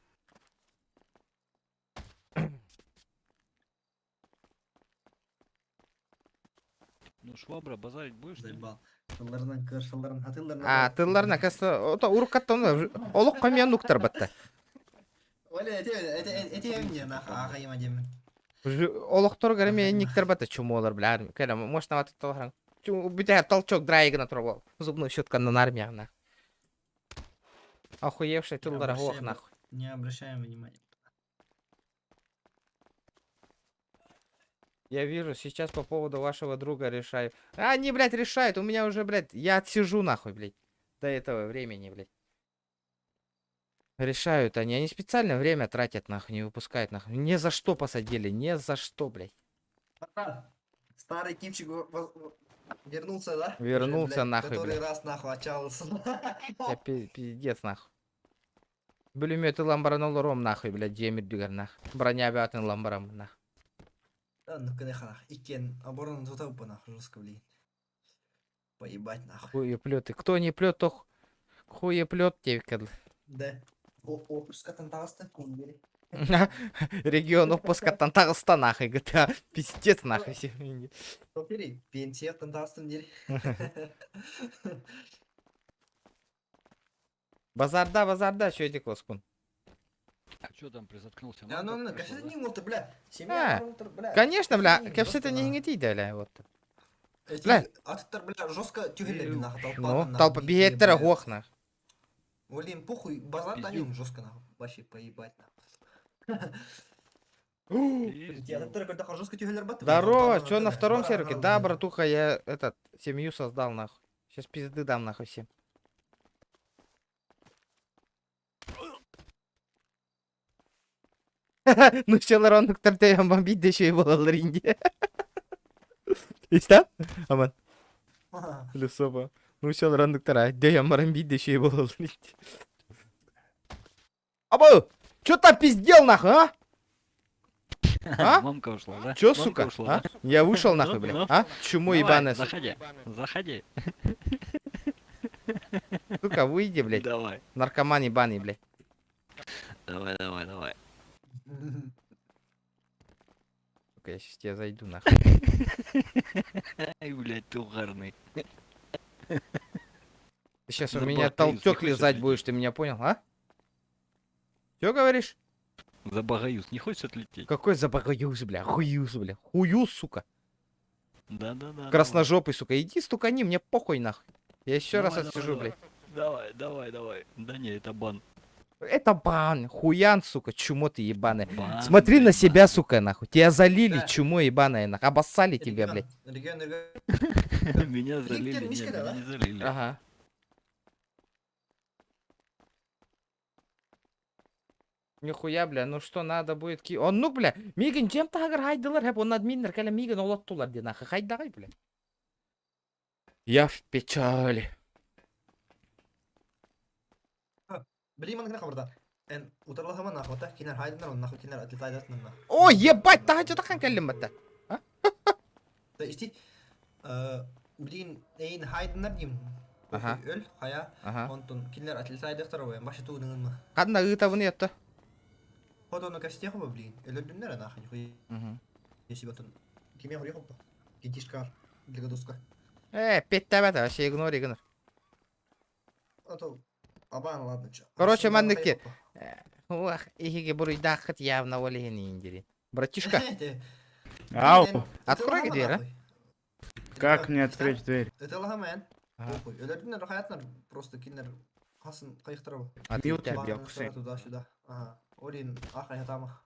Ну, швабра, базарить будешь? Заебал. Тылларынан кыр, шылларын, Тылларына, касы, урукаттан, олық қамия нуктар батта. Оля, это мне нахуй, ахайма демен. Олықтар кәріме никтер батта, чумолар, бля, кәрі, мощна ваты толғаран. Бітә толчок драйгына тұрғал, зубную щетканы на армияғына. Охуевший тыллара ох, нахуй. Не обращаем внимания. Я вижу, сейчас по поводу вашего друга решаю. Они, блядь, решают, у меня уже, блядь, я отсижу, нахуй, блядь. До этого времени, блядь. Решают они специально время тратят, нахуй, не выпускают, нахуй. Ни за что посадили, ни за что, блядь. Старый кипчик вернулся, да? Вернулся, уже, блядь, нахуй, который блядь. раз нахуй отчалился. Я пиздец, нахуй. Пулеметы ламбаранул ром, нахуй, блядь, джемир дюгар, нахуй. Броня бятын ламбарам, нахуй. Да, ну конечно, нахуй. Икен, оборона тут опа, нахуй, жестко, блин. Поебать, нахуй. Хуеплеты. Кто не плет, то хуеплет тебе, кадл. Да. Опуска тантаста, кумбери. Регион опуска тантаста, нахуй, GTA. Пиздец, нахуй. Опери, пенсия тантастын дери. Базарда, что эти класкун? А что там призаткнулся? Ну, кафе не мол ты, бля. Семья, бля. Конечно, бля, кафе-то не гнети, бля, вот. Бля. Аттар, бля, жестко тюгелерди нахуй, толпа. Ну, толпа бегеттер гох нахуй. Олим, похуй, базар они жестко нахуй. Вообще поебать нахуй. Аттар, когда жестко тюгелер бат. Здорово, чё на втором сервере? Да, братуха, я этот, семью создал нахуй. Сейчас пизды дам нахуй всем. Ну что, ронук тартеям бомбить, да еще и было в ринге. İşte aman. Лесоба. Ну все, рандыктара. Да я марамбить, да еще и было. Абу! Чё там пиздел нахуй, а? А? Мамка ушла, да? Чё, Мамка сука? ушла, А? да? Я вышел нахуй, Ну, блядь. ну. А? Чему Давай, ебаная? Заходи, заходи. Сука, выйди, блядь. Давай. Наркоман ебаный, блядь. Давай, давай, давай. Сука, я сейчас тебе зайду нахуй. Ай, блядь, ты угарный. Ты сейчас у За меня Багаюс не толчок хочешь лизать отлететь? будешь, ты меня понял, а? Чё говоришь? За Багаюс не хочешь отлететь? Какой забагаюс, бля? Хуюс, бля. Хуюс, сука. Да-да-да. Красножопый, сука. Иди стукани, мне похуй нахуй. Я еще раз Давай, отсижу, давай, блядь. Давай, давай, давай. Да не, это бан. Это бан, хуян, сука, чумо ты ебаная. Бан, Смотри на блядь, себя, сука, нахуй. Тебя залили, Да. чумо ебаная, нахуй. Обоссали тебя, блядь. Регион. Меня залили, Липтен, нет, Мишка, меня да? не залили. Ага. Нихуя, бля, ну что надо будет ки... Он, ну, бля, мигин чем тагыр хайдылар, хэп, он админнер, кәлі мигин олаттулар, де, нахуй, хайдагай, бля. Я в печали. Блин, man нахуй burada. En utarlaha man nahwa ta kinar haydnar on nahwa kinar atletaydat man nahwa. О, ебать, тахача тахан кәлім бәтті. Ta isti блин ein haydnar dim. Ага. Öl haya. Ага. Онтон kinar atletaydat tarwa başı tu dengan ma. Қадна ғытавыны етті. Ходоно кастеху ба блин. Ölürdünler nahwa хуй. Мгм. Если батон. Киме хуй хопта. Гитишкар. Глигадуска. Петті бәті, вообще игнор, игнор. А то абан ладно чё. Короче, мандыки. Ох, ихиге буруйдахат явно олегені индири. Братишка, Ау, открой дверь, а? как мне открыть дверь? Это лагамен. Ага. Похуй. Ölürdünler hayatlar просто кинер хасын кайыктырабы. Отлично. Туда-сюда. Ага. Орин ахай хатама.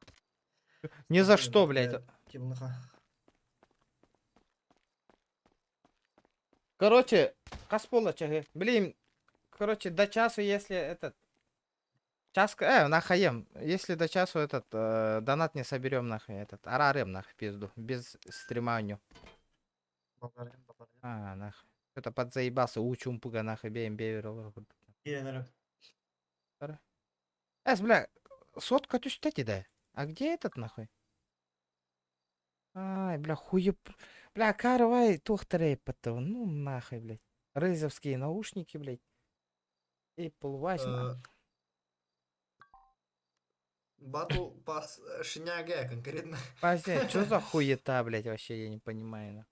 Ни за что, блядь. Кибылныха. Короче, Каспола чаги. Блин, короче, до часу, если этот... Час... нахаем. Если до часу этот донат не соберем, нахуй, этот... Арарем, нахуй, пизду. Без стриманию. А, нахуй. Это подзаебался. Учумпуга, нахуй, беем беверал. Бля, сотка тюстети, да? А где этот, нахуй? Ай, бля, хуеп... Бля, карвай, тухтарей потом. Ну, нахуй, блядь. Рызовские наушники, блядь. И полвась, нахуй. Батл пас шиняге конкретно. Паздец, что за хуета, блядь, вообще, я не понимаю, нахуй.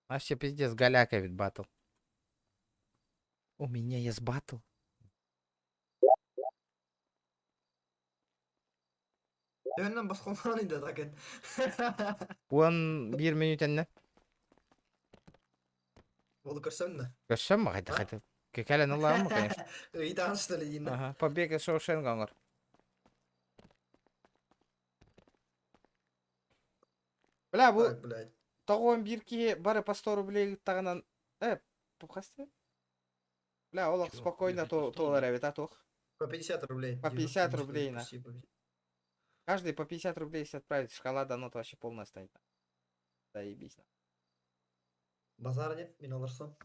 Вообще, пиздец, голяка ведь батл. У меня есть батл. Önünden baskonlanıydı zaten. Он 1 минут не? Onu көрсем да. Görsem mi? Hadi. Kekalen Allah'ım mı, конечно. Ыйдан что ли дейін. Ага, побег из Шоушенга, аңғар. Бля, бұл... Так, блядь. Тоғын бирки бары по 100 рублей тағынан... Пупхасты? Бля, олақ спокойно толар әвет, а тоқ. По 50 рублей. По 50 рублей, на. Почти по 50. Каждый по 50 рублей если отправить шоколада, ну то вообще полная станет. Заебись. Базар нет, мен алырсам.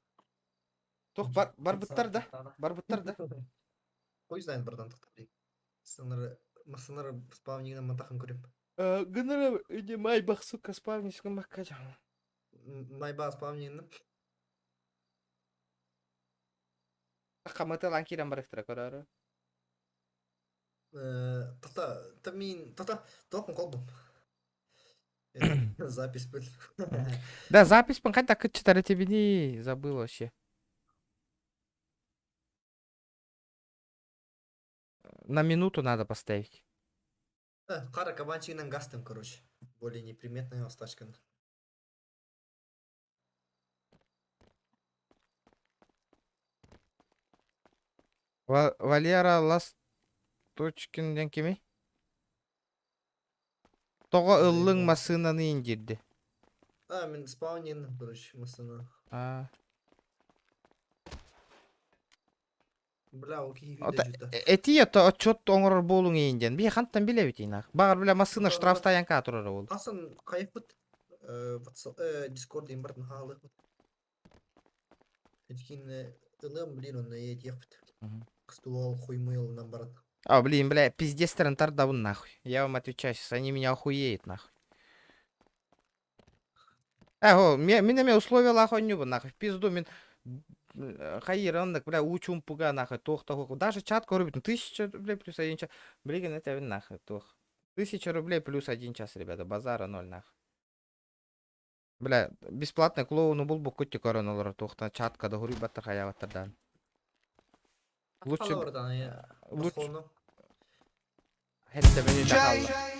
Тоқ бар бұттар да? Бар бұттар да? Хуй знает, братан, тоқта. Мақсанары спавнигінен мантақын көрем. Гыныры үде майбақ, сука, спавнискін баққа. Майба спавнигінен. Қамыты ланкирен барықтыра көрәрі. Тоқын қолдым. Запись был. Да, запись пока так 4 тебе не забыл вообще. На минуту надо поставить. Қара кабанчигінен гастым, короче. Более неприметная остачка. Валера Ласточкинден кеме? Тоға ыллың масынаны индирди. Мен спаунин, короче, масына. Бля, окей, видео жута. Эти это отчет оңорор болуң инден. Би ханттан биле битин. Багыр бля масына штраф стоянка турар бол. Асан кайфыт. Дискорд имбартын халы. Эткин ылым блин он етепт. Кстуал хуймыл нам барат. Блин, бля, пиздец тарантар даун нахуй. Я вам отвечаю, сейчас они меня охуеют нахуй. Меня условия лахоню бы нахуй. В пизду мен хайранок, бля, учум пуга нахуй. Даже чат рубит. 1000 рублей плюс 1 час. Блин, это нахуй. 1000 рублей плюс 1 час, ребята. Базара 0 нахуй. Бля, бесплатно клоуну был бы кутти коронолар. Чатка да гури баттар хаяваттардан. Лучше...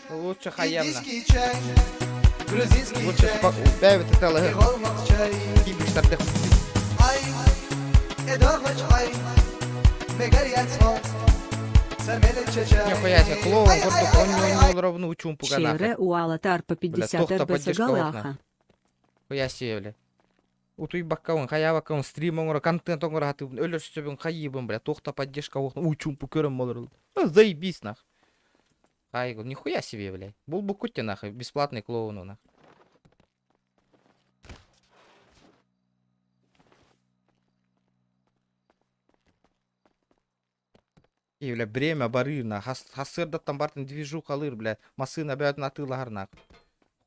Лучше хаемна. Лучше бәві тәтәлі кибіштарды Нихуя себе, клоун, гордук, он ровно учум пуганаха. Шере уалатар по 50 РБС галаха. Хуя себе, бля. Утуй баккаун, хаявакаун, стримоңора, контент оңора хаты, өлөш сөбін хайыбын, бля, тоқта поддержка оқтын, учум пукерім болыр. Заебись, нах. Айгул, нихуя себе, бля. Был бы кутти, нах, бесплатный клоуну, нах. И, бля, бремя бары, нах, хасырдаттан бартын движух алыр, бля, масына бәйтін атылағар, нах.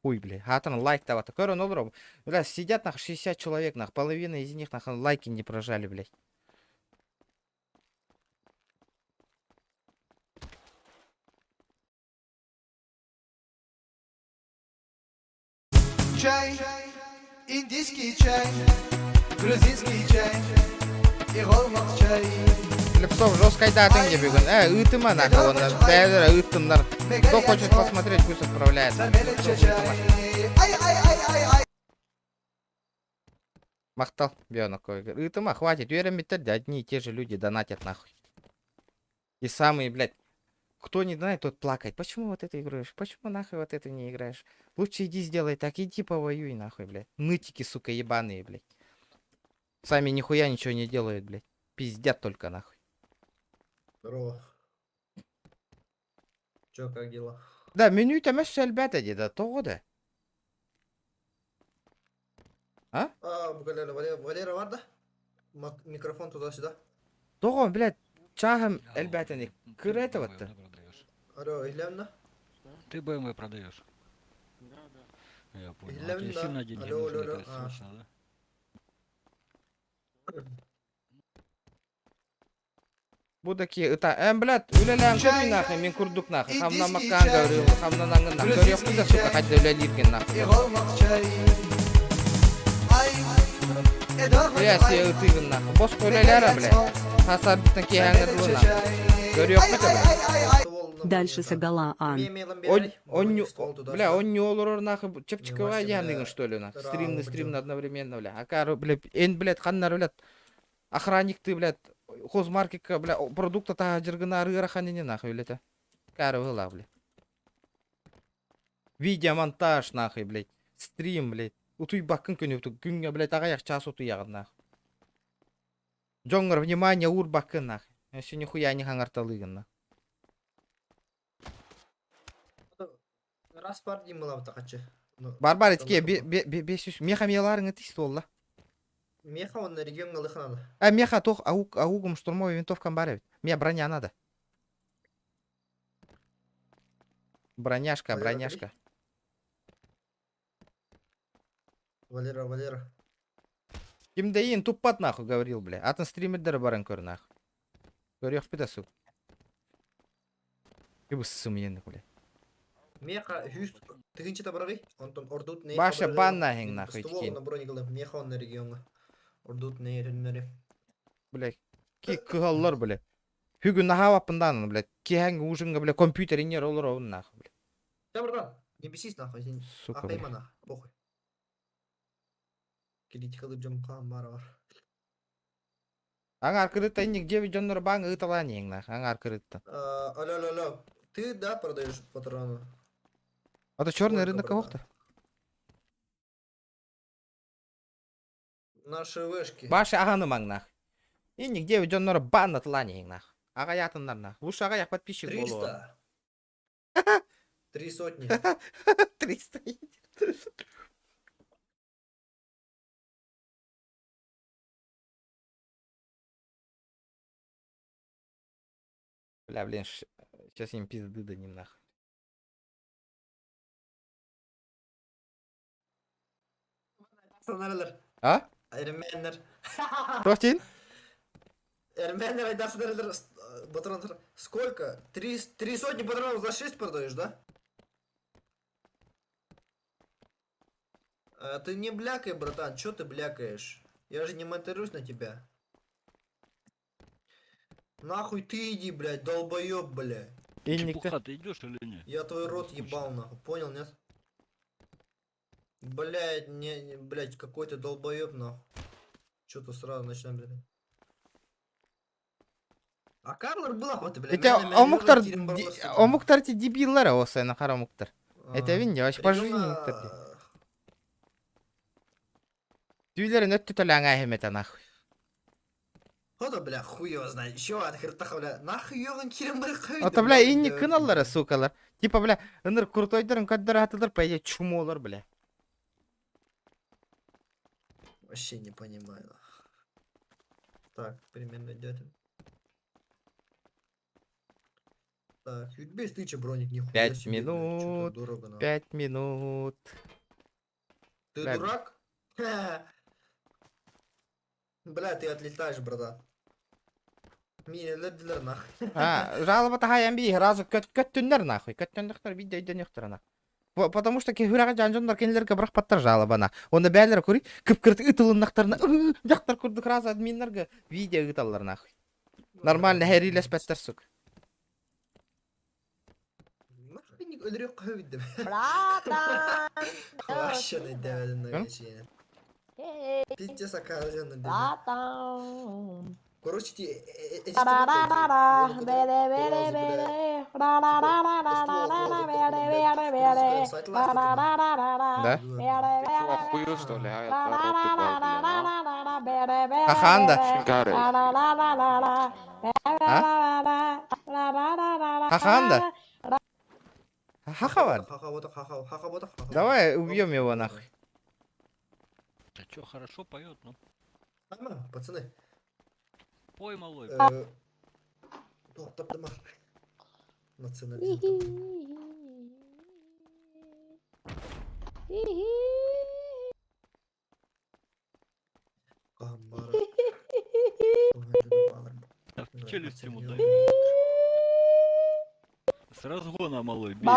Хуй, бля, хатан лайк давата. Корон олром, бля, сидят, нах, 60 человек, нах, половина из них, нах, лайки не прожали, блядь. Чай, индийский чай, грузинский чай, и голмак чай. Лепсов жесткой даты где бегун. Итыма нахуй, он бэдера, итымнар. Кто хочет посмотреть, пусть отправляется. Махтал, бионок. Итыма, хватит, веромитер, одни и те же люди донатят нахуй. И самые, блядь, кто не донатит, тот плакать. Почему вот это играешь? Почему нахуй вот это не играешь? Лучше иди сделай так, иди повоюй нахуй, блядь. Нытики, сука, ебаные, блядь. Сами нихуя ничего не делают, блядь. Пиздят только нахуй. Здорово. Чё, как дела? Да, меню там еще ребята, деда, то да. А? Валера, варда? Микрофон туда-сюда. То, блядь, чагом, ребята, не кретого-то. Алло, Ильяна? Ты БМВ продаешь? Да. Я понял. А тебе сильно деньги нужны, это срочно, да? Будаки, это, блядь, үлелән көрмей нахуй, мен күрдік нахуй. Хамна макан говорил, хамна наңын нахуй. Көрек куда, сука, хоть үлелерген нахуй. Я себе ütігін нахуй. Бос үлелері, блядь. Хасар бітін кейхәңгірлі нахуй. Көрек куда, блядь. Дальше сагала ан. Бля, он не олорор нахуй. Чепчиковая яныңын, что ли, нахуй. Стримный одновременно, бля. Акару, блядь, блядь, ханнар, блядь. Охранник ты, блядь. Хозмаркетка, бля, продукта та жиргына арыгыраханене нахуй, блядь. Кары выла, блядь. Видеомонтаж, нахуй, блядь. Стрим, блядь. Утуй бакын күнү, күнгө, блядь, агаяк час утуй ягын, нахуй. Жоңгор, внимание, ур бакын, нахуй. Еще нихуя не хангарталыгын, нахуй. Раз пар деймін тақачы. Барбаритке, бесюш, мехамияларың этист олла. Меха он на регион галыханады. Меха тох, аугум штурмовой винтовкам баревит. Мне броня надо. Броняшка. Валера. Кимдейин тупат нахуй говорил, бля. Атын стримердер баран көр нахуй. Көрек пидасу. Кибыссым ендік, бля. Меха, хюст, тыгынчы табырағый. Онтон ордут не... Баша банна хең нахуй тикейн. Стуол на бронигалы. Меха он на регионға. Ордут не ерінмері. Блядь, ки кыгаллар, блядь. Хүгін наха вапындан, блядь. Ки хәңгі ужынға, блядь, компьютер инер олар оғын нахуй, блядь. Табырған, не бесись нахуй, сен. Сука, Ақайма блядь. нахуй, похуй. Критикалы жом қам бар. Аңар кырытта инник 9 жоннор баң ыталанең нах. Аңар кырытта. Алло. Ты, да, продаешь патроны? Это черный Сколько, рынок братан? кого-то? Наши вышки. Башы ағаны маң нах. Инник 9 жоннор баң ыталанең нах. Аға ятындар нах. Лучше аға як подписчик болу. 300. 3 сотни. 300. Бля, блин, сейчас им пизды дадим нахуй. Nereler? А? Ermeniler. Тоштин? Эрменер, айдасы nereler? Патронов. Сколько? 3 сотни патронов за 6 продаешь, да? Ты не блякай, братан. Чё ты блякаешь? Я же не монтируюсь на тебя. Нахуй ты иди, блядь, долбоёб, блядь. Чепуха, ты идешь или нет? Я твой рот ебал, нахуй. Понял, нет? Блядь, блядь, какой ты долбоёб, нахуй. Чё-то сразу начинаем, блядь. А Карлор был охота, блядь. Это Омуктар те дебиллар осы на хара Муктар. Это вин вообще по жизни Муктар. Тюйлерин өтті төлі аңа әхемет нахуй. Ода, бля, хуй его знает. Еще от хертаха, бля. Нахуй ёган кирем бля хуй. Ота, бля, инни кыналлары, сукалар. Типа, бля, ыныр крутойдарын каддар атылар, пойде чумолар, бля. Вообще не понимаю. Так, примерно идет. Так, без тыча броник нихуя 5 себе, блядь, чё-то минут. дорого, нахуй. 5 минут. Ты Бля, дурак? Бля, ты отлетаешь, брата. Милер нахуй. Жалоба тахай амби разы көттүннер нахуй. Көттүндіктер видео иденектер нахуй. Потому что кехурага жанжондар кенлерге бірақ паттар жалобана. Оны бәлер көрі, кіп-кірт ытылыннақтарына, жақтар көрдік разы админлерге видео ыталар нахуй. Нормально хәрилес пәттер сук. Нахуй не өлірек қойды. Братан! Вообще найдеведен на вечене. Пиздец оказывается. Братан! Короче, Да? Охуел, что ли? Хаханда. Хаханда? Хахавад. Давай убьем его нахуй. А чё, хорошо поет, ну? Пацаны. Пой, малой. В челюсть ему дай. С разгона, малой, бей.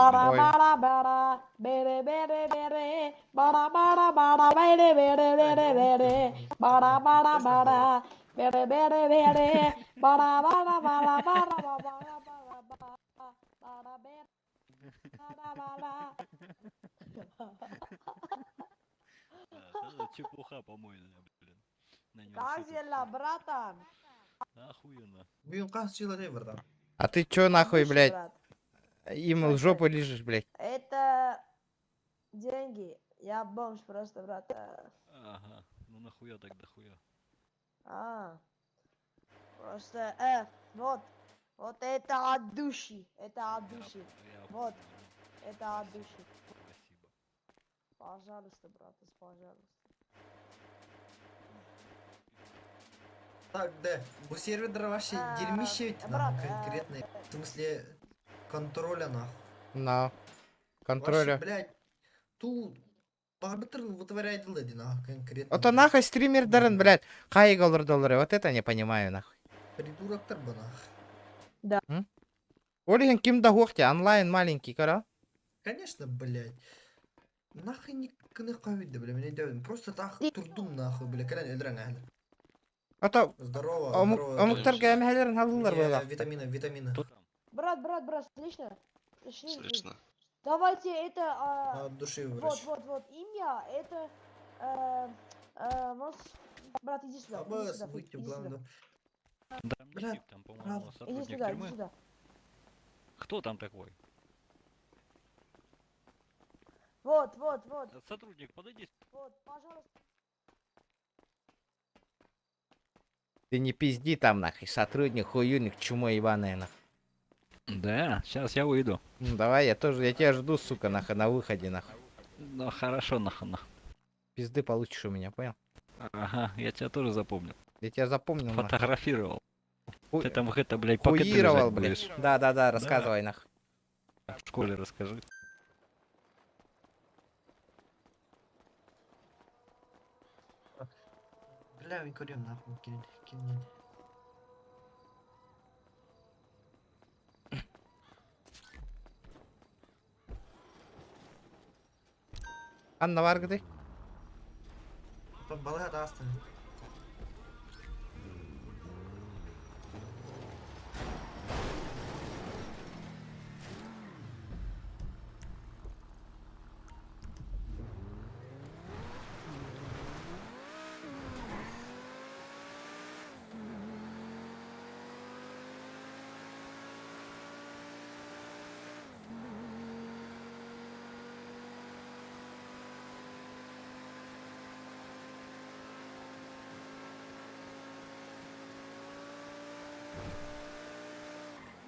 Чепуха помойная, блин. Казела, братан. Охуенно. Блин, как человек, братан? А ты чё нахуй, блядь? Им в жопу лежишь, блядь. Это деньги. Я бомж просто, брат. Ага, ну нахуя так дохуя. Просто, вот это от души. Это от души. Вот, это от души. Спасибо. Пожалуйста, брат, пожалуйста. Так, да. У сервера вообще дерьмище ведь конкретно. В смысле, контроля нахуй. На. Контроля. Вообще, блядь, тут бarbitr вытворяет леди нахуй конкретно. Это нахуй стример дарен, блядь. Хайгалор доллары. Вот это не понимаю нахуй. Придурок-то бы нахуй. Да. Олеген ким да хохте, онлайн маленький, кара? Конечно, блядь. Нахуй не кнехавида, бля, меня делают. Просто так турдум нахуй, бля, когда не дрanga. Это... Здорово, Омуктар гаймхалерин халылар была. Витамины. Брат, слышно? Слышно. Давайте это... От души выращ. Вот, имя, это... Брат, иди сюда. Выйти в главную. Там не Блядь, тип, там, по-моему, Иди сотрудник сюда, иди тюрьмы. сюда. Кто там такой? Вот, вот, вот. Сотрудник, подойди. Вот, пожалуйста. Ты не пизди там, нахуй, сотрудник, хуюник, чумо ебаное, нахуй. Да, сейчас я выйду. Ну, давай, я тебя жду, сука, нахуй, на выходе, нахуй. Ну хорошо, нахуй. Пизды получишь у меня, понял? Ага, я тебя тоже запомнил. Я тебя запомнил, нахуй. Фотографировал. Ху- Ты там это, блядь, пакеты Хуировал, лежать блядь. будешь. Да, рассказывай, нахуй. В школе расскажи. Бля, він курив нахуй, кинь. Анна var gidi. Balığa da astın.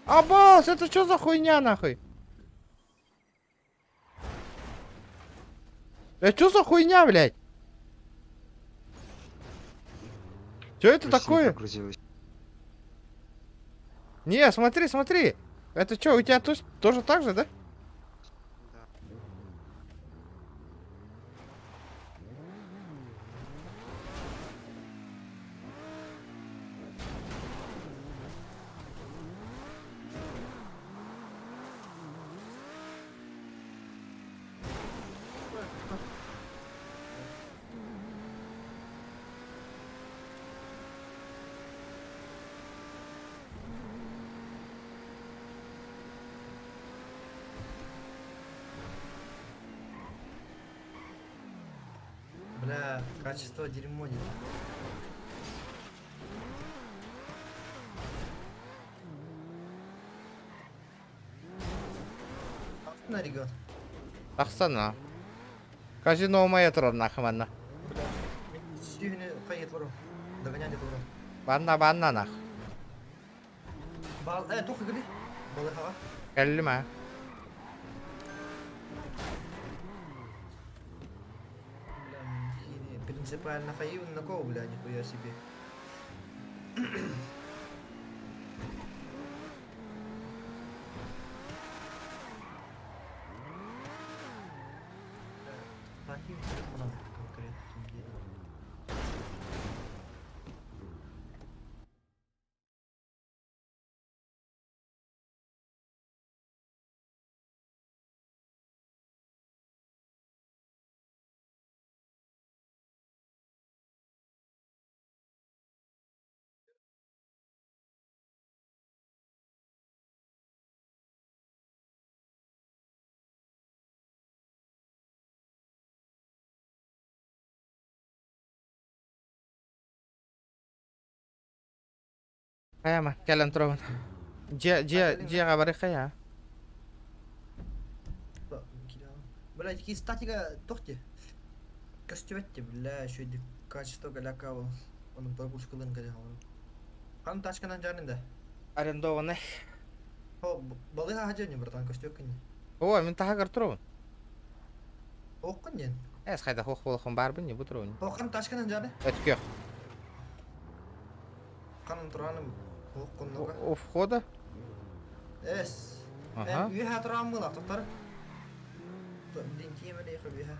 Аббас, это что за хуйня, нахуй? Это что за хуйня, блядь? Что это такое? Не, смотри. Это что, у тебя тоже так же, да? Бля, качество дерьмо не. На регион. Тахсана. Казино моя тұрар, нахуй, манна. Сүйіне қайет бұру. Догонять это бұру. Банна, нах. Тоқы гүлі. Балы хава. Кәлліма. Принципиально хаив на кого, бля, нихуя себе. Kayama, kalian turun. Dia kabarnya kaya. Бля, такие статика тохти. Костюметти, бля, еще и качество галякава. Он прогуш кылын галякава. Қан тачканан жанында. Арендованный. О, балыга хажани, братан, костюкин. О, мен тахагар турун. Оққан ден. Қайда хоқ болған барбын не бұтырын. Оққан тачканан жаны. Өткөк. Қанын тұраным оққан нұға. У входа? Эс. Ага. Үйе хатырам мұлақ, тоқтар. Денкиеме дейхі үйе.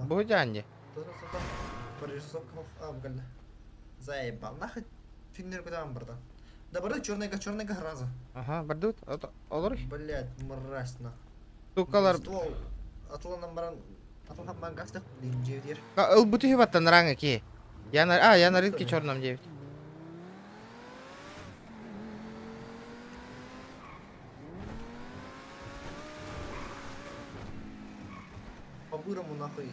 Будя, Анди. Заебал, нахуй фигнер куда братан. Да бардак черная раза. Ага, бардут, олар. Блять, мразь на. Тукалар. Ствол. Атыланан баран. Атылхан баран гастық дейін жевдер. Ыл бутихи баттан ранга ки. Я на рынке черном 9. по-бырому нахуй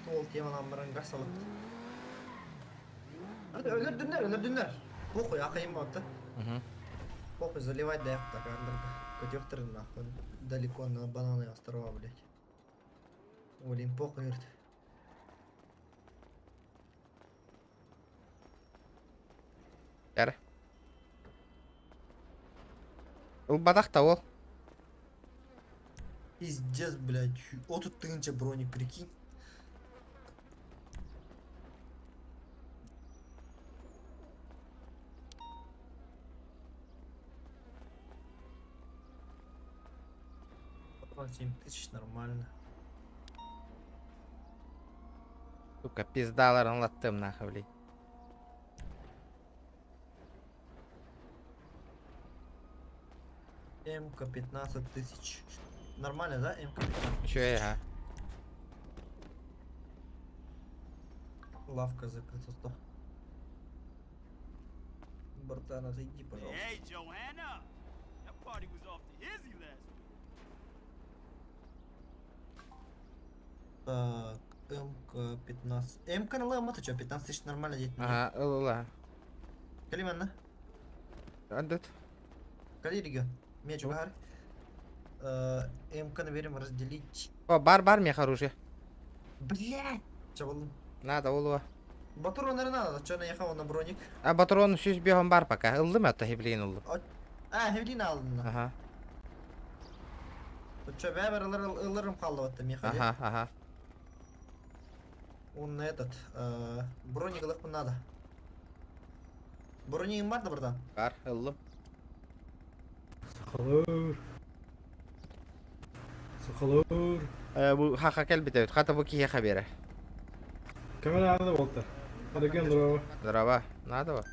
ствол теманан бірін салып. Өлірдіңдер. Похуй, ақайым бапты. Похуй, заливать да яқта кардырды. Көтектірді нахуй. Далеко на бананы острова, блядь. Олин, похуй ерді. Яр. Ул бадақта ол. Пиздец, блядь. Отут тыгынча броник, прикинь. Патрон 7000, нормально. Сука, пиздаларын латтым нахуй, блядь. МК 15 тысяч. Нормально, да? МК 15 Чё я? Лавка закрыта. То. Братан, отойди, пожалуйста. Так, МК 15. МК на лэм, это что, 15 тысяч нормально деть? Ага, ла. Калиманна? Отдат. Кали регион. Меч угар. МК наберем разделить. О, бар мне оружие. Блядь! Че был? Надо, улова. Батурон, наверное, надо. Че наехал на броник? А батурон сүз бегом бар пока. Ылдым это хиблин улды. Хевлин алдın. Ага. Тут что, бәбір ылырым қалды отты меха. Ага. Он этот, броник ылық надо. Бронигin бар да братан? Бар, ылдым. Сухалур. Bu haqa kelbite. Хата bu kiye habere. Камера надо болта. Адаген здорово. Здорово. Надо во.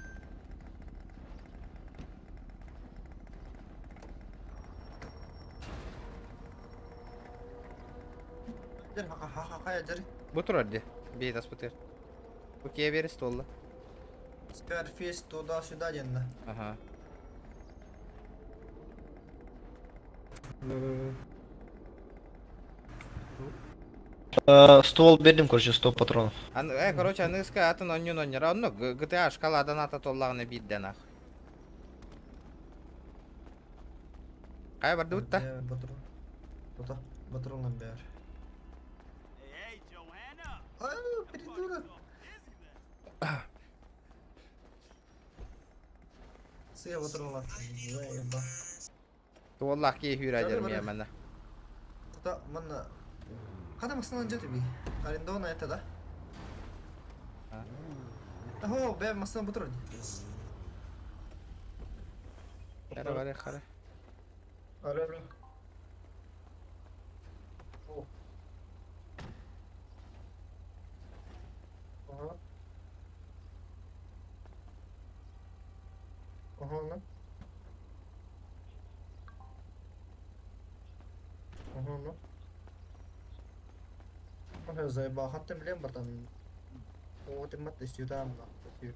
Bu turardı. Bir tas biter. Bu kiye verir stolla. Scarface туда-сюда денно. Ага. Ствол бердим, короче, 100 патронов. Короче, аныска атын оннюн равно GTA шкаладан ата толлагына бидден ах. Кай барды утта? Патронам бер. Придурок. Сыя патронлар. Заеба. Толлах ки хүрәдер мия менә. Тута мана. Када масынан жете би. Арендована это, да? О, бе масан патрон. Хара. Алло. Ага. Ага, заебал. Хаттем блин, братан. Вот им это сюда, нахуй.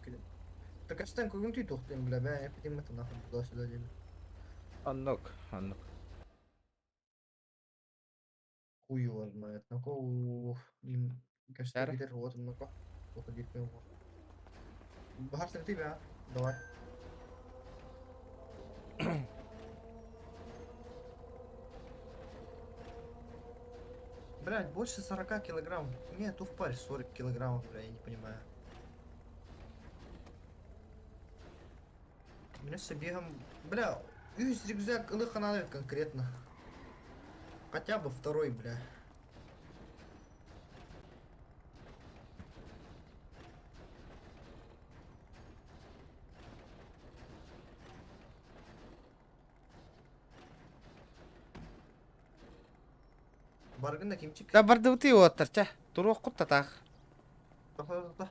Так а стенку гун ты тухтем, бля, я потом это нахуй туда-сюда делаю. Аннок. Хуй его знает. Ну-ка, кажется, где-то вот он, ну-ка. Уходи к нему. Бахар, ты тебя, давай. Блять, больше 40 килограмм. Нет, в паре 40 килограммов, бля, я не понимаю. У меня с бегом... Бля, весь рюкзак лыха надо конкретно. Хотя бы второй, бля. Баргында кимчик. Да барды уты отыр, ча. Турук кутта так. Тоқта.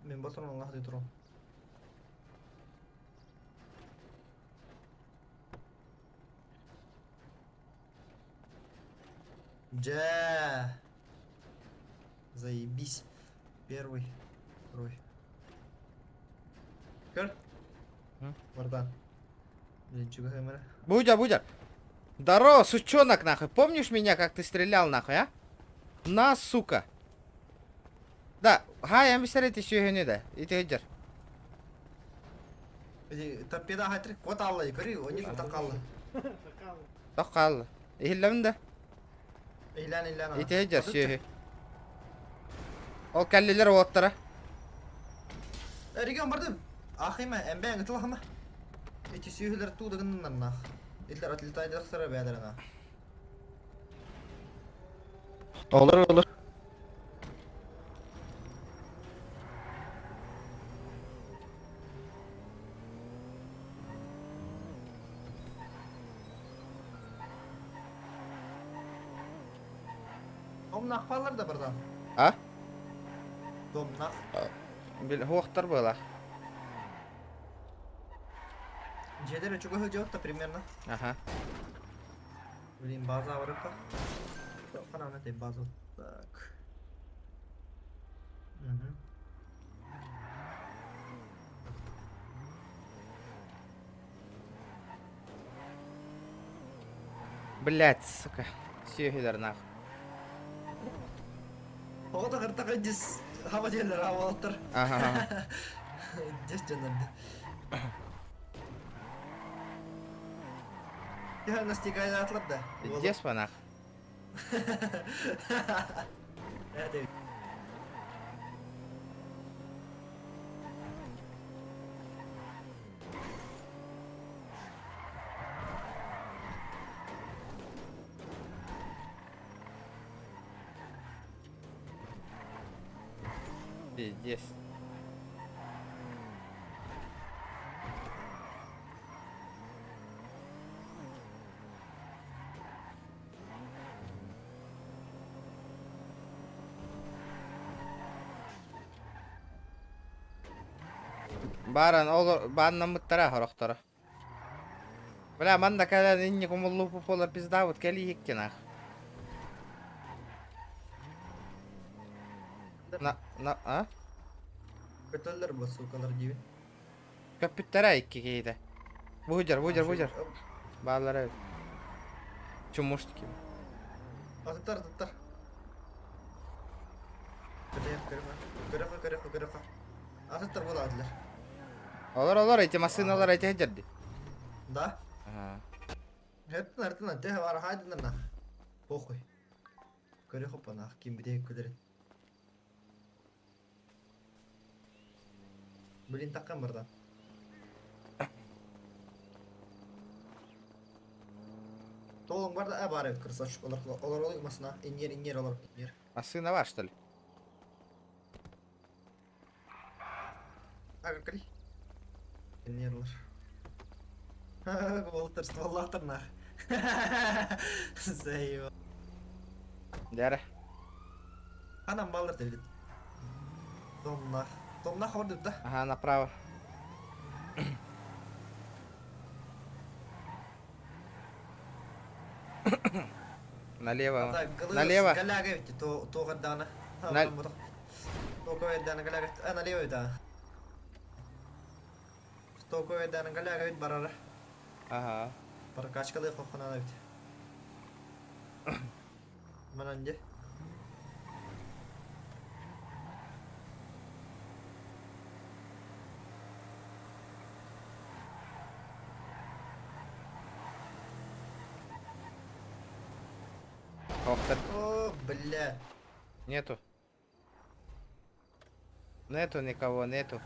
Мен батырмын Аллах дей тұрам. Заебись. Первый, второй. Кер? Братан. Блин, чего камера? Будя. Здорово, сучонок, нахуй. Помнишь меня, как ты стрелял, нахуй, а? На, сука. Да, хай амбисарет сүйгөнү да. Итегер. Торпеда хайтыр кот аллай көрү, они такалла. Такалла. Ихилламда. Илан. Итегер сүйгө. Ол каллелер оттара. Регион бардым. Ахима, эмбен гытылахма. Эти сүйгөлөр туудыгыннан нах. Итлер атлетайды сыра бәдерна. Olur. Домнах балар да барда. А? Домнах. Бил хоқтар была. Жедер чуга хөҗөт примерно. Ага. Блин, база варыпа. Кана на базу. Так. Блять, сука. Сүйгөлөр нах. Ода кыртага дис хава жерлер авалтыр. Ага. Дис жанарды. Я настигай атлап да. Дес панах. Это Пиздец. Баран олар баннан мыттара хорохтора. Бля, манда када инни кумуллу пополар пизда вот кали хиккенах. А? Көтөллөр басукалар диби. Капиттара икки кейде. Бужар. Балары. Чумуштики. Атар. Көрөк. Атар буладылар. Олар эти машиналар эти жерди. Да? Ага. Хеттен те бар хайдынна. Похуй. Көрөк опана ким биде көдөрөт. Блин, таккан барда. Толың барда бар ет кырсач олар масына инер олар инер. Машина var что ли? Ага, кри. Инерлар. Волтер стволлатыр нах. Зайо. Дяра. Анам балдар делит. Домнах орды да. Ага, направо. Налево. Налево. Галяга ведь то гадана. Токо ведана галяга. Налево да. Токо ведана галяга ведь барара. Ага. Паркачкалы хохана ведь. Мананде. О, бля. Нету никого, нету.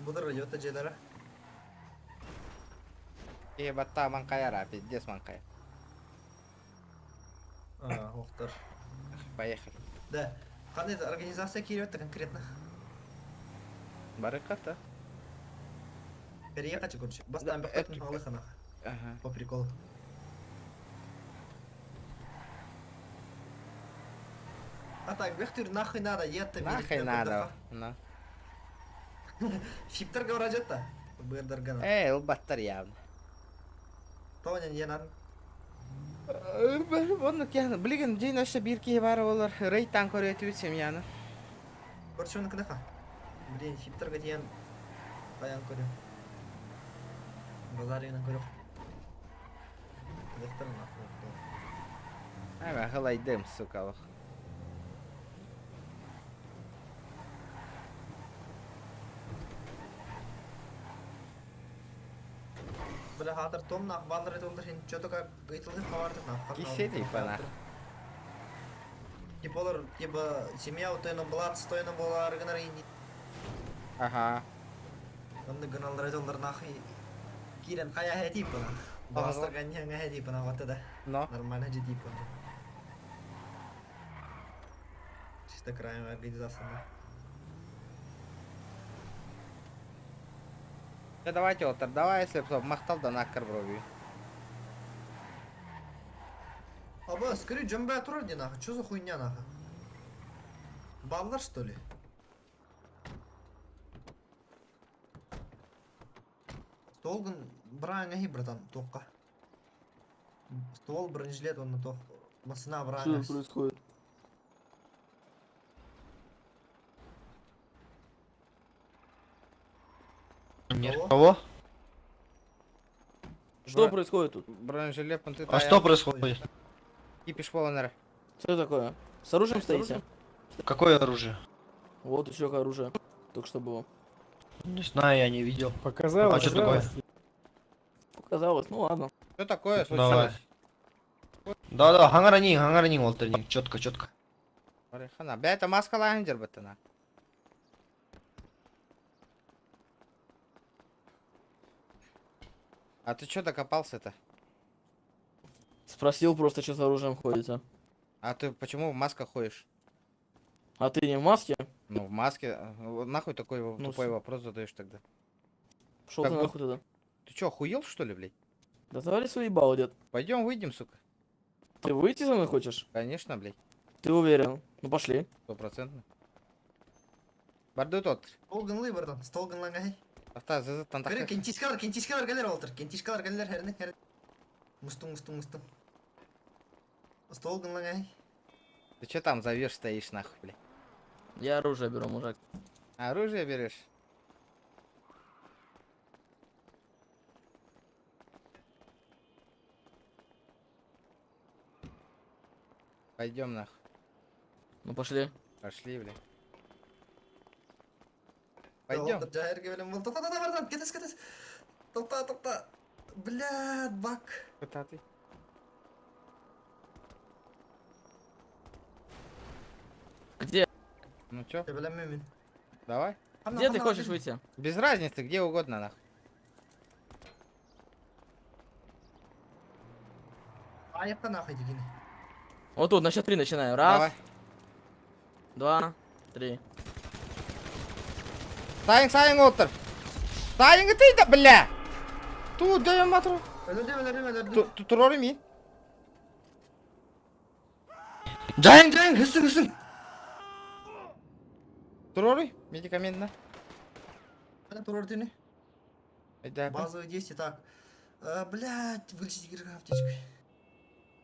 Будар идёт джедара. Бата манкая, пиздец манкая. Охтар. Поехали. Да. Кандай организация кирет конкретно? Барыката. Переехать, короче. Бастан бехтен халыхана. Ага. По приколу. А так, бехтер нахуй надо, етта. Нахуй надо. На. Фиптер говоражетта. Бырдаргана. Элбаттар явно. Тонен енан. Оны кен, блин, день ночи бирки бар олар. Рейтан көрөтүп өтсем яны. Короче, оны кыдака. Блин, фиптер гатиян. Баян көрөм. Базарына көрөм. Бехтер нахуй. Ага, галайдем, сука. Бля, хатыр том нах, балдыр это хин что-то как гайтылы хаварды нах. Кисетей панах. Типа олар, типа семья утойна блат, стойна болар, гынар ини. Ага. Онды гыналдар айтылдар нах. Кирен кая хэ типа нах. Бастар ганья га хэ типа нах вот это. Но. Нормально же типа. Чисто краем организация. Давайте, Отор, давай, если б мақтал да наққыр брови. Аба, скорее джамбая турди нахуй, что за хуйня нахуй? Баллар что ли? Столган брань аги, братан, тока. Ствол бронежилет, он на то. Масна брань. Что происходит? Кого? Что происходит тут? Бронежилет, понты. А что происходит? Кипиш полонер. Что такое? С оружием стоите? Какое оружие? Вот еще какое оружие. Только что было. Не знаю, я не видел. Показалось. А что такое? Показалось, ну ладно. Что такое Давай. случилось? Да, хангарани, Уолтерник, четко. Хана, бля, это маска лайнер баттана. А ты чё докопался-то? Спросил просто, что с оружием ходите. А ты почему в масках ходишь? А ты не в маске? Ну, в маске. Нахуй такой тупой вопрос задаешь тогда? Шел Как ты бы- нахуй тогда? Ты чё, охуел что ли, блядь? Да завали свои баллы, дед. Пойдем выйдем, сука. Ты выйти за мной хочешь? Конечно, блядь. Ты уверен? Ну пошли. 100%. Барды тот. Столган лы, братан, столган лангай. Авта зазыттан Гыры, таққа. кентишкалар галер олтыр, кентишкалар галер херне. Мустум. Столган лангай. Ты чё там завешь стоишь, нахуй, блядь? Я оружие беру, мужик. Оружие берешь? Пойдем нахуй. Ну пошли. Пошли, блядь. Пойдем. Джайр гевелем был. Тота, братан, кетес. Тота. Блядь, бак. Куда ты? Где? Ну чё? Гевелем. Давай. Где ты хочешь выйти? Без разницы, где угодно, нахуй. А я нахуй дигин. Вот тут, на счет 3 начинаем. Раз, Давай. 2, 3. Сайын, Отор. Сайын ты да, бля. Тут, да я матру. Өлөрдүм. Туроры мен. Жайың, хысың. Туроры, медикаментна. Ana турордыны. Да. Базовые действия так. Блядь, вылечить Игорь аптечкой.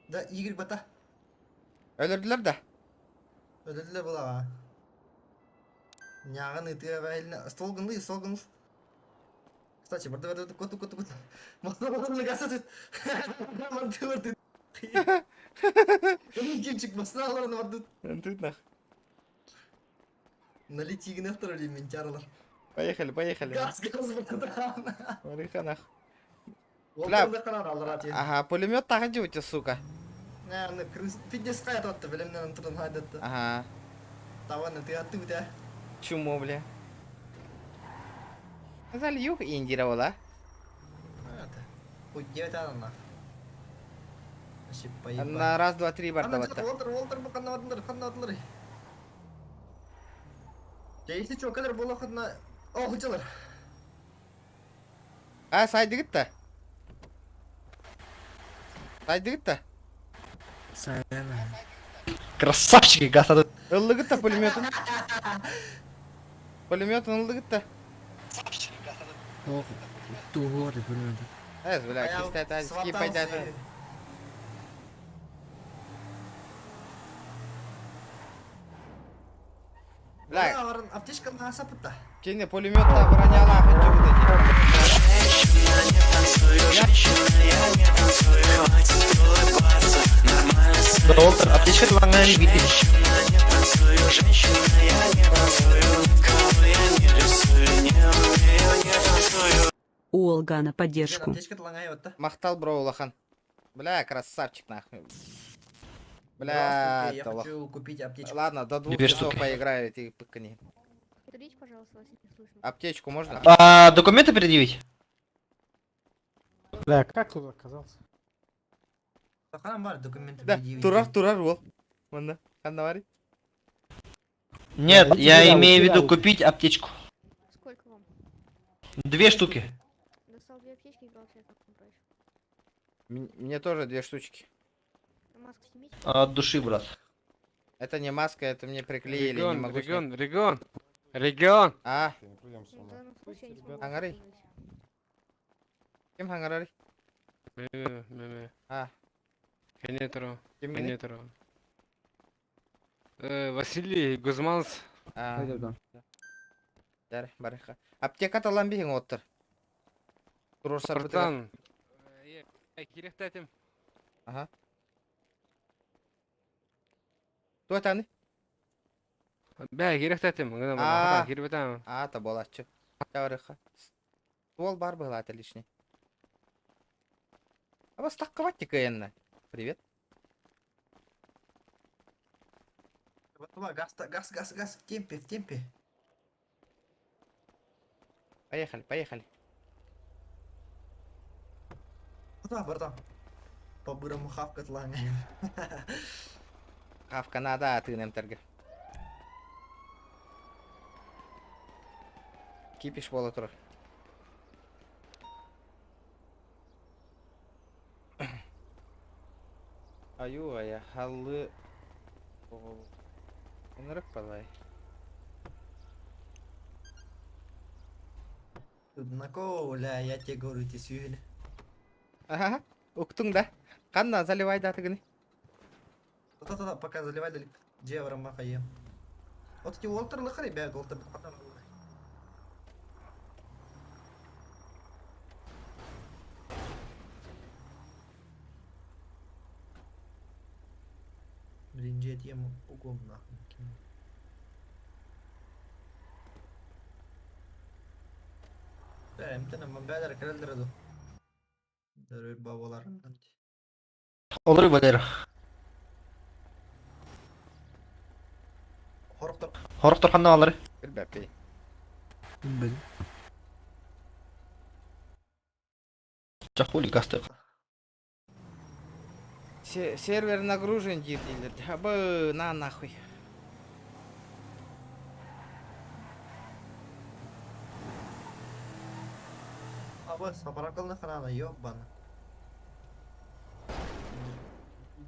Да, Игорь бата. Өлөрдүлөр да. Өлөрдүлөр була. Няган ыты авайлна. Столгынлы. Кстати, барды. Коту. Масна гасат. Барды. Кимчик масналарын барды. Тут нахуй. Налети на второй ментярлар. Поехали. Газ, братан. Орыха нахуй. Бля. Ага, пулемет тағады у тебя, сука. Наверное, фитнес стоит вот, блин, на трон хайдет. Ага. Таван, ты оттуда. Чуму, бля. Залью индировала. Это. Путь 9 она. Вообще поебать. На раз, два, три барда вот так. Волтер, баканадыр. Я если что, кадр был охотно. О, хотелер. А, сайдыгытта. Красавчики, гасады. Ыллыгытта пулеметын. Ыллыгытта. Бля, кистата, скипайда. Бля, аптечка на сапыта. Кене пулеметта броняла, хочу вот эти. Уолтер, аптечка твоя не видит. У Олгана поддержку. Аптечка тлаңай отта. Мақтал, бро, Улахан. Бля, красавчик, нахуй. Бля, Здравствуйте, я Толох. хочу купить аптечку. Ладно, до 2 Две часов штуки. поиграю, ты пыкани. Повторите, пожалуйста, вас не слышно. Аптечку можно? Документы предъявить? Бля, как тут оказался? Сахарам бар, документы Да, предъявить. турар, бол. Мында, қандавари? Нет, Да, я утирал, имею в виду утирал. купить аптечку. Сколько вам? 2 штуки. Достал 2 аптечки и брал себе как прочь. Мне тоже 2 штучки. Маску снимите. От души, брат. Это не маска, это мне приклеили, не Регион, могу снять. регион, регион. Регион. А, В данном случае я не смогу Ангарей. использовать. кем хангарари? А, Кенетро. кем гене? Кенетро. Василий Гузманс. А, дар, бариха. Аптека талан бихин оттыр. Турурсар бітігір. Братан. Керек тәтім. Ага. Туа таны? Бә, керек тәтім. А. Керек бәтім. А, та болатчы. Таварыха. Ствол бар был, это лишний. А вас так кваттика енна. Привет. Газ, в темпе, в темпе. Поехали, поехали. Куда, братан? По-бырому хавкать тлаңай. Хавка надо, а ты немтерге. Кипиш бола тур. Аю, ая, халы. Онырык палай. Однако, я тебе говорю, ты сюгели. Ага, уктың да. Қанна заливай да тыгыны. Та-та-та, пока заливай далек. Джевра махаем. Вот эти Уолтер лохари бегал, Уолтер. Блин, джет ему угом нахуй. Да, имтена мабадар калдырду. Дөрөй бабаларымдан. Олры, Валера. Хорықтыр. Хорықтыр қанда алыры. Bir бәпей. Чахули гасты. Сервер нагружен, дирдилер. Абы, на нахуй. Абы, сапаракалны ханана, ёбана.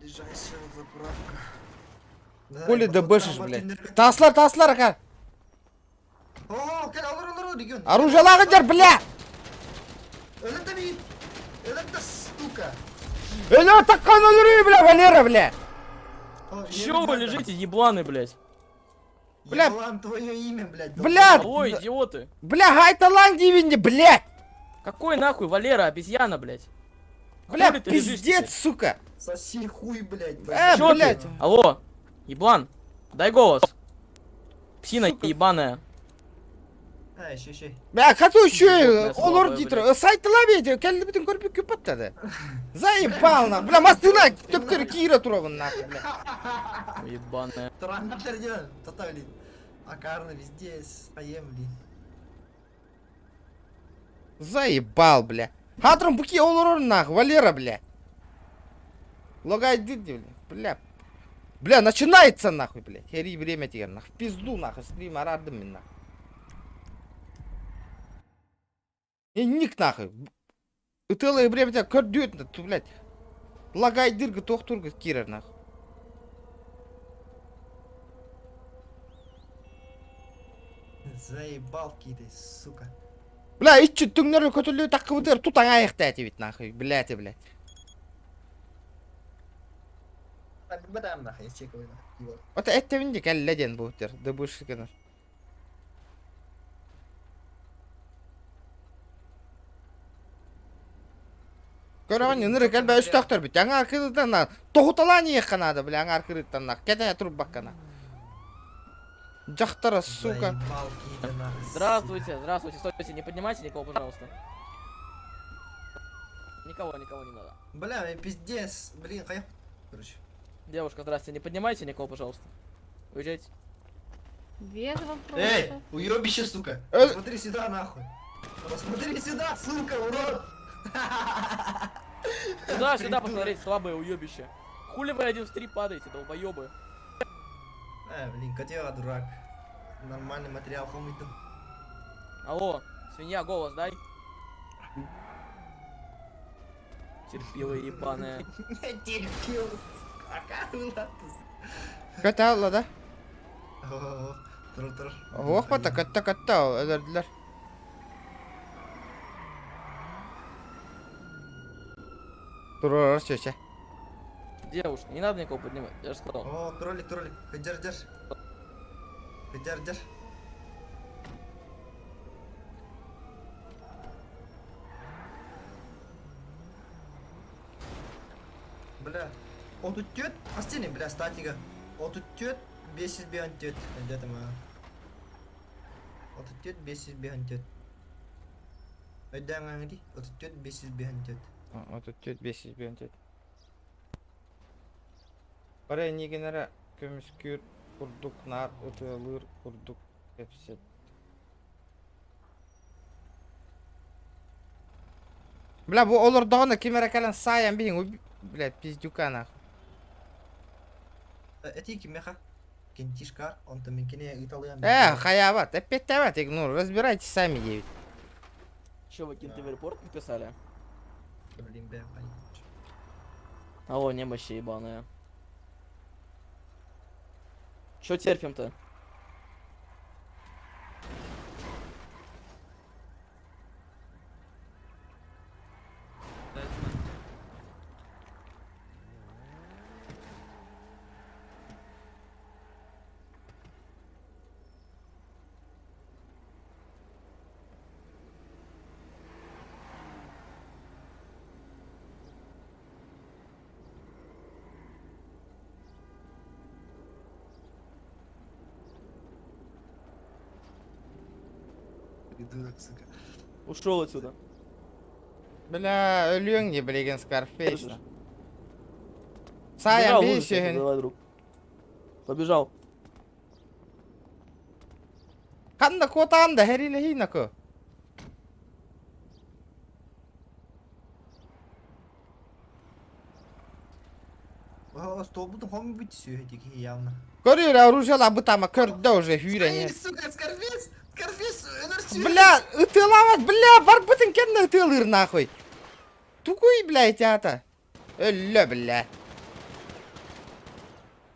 Ближайшая заправка. Хули да бышишь, блядь. Таслар, ака. О, кел, алыр, регион. Оружиялағы жер, бля! Өлімді бейт. Өлімді стука. Элё, такан өлірей, бля, Валера, бля! Чё вы лежите, ебланы, блядь? Бля. Еблан, твое имя, блядь. Бля! Ой, идиоты. Бля, гайта лан дивинди, блядь! Какой нахуй, Валера, обезьяна, блядь? Бля, Хули ты лежишь пиздец, здесь? сука! Соси хуй, блядь. Чё ты? блядь! Алло, еблан, дай голос. Псина ебаная. А, ще. Бля, хочу еще Животное слово, олор блядь. дитро. Сайт лабить, келді бітін көрпі көпаттады. Заебал, нахуй. Бля, мастына төптері кире тұрабын, нахуй, бля. Ебаная. Туранга перден. Та-та, блин. Акарно везде стоим, блин. Заебал, бля. Хатрым буки олор нахуй, Валера, бля. Логай дыди, бля. Бля, начинается, нахуй, бля. Хери время тебе, нахуй. В пизду, нахуй, стрим арадым, нахуй. И ник нахуй. Ütылы время тебя көрдüет, блядь. Лагай дыргы, тоқтургы кирер, нахуй. Заебал кидай, сука. Бля, итчі түңнерлі көтілі таққы бұдыр, тұтаң аяқта әті бит, нахуй. Блядь, блядь. Бадам нахуй, чековый нахуй. Ота әттевінде кәлләден бұдыр, дыбышы кенер. Көрөгөн ныры келбе өстөктөр бит. Жаңа аркырыдан тогуталан еханады, бля, аңа аркырыдан нах. Кете туруп баккана. Жактара, сука. Заебал какие-то нахуй. Здравствуйте, здравствуйте, стойте, не поднимайте никого, пожалуйста. Никого не надо. Бля, пиздец. Блин, хай. Короче. Девушка, здравствуйте, не поднимайте никого, пожалуйста. Уезжайте. Без вопросов. Эй, уебище, сука. Посмотри сюда, нахуй. Посмотри сюда, сука, урод. Сюда посмотреть, слабое уебище. Хули вы 1 в 3 падаете, долбоебы? Блин, котела, дурак. Нормальный материал, хомый-то. Алло, свинья, голос дай. Терпила ебаная. Терпил. А как было? Каталла да? Тур. Ох, бата, катта, элердилер. Турар, чече. Девушка, не надо никого поднимать, я же сказал. О, кролик. Держ. Бля, он тут тет, астини, бля, статика. Он тут тет, бесит беган тет. Где-то мы. Он тут тет, бесит беган тет. Ada nggak? Он тут тет, бесит беган тет. Отут тет бесіз бен тет. Барай негенера көміскүр курдук нар өтөлүр курдук кепсет. Бля, бу олар дагына кемера калан саян бин, бля, пиздюка нахуй. Это кимеха? Кентишкар, он там кине итальян. Хаябат, опять давайте, ну, разбирайтесь сами, девять. Че, вы кенты в аэропорт написали? Блин, бля, Алло, немощи ебаная. Чё терпим-то? Придурок, сука. Ушел отсюда. Бля, ölüyorsun gibi Bregen Scarface. Побежал, Саян лучше, бейшеген. давай, друг. Побежал. Kanda kotanda herine hinako. Столбутом хоми быть все эти явно. Görüyor оружиялар бутама körde уже hüren. Сука, Скорпис! Скорпис, Бля, ытыламат, бля, бар бүтін кенне ытылыр нахуй. Тугуй, блядь, ата. Өлі, бля.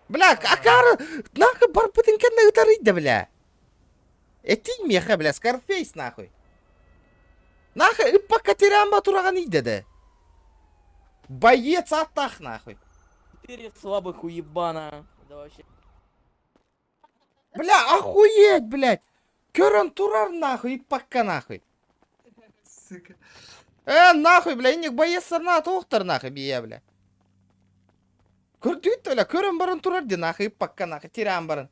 Бля, акары, нахуй бар бүтін кенне ытарыйды, бля. Этин меха, бля, Скарфейс, нахуй. Нахуй, иппа катерямба тураган идеді. Боец атах, нахуй. Ты слабых уебана. Да вообще. Бля, охуеть, блядь. Көрін турар, нахуй, иппакка, нахуй. Сука. Нахуй, бля, инек боецсарна тоқтар, нахуй, бия, бля. Көрдүйт, бля, көрін барын турар, де, нахуй, иппакка, нахуй, тиран барын.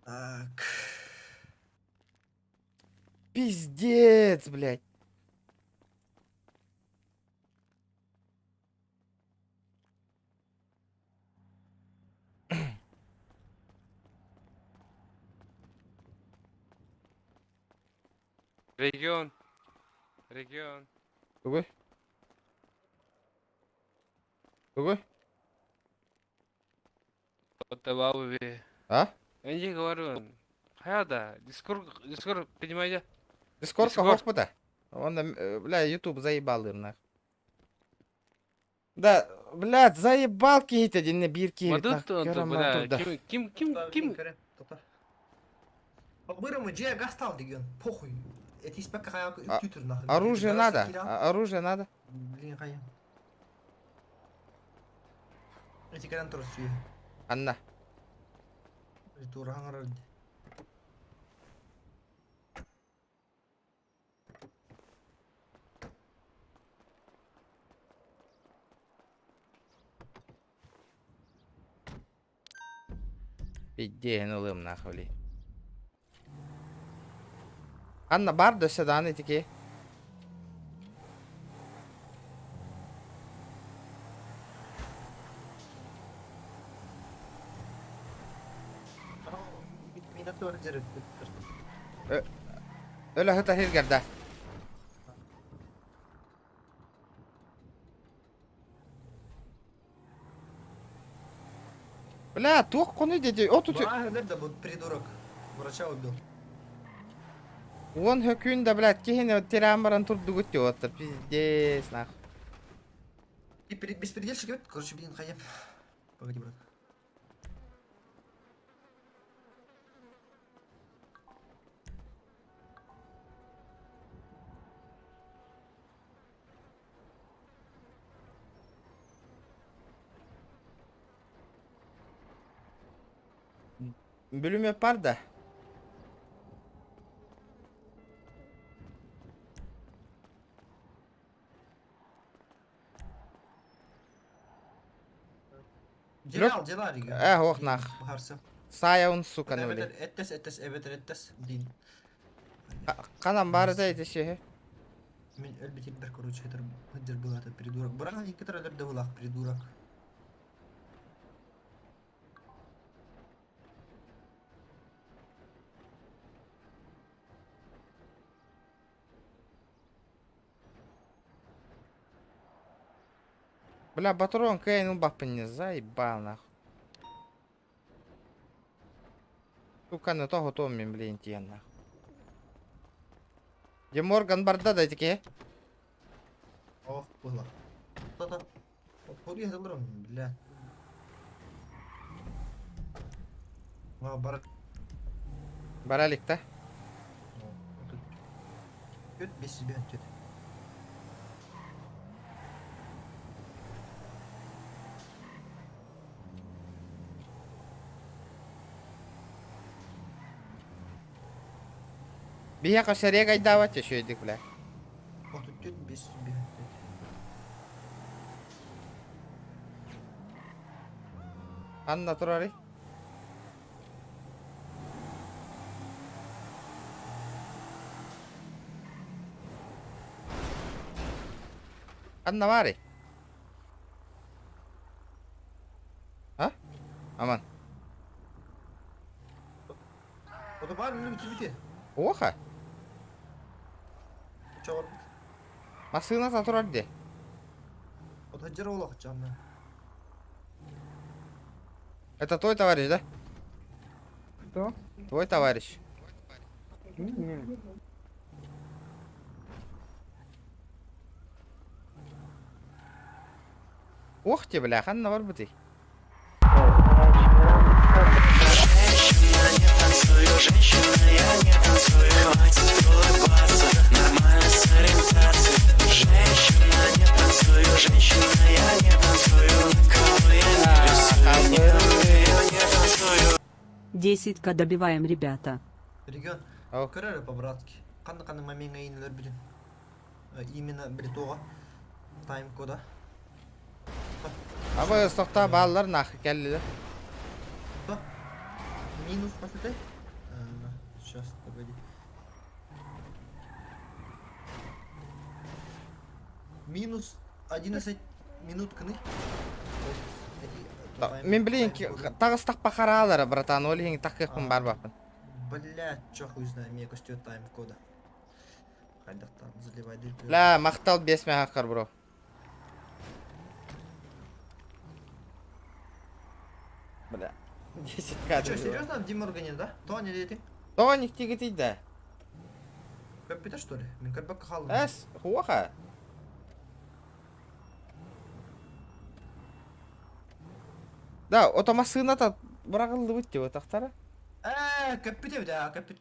Так. Пиздец, блядь. Регион. Какой? Какой? Вот добавили. А? Я не говорю. Хаяда, Дискорд, понимаете? Дискордка хоппыта. Он, бля, YouTube заебал им, нахуй. Да, блядь, заебал кейт один, бир кейт. Ким? По-бырому, где я гастал, деген? Похуй. Эти спека хая тютер нахуй. Оружие надо, оружие надо. Блин, хая. Эти карантор сюе. Анна. Туран ради. Пиддеген улым нахуй. Анна бар до свидания таки. Минатор дерет. Öyle hıta hirgerde. Бля, тух кону dedi. O tutuyor. Nerede bu придурок? Врача убил. Он hökünde блядь, кихине тирамбаран турду гутётыр. Пиздец, нахуй. И беспредельщик идет. Короче, блин, ходим. Погоди, брат. Bölüm yapar da. Дела, Рига. Ох, нах. Харсы. Сая он, сука, не öyle. Эттес, блин. Канам бары да эти şey. Мен әлбетте бір короче хыдыр был этот придурок. Бірақ некоторые булах придурок. Бля, Батурон Кейн, ну бабы не заебал, нахуй. Сука, не того то мен, блин, тен, нахуй. Где Морган барда да таки? Ох, было. Кто-то. Хури забрал, бля. Баралик-то? Чуть без себя, чуть. Бия кашария гайдавать еще едик, бля. Вот тут чуть без себя. Анна Турари. Анна Вари. А? Аман. Вот бар, ну бити. Оха. Чё? Машина Турарди. Вот хадировал чамна. Это твой товарищ, да? Что? Твой товарищ. Нет. Ух ты, бля, Ханна Варбути. Десятка добиваем, ребята. Регион. Көрер по-братски. Қандай момент айнелер білін. Именно бритоға. Тайм-кода. Абы соқта балалар нақы кәлілер. Минус посмотри. Сейчас, погоди. Минус 11 минут кыны. Мен блин, тағыз тақпа қаралар, братан, олеген таққықпын бар бақпын. Бля, чё хуй знаю, мне костет тайм-кода. Қайдақтан заливай дырпы. Бля, мақтал бесме хаққар, бро. Бля, 10 кадров. Чё, серьезно, Дима Органин, да? Тони ли ты? Тоник тигітей, да. Капита, что ли? Мен как бы кахал. Әс, хуаха. Да, отомасына-то бұрағылды өтте өтақтары. Капит, да, капит.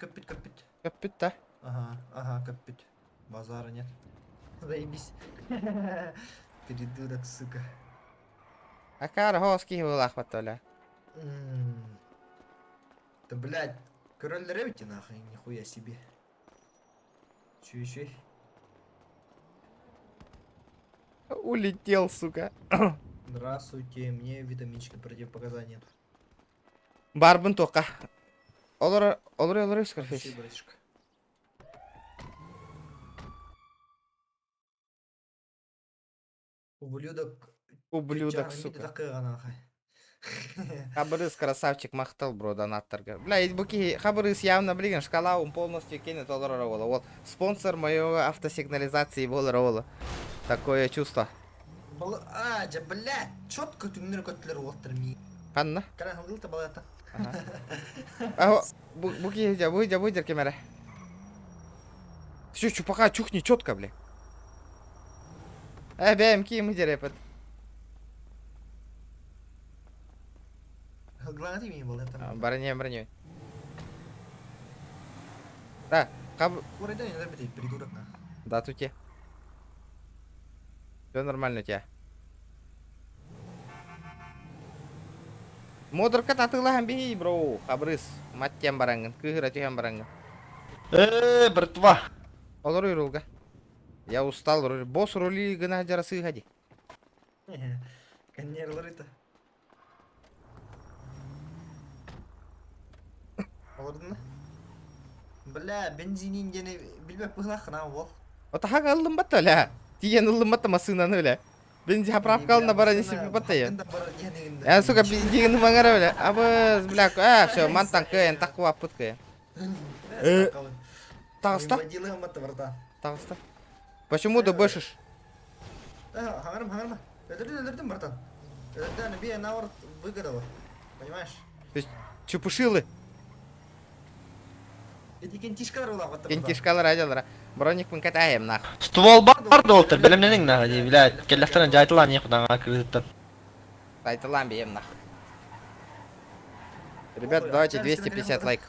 Капит, да. Ага, капит. Базара нет. Заебись. Придурок, сука. А кара хоски вылах потоля. Да, блядь, король ревити нахуй, нихуя себе. Чё? Улетел, сука. Здравствуйте, мне витаминчика противопоказаний нет. Барбын тоққа. Олар, Скарфейс. Спасибо, братишка. Ублюдок. Ублюдок, Чуть-чуть сука. такая нахуй. Хабарыс красавчик мақтал, бро, донаттарға. Бля, буки Хабарыс явно, блин, шкала он полностью кинет олар ола. Вот спонсор моего автосигнализации болар ола. Такое чувство. Жа, блядь, четко түңнер көтлер отырмай. Қанна? Kana hıldı da balata. Ага, буки, выйдер камера. Все, чупака, чухни четко, бля. Бәйім киім үдер Hılgılanı değil miyim balata? Броня. Да, Orada ne de bir придурок на. Да, тут те. Все нормально у тебя. Модерка татылахан бей, бро. Хабрыс. Маттем барангын. Кыгыра тюхен барангын. Братва. Олар рулга. Я устал. Босс рули гына жарасы хади. Коннерлар это. Олардың. Бля, бензинин жene билбеп быхлахына бол. Отаха калдым бата ля. Тиген ылдым бата масынаны өле. Бензин заправкалына бара несіп бата я. Сука, бензин мангара өле. Абыз, бля, все, мантан каян тақуа пыт каян. Тағыста? Тағыста. Почему ты бэшишь? Хангарым. Öldürdüm братан. Öldürdüm, bir навар выгорело. Понимаешь? То есть, чупушилы? Кентишкалар ула бата. Кентишкалар адалар. Броникпен катаем нах. Ствол бар да олтыр, білімненің на, блядь, келләхтәрін жайтылан не құдаңа кредиттен. Жайтылан бейем нах. Ребят, давайте 250 лайк.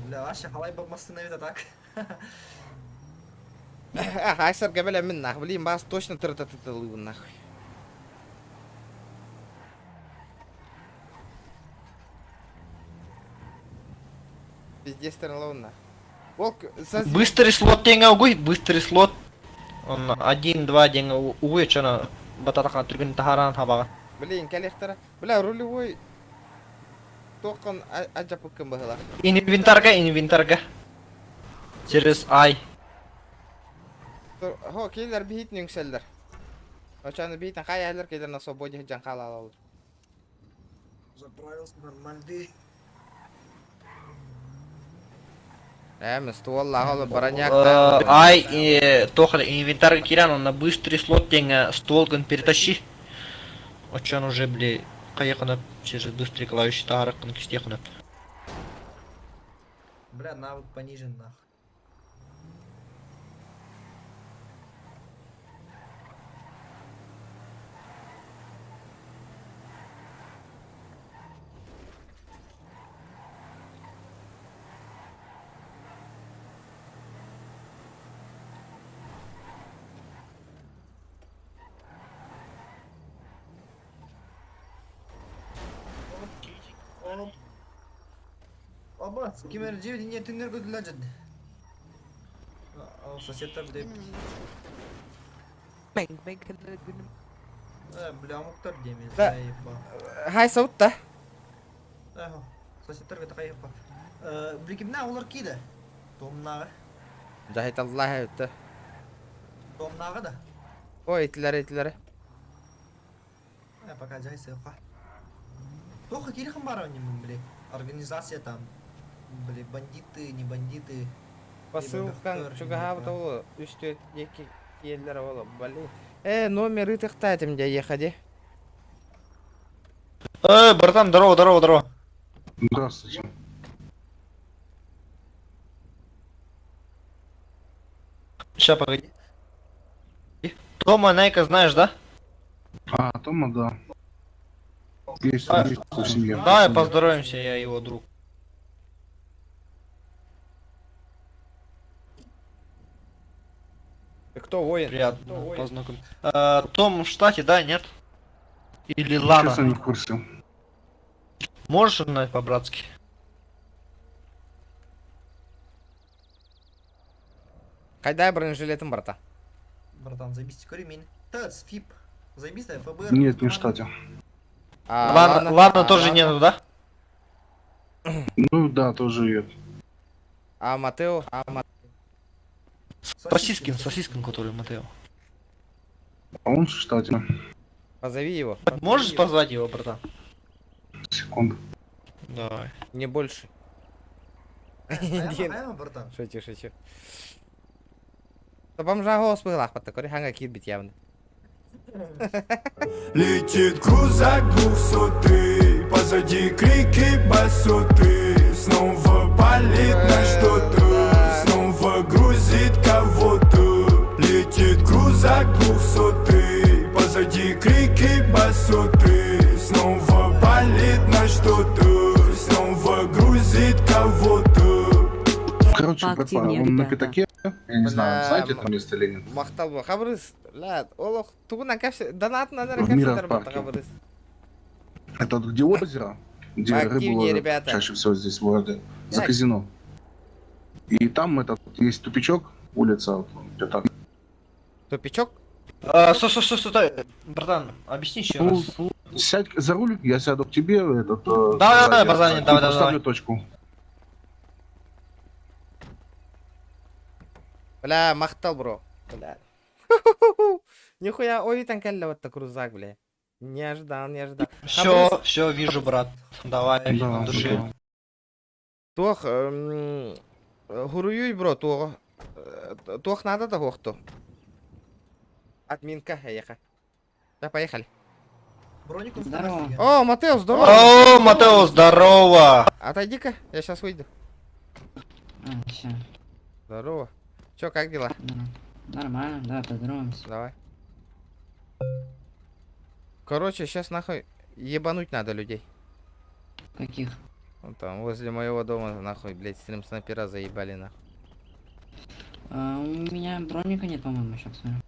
Бля, вообще халай болмасын наведа так. Айсар габеля мен нах, блин, бас точно тыртатылы нахуй. Везде стернлоун. Быстрый слот деньги угуй, быстрый слот. Он 1-2 деньги угуй, чана бататақан түрген тахаран хабага. Блин, коллектора. Бля, рулевой. Тоқан ажапы кім бағыла. Инвентарга. Через ай. Хо, кейлер бейітін үңселдер. Очаны бейтін қай әлер кейлер на свободе жан қала алалыр. Заправился нормальный. Ствол ағылы бронякта. Ай, тохар инвентарга киран, он на быстрый слот деньги ствол гын перетащи. Очан уже, бля, қайықынып, через быстрый клавиши тағарықын кістеқынып. Бля, навык понижен нах. Оба, кемер 9 не түнер көтілі жады. Ал соседтар деп. Бля, мұқтар деме. Хай сауытта. Соседтар көті қайықпа. Білкімна олар кейді? Томнағы. Жахит Аллах өтті. Томнағы да? Ой, етілері. Пока жай сыйыққа. Тоқы келіқім бар өңемін, біле. Организация там. Блин, бандиты, не бандиты. Посылкан чугага бутавы үстө эки киелдер болуп, блин. Номер ытыкта этимде ехади. Братан, здорово. Здравствуйте. Ща, погоди. Тома Найка знаешь, да? Тома, да. Есть у семьи. Давай поздороваемся, я его друг. Кто воин? Приятно познакомиться. Том в штате, да, нет? Или Лана? Честно, не в курсе. Можешь узнать по-братски? Кайдай бронежилетом, брата. Братан, заебись, кури меня. ТЭЦ, ФИП. Заебись, ФБР. Нет, не в штате. Ладно, тоже нету, да? Ну да, тоже ее. А Матео? Сосискин, который Матео. А он в штате. Позови его. Можешь позвать его, братан? Секунду. Давай. Не больше. братан? Шучу. То бомжа голос был ахпата, кори ханга кит бит явно. Летит крузак 200, позади крики басоты. Снова палит на что-то, снова грузит кого-то. Летит крузак 200, позади крики басоты. Снова палит на что-то, снова грузит кого-то. Короче, братва, он на пятаке, я не знаю, знаете это место или нет? Махтал бы, хабрыс, ля, олох, тугуна капси, донат на В Миров капси парке. хабрыс. Это вот где озеро, где Активнее, рыбу ловят ребята. чаще всего здесь в городе, за Так. казино. И там этот есть тупичок, улица, вот, пятак. Тупичок? Стой, братан, объясни еще Ну, раз. сядь за руль, я сяду к тебе, Давай, базарь, давай. поставлю точку. Бля, махтал, бро. Бля. Нихуя, ой, там калля вот так крузак, бля. Не ожидал. Все, вижу, брат. Давай, Да, от души. да. Тох, гуруюй, бро, тох надо того, кто. Админка, ехай. Да, поехали. Броников Здорово. О, Матео, здорово. О, Матео, здорово! Отойди-ка, я сейчас выйду. Всё. Здорово. Чё, как дела? Нормально, да, поздороваемся. Давай. Короче, сейчас нахуй ебануть надо людей. Каких? Вон там, возле моего дома, нахуй, блядь, стрим снайпера заебали, нахуй. У меня броника нет, по-моему, сейчас смотрю.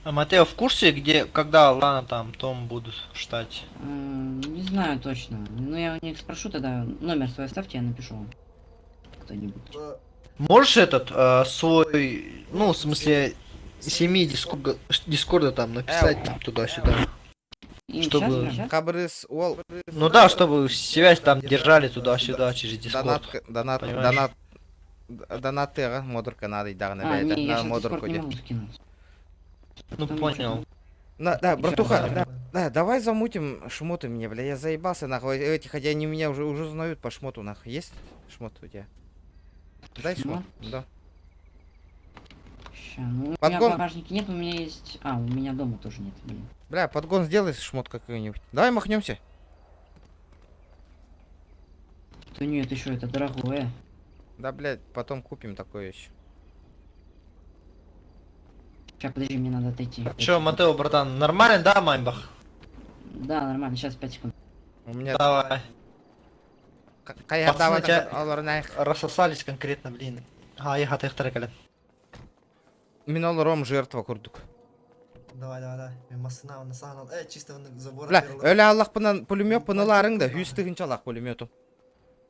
А Матео в курсе, когда Лана там, Том будут ждать? Не знаю точно. Ну, я у них спрошу тогда. Номер свой оставьте, я напишу вам. Кто-нибудь. Можешь свой, ну, в смысле, семьи Дискорда там написать там туда-сюда? Им Чтобы... щас? Хабрыс, уол. Ну да, чтобы связь там держали туда-сюда через Дискорд. Понимаешь? Донатера, модерка надо, да, не, на я щас модерку. Дискорд не могу скинуть. Ну понял. Да, братуха, да, давай замутим шмоты мне, бля, я заебался, нахуй, эти, хотя они меня уже знают по шмоту, нахуй, есть шмот у тебя? Дай шмот, да. Ща, ну, у меня Подгон. в багажнике нет, у меня есть... у меня дома тоже нет, блин. Бля, подгон сделай шмот какой-нибудь. Давай махнемся. Да нет, еще это дорогое. Да, блядь, потом купим такое еще. Сейчас, подожди, мне надо отойти. Че, Матео, братан, нормально, да, Майнбах? Да, нормально, сейчас 5 секунд. У меня... Давай. Пацаны, тебя рассосались конкретно, блин. Я их трекали. Минул ром жертва курдук. Давай. Мен масына насаган. Чисто забор. Бля, öyle Аллах пынан пулемет пыналарың да, 100 тыгынча Аллах пулемету.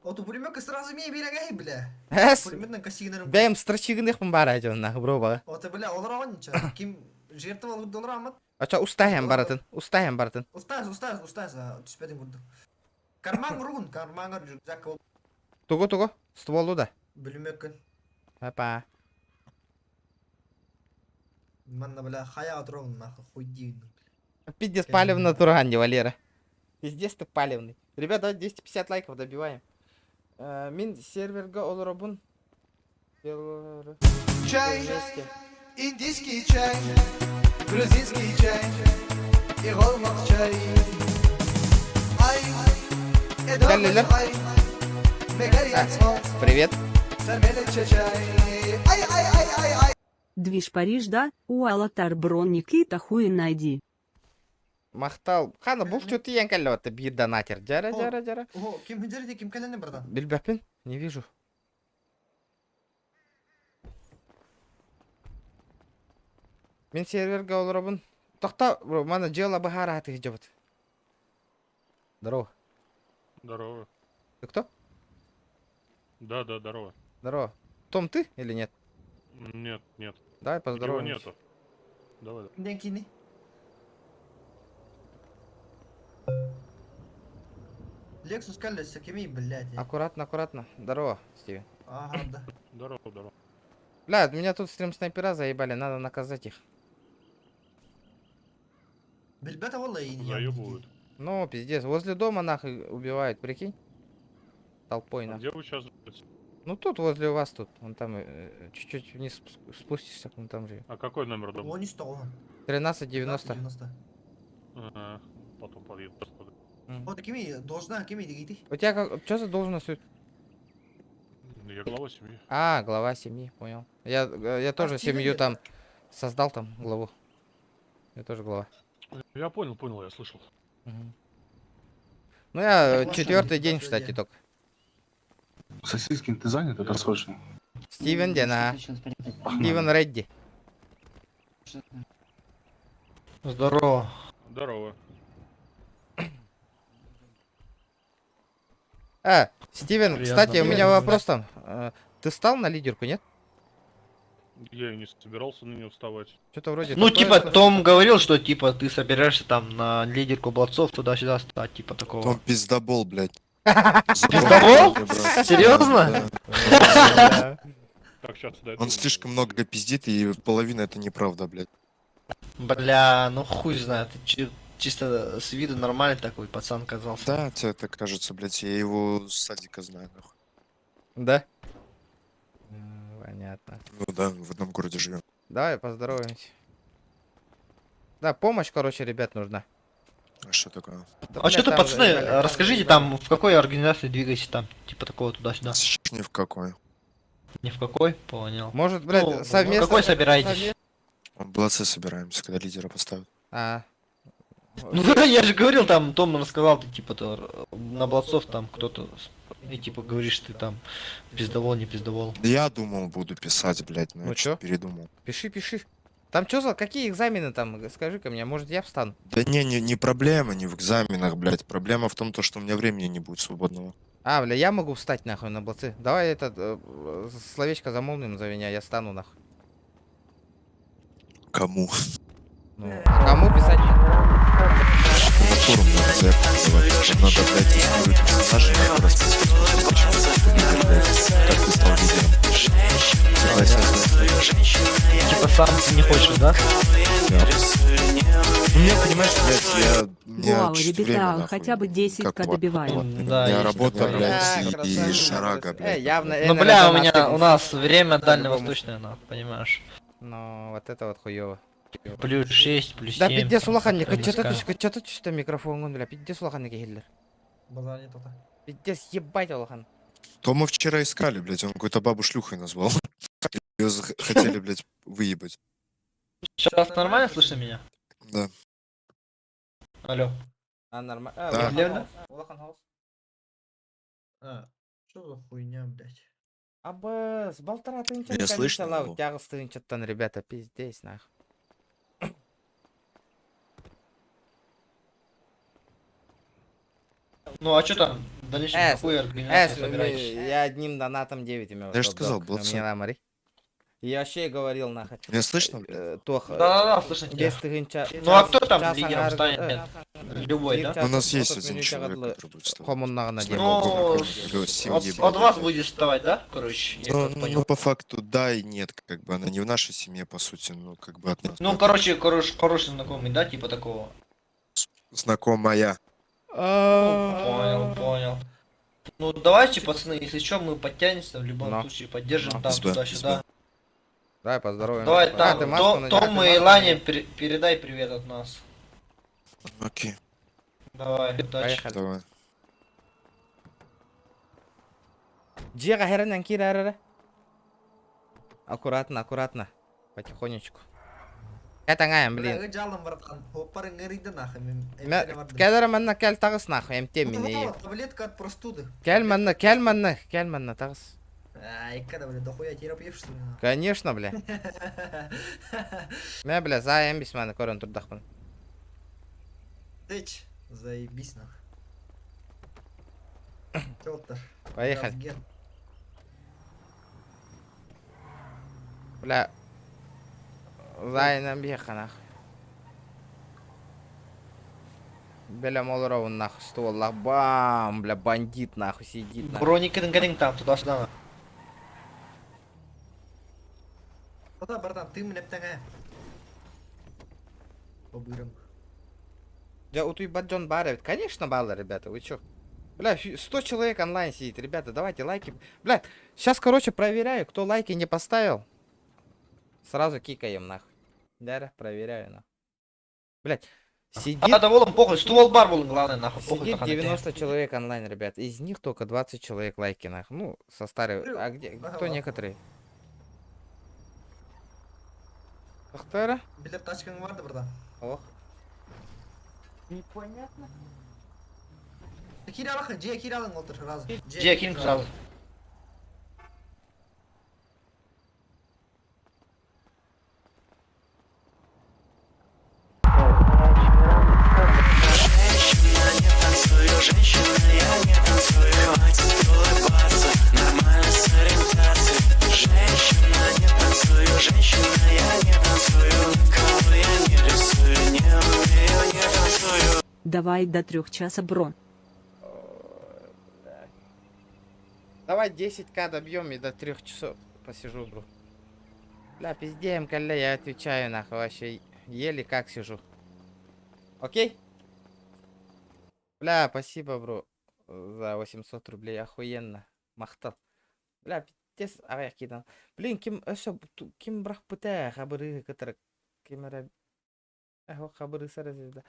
Вот у пулемётка сразу мне берегай, бля. Эс, Пулеметный косигнером. бәйім строчигын ихпын бар айтын, нахуй, бро, бага. Вот, бля, олар аван нича. Ким жертвовал доллар амат? Ача, устаем баратын. Устаз, түспедим бурду. Карман ругун, карманга рюкзак ол. Туго, стволу да. Пулемёткін. Папа. Манна, бля, хая отрогун, нахуй, хуй дивный. Пиздец палевно туранди, Валера. Пиздец ты палевный. Ребята, давайте 250 лайков добиваем. Мин серверга олробун. Чай, индийский чай, грузинский чай и голмак чай. Ай, Галлилер. Привет. Ай. Движ Париж, да? У Алатар бронник и тахуи найди. Махтал. Хана, бұл что-то ең кәлі бір донатер. Жара. Ого, ким хиджерите, ким кәлене брадан? Билбәппен? Не вижу. Мен серверге олробын. Тоқта, бро, мана жела бахара хаты хиджабыт. Здорово. Здорово. Ты кто? Да, здорово. Здорово. Том, ты или нет? Нет. Давай поздороваемся. Его нету. Давай. Денькини. Лексус колеса, кеми, блядь. Аккуратно, аккуратно. Здорово, Стивен. Ага, да. Здорово, здорово. Бля, меня тут стрим снайпера заебали, надо наказать их. Ребята, валла, и Заебывают. Ну, пиздец, возле дома нахуй убивают, прикинь? Толпой А нахуй. где вы сейчас живете? Ну тут, возле вас тут. Вон там чуть-чуть вниз спустишься, вон там же. А какой номер дома? Он не стол. 1390. Ага, потом подъеду. Вот кеми, должна, кеми, иди. У тебя как, что за должность? Я глава семьи. А, глава семьи, понял. Я тоже семью там создал, там главу. Я тоже глава. Я понял, я слышал. Ну я 4-й день в штате только. Сосискин, ты занят? Это срочно. Стивен Дена. Стивен Редди. Здорово. Здорово. Стивен, Приятно. кстати, у меня вопрос там. Ты стал на лидерку, нет? Я и не собирался на нее вставать. Что-то вроде Ну, такое типа, слышал. Том говорил, что, типа, ты собираешься там на лидерку борцов туда-сюда стать, типа такого. Том пиздобол, блядь. Пиздобол? Серьезно? Так, сейчас Он слишком много пиздит, и половина это неправда, блядь. Бля, ну хуй знает, ты чисто с виду нормальный такой пацан казался. Да, тебе так кажется, блядь, я его с садика знаю, нахуй. Да? Понятно. Ну да, в одном городе живем. Давай поздороваемся. Да, помощь, короче, ребят, нужна. А что такое? А что ты, пацаны, расскажите там, в какой организации двигаетесь там, типа такого туда-сюда? Ни в какой. Ни в какой? Понял. Может, блядь, Ну, совместно... какой собираетесь? В БЛЦ собираемся, когда лидера поставят. Ну я же говорил, там, Том рассказал, ты типа то на Бладцов там кто-то, и типа говоришь, ты там пиздовол, не пиздовол. Я думал, буду писать, блядь, но Ну я чё? что-то передумал. Пиши. Там что за... Какие экзамены там? Скажи-ка мне, может, я встану? Да не проблема, не в экзаменах, блядь. Проблема в том, что у меня времени не будет свободного. Бля, я могу встать, нахуй, на блоцы. Давай это словечко замолвим за меня, я стану, нахуй. Кому? Ну, кому писать-то? На форум надо заявку давать. Надо, блядь, тестировать персонажи, надо расписывать, почему ты лидер, блядь. Как ты стал лидером? Типа сам ты не хочешь, да? Да. Ну, мне, понимаешь, блядь, мне Вау, чуть время, ребята, нахуй, хотя бы 10к добиваем. Да, я есть работа, такое. блядь, и шарага, блядь. Явно, Ну бля, у нас время дальневосточное, понимаешь. Ну, вот это вот хуёво. Плюс 6, плюс 7. Да пиздец улаханник, что-то микрофон, бля, пиздец улаханник Гитлер. Базар нет, Пиздец, ебать улахан. Тома вчера искали, блядь, он какую-то бабу шлюхой назвал. Ее хотели, блядь, выебать. Сейчас нормально слышно меня? Да. Алло. Нормально. Да. Левно? Что за хуйня, блядь? С болтара ты ничего Меня не слышно, количество, алло? тягость ты ничего-то, ребята, пиздец, нахуй. Ну а что там? В дальнейшем какую организацию собираетесь? Я одним донатом 9 имел. Я же сказал, блоцы. Мне намари. Я вообще говорил, нахуй. Меня слышно, блядь? Тоха. Да, слышно тебя. Ну а кто там лидером станет? Любой, да? У нас есть один человек, который будет вставать. Ну, Его семьи, от вас блядь. будет вставать, да? Короче, я Ну, так понял. ну, по факту, да и нет, как бы, она не в нашей семье, по сути, ну, как бы от нас. Ну, короче, хороший знакомый, да, типа такого? Знакомая. Понял. Ну, давайте, пацаны, если что, мы подтянемся, в любом Ну. случае, поддержим там Без Б, туда-сюда. Давай поздороваемся. Давай, ты там, маску надень. Том и Лане передай привет от нас. Окей, Давай, удачи. Поехали. давай. Джега херен кира. Аккуратно. Потихонечку. Это гаем, блин. Жалом, братан. Хоппары ngeri нахуй. Кәдер манна кәл тагыс нахуй, эмте мине. Таблетка от простуды. Кәл манна тагыс. Ай, когда, бля, дохуя терапевт, что ли? Конечно, бля. Мен, бля, заебись, мана көрін тұрдақпын. Тыч, заебись, нахуй. Пётр. Поехали. Газген. Бля. Зайнам беха, нахуй. Бля, Молоров, нахуй, ствола, бам, бля, бандит, нахуй, сидит, нахуй. Броникин гадин там, туда-сюда. Куда, братан, ты мне птanga. Побырым. Да, у Баджон барит. Конечно, балла, ребята, вы чё? Бля, 100 человек онлайн сидит, ребята, давайте лайки. Бля, сейчас, короче, проверяю, кто лайки не поставил. Сразу кикаем, нахуй. Да, проверяю, нахуй. Блять, сидит... А, доволен, похуй, ствол бар был, главное, нахуй, похуй. Сидит 90 человек онлайн, ребят. Из них только 20 человек лайки, нахуй. Ну, со старой... А где... Кто некоторые? Ахтара? Билет тачкаң vardı burada. Ох. Непонятно. Kiralak, C kiralın otur razı. Где кинь сразу? Давай до 3 часа, бро. Давай 10к добьем и до 3 часов посижу, бро. Бля, пиздеем, коля, я отвечаю, нахуй, вообще еле как сижу. Окей? Бля, спасибо, бро, за 800 рублей, охуенно. Махтал. Бля, пиздец, аяқ кидан. Блин, ким брах пыта, хабыры, который... Кимера... Эх, хабыры сара звезда.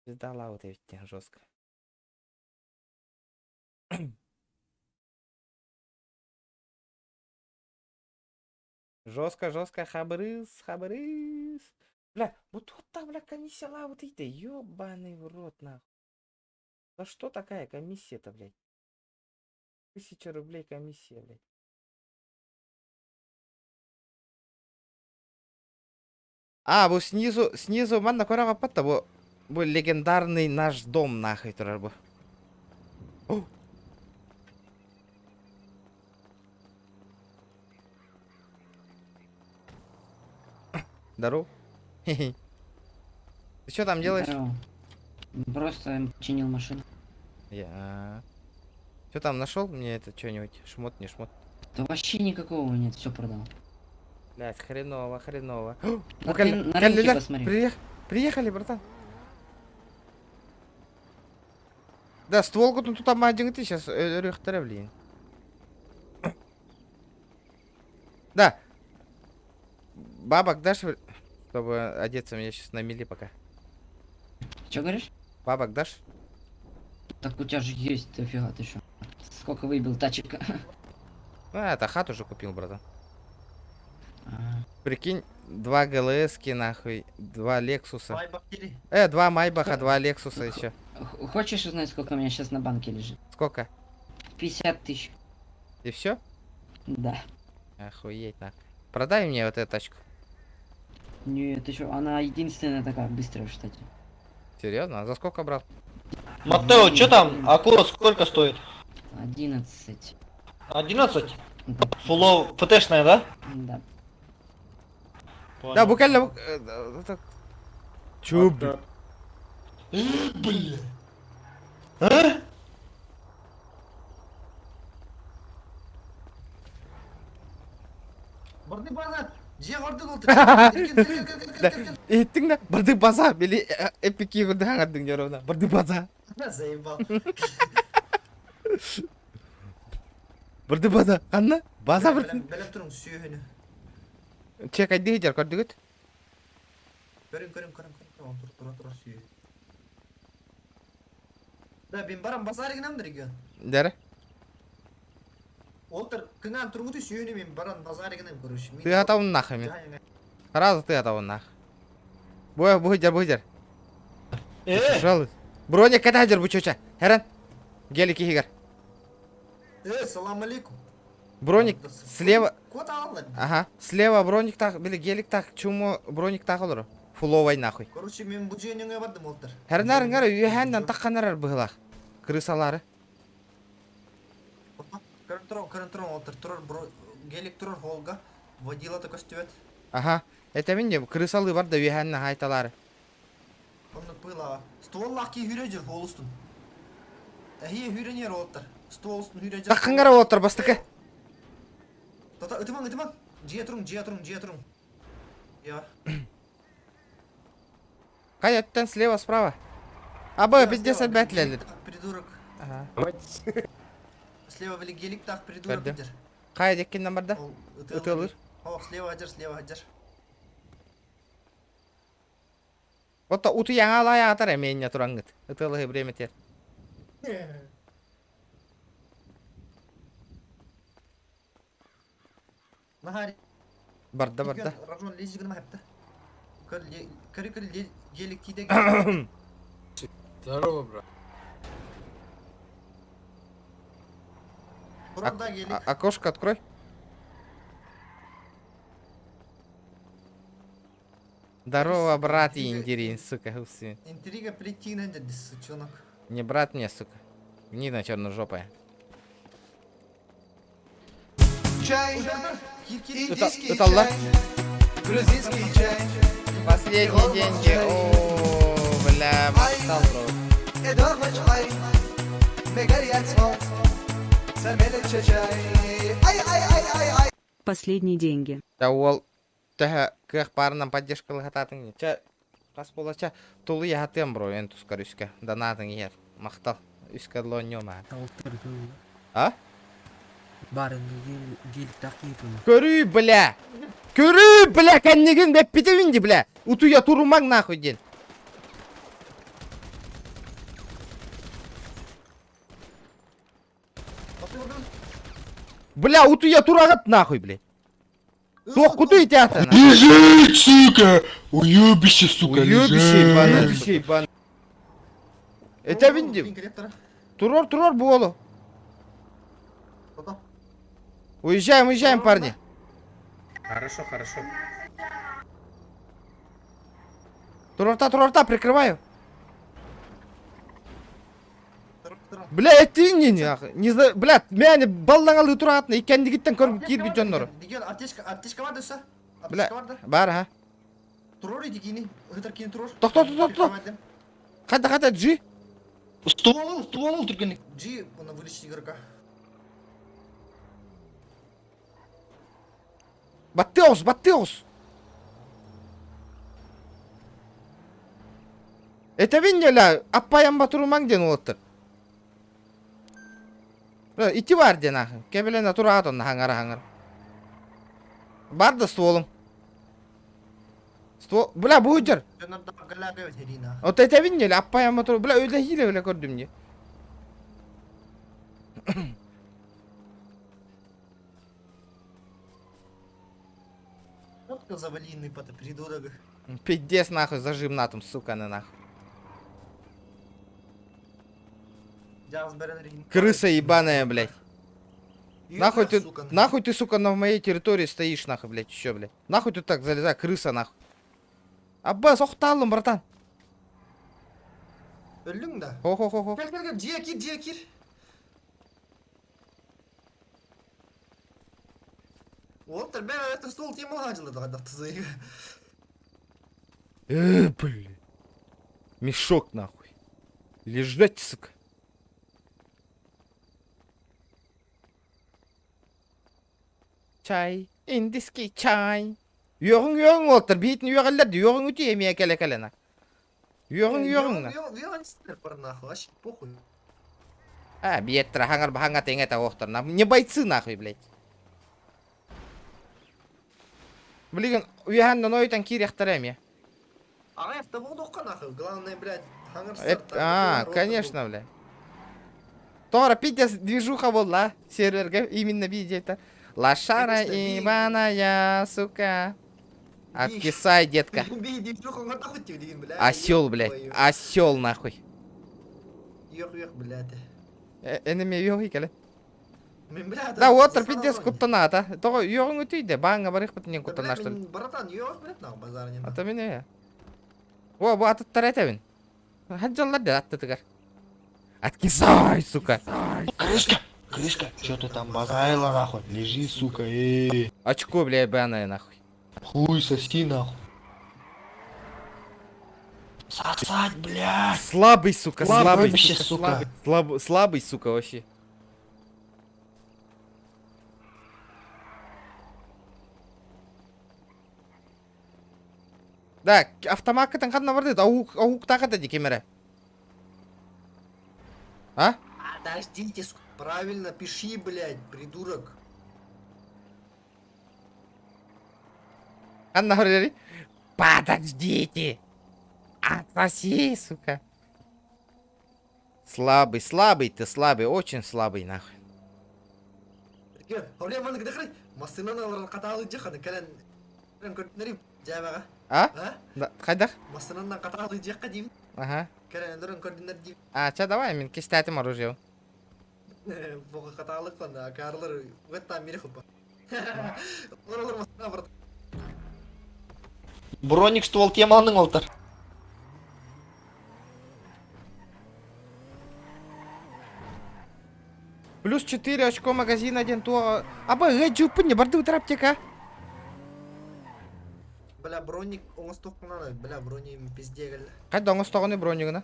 Звезда лаут, я ведь жестко. Жестко, хабрыз. Бля, вот там, бля, комиссия лаут идет. Ёбаный в рот, нахуй. За что такая комиссия-то, блядь? 1000 рублей комиссия, блядь. А, вот снизу, ман, накора патта, был легендарный наш дом, нахуй, турар был. Здорово. Ты что там делаешь? Здорово. Просто чинил машину. Что там нашел мне это что-нибудь? Шмот, не шмот? Да вообще никакого нет, все продал. Блять, хреново. Ну, ты на рынке посмотри. Приехали, братан. Да, стволку тут там один ты сейчас рюхтера, блин. Да. Бабок дашь, чтобы одеться мне сейчас на мели пока? Че говоришь? Бабок дашь? Так у тебя же есть, дофига ты что? Сколько выбил тачек? Ну, это хату уже купил, братан. Прикинь, 2 ГЛСки, нахуй, 2 Лексуса. 2 Майбаха, 2 Лексуса еще. Хочешь узнать, сколько у меня сейчас на банке лежит? Сколько? 50 тысяч. И все? Да. Охуеть, нахуй. Продай мне вот эту тачку. Не, ты что, она единственная такая быстрая в штате. Серьезно? А за сколько брал? Матео, что там? Акула сколько стоит? 11. 11? Фуллов ФТшная, да? Да. Да, буквально... Чё, блин? Бля. А? Барды базар. Же гордун отыр. Еттің да? Барды база. Бели эпики ғыдың аңадың жарауына. Барды база. Заебал. Барды база. Қанна? База бірсін. Біліп тұрың сүйені. Чек айды жар көрді көт? Көрін. Тұра сүйе. Да, ben барам базар егінем дірген. Дәрі? Отыр, кыңан тұрғыды сүйені мен барам базар егінем көріш. Ты атауын нахы мен. Сразу ты атауын нахы. Бұйдер. Жалуй. Броник кәді әдер бұ чөча. Хәрін. Гелі кейгер. Салам алейкум. Броник слева. Кот алды. Ага. Слева броник так, били гелик так, чуму броник так olur. Фуловай нахуй. Короче, мен бұл жүйеніңе бардым отыр. Хәрінәрін үйәнден таққанарар бұғылақ. Крысалары. Көрін тұрын отыр. Тұрыр, гелик тұрыр холға. Водила такой стюет. Ага. Это мен де крысалы бар да үйәнден айталары. Оны было. Ствол лаки хюрежер холустун. Хие хюренер оттар. Стволстун хюрежер. Таққыңғара отыр бастықы. Тота, ытыман. Жия турун. Я. Қай өттен слева, справа. Абы, бізде сәл бәтілелер. Придурок. Ага. Слева вели гелик так придурок Көрдім. идер. Қай деккен номерда? Үтілір. О, слева хадер. Отта ұты яңа алай атар әмейіне тұраңғыт. Үтілі хебіреме тер. Нахари. Барда. Ражон лезигін махапта. Кори гелик тиде. Здорово, брат. Бұрында гелик. Окошко открой. Здорово, брат, Индирин, сука, усы. Интрига прийти надо, сучонок. Не брат мне, сука. Нина черножопая. Чай, индийский это Allah. чай, грузинский чай. Последние деньги. О, бля, встал, бро. اداغ چای مگریت ها سرمل چای ай. Последние деньги. Да ол тәһә көх парынан поддержкалы хататын. Ча кас болача тулы яһатым, бро, ен тускар үскә. Донатын ер. Мактал. Үскә лоньома. А? Барын гел тақитын. Көрү, бля. Көрү, бля, кәннеген бәп битевинди, бля. Утуя турумак нахуй ден. Бля, утуя турагат нахуй, бля. Тох куту и театр. Лежит, сука! Уебище, сука, Уебище, ебаный. Это винди. Турор, буоло. Уезжаем, парни. Хорошо. Турорта, прикрываю. Бля, это не знаю, блядь, меня балдан алды туратны, и кәндігіттен көріп кирби жоннору. Дигел, аптечка бар десе? Бля, Аптечка бар да? бар, ха. Турор иди кини, хытар кини турор. Тоқ. Қайда, Джи? Ствол түргенlik. Джи, оны вылечить игрока. Баттеос. Это винделя, аппаян батуруман ден олыттыр. Ити бар ден ахы. Кебелене туратон хаңар. Барды стволым. Бля, буйдер. Вот это винделя, аппаян батуру. Бля, öyle hile gördüm diye. Вот завалиный пота придурок. Пиздец нахуй, зажим на том, сука, на нахуй. Крыса ебаная, блядь. Нахуй ты, сука, на моей территории стоишь, нахуй, блядь, еще, блядь. Нахуй ты так залезай, крыса, нахуй. Аббас, охталым, братан. Өлің да? Хо. Кел, жия кир. Оттар, бәрі это стол темаға жылы да тызығы. Блядь. Мешок, нахуй. Лежать, сука. Чай, индийский чай. Йоғың отыр, бейтін йоғаларды, йоғың өте емей әкелі-әкелі. Йоғың. Йоғын істер бар нахуй, ашық похуй. Бейеттір, хаңар теңеті оқтыр. Не бойцы, нахуй, блядь. Блин, уяғандан ойтан киряқтыр әме. Ағай, болды оққа нахуй, главное, блядь, хаңар конечно, блядь. Тора, Питер, движуха была, серверга, именно видите. Лошара ебаная, сука. Откисай, детка. Осел, блядь. Осел, нахуй. Ёх, блядь. Энеме ёх икеле. Да, вот пиздец куттаната. Того ёғың өтейді. Бағыңа барық бітінен куттана, что ли? Братан, ёх, блядь, нахуй, базарнен. Ата мен я. О, бұл атыттар әтәбін. Хаджалар да атты тігар. Откисай, сука. Крышка, чё ты там базарила, нахуй? Лежи, сука, Очко, бля, ебаная, нахуй. Хуй соси, нахуй. Сосать, блядь. Слабый, сука, слабый. Вообще, сука. Слабый, сука, вообще. Да, автомат кытын қанна барды, ауық тақыды де кемері. А? Подождите, правильно пиши, блядь, придурок. Қанна барды? Подождите. Отсоси, сука. Слабый, слабый ты, слабый, очень слабый, нахуй. Оле маны гдахрай. Масынан алар каталы жаханы калан. Көртнерим жабага. А? Да, қайдақ? Масынан каталы жакка дейм. Ага. Калан дөрөн көрдүнөр дейм. Ча, давай, мен кестәтім оружие. Бога каталык кана карлар угатта мире хупа. Олар масына бар. Броник ствол теманың олтар. Плюс 4 очко, магазин 1 туа. Аба, гэджупы не барды утыр аптека. Бля, броник оңосток кана, бля, брони пизде гел. Қайда оңыстағыны бронигіні?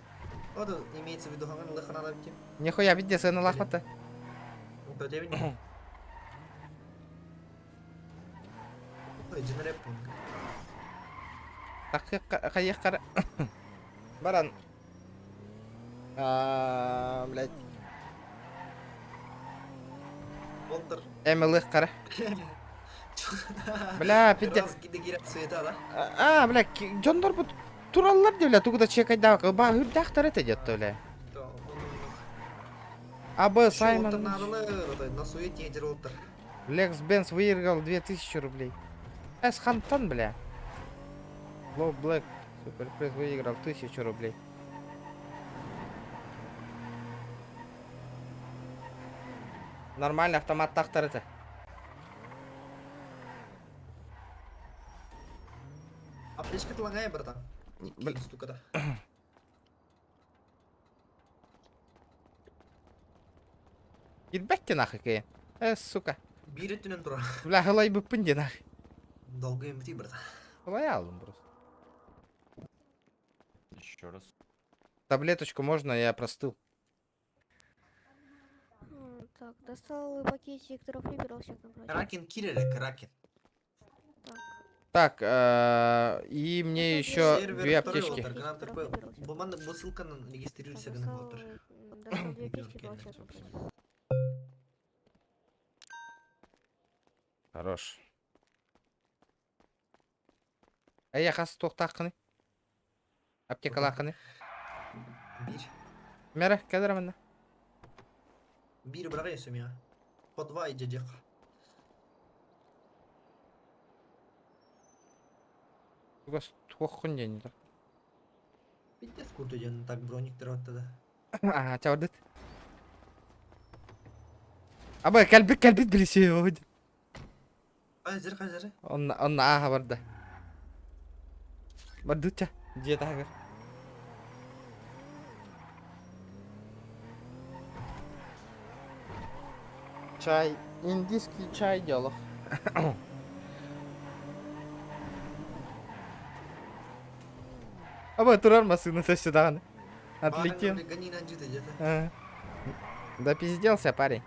Ода имеется в виду ханган лахана лапти. Нихуя бит десені лақпатты. Ода девин. Ой, дженереп. Қайық қара. Баран. Блядь. Болдыр. Әмілік қара. Бля, пидде. Раз гиде гират суета, да? Бля, жондар бұд туралылар де, бля, туғыда чекайдағы. Ба, үрдақтар әті жетті, бля. Абы, Саймон. На суете ежер олтыр. Лекс Бенс выиграл 2000 рублей. Эс Хантон, бля. Лоу Блэк Суперпресс выиграл 1000 рублей. Нормально, автомат тақтар это. Аптечка тылаңай, братан. Никаких стукада. Гидбәкте нахуй кеен. Сука. Бире түнен тұра. Бля, ғылай бүппін де нахуй. Долго им братан. Ғылай алдым просто. Еще раз. Таблеточку можно, я простыл. Так, достал пакетик трофиберал, сейчас набрать. Кракен киллер, кракен. Так, и мне еще Сервер 2 второй аптечки. лотар, гранат РП. Буман, ссылка на регистрируйся на лотар. Достал 2 аптечки, брал, сейчас набрать. Хорош. Я хас тоқтақыны. Аптекалақыны. Бир. Мәрі, кәдір міні. Бир брағай сөмея. По 2 иде дек. Тугас тоқын дені тұр. Пиздец курту ден так брониктер отты да. Чавардыт. Абай, кәлбит білесе өйді. Қайзір. Онна аға барды. Бардытча, жет ағыр. Чай, индийский чай делал. Абай, турар машина сюда. Отлетел. Да пизделся, парень.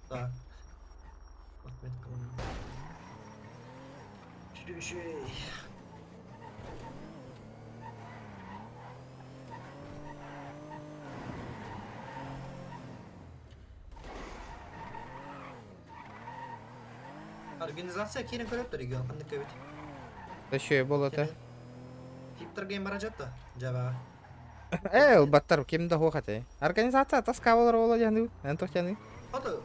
Да. Отметка. Следующий. Организация керен көрөптөр регион кандай көбөт. Да что я был это? Типтерге баражатта жаба. Баттар кемді хоқаты. Организация таска болар ола жанды. Антох жанды. Ото.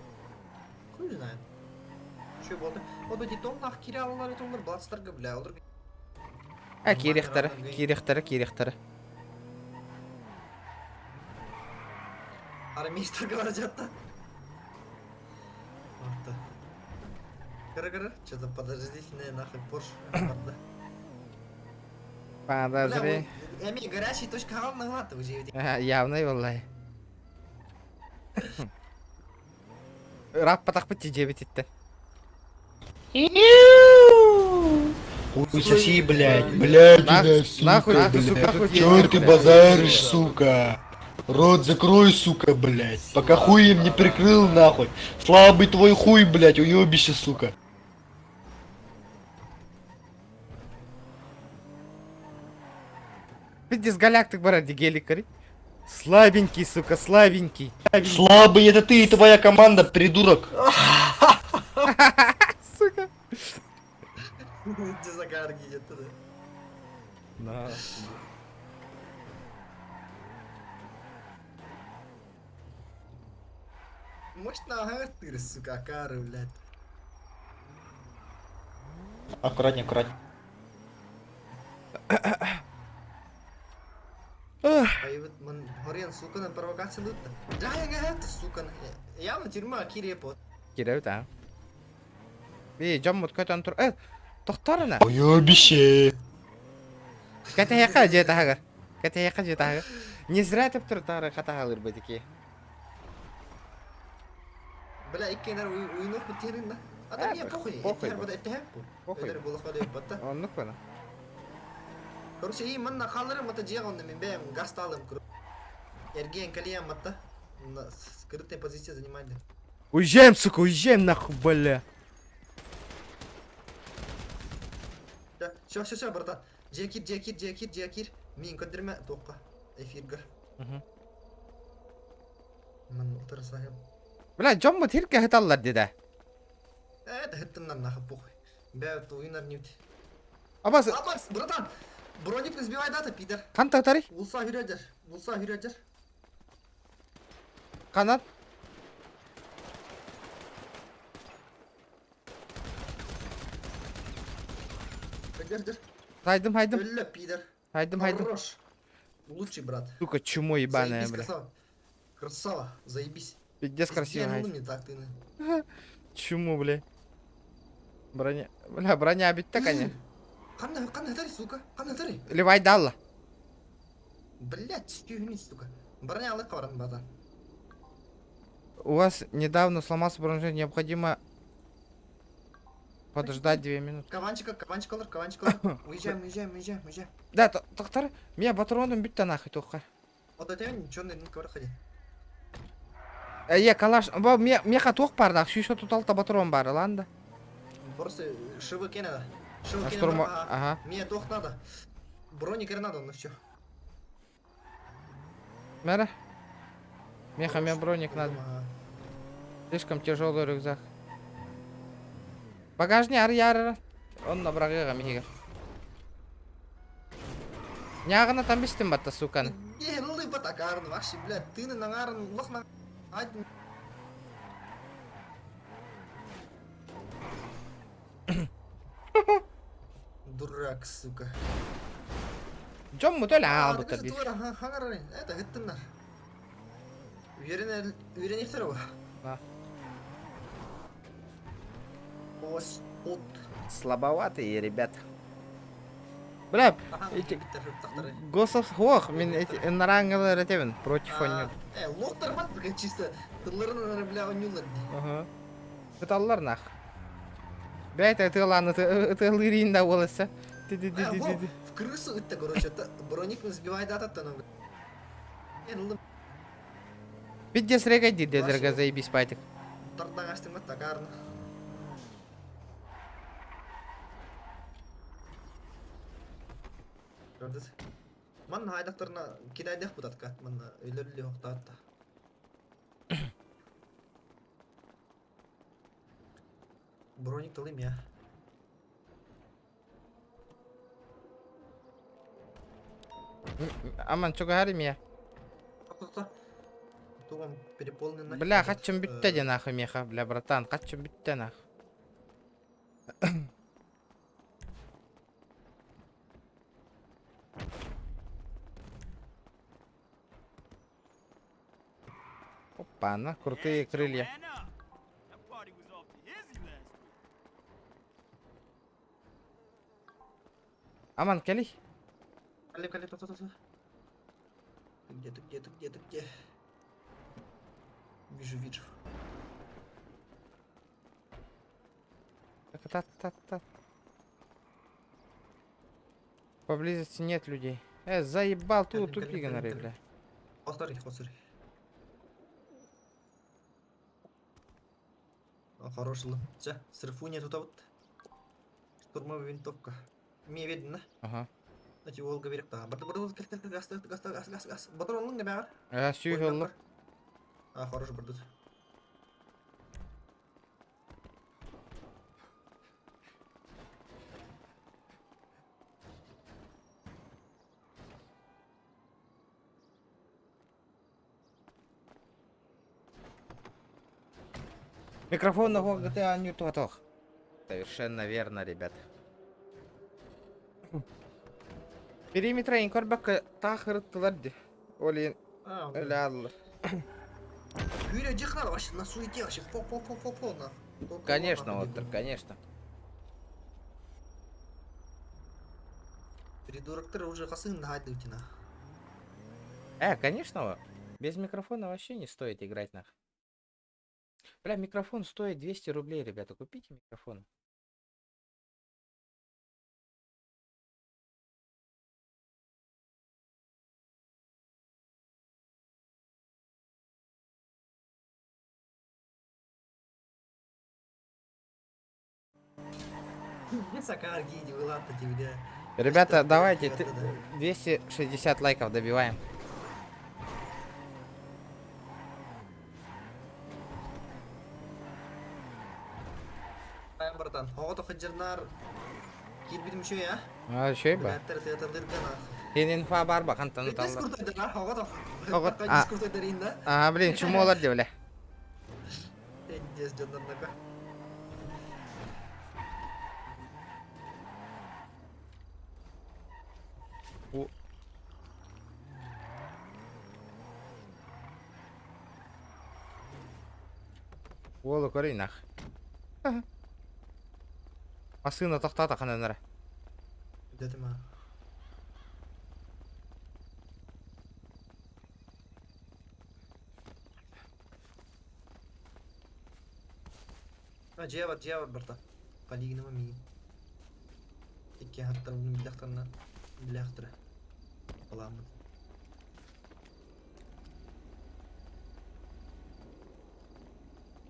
Хуй знает. Что болды? Ода дитон нах кире алалар етолар блатстарга бля олар. Кирехтары. Армейстарга баражатта. Ото. Кара, что-то подозрительное нахуй Порш. Подозри. Эми горячий точка на лата уже. Явно, валлай. Раппа тақпы тежебет еттен. Хуй соси, блядь. Блядь, Нахуй, сука, нахуй, блядь. сука, тут Чё есть, ты блядь. базаришь, сука? Рот закрой, сука, блядь. Пока хуем не прикрыл, нахуй. Слабый твой хуй, блядь, уёбище, сука. Пиздец галактик баради геликари. Слабенький, сука, слабенький. Слабый это ты и твоя команда, придурок. Сука. Дизагарги это да. Да. Мощно агартыр, сука, кары, блядь. Аккуратнее, аккуратнее. Появит ман хорен, сука, на провокации лутта. Да, я говорю, сука, явно тюрьма кирепот. Кирәү та. Жоммут көтөн тур. Тоқтарына. Уёбище. Кәтә яка жета хагар. Кәтә яка жета хагар. Не зря теп тур тары хата халыр бетики. Бля, икенер уйнох бутерин да. Адам я похуй. похуй. Я буду это. Похуй. Похуй. Было ходить батта. Оннук бана. Короче, и ман нахалырым мата жегон мен бем гасталым. Эрген калиям мата. На скрытной позиции занимали. Уезжаем, сука, уезжаем нахуй, бля. Да, все, братан. Джекир. Мин көндірме тоққа. Эфиргар. Ман отырсайым. Бля, жоммут хирке хаталлар деда. Это хеттімнан нахы похуй. Бәуітті ойынар неуді. Абас. Братан! Броник не сбивай дата, пидор. Канта тари? Улса хюрядер. Канат. Хюрядер. Хайдым. Өлі, пидор. Хайдым. Хорош. Лучший, брат. Сука, чмо ебаная, Заебись, бля. Красава. Заебись. Пиздец красиво. Сделал не так, ты. Чему, бля? Броня битта, конечно. Қандай тари, сука? Қандай тари? Ливай далла. Блять, стюгни, сука. Броня алып қабарам, братан. У вас недавно сломался бронежилет, необходимо подождать 2 минуты. Каванчик алыр. Уезжаем. Да, тоқтар, мен патроным бітті нахуй тоққа. Вот это черный ковар ходи. Калаш, меха тоқ бар нах, шүйші тұталта патрон бар, ланда. Просто шивы кенеда. Ага. Мне тох надо. Броник надо, ну все. Мэра? Меха, мне броник надо. Слишком тяжелый рюкзак. Багажник ары. Он на брагыға мехигер. Няғына там бістім батта, суканы. Не, ну ты потакарын, вообще, блядь, ты на нагарын, лох на... Дурак, сука. Джом мутөл аал бұта бір. Это гыттындар. Уверенектер ба? Ось, от. Слабоватые, ребят. Бля, Госов хох, мен нарангалы ретевен против они. Лохтар бат, чисто. Тырларын, бля, онюлар. Ага. Тыталлар нах. Бля, это тыланы, это лырин да волосы. В крысу это, короче, броник сбивает от этого. Пиздец регай дедерга заебись пайтик. Тартагастым атакарны. Gördünüz. Man haydaklarına kidaydak bu datka. Man öylörlü hokta hatta. Броник талым я. Аман, чё говорим я? Тугам переполнен. Бля, хачем битте де нахуй меха, бля, братан, хачем битте нахуй. Опа, на крутые крылья. Аман, кели? Кали, то. Где ты? Вижу. Та-та-та-та. Поблизости нет людей. Заебал тут тупик, бля. Хосори, хосори. Хороший лом. Все, срыфуня тут вот. Штурмовая винтовка. Мне видно, да? Ага. Эти Волга берег. Да, газ. Батон не бär. Сүйгелі. Хороший бардут. Микрофон на GTA не тотох. Совершенно верно, ребят. Периметра инкорбак тахырыттылар. Олин. Лял. Юрий, дихнал вообще на суете, вообще фо на. Конечно, Оттер, конечно. Придурок-то уже косын нагадывайте на. Конечно, без микрофона вообще не стоит играть нах. Бля, микрофон стоит 200 рублей, ребята, купите микрофон. Ребята, давайте 260 лайков добиваем. Братан, то хаджарнар. Кит битим şu ya. Şey ba. Senin infa бар ба қантан блин, чему олар бля. Олы көрей нах. Асына тоқтата қананара. Детима. Джева брата. Полигна мами. Икки хаттар bunun bilaktarına bilaktıra. Olamaz.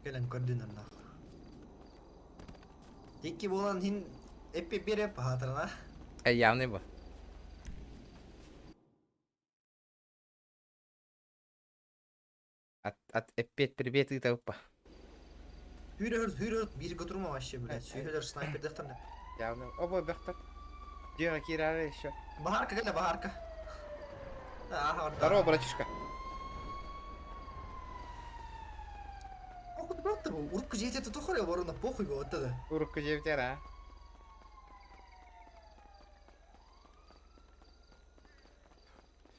Gelen koordinatlar. Икки болан хин эппе бере пахатырына. Явный bu. От эппет привет и толпа. Hürür bir götürme вообще, блядь. Hürür снайпер дехтарна. Явный. Оба бехтар. Дига кирара еще. Бахарка, гля бахарка. Ага, здорово, братишка. Охуй, брат, урку жете тут охуя ворона похуй го оттада. Урку жевтера.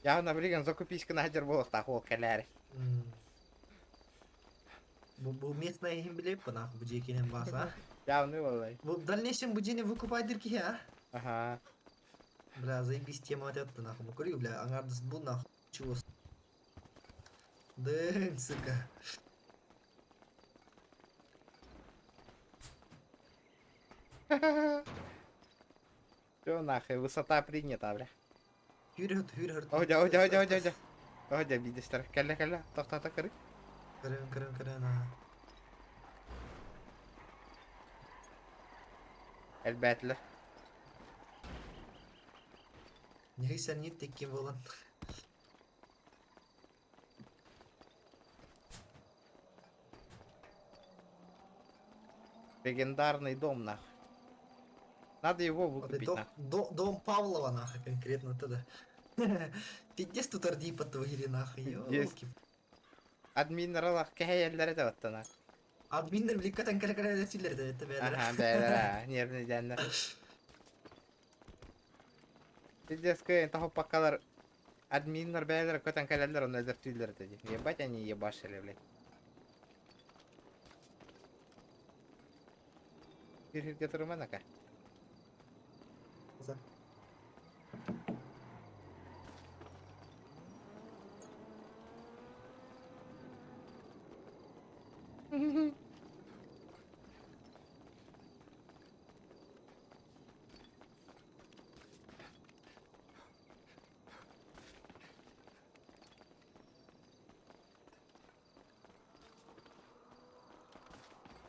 Явно, блин, закупись на хадер был такого каляри. Bu местная им билеп нахуй бujekinin баса. Явный vallahi. В дальнейшем будете выкупать дырки, а? Ага. Бля, заебись тема это нахуй. Мы курю, бля, ангардс был нахуй. Чего? Дэн, сука. Все нахуй, высота принята, бля. Hürür. Оля, бидестер. Калля. Тоқтата кырык. Kırın ha. Әлбәтле. Neyse niye tekkim olan. Легендарный дом, нахуй. Надо его выкупить, нахуй. Дом Павлова, нахуй, конкретно тогда. Пиздец тут орди по твоей нахуй, ёлки. Админралах кәйелләре дә ваттана. Админнер бликкатан кәләкәлә сөйләр дә бәләр. Ага, бәләр, нервный дәннәр. Пиздец кәйен тахып пакалар. Админнер бәләр көтән кәләләр, оны әзер түйділер дәди. Ебать они ебашили, блядь. Кирхит гетырыма нака.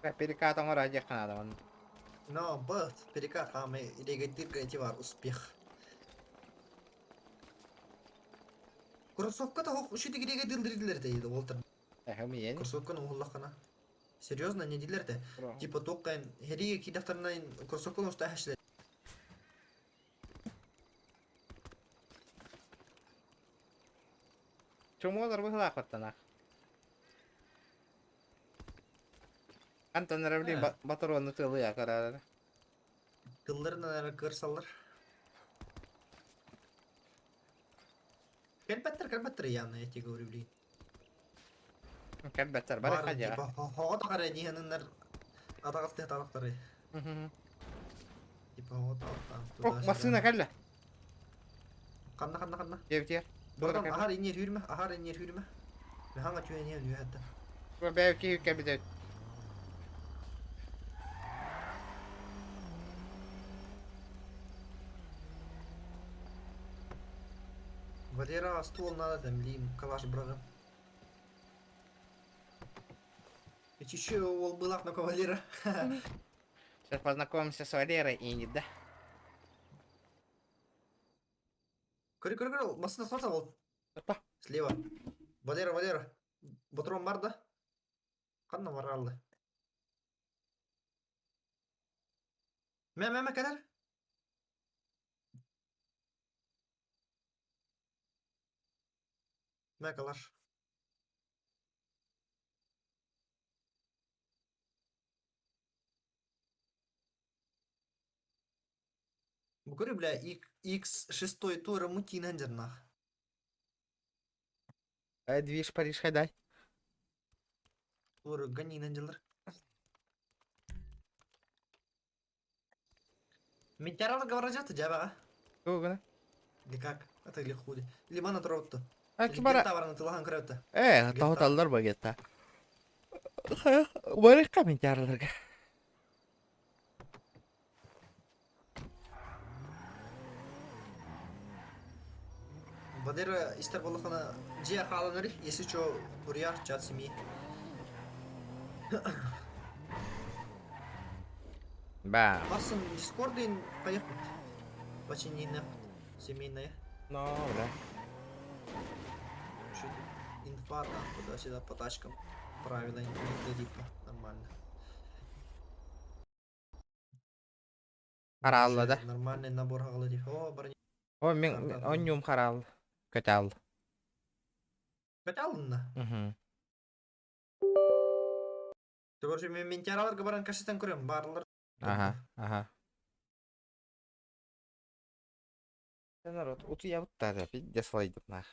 Перекат оңора жеккен адам. Но, быт, перекат, хамы, регатирка эти var, успех. Кроссовка-то ушидик регатилдирдилер дейді, олтыр. Мен. Кроссовканы уғыллаққана. Серьезно, не дилерді? Типа тоққайын, хериге кидақтарынан кроссовканы ұшта әшілер. Чому олар бұғылақ оттанақ? Антон Равлин батаронны тылы ақарары. Тылларынан әрі кырсалар. Кәлбәттір яны, я тебе говорю, блин. Кәлбәттір, бары қадя. Хоға да қарай дегенінлер атағасты атағақтары. Типа хоға тағақтан. О, машина кәлі. Қанна. Девтер. Buradan ahar iner yürüme. Ve hangi tüye niye diyor hatta? Bu belki kebide. Валера, ствол надо там, блин, калаш брага. Ведь еще ол была на Валера. Сейчас познакомимся с Валерой и не да. Көрі, масына сорта ол. Слева. Валера. Ботрон бар да? Қанна бар алды? Мә, кәдер? Мә, калаш. Көрі, бля, X6 тура мутин әндернақ. Движ Париж хайдай. Тура ганин әндерлер. Ментяралы говорят, джаба. Кугана. Или как? Это или хули. Или мана тротто. Акбара. Таварны тылахан крөтті. Тауыталдар багетта. Барыққа ментярларға. Валера истер болықана жия қаланыры, если чо буряр чат семьи. Ба. Басын дискордын қайық бұд. Починейна семейная. Ну, да. Инфа там туда-сюда по тачкам. Правильно, не типа. Нормально. Қаралды да. Нормальный набор ғалады. О, бұрын. О, мен оннюм қарал. Көтал. Көталдың да? Түгірші мен ментяраларға баран кашеттен көрем. Барлар. Ага. Народ, вот я вот так опять где слайдер нах.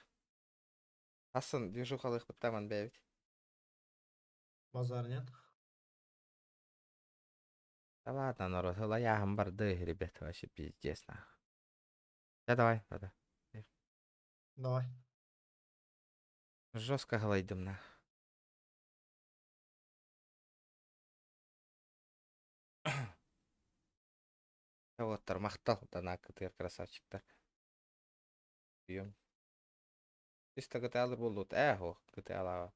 Асын движухалых вот там он бевит. Базар нет? Да ладно, народ, я гамбарды, ребята, вообще пиздец нах. Да давай. Давай. Жестко глайдем нах. Вот тормахтал да КТР красавчиктар. Бьем. Чисто ГТАлар болот. Го ГТАлар.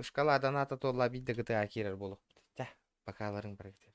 Шкала доната то лабиде ГТА кирер болот. Та, бакаларын проектер.